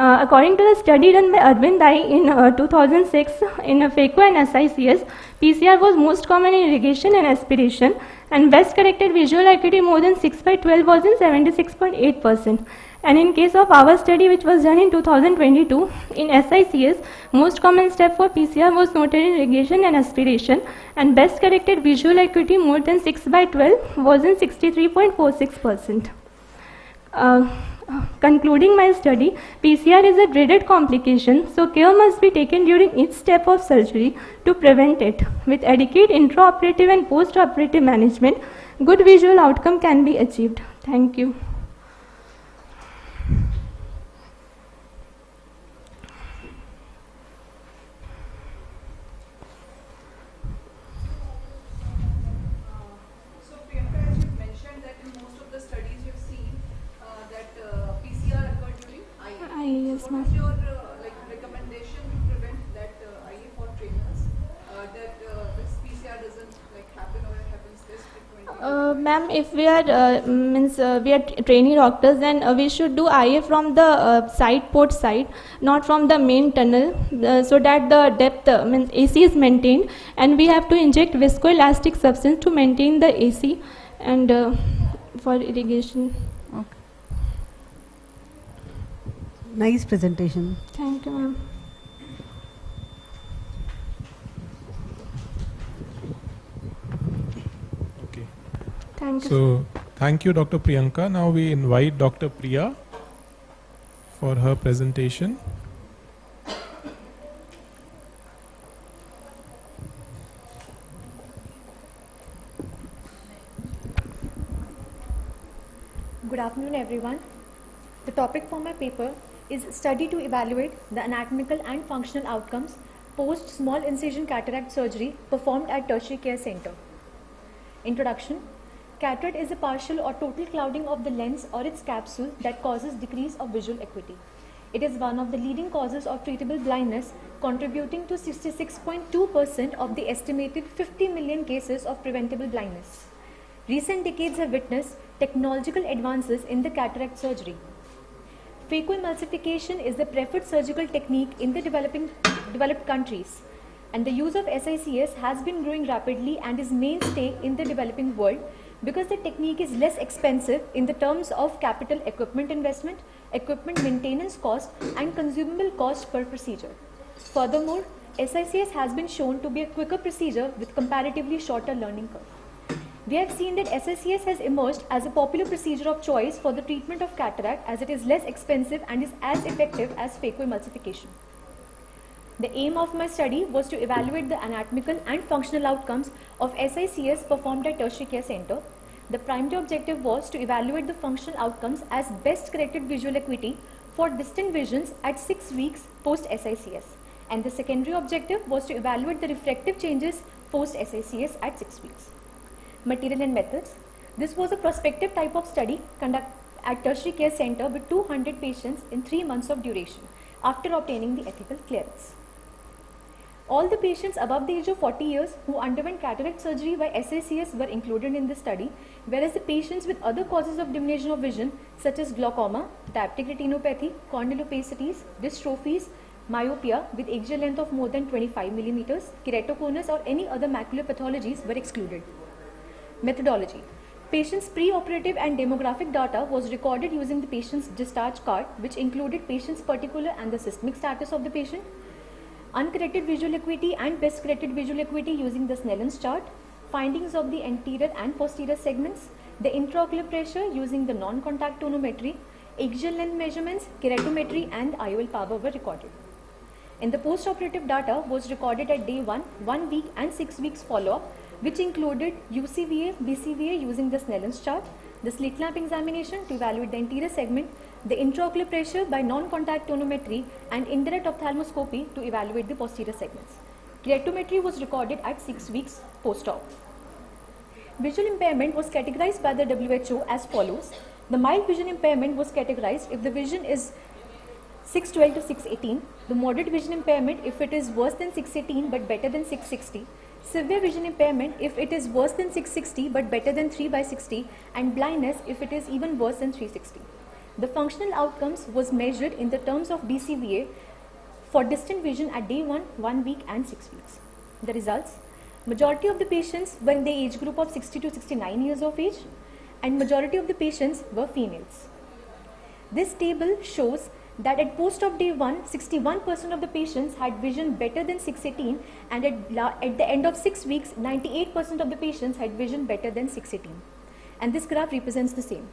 According to the study done by Arvind Dai in 2006 in phaco and SICS, PCR was most common in irrigation and aspiration, and best corrected visual acuity more than 6/12 was in 76.8%. And in case of our study, which was done in 2022 in SICS, most common step for PCR was noted in irrigation and aspiration, and best corrected visual acuity more than 6/12 was in 63.46%. Concluding my study, PCR is a dreaded complication, so care must be taken during each step of surgery to prevent it. With adequate intraoperative and postoperative management, good visual outcome can be achieved. Thank you. Yes, what is your recommendation to prevent that IA for trainers that this PCR doesn't happen or it happens less frequently? Ma'am, if we are we are trainee doctors, then we should do IA from the side port side, not from the main tunnel, so that the depth means AC is maintained, and we have to inject viscoelastic substance to maintain the AC and for irrigation. Nice presentation. Thank you, ma'am. Okay. Thank you. So, thank you, Dr. Priyanka. Now we invite Dr. Priya for her presentation. Good afternoon, everyone. The topic for my paper is a study to evaluate the anatomical and functional outcomes post small incision cataract surgery performed at tertiary care center. Introduction. Cataract is a partial or total clouding of the lens or its capsule that causes decrease of visual acuity. It is one of the leading causes of treatable blindness, contributing to 66.2% of the estimated 50 million cases of preventable blindness. Recent decades have witnessed technological advances in the cataract surgery. Phacoemulsification is the preferred surgical technique in the developed countries, and the use of SICS has been growing rapidly and is mainstay in the developing world because the technique is less expensive in the terms of capital equipment investment, equipment maintenance cost, and consumable cost per procedure. Furthermore, SICS has been shown to be a quicker procedure with comparatively shorter learning curve. We have seen that SICS has emerged as a popular procedure of choice for the treatment of cataract as it is less expensive and is as effective as phacoemulsification. The aim of my study was to evaluate the anatomical and functional outcomes of SICS performed at tertiary care center. The primary objective was to evaluate the functional outcomes as best corrected visual acuity for distant visions at 6 weeks post SICS, and the secondary objective was to evaluate the refractive changes post SICS at 6 weeks. Material and methods. This was a prospective type of study conducted at tertiary care center with 200 patients in 3 months of duration after obtaining the ethical clearance. All the patients above the age of 40 years who underwent cataract surgery by SICS were included in this study, whereas the patients with other causes of diminution of vision such as glaucoma, diabetic retinopathy, corneal opacities, dystrophies, myopia with axial length of more than 25 millimeters, keratoconus or any other macular pathologies were excluded. Methodology. Patient's pre-operative and demographic data was recorded using the patient's discharge card, which included patient's particular and the systemic status of the patient, uncorrected visual acuity and best corrected visual acuity using the Snellen's chart, findings of the anterior and posterior segments, the intraocular pressure using the non-contact tonometry, axial length measurements, keratometry and IOL power were recorded. In the post-operative data was recorded at day 1, 1 week and 6 weeks follow-up, which included UCVA, BCVA using the Snellen's chart, the slit lamp examination to evaluate the anterior segment, the intraocular pressure by non-contact tonometry and indirect ophthalmoscopy to evaluate the posterior segments. Keratometry was recorded at 6 weeks post-op. Visual impairment was categorized by the WHO as follows. The mild vision impairment was categorized if the vision is 612 to 618, the moderate vision impairment if it is worse than 618 but better than 660, severe vision impairment if it is worse than 660 but better than 3/60, and blindness if it is even worse than 360. The functional outcomes was measured in the terms of BCVA for distant vision at day 1, 1 week and 6 weeks. The results. Majority of the patients were in the age group of 60 to 69 years of age, and majority of the patients were females. This table shows that at post-op day 1, 61% of the patients had vision better than 618, and at the end of 6 weeks, 98% of the patients had vision better than 618. And this graph represents the same.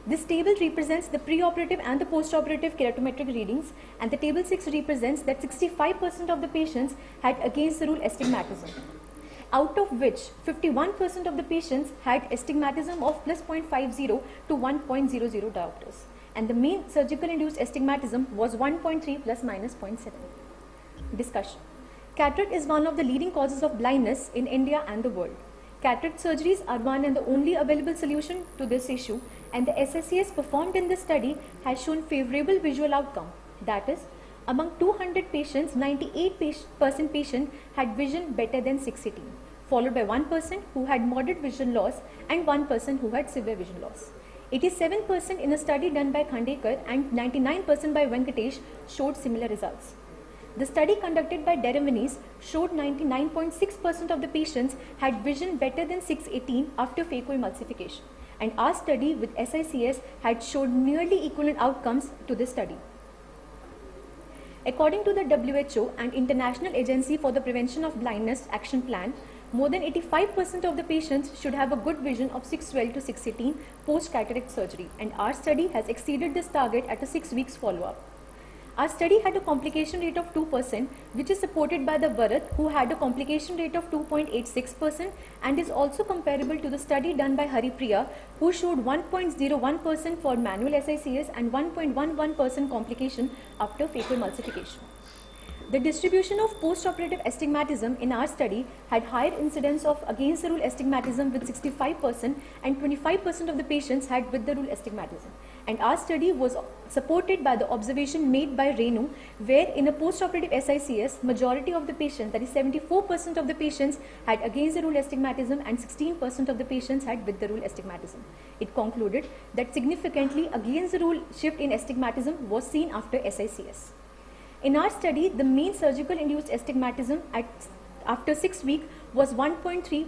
This table represents the pre-operative and the post-operative keratometric readings, and the table 6 represents that 65% of the patients had against the rule astigmatism, out of which 51% of the patients had astigmatism of plus 0.50 to 1.00 diopters, and the mean surgical induced astigmatism was 1.3 plus minus 0.7. Discussion. Cataract is one of the leading causes of blindness in India and the world. Cataract surgeries are one and the only available solution to this issue, and the SICS performed in this study has shown favorable visual outcome. That is, among 200 patients, 98% patient had vision better than 618, followed by 1% who had moderate vision loss and 1% who had severe vision loss. 87% in a study done by Khandekar and 99% by Venkatesh showed similar results. The study conducted by Deraminis showed 99.6% of the patients had vision better than 618 after phacoemulsification, and our study with SICS had showed nearly equivalent outcomes to this study. According to the WHO and International Agency for the Prevention of Blindness Action Plan, more than 85% of the patients should have a good vision of 612 to 618 post-cataract surgery, and our study has exceeded this target at a 6 weeks follow-up. Our study had a complication rate of 2%, which is supported by the Bharat, who had a complication rate of 2.86% and is also comparable to the study done by Haripriya, who showed 1.01% for manual SICS and 1.11% complication after phacoemulsification. The distribution of post-operative astigmatism in our study had higher incidence of against the rule astigmatism with 65% and 25% of the patients had with the rule astigmatism. And our study was supported by the observation made by Renu, where in a post-operative SICS, majority of the patients, that is 74% of the patients had against the rule astigmatism and 16% of the patients had with the rule astigmatism. It concluded that significantly against the rule shift in astigmatism was seen after SICS. In our study, the mean surgical induced astigmatism after 6 weeks was 1.3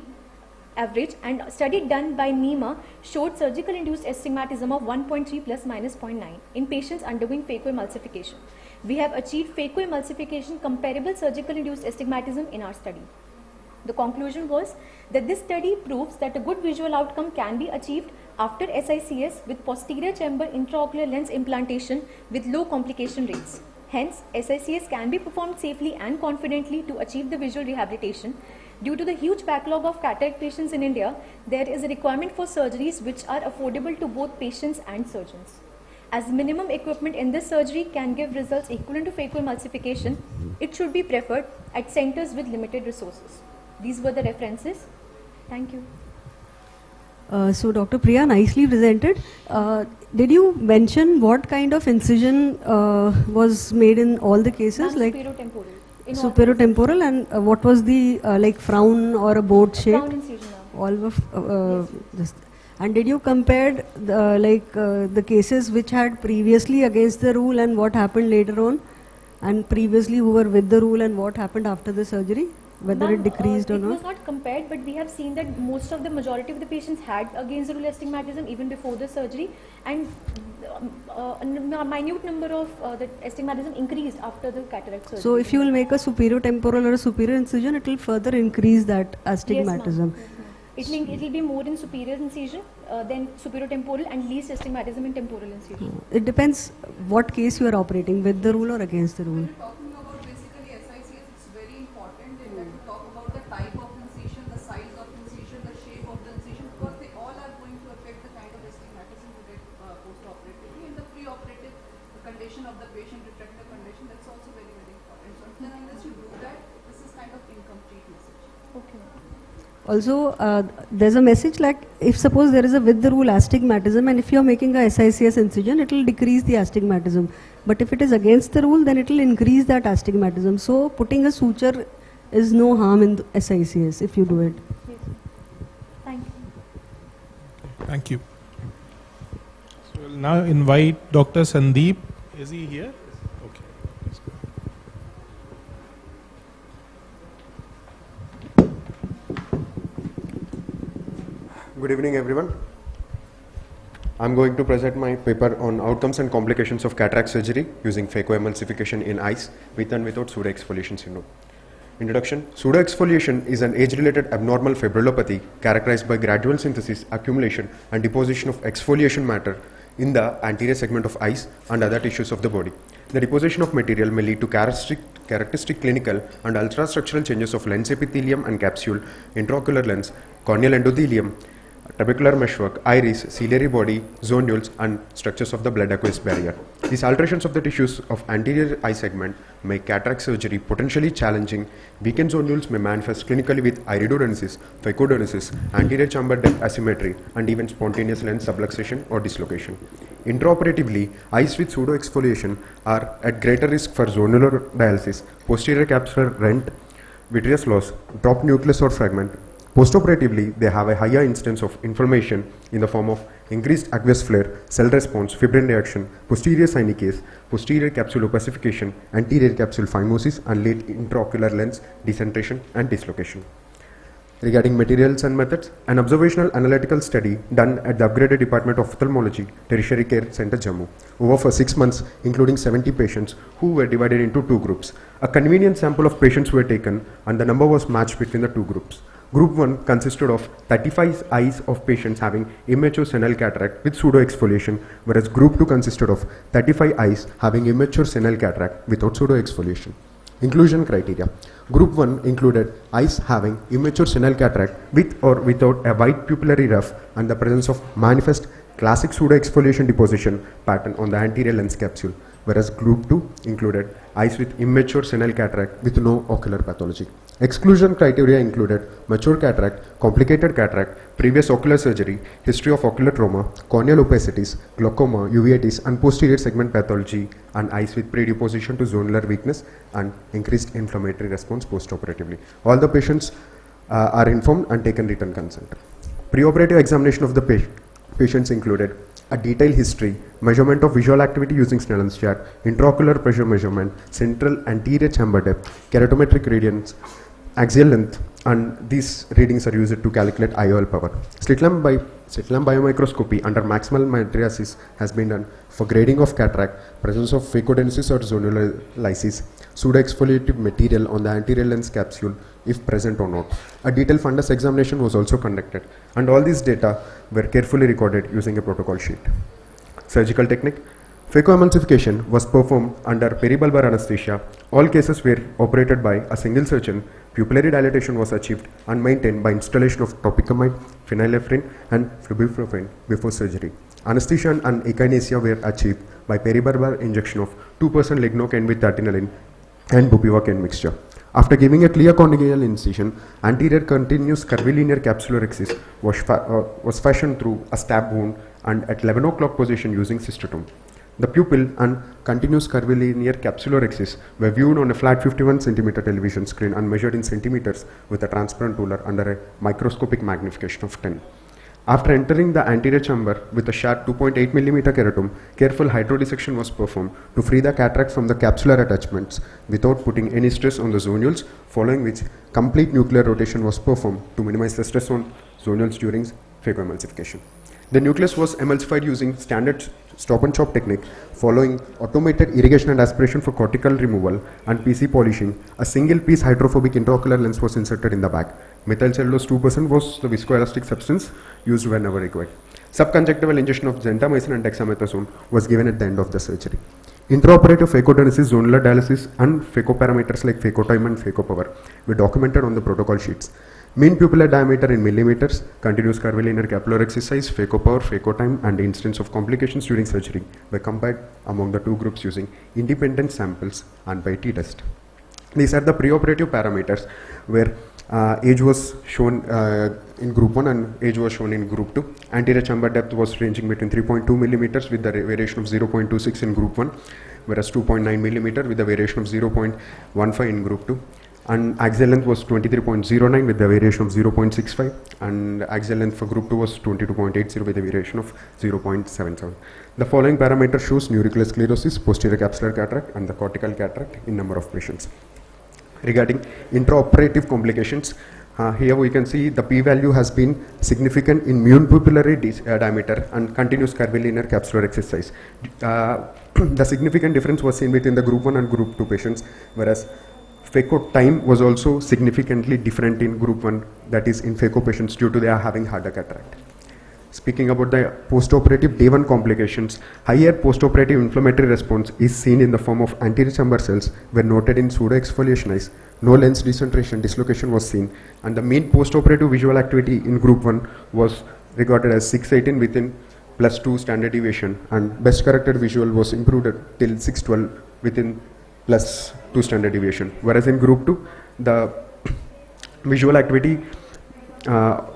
average, and a study done by NEMA showed surgical induced astigmatism of 1.3 plus minus 0.9 in patients undergoing phacoemulsification. We have achieved phacoemulsification comparable surgical induced astigmatism in our study. The conclusion was that this study proves that a good visual outcome can be achieved after SICS with posterior chamber intraocular lens implantation with low complication rates. Hence, SICS can be performed safely and confidently to achieve the visual rehabilitation. Due to the huge backlog of cataract patients in India, there is a requirement for surgeries which are affordable to both patients and surgeons. As minimum equipment in this surgery can give results equivalent to phacoemulsification, it should be preferred at centers with limited resources. These were the references. Thank you. So Dr. Priya, nicely presented. Did you mention what kind of incision was made in all the cases? Like superior-temporal. Superior-temporal, and what was the like frown or a boat shape? Frown incision. All of this. And did you compare the cases which had previously against the rule and what happened later on, and previously who were with the rule and what happened after the surgery? Whether it decreased or not? It was not compared, but we have seen that most of the majority of the patients had against the rule astigmatism even before the surgery, and a minute number of the astigmatism increased after the cataract surgery. So if you will make a superior temporal or a superior incision, it will further increase that astigmatism. Yes, it will be more in superior incision than superior temporal, and least astigmatism in temporal incision. It depends what case you are operating, with the rule or against the rule. Talking about basically SICS, it's very important that to talk about the type of incision, the size of incision, the shape of the incision, because they all are going to affect the kind of astigmatism you get post-operatively. In the pre-operative condition of the patient, refractive condition, that's also very, very important. So unless you do that, this is kind of incomplete message. Okay. Also, there's a message like, if suppose there is a with the rule astigmatism, and if you are making a SICS incision, it will decrease the astigmatism. But if it is against the rule, then it will increase that astigmatism. So putting a suture is no harm in the SICS if you do it. Yes. Thank you. Thank you. So we'll now invite Dr. Sandeep. Is he here? Okay. Let's go. Good evening, everyone. I'm going to present my paper on outcomes and complications of cataract surgery using phacoemulsification in eyes with and without pseudoexfoliation syndrome. Introduction. Pseudoexfoliation is an age-related abnormal fibrillopathy characterized by gradual synthesis, accumulation, and deposition of exfoliation matter in the anterior segment of eyes and other tissues of the body. The deposition of material may lead to characteristic clinical and ultrastructural changes of lens epithelium and capsule, intraocular lens, corneal endothelium, trabecular meshwork, iris, ciliary body, zonules, and structures of the blood-aqueous barrier. These alterations of the tissues of anterior eye segment make cataract surgery potentially challenging. Weakened zonules may manifest clinically with iridodonesis, phacodonesis, anterior chamber depth asymmetry, and even spontaneous lens subluxation or dislocation. Intraoperatively, eyes with pseudoexfoliation are at greater risk for zonular dialysis, posterior capsular rent, vitreous loss, dropped nucleus or fragment. Postoperatively, they have a higher instance of inflammation in the form of increased aqueous flare, cell response, fibrin reaction, posterior synicase, posterior capsule opacification, anterior capsule phimosis, and late intraocular lens decentration and dislocation. Regarding materials and methods, an observational analytical study done at the upgraded Department of Ophthalmology, Tertiary Care Center, Jammu, over for 6 months, including 70 patients who were divided into 2 groups. A convenient sample of patients were taken and the number was matched between the 2 groups. Group 1 consisted of 35 eyes of patients having immature senile cataract with pseudo-exfoliation, whereas Group 2 consisted of 35 eyes having immature senile cataract without pseudo-exfoliation. Inclusion criteria. Group 1 included eyes having immature senile cataract with or without a white pupillary ruff and the presence of manifest classic pseudo-exfoliation deposition pattern on the anterior lens capsule, whereas Group 2 included eyes with immature senile cataract with no ocular pathology. Exclusion criteria included mature cataract, complicated cataract, previous ocular surgery, history of ocular trauma, corneal opacities, glaucoma, uveitis, and posterior segment pathology, and eyes with predisposition to zonular weakness and increased inflammatory response postoperatively. All the patients are informed and taken written consent. Preoperative examination of the patients included a detailed history, measurement of visual activity using Snellen's chart, intraocular pressure measurement, central anterior chamber depth, keratometric gradients, axial length, and these readings are used to calculate IOL power. Slit lamp biomicroscopy under maximal mydriasis has been done for grading of cataract, presence of phacodenesis or zonal lysis, pseudo-exfoliative material on the anterior lens capsule if present or not. A detailed fundus examination was also conducted, and all these data were carefully recorded using a protocol sheet. Surgical technique. Phacoemulsification was performed under peribulbar anesthesia. All cases were operated by a single surgeon. Pupillary dilatation was achieved and maintained by installation of topicamide, phenylephrine, and ibuprofen before surgery. Anesthesia and echinacea were achieved by peribulbar injection of 2% lignocaine with atenolone and bupivacaine mixture. After giving a clear conical incision, anterior continuous curvilinear capsular axis was fashioned through a stab wound and at 11 o'clock position using cystotome. The pupil and continuous curvilinear capsular axis were viewed on a flat 51 cm television screen and measured in centimeters with a transparent ruler under a microscopic magnification of 10. After entering the anterior chamber with a sharp 2.8 mm keratome, careful hydrodissection was performed to free the cataract from the capsular attachments without putting any stress on the zonules, following which complete nuclear rotation was performed to minimize the stress on zonules during phacoemulsification. The nucleus was emulsified using standard stop and chop technique, following automated irrigation and aspiration for cortical removal and PC polishing. A single piece hydrophobic intraocular lens was inserted in the back. Methyl cellulose 2% was the viscoelastic substance used whenever required. Subconjunctival injection of gentamicin and dexamethasone was given at the end of the surgery. Intraoperative phacogenesis, zonular dialysis, and phacoparameters like phacotime and phacopower were documented on the protocol sheets. Mean pupillar diameter in millimeters, continuous curvilinear capillary axis size, phacopower, phacotime, and incidence of complications during surgery were compared among the two groups using independent samples and by t-test. These are the preoperative parameters where age was shown in group 1 and age was shown in group 2. Anterior chamber depth was ranging between 3.2 millimeters with the variation of 0.26 in group 1, whereas 2.9 millimeter with the variation of 0.15 in group 2. And axial length was 23.09 with the variation of 0.65, and axial length for group 2 was 22.80 with a variation of 0.77. The following parameter shows neuricular sclerosis, posterior capsular cataract, and the cortical cataract in number of patients. Regarding intraoperative complications, here we can see the p-value has been significant in mean pupillary diameter and continuous curvilinear capsular axis size. The significant difference was seen within the group 1 and group 2 patients, whereas phaco time was also significantly different in group 1, that is in phaco patients, due to they are having harder cataract. Speaking about the postoperative day 1 complications, higher postoperative inflammatory response is seen in the form of anterior chamber cells were noted in pseudo-exfoliation eyes. No lens decentration dislocation was seen, and the mean postoperative visual activity in group 1 was regarded as 618 within +2 standard deviation, and best corrected visual was improved till 612 within +2 standard deviation, whereas in group 2 the visual activity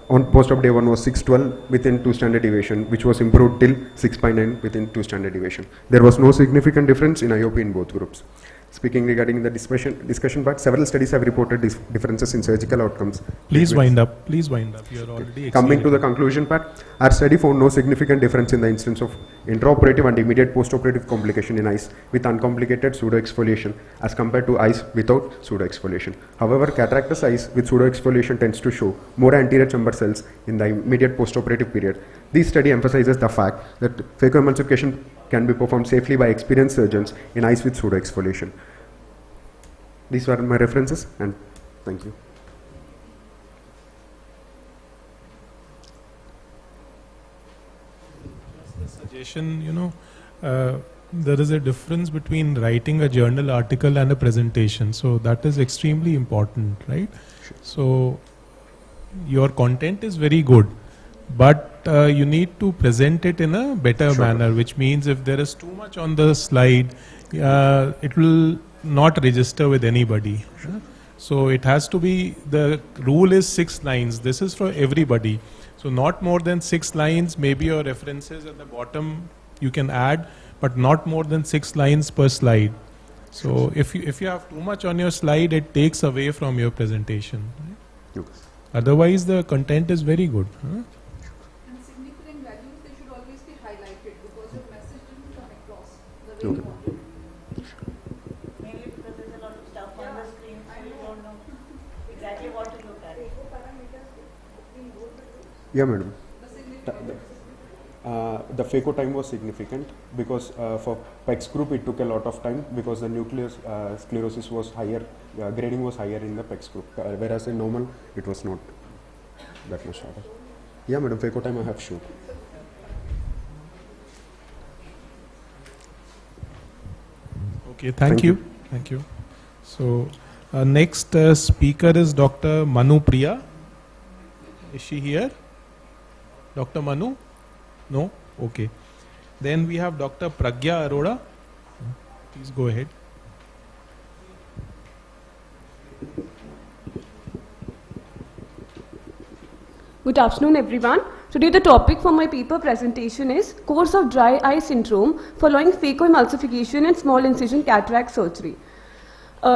on post-op day 1 was 612 within 2 standard deviation, which was improved till 6.9 within 2 standard deviation. There was no significant difference in IOP in both groups. Speaking regarding the discussion part, several studies have reported differences in surgical outcomes. Please wind up. Please wind up. You are already coming to the conclusion part. Our study found no significant difference in the incidence of intraoperative and immediate postoperative complication in eyes with uncomplicated pseudo-exfoliation as compared to eyes without pseudo-exfoliation. However, cataractous eyes with pseudo-exfoliation tends to show more anterior chamber cells in the immediate postoperative period. This study emphasizes the fact that phacoemulsification can be performed safely by experienced surgeons in eyes with pseudo-exfoliation. These were my references, and thank you. suggestion, there is a difference between writing a journal article and a presentation. So that is extremely important, right? So your content is very good, but you need to present it in a better manner, which means if there is too much on the slide, it will not register with anybody. So it has to be, the rule is 6 lines. This is for everybody. So not more than 6 lines, maybe your references at the bottom you can add, but not more than 6 lines per slide. So if you have too much on your slide, it takes away from your presentation. Right? Otherwise the content is very good. And significant values, they should always be highlighted because your message didn't come across the way you wanted. Mainly because there's a lot of stuff on the screen, so you don't know exactly what to look at. Yeah, madam. The FACO time was significant because for PEX group it took a lot of time because the nucleus sclerosis was higher, grading was higher in the PEX group, whereas in normal it was not that much harder. Yeah, madam, FACO time I have shown. Okay, thank you. Thank you. So next speaker is Dr. Manu Priya. Is she here? Dr. Manu? No? Okay. Then we have Dr. Pragya Arora. Please go ahead. Good afternoon, everyone. Today the topic for my paper presentation is Course of Dry Eye Syndrome following phacoemulsification and small incision cataract surgery.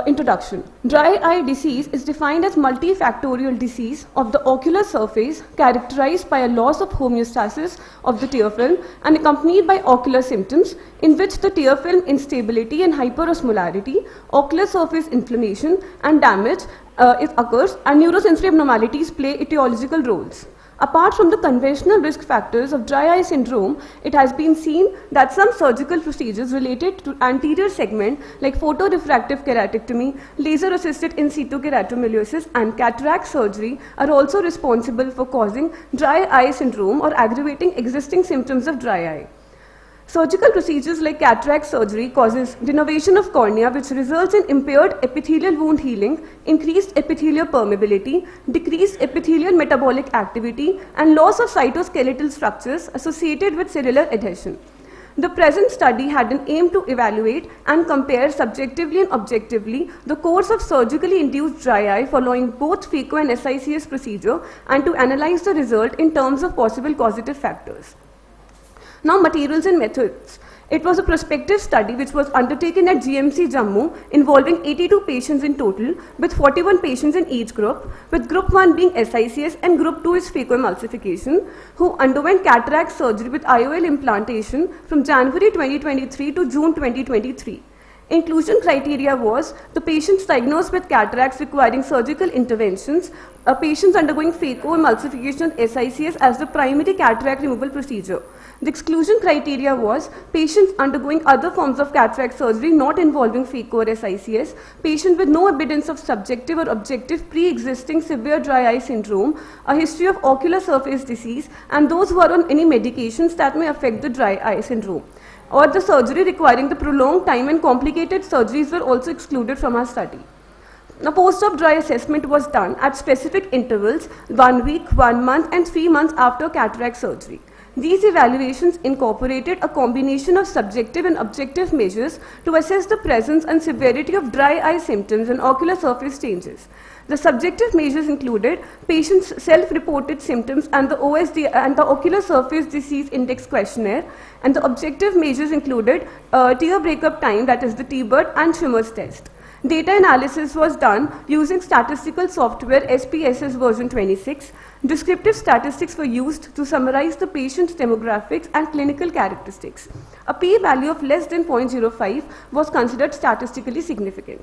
Introduction. Dry eye disease is defined as multifactorial disease of the ocular surface characterized by a loss of homeostasis of the tear film and accompanied by ocular symptoms in which the tear film instability and hyperosmolarity, ocular surface inflammation and damage it occurs, and neurosensory abnormalities play etiological roles. Apart from the conventional risk factors of dry eye syndrome, it has been seen that some surgical procedures related to anterior segment like photorefractive keratectomy, laser-assisted in situ keratomiliosis and cataract surgery are also responsible for causing dry eye syndrome or aggravating existing symptoms of dry eye. Surgical procedures like cataract surgery causes denervation of cornea, which results in impaired epithelial wound healing, increased epithelial permeability, decreased epithelial metabolic activity, and loss of cytoskeletal structures associated with cellular adhesion. The present study had an aim to evaluate and compare subjectively and objectively the course of surgically induced dry eye following both phaco and SICS procedure and to analyze the result in terms of possible causative factors. Now, materials and methods. It was a prospective study which was undertaken at GMC Jammu involving 82 patients in total with 41 patients in each group, with group 1 being SICS and group 2 is phacoemulsification, who underwent cataract surgery with IOL implantation from January 2023 to June 2023. Inclusion criteria was the patients diagnosed with cataracts requiring surgical interventions, patients undergoing phacoemulsification SICS as the primary cataract removal procedure. The exclusion criteria was patients undergoing other forms of cataract surgery not involving phaco or SICS, patients with no evidence of subjective or objective pre-existing severe dry eye syndrome, a history of ocular surface disease, and those who are on any medications that may affect the dry eye syndrome. Or the surgery requiring the prolonged time and complicated surgeries were also excluded from our study. Now, post-op dry assessment was done at specific intervals, 1 week, 1 month, and 3 months after cataract surgery. These evaluations incorporated a combination of subjective and objective measures to assess the presence and severity of dry eye symptoms and ocular surface changes. The subjective measures included patients' self-reported symptoms and the OSD and the Ocular Surface Disease Index questionnaire, and the objective measures included tear breakup time, that is the T-BIRD, and Schwimmer's test. Data analysis was done using statistical software SPSS version 26. Descriptive statistics were used to summarize the patient's demographics and clinical characteristics. A p-value of less than 0.05 was considered statistically significant.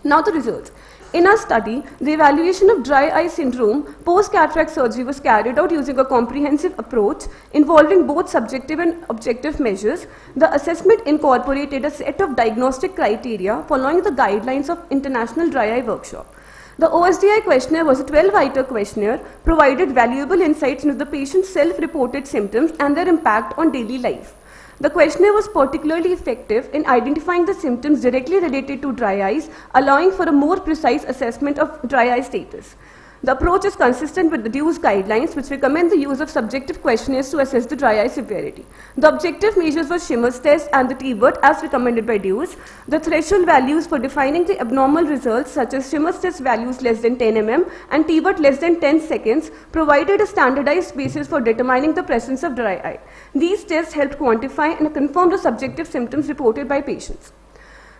Now the results. In our study, the evaluation of dry eye syndrome post-cataract surgery was carried out using a comprehensive approach involving both subjective and objective measures. The assessment incorporated a set of diagnostic criteria following the guidelines of International Dry Eye Workshop. The OSDI questionnaire was a 12-item questionnaire, provided valuable insights into the patient's self-reported symptoms and their impact on daily life. The questionnaire was particularly effective in identifying the symptoms directly related to dry eyes, allowing for a more precise assessment of dry eye status. The approach is consistent with the DEWS guidelines, which recommend the use of subjective questionnaires to assess the dry eye severity. The objective measures were Schimmer's test and the T-BERT as recommended by DEWS. The threshold values for defining the abnormal results, such as Schimmer's test values less than 10 mm and T-BERT less than 10 seconds, provided a standardized basis for determining the presence of dry eye. These tests helped quantify and confirm the subjective symptoms reported by patients.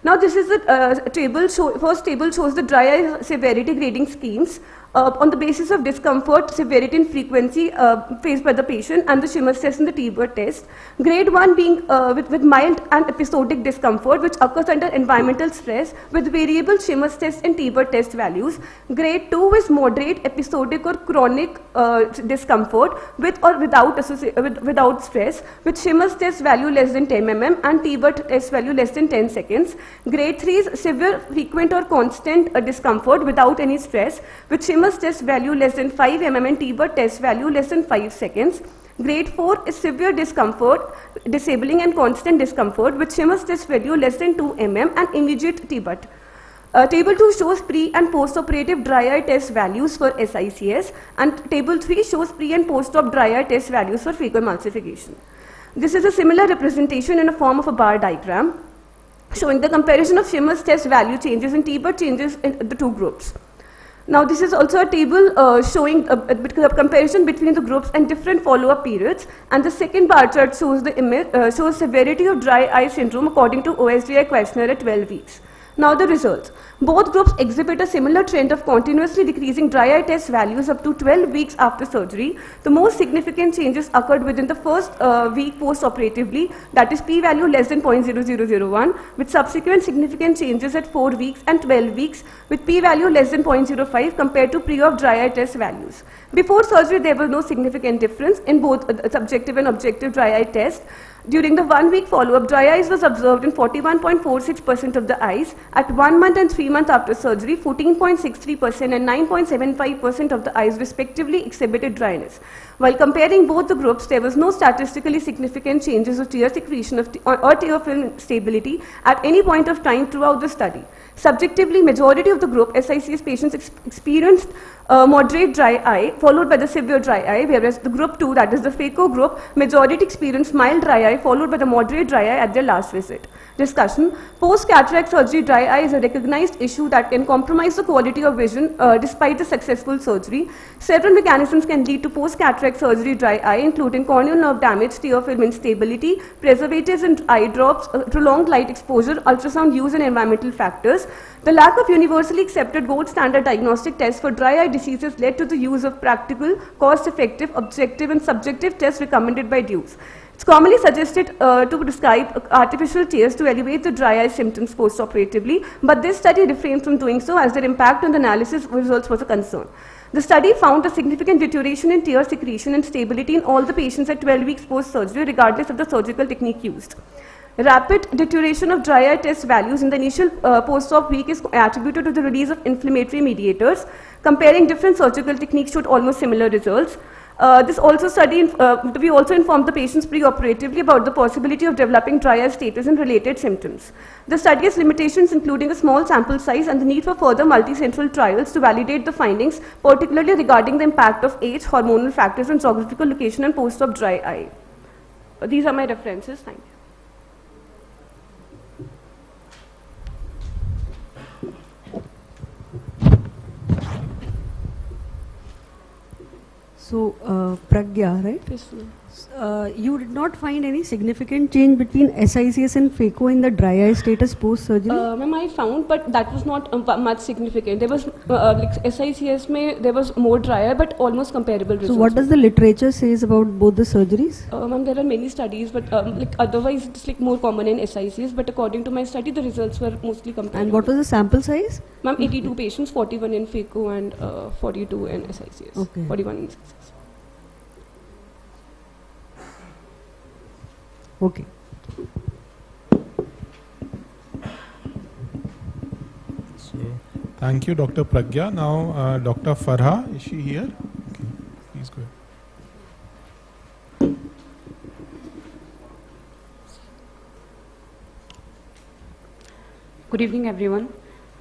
Now this is the first table shows the dry eye severity grading schemes on the basis of discomfort, severity and frequency faced by the patient and the Schimmer's test and the T-BERT test. Grade 1 being with mild and episodic discomfort which occurs under environmental stress with variable Schimmer's test and T-BERT test values. Grade 2 is moderate, episodic or chronic discomfort with or without stress with Schimmer's test value less than 10 mm and T-BERT test value less than 10 seconds. Grade 3 is severe, frequent or constant discomfort without any stress with Schimmer's test value less than 5 mm and T-BERT test value less than 5 seconds. Grade 4 is severe discomfort, disabling and constant discomfort with Schimmer's test value less than 2 mm and immediate T-BERT. Table 2 shows pre and post-operative dry eye test values for SICS and table 3 shows pre and post-op dry eye test values for phacoemulsification. This is a similar representation in a form of a bar diagram showing the comparison of Schimmer's test value changes and T-BERT changes in the two groups. Now this is also a table showing a comparison between the groups and different follow-up periods, and the second bar chart shows the image, shows severity of dry eye syndrome according to OSDI questionnaire at 12 weeks. Now the results. Both groups exhibit a similar trend of continuously decreasing dry eye test values up to 12 weeks after surgery. The most significant changes occurred within the first week post-operatively, that is p-value less than 0.0001, with subsequent significant changes at 4 weeks and 12 weeks with p-value less than 0.05 compared to pre-op dry eye test values. Before surgery, there was no significant difference in both subjective and objective dry eye test. During the 1 week follow-up, dry eyes was observed in 41.46% of the eyes. At 1 month and 3 months after surgery, 14.63% and 9.75% of the eyes respectively exhibited dryness. While comparing both the groups, there was no statistically significant changes of tear secretion or tear film stability at any point of time throughout the study. Subjectively, majority of the group SICS patients experienced moderate dry eye followed by the severe dry eye, whereas the group 2, that is the phaco group, majority experienced mild dry eye followed by the moderate dry eye at their last visit. Discussion. Post-cataract surgery dry eye is a recognized issue that can compromise the quality of vision despite the successful surgery. Several mechanisms can lead to post-cataract surgery dry eye, including corneal nerve damage, tear film instability, preservatives and eye drops, prolonged light exposure, ultrasound use and environmental factors. The lack of universally accepted gold standard diagnostic tests for dry eye diseases led to the use of practical, cost-effective, objective and subjective tests recommended by DEWS. It's commonly suggested to prescribe artificial tears to elevate the dry eye symptoms post-operatively, but this study refrained from doing so as their impact on the analysis results was a concern. The study found a significant deterioration in tear secretion and stability in all the patients at 12 weeks post-surgery, regardless of the surgical technique used. Rapid deterioration of dry eye test values in the initial post-op week is attributed to the release of inflammatory mediators. Comparing different surgical techniques showed almost similar results. We also informed the patients pre-operatively about the possibility of developing dry eye status and related symptoms. The study has limitations including a small sample size and the need for further multicentral trials to validate the findings, particularly regarding the impact of age, hormonal factors and geographical location on post-op dry eye. These are my references. Thank you. So, Pragya, right? Yes, you did not find any significant change between SICS and phaco in the dry eye status post-surgery? Ma'am, I found, but that was not much significant. There was, like SICS, there was more dry eye, but almost comparable results. So, what does the literature says about both the surgeries? Ma'am, there are many studies, but otherwise it's like more common in SICS, but according to my study, the results were mostly comparable. And what was the sample size? Ma'am, 82 patients, 41 in phaco and 42 in SICS. Okay. 41 in SICS. Okay. So, Thank you, Dr. Pragya. Now, Dr. Farha, is she here? Okay, please go ahead. Good evening, everyone.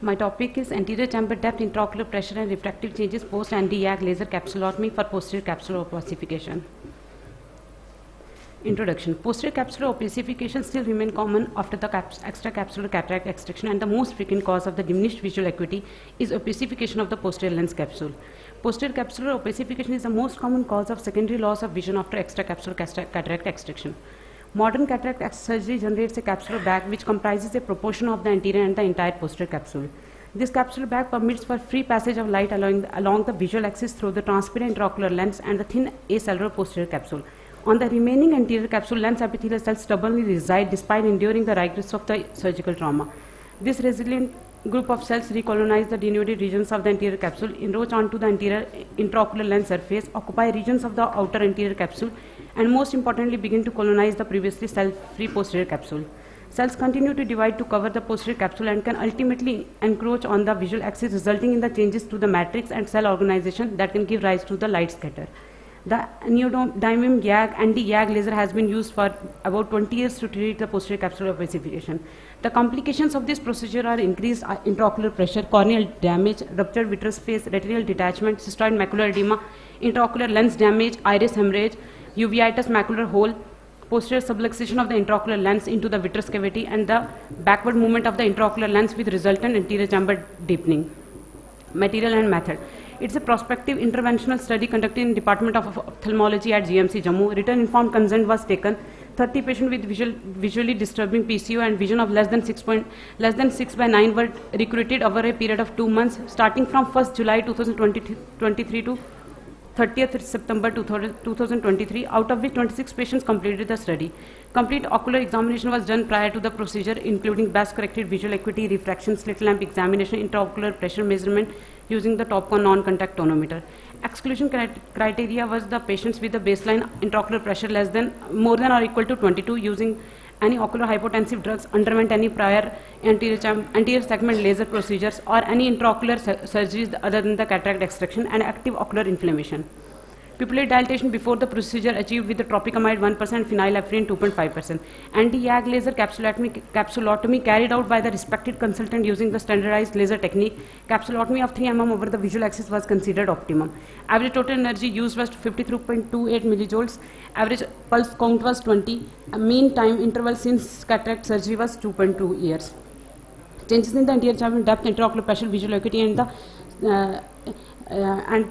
My topic is anterior chamber depth, intraocular pressure and refractive changes post anti-YAG laser capsulotomy for posterior capsular opacification. Introduction. Posterior capsular opacification still remain common after the extracapsular cataract extraction, and the most frequent cause of the diminished visual acuity is opacification of the posterior lens capsule. Posterior capsular opacification is the most common cause of secondary loss of vision after extracapsular cataract extraction. Modern cataract surgery generates a capsular bag which comprises a proportion of the anterior and the entire posterior capsule. This capsular bag permits for free passage of light along the visual axis through the transparent intraocular lens and the thin acellular posterior capsule. On the remaining anterior capsule, lens epithelial cells stubbornly reside despite enduring the rigors of the surgical trauma. This resilient group of cells recolonize the denuded regions of the anterior capsule, encroach onto the anterior intraocular lens surface, occupy regions of the outer anterior capsule, and most importantly begin to colonize the previously cell-free posterior capsule. Cells continue to divide to cover the posterior capsule and can ultimately encroach on the visual axis, resulting in the changes to the matrix and cell organization that can give rise to the light scatter. The neodymium YAG anti-YAG laser has been used for about 20 years to treat the posterior capsular opacification. The complications of this procedure are increased intraocular pressure, corneal damage, ruptured vitreous phase, retinal detachment, cystoid macular edema, intraocular lens damage, iris hemorrhage, uveitis macular hole, posterior subluxation of the intraocular lens into the vitreous cavity, and the backward movement of the intraocular lens with resultant anterior chamber deepening. Material and method. It's a prospective interventional study conducted in Department of Ophthalmology at GMC Jammu. Written informed consent was taken. 30 patients with visually disturbing PCO and vision of less than 6/9 were recruited over a period of 2 months, starting from 1st July 2023 to 30th September 2023, out of which 26 patients completed the study. Complete ocular examination was done prior to the procedure, including best-corrected visual acuity, refraction, slit lamp examination, intraocular pressure measurement using the Topcon non-contact tonometer. Exclusion criteria was the patients with the baseline intraocular pressure more than or equal to 22, using any ocular hypotensive drugs, underwent any prior anterior segment laser procedures, or any intraocular surgeries other than the cataract extraction, and active ocular inflammation. Pupillary dilatation before the procedure achieved with the tropicamide 1%, phenylephrine 2.5%. Anti-YAG laser capsulotomy carried out by the respected consultant using the standardized laser technique. Capsulotomy of 3 mm over the visual axis was considered optimum. Average total energy used was 53.28 millijoules. Average pulse count was 20. Mean time interval since cataract surgery was 2.2 years. Changes in the anterior chamber depth, intraocular pressure, visual acuity, and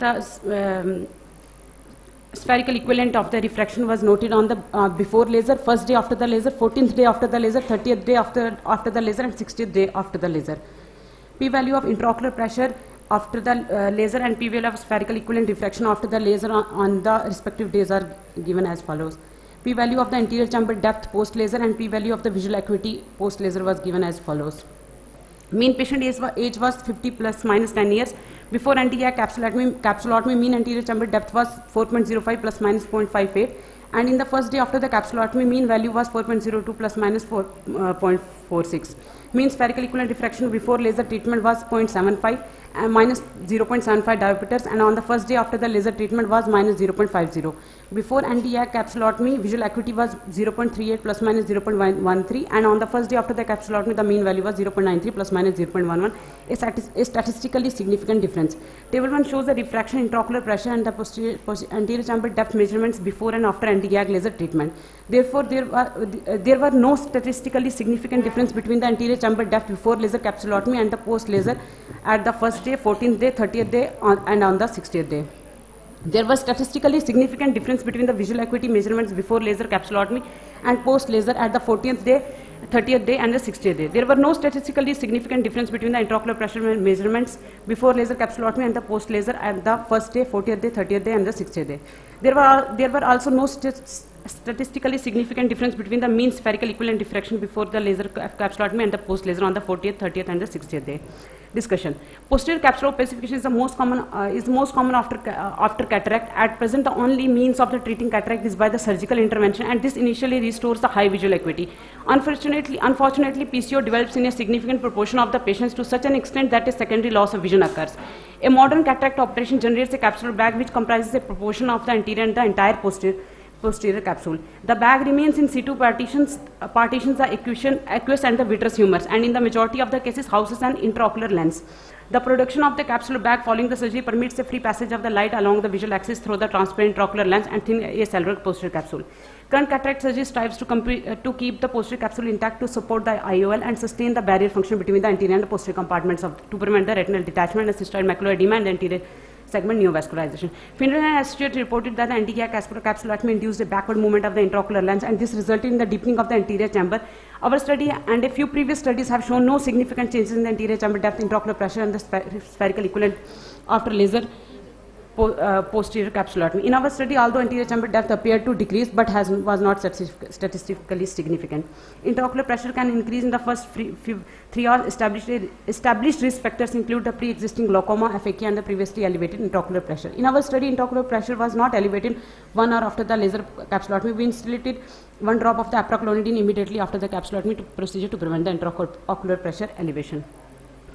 the spherical equivalent of the refraction was noted on the before laser, first day after the laser, 14th day after the laser, 30th day after the laser, and 60th day after the laser. P-value of intraocular pressure after the laser and P-value of spherical equivalent refraction after the laser on the respective days are given as follows. P-value of the anterior chamber depth post-laser and P-value of the visual acuity post-laser was given as follows. Mean patient age was 50 plus minus 10 years. Before anti-YAG capsulotomy, mean anterior chamber depth was 4.05 plus minus 0.58, and in the first day after the capsulotomy, mean value was 4.02 plus minus 4.46. Mean spherical equivalent diffraction before laser treatment was 0.75 and minus 0.75 diopters, and on the first day after the laser treatment was minus 0.50. Before anti-YAG capsulotomy, visual acuity was 0.38 plus minus 0.13, and on the first day after the capsulotomy, the mean value was 0.93 plus minus 0.11, a statistically significant difference. Table 1 shows the refraction, intraocular pressure, and the anterior chamber depth measurements before and after anti-YAG laser treatment. Therefore, there were no statistically significant difference between the anterior chamber depth before laser capsulotomy and the post-laser at the first day, 14th day, 30th day, and on the 60th day. There was statistically significant difference between the visual acuity measurements before laser capsulotomy and post-laser at the 14th day, 30th day, and the 60th day. There were no statistically significant difference between the intraocular pressure measurements before laser capsulotomy and the post-laser at the first day, 40th day, 30th day, and the 60th day. There were also no statistically significant difference between the mean spherical equivalent diffraction before the laser capsulotomy and the post-laser on the 40th, 30th, and the 60th day. Discussion. Posterior capsular opacification is the most common after cataract. At present, the only means of the treating cataract is by the surgical intervention, and this initially restores the high visual acuity. Unfortunately, PCO develops in a significant proportion of the patients to such an extent that a secondary loss of vision occurs. A modern cataract operation generates a capsular bag which comprises a proportion of the anterior and the entire posterior capsule. The bag remains in situ partitions the aqueous and the vitreous humors, and in the majority of the cases houses an intraocular lens. The production of the capsular bag following the surgery permits a free passage of the light along the visual axis through the transparent intraocular lens and thin acellular posterior capsule. Current cataract surgery strives to keep the posterior capsule intact to support the IOL and sustain the barrier function between the anterior and the posterior compartments to prevent the retinal detachment, cystoid macular edema, and the anterior segment neovascularization. Finder and associates reported that the anti-GAC capsulotomy induced a backward movement of the intraocular lens, and this resulted in the deepening of the anterior chamber. Our study and a few previous studies have shown no significant changes in the anterior chamber depth, intraocular pressure, and the spherical equivalent after laser posterior capsulotomy. In our study, although anterior chamber depth appeared to decrease but was not statistically significant. Intraocular pressure can increase in the first 3 hours. Established risk factors include the pre-existing glaucoma, aphakia, and the previously elevated intraocular pressure. In our study, intraocular pressure was not elevated 1 hour after the laser capsulotomy. We instillated 1 drop of the apraclonidine immediately after the capsulotomy procedure to prevent the intraocular pressure elevation.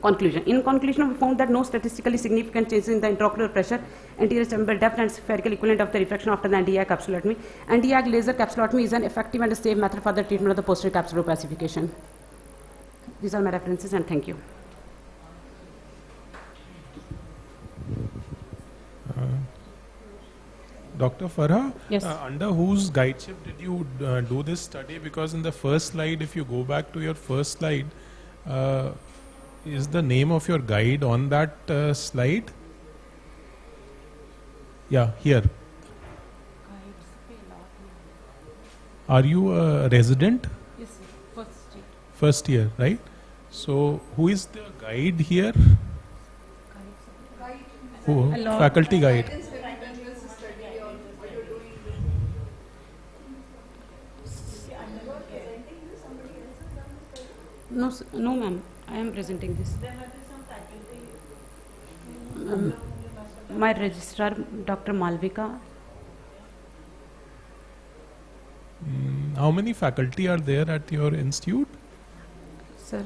Conclusion. In conclusion, we found that no statistically significant changes in the intraocular pressure, anterior chamber depth, and spherical equivalent of the refraction after the anti-YAG capsulotomy. Anti-YAG laser capsulotomy is an effective and a safe method for the treatment of the posterior capsular opacification. These are my references, and thank you. Dr. Farah, yes. Under whose guideship did you do this study? Because in the first slide, if you go back to your first slide, is the name of your guide on that slide? Yeah, here. Are you a resident? Yes, first year. First year, right? So, who is the guide here? Who? Faculty guide. No, ma'am. I am presenting this. My registrar, Dr. Malvika. How many faculty are there at your institute? Sir,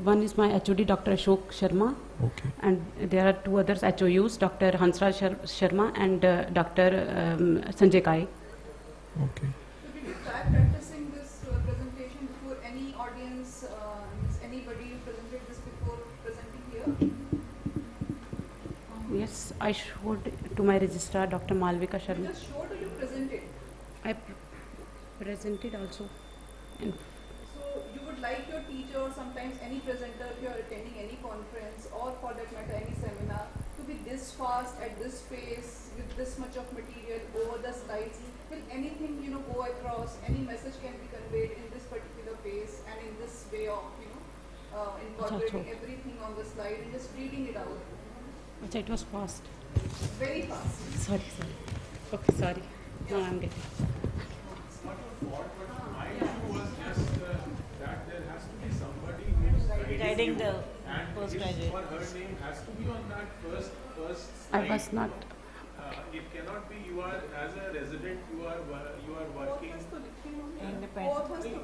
one is my HOD, Dr. Ashok Sharma. Okay. And there are 2 others HOUs, Dr. Hansraj Sharma and Dr. Sanjay Kai. Okay. So did you try practicing this presentation before any audience? Anybody presented this before presenting here? Yes, I showed to my registrar, Dr. Malvika Sharma. You just showed or you presented? I presented also. So you would like your teacher or sometimes any presenter, if you are attending any conference or for that matter any seminar, to be this fast at this pace with this much of material over the slides? Will anything go across? Any message can be conveyed in this particular pace and in this way of incorporating everything on the slide and just reading it out? Achha, it was fast. Very fast. Sorry. Okay, sorry. No, I'm getting. My issue was just that there has to be somebody who's guiding the postgraduate. Or her name has to be on that first I slide. was not. It cannot be you are as a resident you are working independent.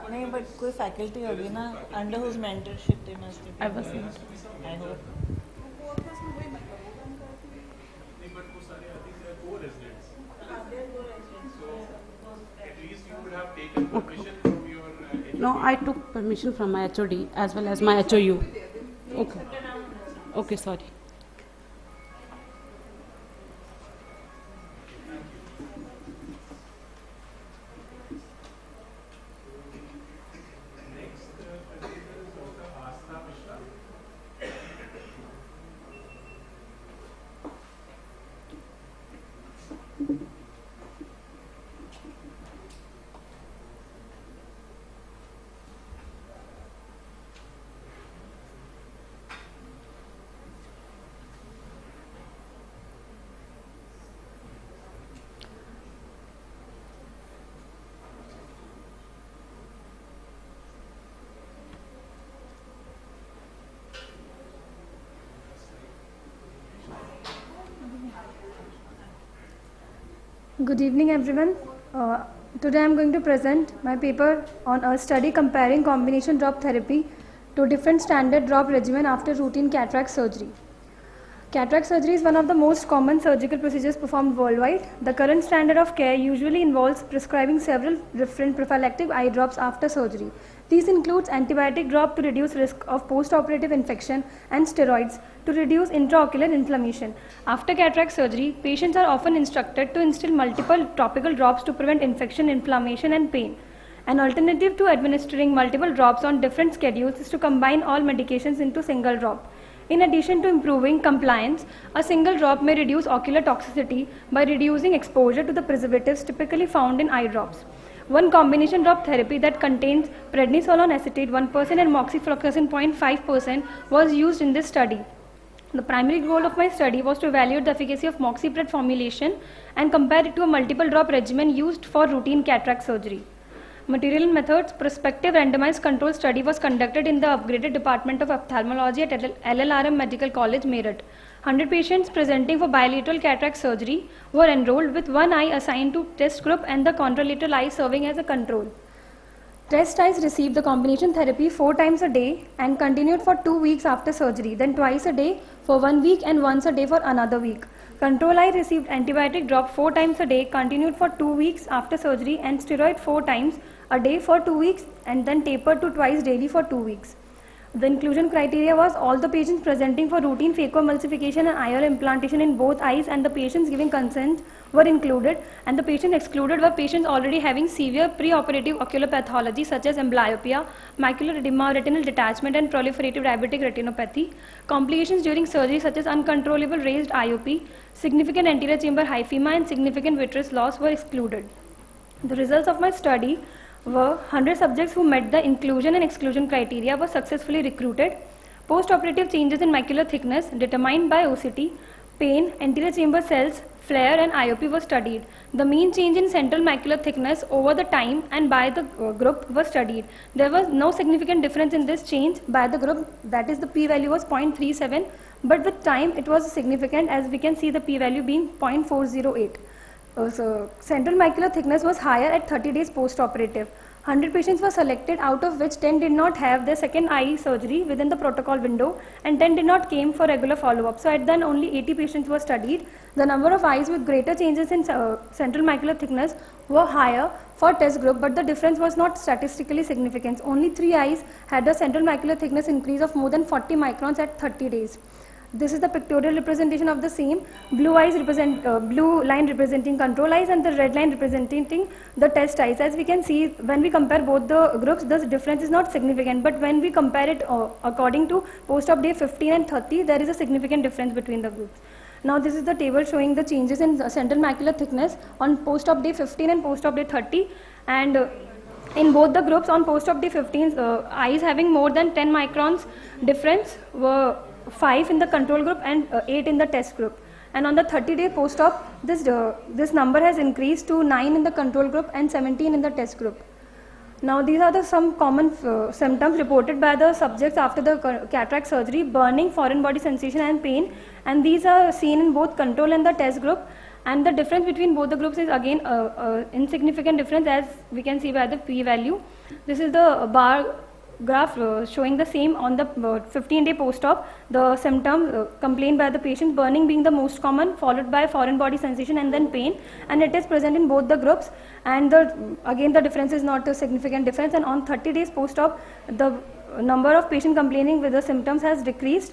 नहीं but कोई faculty होगी ना under whose mentorship they must be. I was not. I hope. But वो सारे I think they are co-residents. So at least you would have taken permission from your No, I took permission from my HOD as well as my HOU. Okay. Okay, sorry. Good evening, everyone. Today I am going to present my paper on a study comparing combination drop therapy to different standard drop regimen after routine cataract surgery. Cataract surgery is one of the most common surgical procedures performed worldwide. The current standard of care usually involves prescribing several different prophylactic eye drops after surgery. These includes antibiotic drop to reduce risk of post-operative infection and steroids to reduce intraocular inflammation. After cataract surgery, patients are often instructed to instill multiple topical drops to prevent infection, inflammation and pain. An alternative to administering multiple drops on different schedules is to combine all medications into single drop. In addition to improving compliance, a single drop may reduce ocular toxicity by reducing exposure to the preservatives typically found in eye drops. One combination drop therapy that contains prednisolone acetate 1% and moxifloxacin 0.5% was used in this study. The primary goal of my study was to evaluate the efficacy of moxipred formulation and compare it to a multiple drop regimen used for routine cataract surgery. Material and methods. Prospective randomized control study was conducted in the upgraded Department of Ophthalmology at LLRM Medical College, Meerut. 100 patients presenting for bilateral cataract surgery were enrolled with one eye assigned to test group and the contralateral eye serving as a control. Test eyes received the combination therapy 4 times a day and continued for 2 weeks after surgery, then twice a day for 1 week and once a day for another week. Control eye received antibiotic drop 4 times a day, continued for 2 weeks after surgery and steroid 4 times a day for 2 weeks and then tapered to twice daily for 2 weeks. The inclusion criteria was all the patients presenting for routine phacoemulsification and IOL implantation in both eyes and the patients giving consent were included, and the patients excluded were patients already having severe preoperative ocular pathology such as amblyopia, macular edema, retinal detachment and proliferative diabetic retinopathy. Complications during surgery such as uncontrollable raised IOP, significant anterior chamber hyphema and significant vitreous loss were excluded. The results of my study were 100 subjects who met the inclusion and exclusion criteria were successfully recruited. Post-operative changes in macular thickness determined by OCT, pain, anterior chamber cells, flare and IOP were studied. The mean change in central macular thickness over the time and by the group was studied. There was no significant difference in this change by the group, that is the p-value was 0.37, but with time it was significant, as we can see the p-value being 0.408. So central macular thickness was higher at 30 days post-operative. 100 patients were selected, out of which 10 did not have their second eye surgery within the protocol window and 10 did not came for regular follow-up. So at then only 80 patients were studied. The number of eyes with greater changes in central macular thickness were higher for test group, but the difference was not statistically significant. Only 3 eyes had a central macular thickness increase of more than 40 microns at 30 days. This is the pictorial representation of the same. Blue eyes represent blue line representing control eyes and the red line representing the test eyes. As we can see, when we compare both the groups, the difference is not significant. But when we compare it according to post-op day 15 and 30, there is a significant difference between the groups. Now this is the table showing the changes in the central macular thickness on post-op day 15 and post-op day 30, and in both the groups on post-op day 15, eyes having more than 10 microns difference were 5 in the control group and 8 in the test group. And on the 30-day post-op, this number has increased to 9 in the control group and 17 in the test group. Now these are some common symptoms reported by the subjects after the cataract surgery: burning, foreign body sensation and pain, and these are seen in both control and the test group. And the difference between both the groups is again insignificant difference, as we can see by the p-value. This is the bar graph showing the same on the 15-day post-op. The symptom complained by the patient, burning being the most common, followed by foreign body sensation and then pain, and it is present in both the groups. And again the difference is not a significant difference, and on 30 days post-op the number of patients complaining with the symptoms has decreased.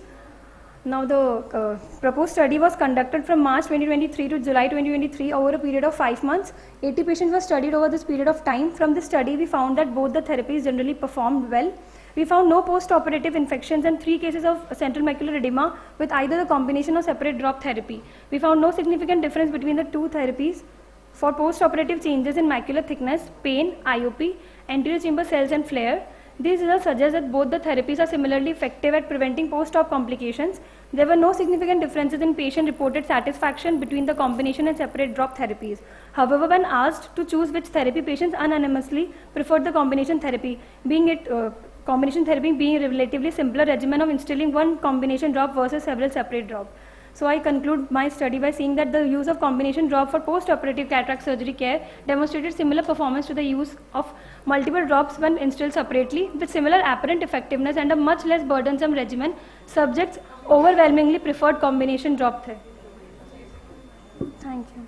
Now the proposed study was conducted from March 2023 to July 2023 over a period of 5 months. 80 patients were studied over this period of time. From this study we found that both the therapies generally performed well. We found no post-operative infections and 3 cases of central macular edema with either the combination or separate drop therapy. We found no significant difference between the 2 therapies for post-operative changes in macular thickness, pain, IOP, anterior chamber cells and flare. These results suggest that both the therapies are similarly effective at preventing post-op complications. There were no significant differences in patient-reported satisfaction between the combination and separate drop therapies. However, when asked to choose which therapy, patients unanimously preferred the combination therapy, combination therapy being a relatively simpler regimen of instilling one combination drop versus several separate drops. So I conclude my study by saying that the use of combination drop for post-operative cataract surgery care demonstrated similar performance to the use of multiple drops when instilled separately with similar apparent effectiveness and a much less burdensome regimen. Subjects overwhelmingly preferred combination drop therapy. Thank you.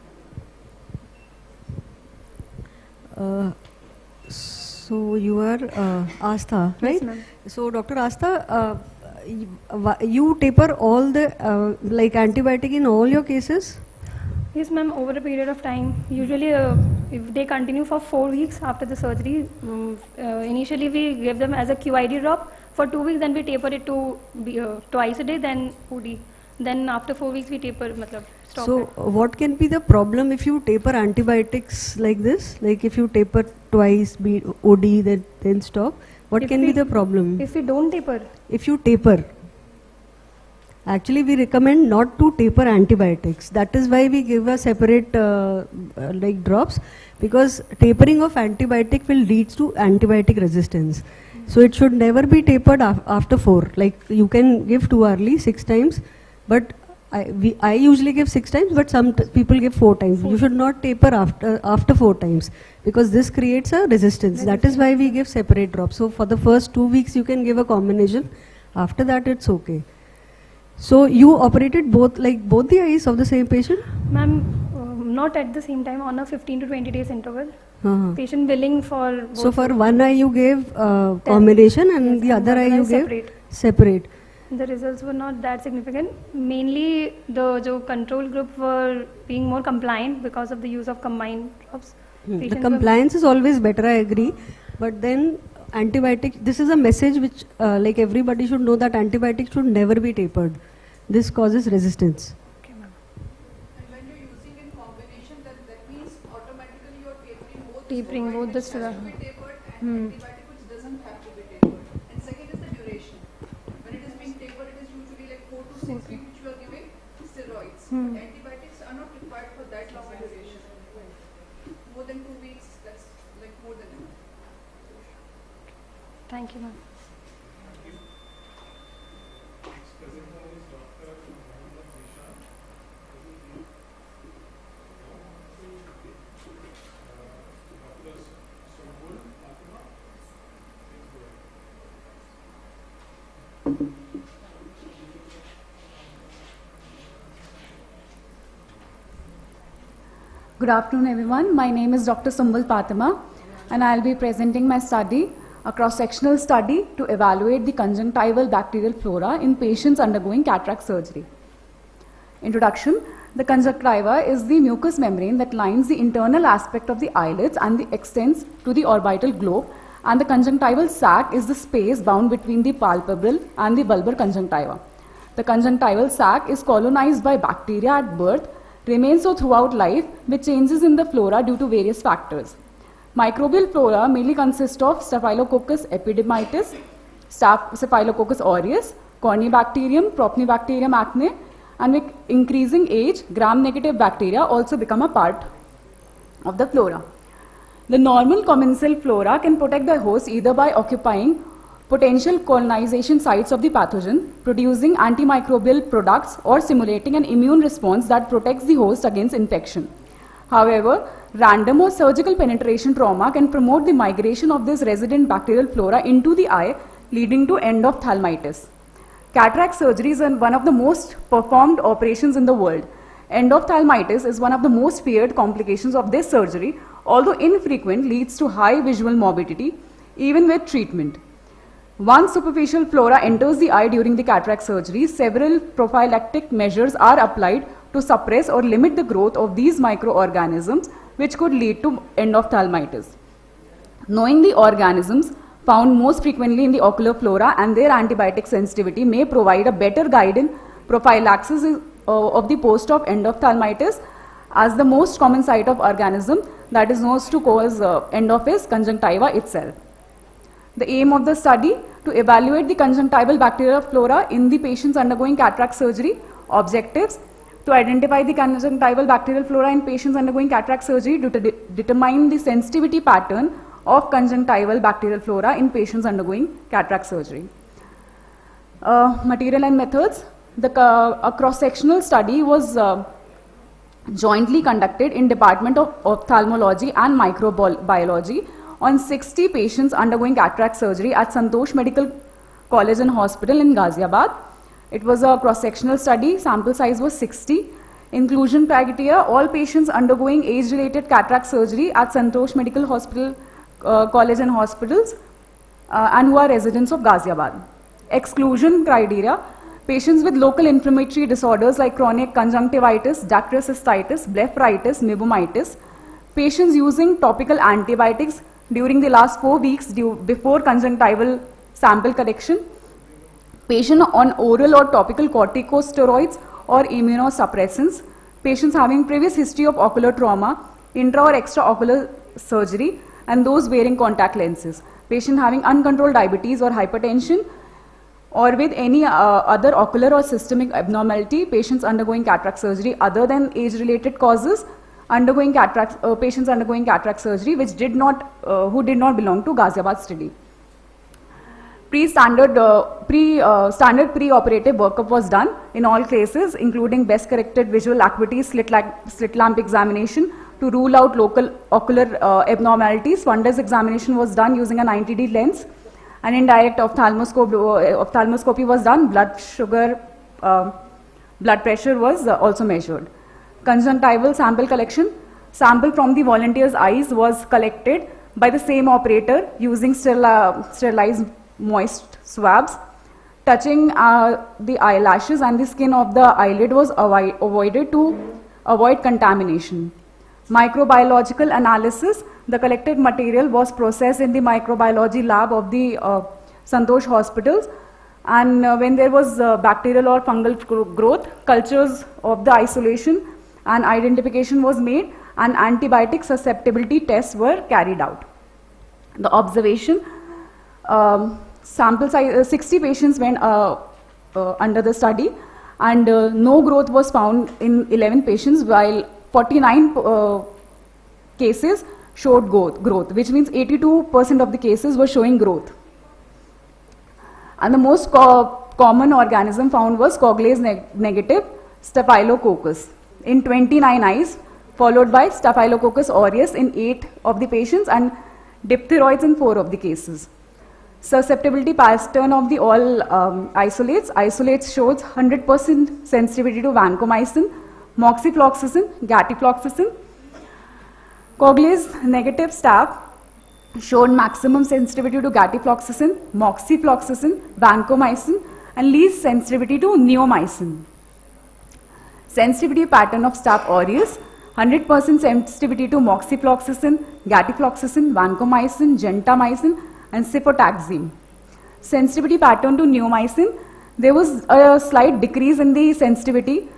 So you are Astha, right? Yes, ma'am. So Dr. Astha, you taper all the like antibiotic in all your cases? Yes, ma'am, over a period of time. Usually, if they continue for 4 weeks after the surgery, initially we give them as a QID drop. For 2 weeks, then we taper it to twice a day, then OD. Then after 4 weeks, we taper, stop So it. what can be the problem if you taper antibiotics like this? Like if you taper twice, be OD, then stop. What can be the problem? If we don't taper? If you taper. Actually, we recommend not to taper antibiotics. That is why we give a separate like drops, because tapering of antibiotic will lead to antibiotic resistance. So it should never be tapered after 4. Like you can give too early 6 times, but I usually give 6 times, but some people give 4 times. You should not taper after 4 times, because this creates a resistance. That is why we give separate drops. So for the first 2 weeks you can give a combination. After that it's okay. So you operated both the eyes of the same patient? Ma'am, not at the same time, on a 15 to 20 days interval. Patient willing for both. So for one eye you gave combination, and the other eye you gave separate. The results were not that significant. Mainly the control group were being more compliant because of the use of combined drops. The compliance is always better, I agree. But then antibiotics, this is a message which like everybody should know, that antibiotics should never be tapered. This causes resistance. And when you're using in combination, that means automatically you're tapering both the steroid. Has to be tapered, and antibiotic which doesn't have to be tapered. And second is the duration. When it is being tapered, it is usually like 4 to 6 weeks which you are giving steroids. But antibiotics are not required for that long a duration. More than 2 weeks, that's like more than enough. Thank you, ma'am. Good afternoon, everyone. My name is Dr. Sumbul Patama, and I'll be presenting my study, a cross-sectional study to evaluate the conjunctival bacterial flora in patients undergoing cataract surgery. Introduction. The conjunctiva is the mucous membrane that lines the internal aspect of the eyelids and extends to the orbital globe, and the conjunctival sac is the space bound between the palpebral and the bulbar conjunctiva. The conjunctival sac is colonized by bacteria at birth, remains so throughout life, with changes in the flora due to various factors. Microbial flora mainly consist of Staphylococcus epidermidis, Staphylococcus aureus, Corynebacterium, Propionibacterium acne, and with increasing age, gram-negative bacteria also become a part of the flora. The normal commensal flora can protect the host either by occupying potential colonization sites of the pathogen, producing antimicrobial products, or simulating an immune response that protects the host against infection. However, random or surgical penetration trauma can promote the migration of this resident bacterial flora into the eye, leading to endophthalmitis. Cataract surgery is one of the most performed operations in the world. Endophthalmitis is one of the most feared complications of this surgery, although infrequent, leads to high visual morbidity, even with treatment. Once superficial flora enters the eye during the cataract surgery, several prophylactic measures are applied to suppress or limit the growth of these microorganisms, which could lead to endophthalmitis. Knowing the organisms found most frequently in the ocular flora and their antibiotic sensitivity may provide a better guidance prophylaxis of the post-op endophthalmitis, as the most common site of organism that is known to cause end of is conjunctiva itself. The aim of the study to evaluate the conjunctival bacterial flora in the patients undergoing cataract surgery. Objectives: to identify the conjunctival bacterial flora in patients undergoing cataract surgery to determine the sensitivity pattern of conjunctival bacterial flora in patients undergoing cataract surgery. Material and methods. A cross-sectional study was jointly conducted in Department of Ophthalmology and Microbiology on 60 patients undergoing cataract surgery at Santosh Medical College and Hospital in Ghaziabad. It was a cross-sectional study. Sample size was 60. Inclusion criteria: all patients undergoing age-related cataract surgery at Santosh Medical Hospital, College and Hospitals and who are residents of Ghaziabad. Exclusion criteria: patients with local inflammatory disorders like chronic conjunctivitis, dactyl cystitis, blepharitis, meibomitis, patients using topical antibiotics during the last 4 weeks before conjunctival sample collection, patient on oral or topical corticosteroids or immunosuppressants, patients having previous history of ocular trauma, intra or extraocular surgery, and those wearing contact lenses, patient having uncontrolled diabetes or hypertension, or with any other ocular or systemic abnormality, patients undergoing cataract surgery other than age-related causes, patients undergoing cataract surgery which who did not belong to Ghaziabad study. Standard pre-operative workup was done in all cases, including best corrected visual acuity, slit lamp examination to rule out local ocular abnormalities. Fundus examination was done using a 90D lens. An indirect ophthalmoscopy was done. Blood sugar, blood pressure was also measured. Conjunctival sample collection: sample from the volunteer's eyes was collected by the same operator using sterilized moist swabs. Touching the eyelashes and the skin of the eyelid was avoided to avoid contamination. Microbiological analysis: the collected material was processed in the microbiology lab of the Santosh hospitals, and when there was bacterial or fungal growth, cultures of the isolation and identification was made, and antibiotic susceptibility tests were carried out. The observation: sample size 60 patients went under the study, and no growth was found in 11 patients, while 49 cases showed growth, which means 82% of the cases were showing growth. And the most common organism found was Coagulase negative Staphylococcus in 29 eyes, followed by Staphylococcus aureus in 8 of the patients, and diphtheroids in 4 of the cases. Susceptibility pattern of the all isolates. Isolates shows 100% sensitivity to vancomycin, moxifloxacin, gatifloxacin. Coagulase negative staph showed maximum sensitivity to gatifloxacin, moxifloxacin, vancomycin, and least sensitivity to neomycin. Sensitivity pattern of staph aureus: 100% sensitivity to moxifloxacin, gatifloxacin, vancomycin, gentamicin, and cefotaxime. Sensitivity pattern to neomycin: there was a slight decrease in the sensitivity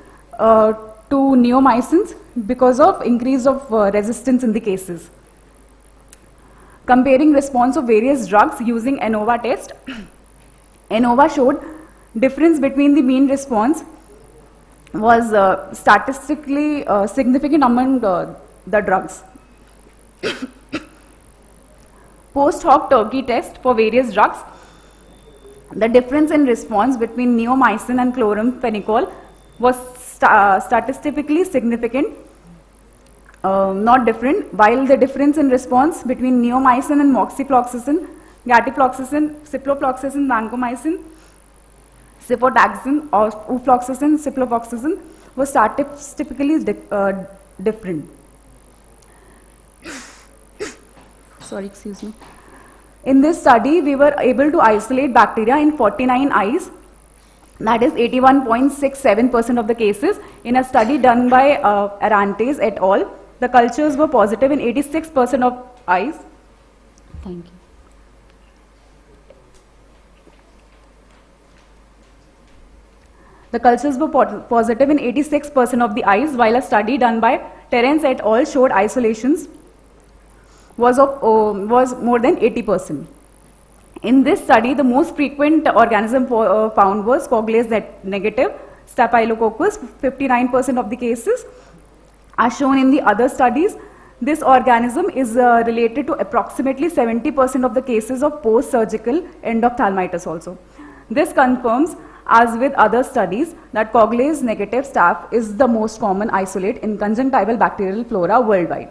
to neomycins because of increase of resistance in the cases. Comparing response of various drugs using ANOVA test. ANOVA showed difference between the mean response was statistically significant among the drugs. Post hoc Turkey test for various drugs. The difference in response between neomycin and chloramphenicol was statistically significant, not different, while the difference in response between neomycin and moxifloxacin, gatifloxacin, ciprofloxacin, vancomycin, cefotaxime, or ufloxacin, ciprofloxacin was statistically different. Sorry, excuse me. In this study, we were able to isolate bacteria in 49 eyes, that is 81.67% of the cases, in a study done by Arantes et al. The cultures were positive in 86% of eyes. Thank you. The cultures were positive in 86% of the eyes, while a study done by Terence et al. Showed isolations was more than 80%. In this study, the most frequent organism found was Coagulase negative Staphylococcus, 59% of the cases. As shown in the other studies, this organism is related to approximately 70% of the cases of post-surgical endophthalmitis also. This confirms as with other studies, that Coagulase negative staph is the most common isolate in conjunctival bacterial flora worldwide.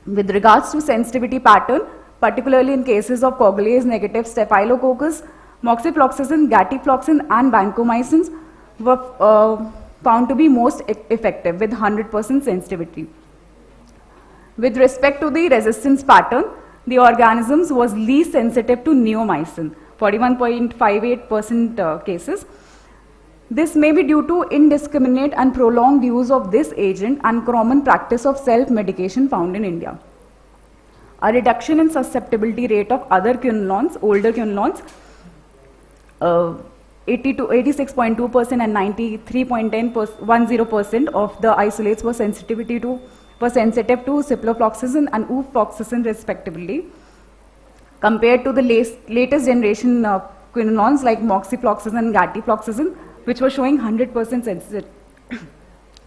With regards to sensitivity pattern, particularly in cases of Coagulase negative Staphylococcus, moxifloxacin, gatifloxacin and vancomycins were found to be most effective with 100% sensitivity. With respect to the resistance pattern, the organisms was least sensitive to neomycin, 41.58% cases. This may be due to indiscriminate and prolonged use of this agent and common practice of self-medication found in India. A reduction in susceptibility rate of other quinolones, older quinolones, 86.2% and 93.10% of the isolates were sensitive to ciprofloxacin and ufloxacin respectively, compared to the latest generation quinolones like moxifloxacin and gatifloxacin, which were showing 100%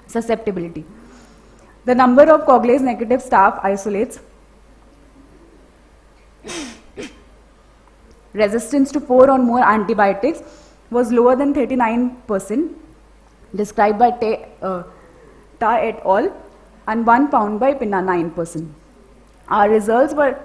susceptibility. The number of Coagulase negative staph isolates resistance to 4 or more antibiotics was lower than 39%, described by Ta et al. And 1 found by Pinna 9%. Our results were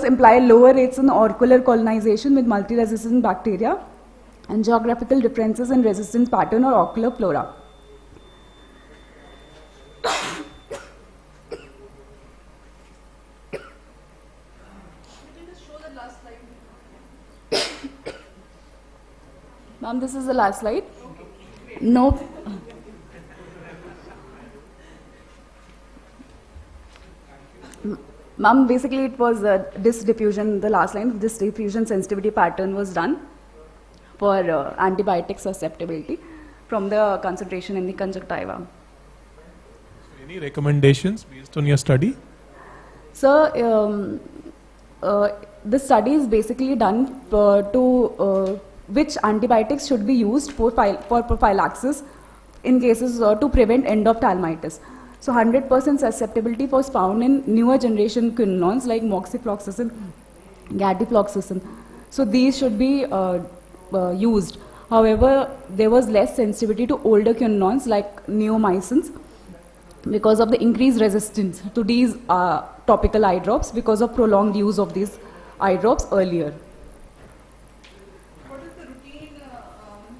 imply lower rates in auricular colonization with multi-resistant bacteria and geographical differences in resistance pattern or ocular flora. Ma'am, this is the last slide. No. Ma'am, basically it was disc diffusion, the last line, disc diffusion sensitivity pattern was done for antibiotic susceptibility from the concentration in the conjunctiva. Any recommendations based on your study? So, the study is basically done to which antibiotics should be used for prophylaxis in cases to prevent endophthalmitis. So 100% susceptibility was found in newer generation quinolones like moxifloxacin, gatifloxacin. So these should be used. However, there was less sensitivity to older quinolones like neomycins because of the increased resistance to these topical eye drops because of prolonged use of these eye drops earlier. What is the routine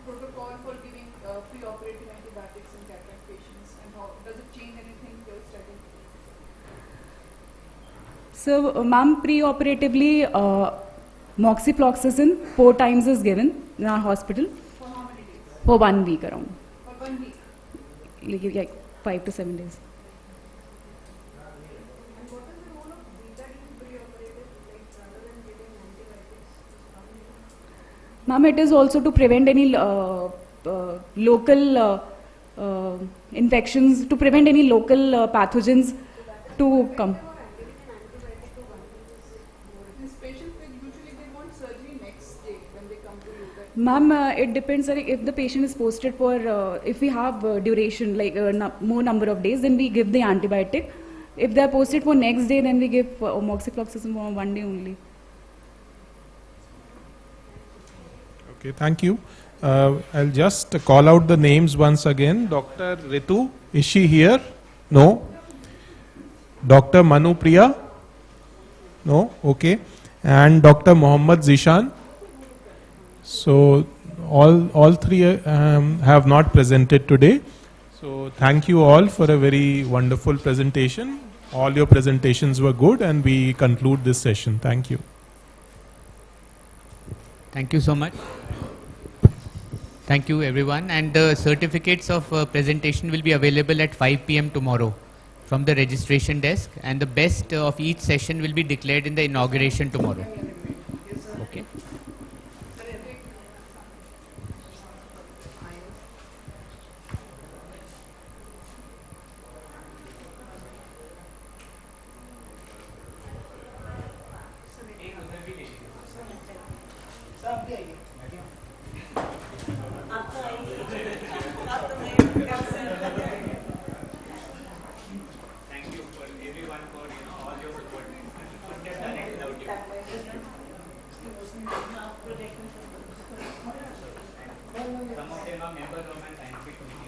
protocol for giving pre-operative antibiotics in cataract patients, and how does it change anything your study? So, ma'am, pre-operatively, moxifloxacin 4 times is given in our hospital. For how many days? For 1 week around. For 1 week. Like 5 to 7 days. And what is the role of beta in pre-operative, like rather than giving antibiotics? Ma'am, it is also to prevent any local infections, to prevent any local pathogens to come. These patients, usually they want surgery next day when they come to you. Ma'am, it depends if the patient is posted for, if we have duration, like more number of days, then we give the antibiotic. If they are posted for next day, then we give moxifloxacin for 1 day only. Okay, thank you. I'll just call out the names once again. Dr. Ritu, is she here? No. Dr. Manu Priya? No, okay. And Dr. Mohammad Zishan? So all three have not presented today. So thank you all for a very wonderful presentation. All your presentations were good, and we conclude this session. Thank you. Thank you so much. Thank you everyone, and the certificates of presentation will be available at 5 p.m. tomorrow from the registration desk, and the best of each session will be declared in the inauguration tomorrow. Okay. Some of them are members of my scientific committee.